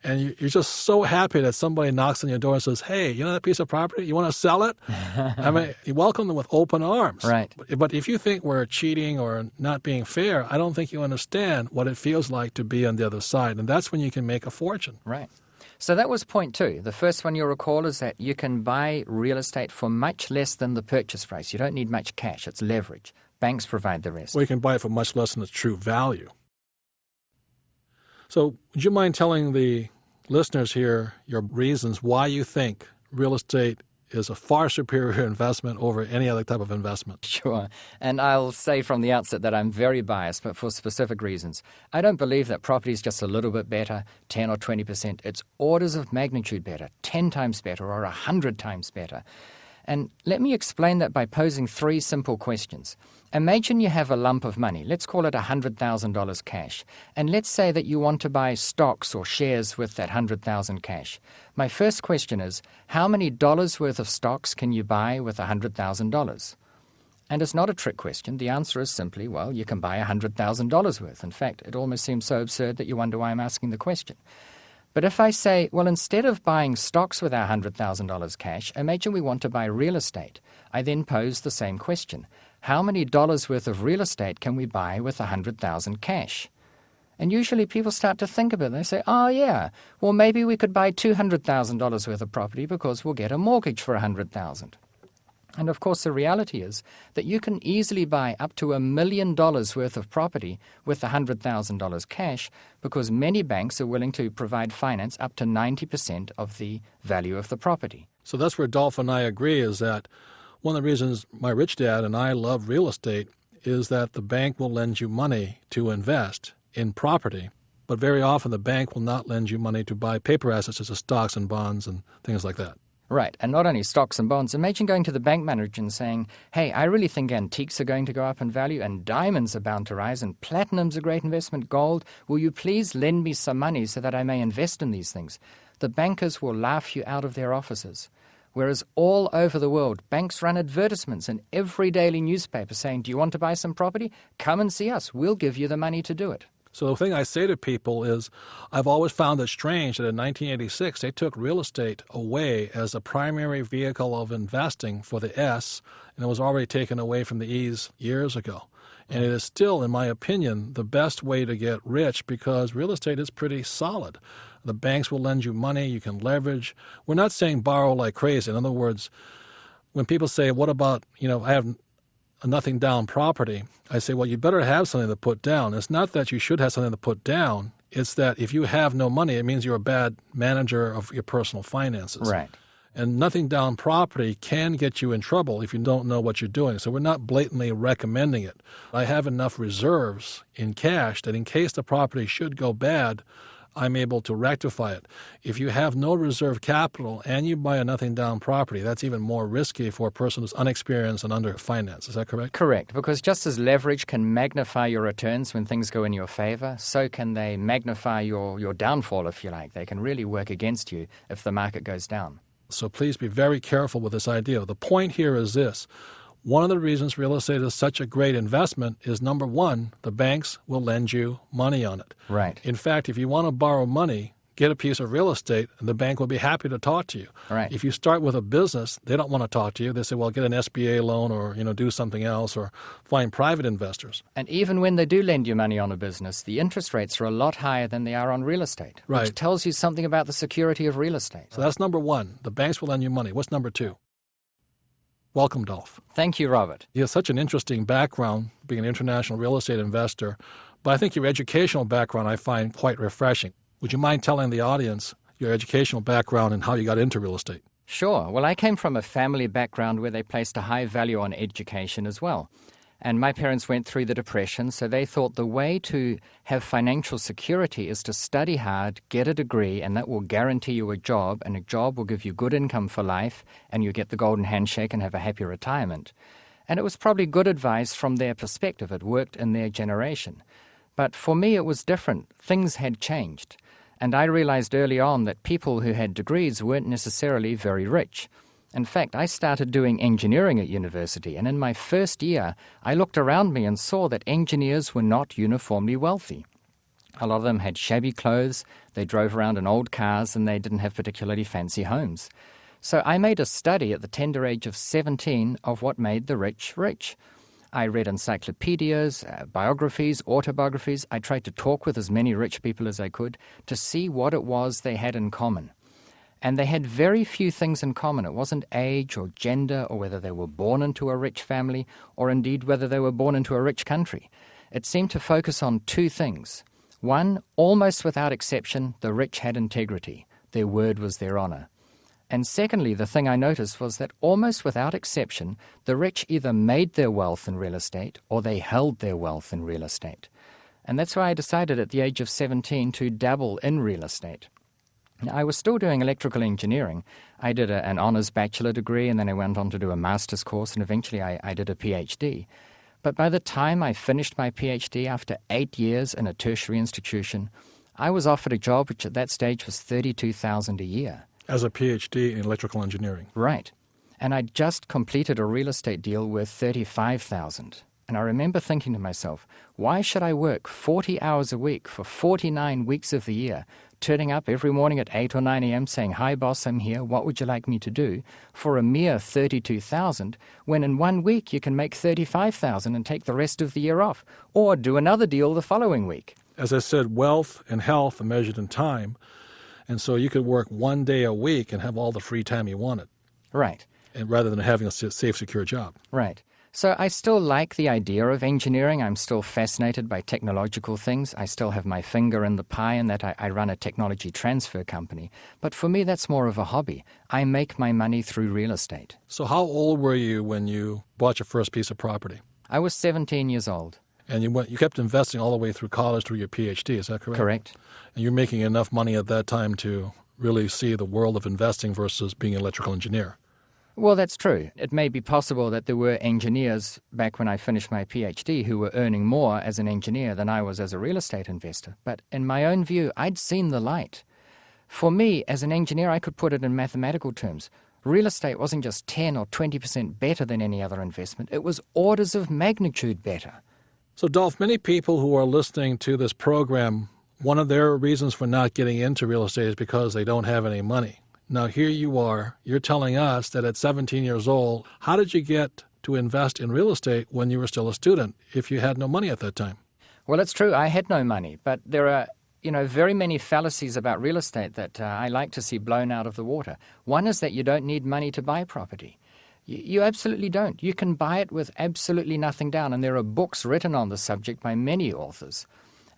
and you're just so happy that somebody knocks on your door and says, hey, you know that piece of property? You want to sell it? I mean, you welcome them with open arms. Right. But if you think we're cheating or not being fair, I don't think you understand what it feels like to be on the other side. And that's when you can make a fortune. Right. So that was point 2. The first one you'll recall is that you can buy real estate for much less than the purchase price. You don't need much cash. It's leverage. Banks provide the rest. Or you can buy it for much less than its true value. So would you mind telling the listeners here your reasons why you think real estate is a far superior investment over any other type of investment? Sure. And I'll say from the outset that I'm very biased, but for specific reasons. I don't believe that property is just a little bit better, 10 or 20%. It's orders of magnitude better, 10 times better or 100 times better. And let me explain that by posing 3 simple questions. Imagine you have a lump of money, let's call it $100,000 cash, and let's say that you want to buy stocks or shares with that $100,000 cash. My first question is, how many dollars worth of stocks can you buy with $100,000? And it's not a trick question. The answer is simply, well, you can buy $100,000 worth. In fact, it almost seems so absurd that you wonder why I'm asking the question. But if I say, well, instead of buying stocks with our $100,000 cash, imagine we want to buy real estate. I then pose the same question. How many dollars worth of real estate can we buy with $100,000 cash? And usually people start to think about it. They say, oh, yeah, well, maybe we could buy $200,000 worth of property because we'll get a mortgage for $100,000. And of course, the reality is that you can easily buy up to $1 million worth of property with $100,000 cash because many banks are willing to provide finance up to 90% of the value of the property. So that's where Dolph and I agree, is that one of the reasons my rich dad and I love real estate is that the bank will lend you money to invest in property, but very often the bank will not lend you money to buy paper assets such as stocks and bonds and things like that. Right, and not only stocks and bonds. Imagine going to the bank manager and saying, hey, I really think antiques are going to go up in value and diamonds are bound to rise and platinum's a great investment, gold. Will you please lend me some money so that I may invest in these things? The bankers will laugh you out of their offices. Whereas all over the world, banks run advertisements in every daily newspaper saying, do you want to buy some property? Come and see us. We'll give you the money to do it. So the thing I say to people is I've always found it strange that in 1986 they took real estate away as a primary vehicle of investing for the S, and it was already taken away from the E's years ago. And it is still, in my opinion, the best way to get rich because real estate is pretty solid. The banks will lend you money, you can leverage. We're not saying borrow like crazy. In other words, when people say, what about, I have a nothing down property, I say, well, you better have something to put down. It's not that you should have something to put down. It's that if you have no money, it means you're a bad manager of your personal finances. Right. And nothing down property can get you in trouble if you don't know what you're doing. So we're not blatantly recommending it. I have enough reserves in cash that in case the property should go bad, I'm able to rectify it. If you have no reserve capital and you buy a nothing down property, that's even more risky for a person who's unexperienced and underfinanced. Is that correct? Correct, because just as leverage can magnify your returns when things go in your favor, so can they magnify your downfall, if you like. They can really work against you if the market goes down. So please be very careful with this idea. The point here is this. One of the reasons real estate is such a great investment is, number one, the banks will lend you money on it. Right. In fact, if you want to borrow money, get a piece of real estate, and the bank will be happy to talk to you. Right. If you start with a business, they don't want to talk to you. They say, well, get an SBA loan or, do something else or find private investors. And even when they do lend you money on a business, the interest rates are a lot higher than they are on real estate, Right. which tells you something about the security of real estate. So that's number one. The banks will lend you money. What's number two? Welcome, Dolph. Thank you, Robert. You have such an interesting background, being an international real estate investor, but I think your educational background I find quite refreshing. Would you mind telling the audience your educational background and how you got into real estate? Sure. Well, I came from a family background where they placed a high value on education as well. And my parents went through the Depression, so they thought the way to have financial security is to study hard, get a degree, and that will guarantee you a job, and a job will give you good income for life, and you get the golden handshake and have a happy retirement. And it was probably good advice from their perspective. It worked in their generation. But for me, it was different. Things had changed. And I realized early on that people who had degrees weren't necessarily very rich. In fact, I started doing engineering at university, and in my first year, I looked around me and saw that engineers were not uniformly wealthy. A lot of them had shabby clothes, they drove around in old cars, and they didn't have particularly fancy homes. So I made a study at the tender age of 17 of what made the rich rich. I read encyclopedias, biographies, autobiographies. I tried to talk with as many rich people as I could to see what it was they had in common. And they had very few things in common. It wasn't age or gender or whether they were born into a rich family or indeed whether they were born into a rich country. It seemed to focus on two things. One, almost without exception, the rich had integrity. Their word was their honor. And secondly, the thing I noticed was that almost without exception, the rich either made their wealth in real estate or they held their wealth in real estate. And that's why I decided at the age of 17 to dabble in real estate. I was still doing electrical engineering. I did an honors bachelor degree, and then I went on to do a master's course, and eventually I did a PhD. But by the time I finished my PhD after 8 years in a tertiary institution, I was offered a job which at that stage was $32,000 a year. As a PhD in electrical engineering. Right. And I'd just completed a real estate deal worth $35,000. And I remember thinking to myself, why should I work 40 hours a week for 49 weeks of the year, turning up every morning at 8 or 9 a.m. saying, hi, boss, I'm here, what would you like me to do, for a mere $32,000, when in 1 week you can make $35,000 and take the rest of the year off, or do another deal the following week? As I said, wealth and health are measured in time, and so you could work 1 day a week and have all the free time you wanted. Right. And rather than having a safe, secure job. Right. So I still like the idea of engineering. I'm still fascinated by technological things. I still have my finger in the pie in that I run a technology transfer company. But for me, that's more of a hobby. I make my money through real estate. So how old were you when you bought your first piece of property? I was 17 years old. And you kept investing all the way through college, through your PhD, is that correct? Correct. And you're making enough money at that time to really see the world of investing versus being an electrical engineer. Well, that's true. It may be possible that there were engineers back when I finished my PhD who were earning more as an engineer than I was as a real estate investor. But in my own view, I'd seen the light. For me, as an engineer, I could put it in mathematical terms. Real estate wasn't just 10 or 20% better than any other investment. It was orders of magnitude better. So, Dolph, many people who are listening to this program, one of their reasons for not getting into real estate is because they don't have any money. Now, here you are, you're telling us that at 17 years old, how did you get to invest in real estate when you were still a student if you had no money at that time? Well, it's true. I had no money, but there are very many fallacies about real estate that I like to see blown out of the water. One is that you don't need money to buy property. You absolutely don't. You can buy it with absolutely nothing down, and there are books written on the subject by many authors.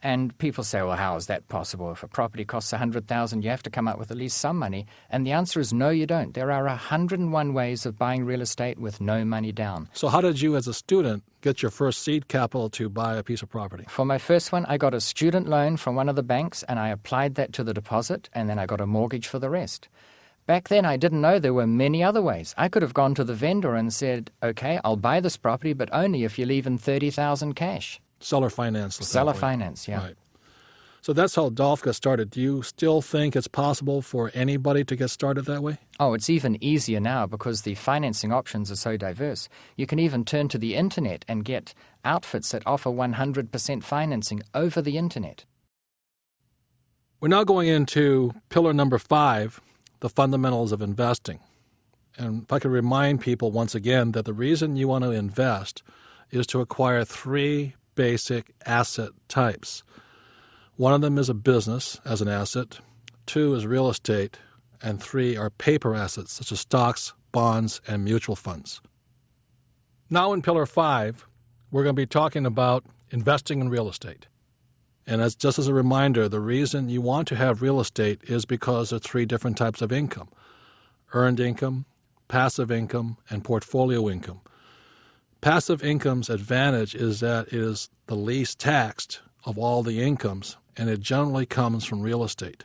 And people say, well, how is that possible? If a property costs $100,000, you have to come up with at least some money. And the answer is no, you don't. There are 101 ways of buying real estate with no money down. So how did you, as a student, get your first seed capital to buy a piece of property? For my first one, I got a student loan from one of the banks, and I applied that to the deposit, and then I got a mortgage for the rest. Back then, I didn't know there were many other ways. I could have gone to the vendor and said, okay, I'll buy this property, but only if you leave in $30,000 cash. Seller finance. Seller finance, yeah. Right. So that's how Dolph got started. Do you still think it's possible for anybody to get started that way? Oh, it's even easier now because the financing options are so diverse. You can even turn to the internet and get outfits that offer 100% financing over the internet. We're now going into pillar number 5, the fundamentals of investing. And if I could remind people once again that the reason you want to invest is to acquire 3 basic asset types. One of them is a business as an asset, 2 is real estate, and 3 are paper assets such as stocks, bonds, and mutual funds. Now in Pillar 5, we're going to be talking about investing in real estate. And just as a reminder, the reason you want to have real estate is because there are 3 different types of income: earned income, passive income, and portfolio income. Passive income's advantage is that it is the least taxed of all the incomes, and it generally comes from real estate.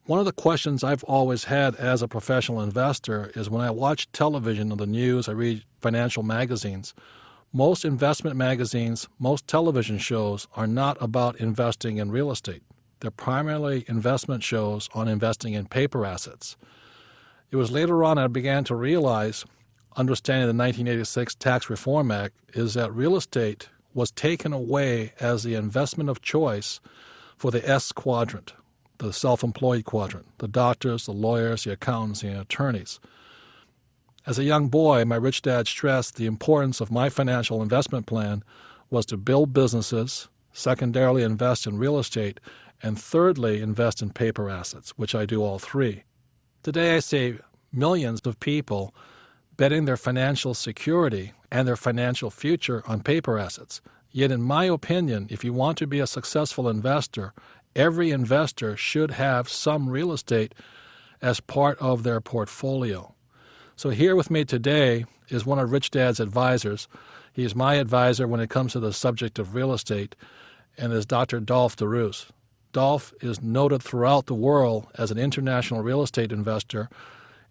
One of the questions I've always had as a professional investor is when I watch television or the news, I read financial magazines, most investment magazines, most television shows are not about investing in real estate. They're primarily investment shows on investing in paper assets. It was later on I began to realize, understanding the 1986 Tax Reform Act, is that real estate was taken away as the investment of choice for the S quadrant, the self-employed quadrant, the doctors, the lawyers, the accountants, and the attorneys. As a young boy, my rich dad stressed the importance of my financial investment plan was to build businesses, secondarily invest in real estate, and thirdly invest in paper assets, which I do all 3. Today I see millions of people betting their financial security and their financial future on paper assets. Yet in my opinion, if you want to be a successful investor, every investor should have some real estate as part of their portfolio. So here with me today is one of Rich Dad's advisors. He is my advisor when it comes to the subject of real estate, and is Dr. Dolph DeRoos. Dolph is noted throughout the world as an international real estate investor,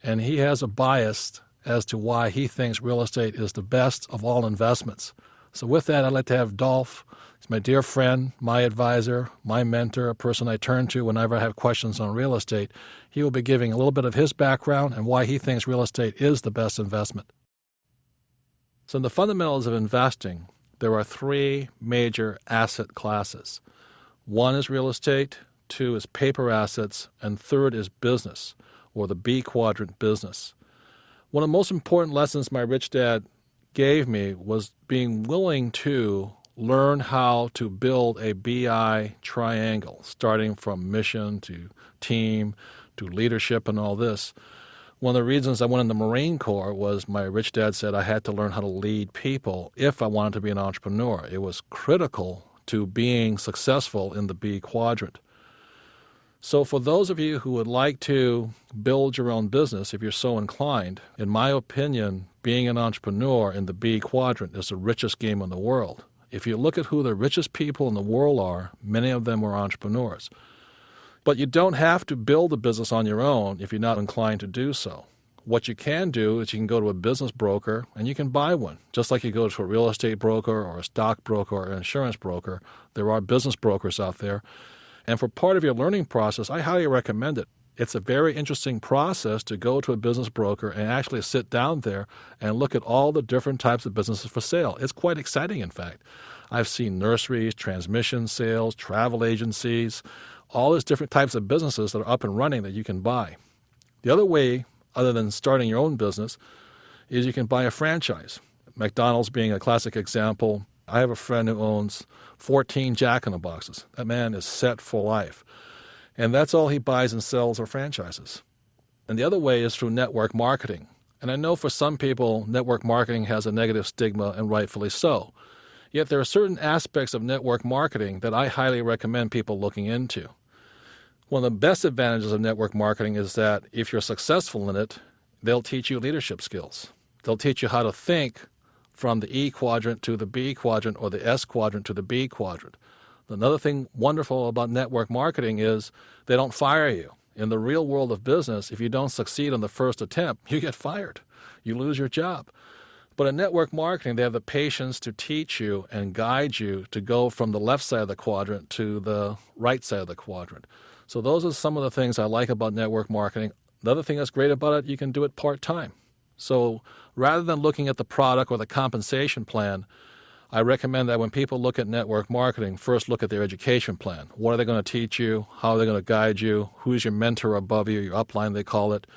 and he has a bias as to why he thinks real estate is the best of all investments. So with that, I'd like to have Dolph. He's my dear friend, my advisor, my mentor, a person I turn to whenever I have questions on real estate. He will be giving a little bit of his background and why he thinks real estate is the best investment. So in the fundamentals of investing, there are 3 major asset classes. 1 is real estate, 2 is paper assets, and 3rd is business, or the B quadrant business. One of the most important lessons my rich dad gave me was being willing to learn how to build a BI triangle, starting from mission to team to leadership and all this. One of the reasons I went in the Marine Corps was my rich dad said I had to learn how to lead people if I wanted to be an entrepreneur. It was critical to being successful in the B quadrant. So for those of you who would like to build your own business, if you're so inclined, in my opinion, being an entrepreneur in the B quadrant is the richest game in the world. If you look at who the richest people in the world are, many of them were entrepreneurs. But you don't have to build a business on your own if you're not inclined to do so. What you can do is you can go to a business broker and you can buy one. Just like you go to a real estate broker or a stock broker or an insurance broker, there are business brokers out there. And for part of your learning process, I highly recommend it. It's a very interesting process to go to a business broker and actually sit down there and look at all the different types of businesses for sale. It's quite exciting, in fact. I've seen nurseries, transmission sales, travel agencies, all these different types of businesses that are up and running that you can buy. The other way, other than starting your own business, is you can buy a franchise. McDonald's being a classic example. I have a friend who owns 14 Jack in the Boxes. That man is set for life. And that's all he buys and sells are franchises. And the other way is through network marketing. And I know for some people, network marketing has a negative stigma, and rightfully so. Yet there are certain aspects of network marketing that I highly recommend people looking into. One of the best advantages of network marketing is that if you're successful in it, they'll teach you leadership skills. They'll teach you how to think from the E quadrant to the B quadrant or the S quadrant to the B quadrant. Another thing wonderful about network marketing is they don't fire you. In the real world of business, if you don't succeed on the first attempt, you get fired. You lose your job. But in network marketing, they have the patience to teach you and guide you to go from the left side of the quadrant to the right side of the quadrant. So those are some of the things I like about network marketing. The other thing that's great about it, you can do it part-time. So rather than looking at the product or the compensation plan, I recommend that when people look at network marketing, first look at their education plan. What are they going to teach you? How are they going to guide you? Who's your mentor above you, your upline they call it?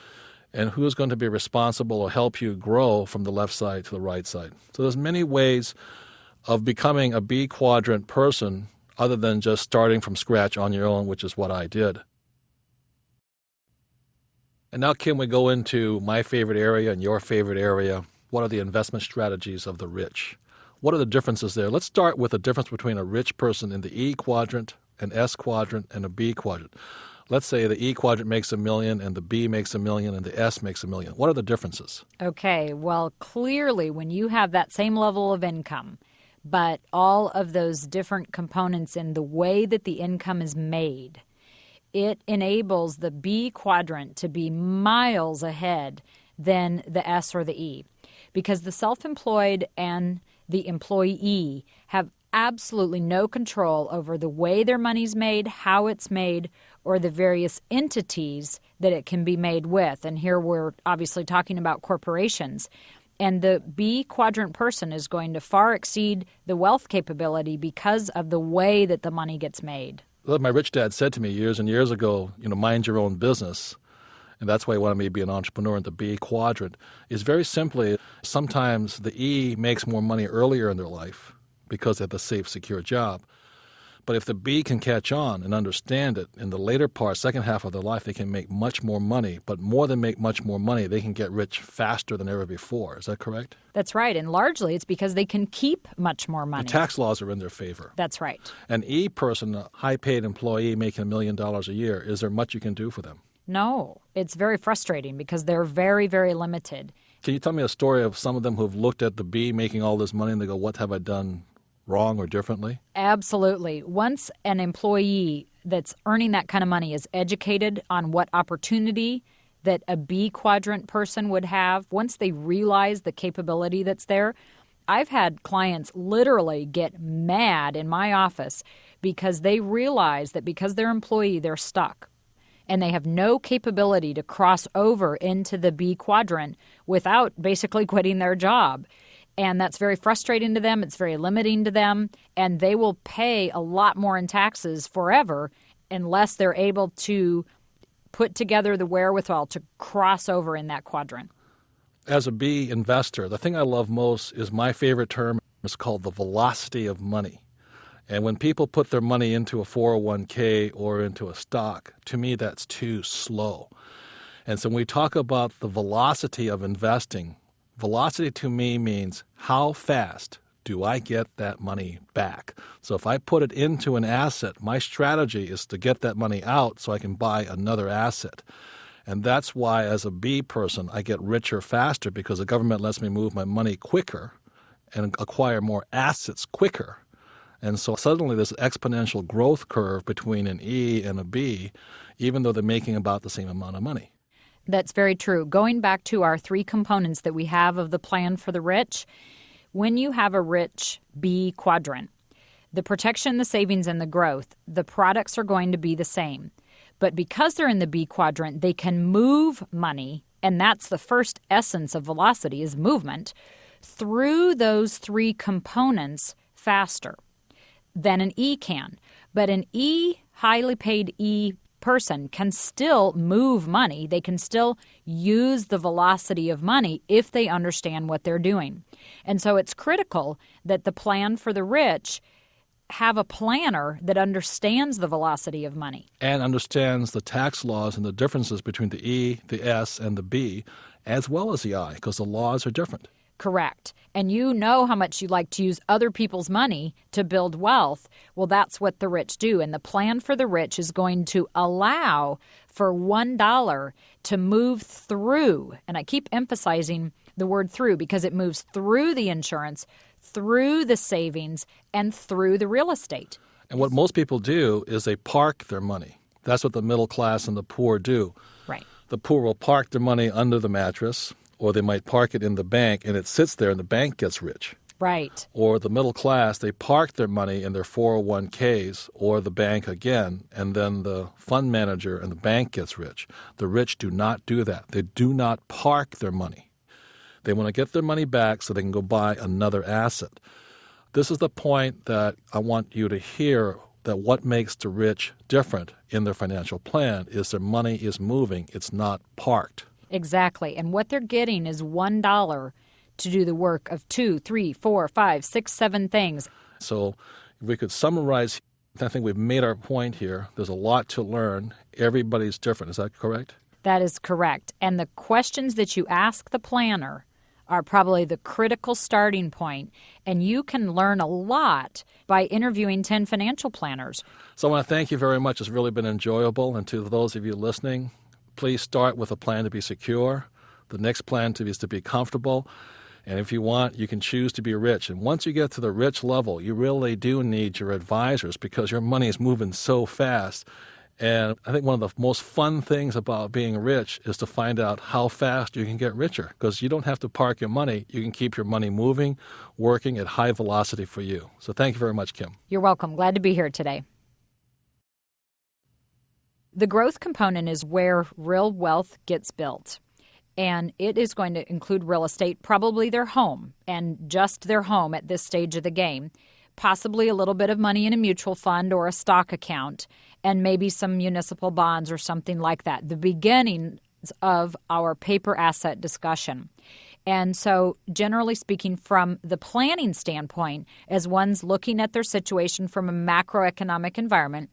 And who's going to be responsible or help you grow from the left side to the right side? So there's many ways of becoming a B quadrant person other than just starting from scratch on your own, which is what I did. And now, Kim, we go into my favorite area and your favorite area. What are the investment strategies of the rich? What are the differences there? Let's start with the difference between a rich person in the E quadrant, an S quadrant, and a B quadrant. Let's say the E quadrant makes $1 million and the B makes $1 million and the S makes $1 million. What are the differences? Okay, well, clearly when you have that same level of income, but all of those different components in the way that the income is made, it enables the B quadrant to be miles ahead than the S or the E, because the self-employed and the employee have absolutely no control over the way their money's made, how it's made, or the various entities that it can be made with. And here we're obviously talking about corporations. And the B quadrant person is going to far exceed the wealth capability because of the way that the money gets made. Well, my rich dad said to me years and years ago, mind your own business. And that's why he wanted me to be an entrepreneur in the B quadrant, is very simply, sometimes the E makes more money earlier in their life because they have a safe, secure job. But if the B can catch on and understand it, in the later part, second half of their life, they can make much more money. But more than make much more money, they can get rich faster than ever before. Is that correct? That's right. And largely it's because they can keep much more money. The tax laws are in their favor. That's right. An E person, a high-paid employee making $1 million a year, is there much you can do for them? No. It's very frustrating because they're very, very limited. Can you tell me a story of some of them who've looked at the B making all this money and they go, what have I done wrong or differently? Absolutely. Once an employee that's earning that kind of money is educated on what opportunity that a B quadrant person would have, once they realize the capability that's there, I've had clients literally get mad in my office because they realize that because they're employee, they're stuck. And they have no capability to cross over into the B quadrant without basically quitting their job. And that's very frustrating to them. It's very limiting to them. And they will pay a lot more in taxes forever unless they're able to put together the wherewithal to cross over in that quadrant. As a B investor, the thing I love most is my favorite term is called the velocity of money. And when people put their money into a 401k or into a stock, to me that's too slow. And so when we talk about the velocity of investing, velocity to me means how fast do I get that money back? So if I put it into an asset, my strategy is to get that money out so I can buy another asset. And that's why as a B person, I get richer faster because the government lets me move my money quicker and acquire more assets quicker. And so suddenly this exponential growth curve between an E and a B, even though they're making about the same amount of money. That's very true. Going back to our 3 components that we have of the plan for the rich, when you have a rich B quadrant, the protection, the savings, and the growth, the products are going to be the same. But because they're in the B quadrant, they can move money, and that's the first essence of velocity is movement, through those 3 components faster than an E can. But an E, highly paid E person can still move money. They can still use the velocity of money if they understand what they're doing. And so it's critical that the plan for the rich have a planner that understands the velocity of money. And understands the tax laws and the differences between the E, the S, and the B, as well as the I, because the laws are different. Correct. And you know how much you like to use other people's money to build wealth. Well, that's what the rich do. And the plan for the rich is going to allow for $1 to move through. And I keep emphasizing the word through because it moves through the insurance, through the savings, and through the real estate. And what most people do is they park their money. That's what the middle class and the poor do. Right. The poor will park their money under the mattress, or they might park it in the bank, and it sits there and the bank gets rich. Right. Or the middle class, they park their money in their 401ks or the bank again, and then the fund manager and the bank gets rich. The rich do not do that. They do not park their money. They want to get their money back so they can go buy another asset. This is the point that I want you to hear, that what makes the rich different in their financial plan is their money is moving. It's not parked. Exactly. And what they're getting is $1 to do the work of 2, 3, 4, 5, 6, 7 things. So if we could summarize, I think we've made our point here. There's a lot to learn. Everybody's different. Is that correct? That is correct. And the questions that you ask the planner are probably the critical starting point. And you can learn a lot by interviewing 10 financial planners. So I want to thank you very much. It's really been enjoyable. And to those of you listening, please start with a plan to be secure. The next plan is to be comfortable. And if you want, you can choose to be rich. And once you get to the rich level, you really do need your advisors because your money is moving so fast. And I think one of the most fun things about being rich is to find out how fast you can get richer, because you don't have to park your money. You can keep your money moving, working at high velocity for you. So thank you very much, Kim. You're welcome. Glad to be here today. The growth component is where real wealth gets built. And it is going to include real estate, probably their home, and just their home at this stage of the game, possibly a little bit of money in a mutual fund or a stock account, and maybe some municipal bonds or something like that, the beginnings of our paper asset discussion. And so, generally speaking, from the planning standpoint, as one's looking at their situation from a macroeconomic environment,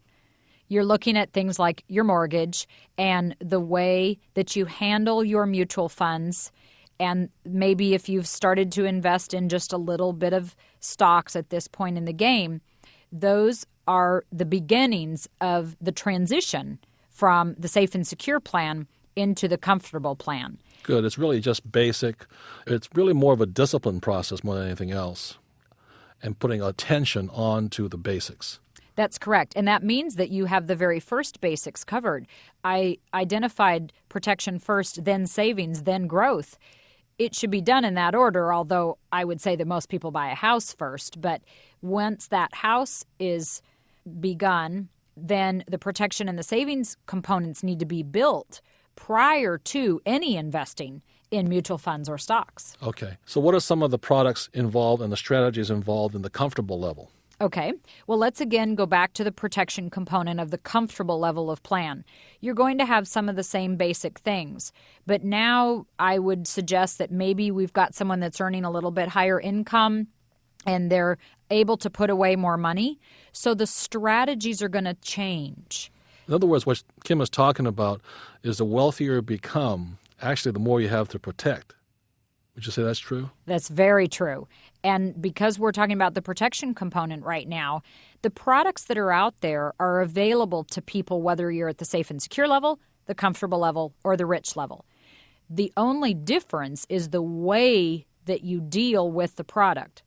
you're looking at things like your mortgage and the way that you handle your mutual funds. And maybe if you've started to invest in just a little bit of stocks at this point in the game, those are the beginnings of the transition from the safe and secure plan into the comfortable plan. Good. It's really just basic. It's really more of a discipline process more than anything else, and putting attention on to the basics. That's correct. And that means that you have the very first basics covered. I identified protection first, then savings, then growth. It should be done in that order, although I would say that most people buy a house first. But once that house is begun, then the protection and the savings components need to be built prior to any investing in mutual funds or stocks. Okay. So what are some of the products involved and the strategies involved in the comfortable level? Okay. Well, let's again go back to the protection component of the comfortable level of plan. You're going to have some of the same basic things, but now I would suggest that maybe we've got someone that's earning a little bit higher income and they're able to put away more money. So the strategies are going to change. In other words, what Kim is talking about is the wealthier you become, actually the more you have to protect. Would you say that's true? That's very true. And because we're talking about the protection component right now, the products that are out there are available to people whether you're at the safe and secure level, the comfortable level, or the rich level. The only difference is the way that you deal with the product.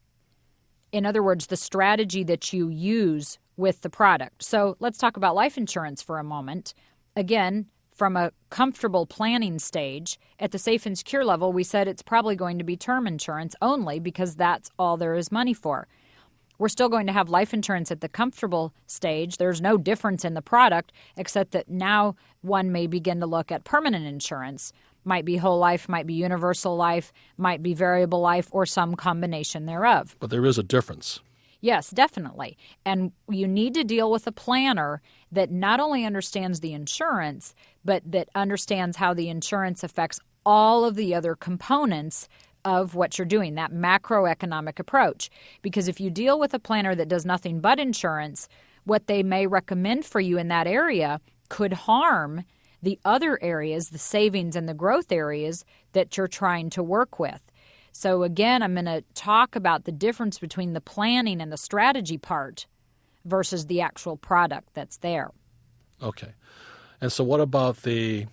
In other words, the strategy that you use with the product. So let's talk about life insurance for a moment. Again, from a comfortable planning stage, at the safe and secure level, we said it's probably going to be term insurance only because that's all there is money for. We're still going to have life insurance at the comfortable stage. There's no difference in the product except that now one may begin to look at permanent insurance. Might be whole life, might be universal life, might be variable life, or some combination thereof. But there is a difference. Yes, definitely. And you need to deal with a planner that not only understands the insurance, but that understands how the insurance affects all of the other components of what you're doing, that macroeconomic approach. Because if you deal with a planner that does nothing but insurance, what they may recommend for you in that area could harm the other areas, the savings and the growth areas that you're trying to work with. So again, I'm going to talk about the difference between the planning and the strategy part versus the actual product that's there. Okay. And so what about the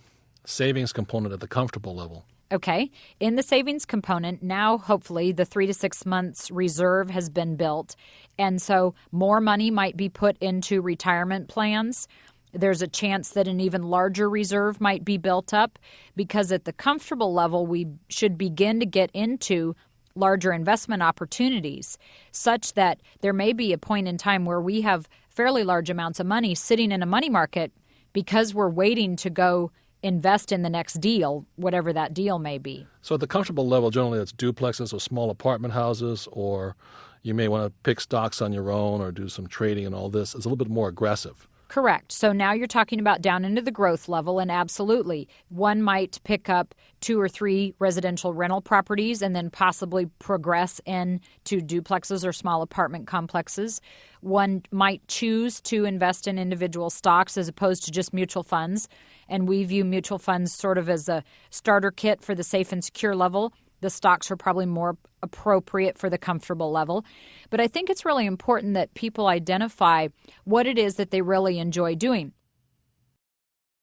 savings component at the comfortable level? Okay. In the savings component, now hopefully the 3 to 6 months reserve has been built. And so more money might be put into retirement plans. There's a chance that an even larger reserve might be built up because at the comfortable level, we should begin to get into larger investment opportunities such that there may be a point in time where we have fairly large amounts of money sitting in a money market because we're waiting to go invest in the next deal, whatever that deal may be. So at the comfortable level, generally that's duplexes or small apartment houses, or you may want to pick stocks on your own or do some trading and all this. It's a little bit more aggressive. Correct. So now you're talking about down into the growth level, and absolutely, one might pick up 2 or 3 residential rental properties and then possibly progress into duplexes or small apartment complexes. One might choose to invest in individual stocks as opposed to just mutual funds, and we view mutual funds sort of as a starter kit for the safe and secure level. The stocks are probably more appropriate for the comfortable level. But I think it's really important that people identify what it is that they really enjoy doing.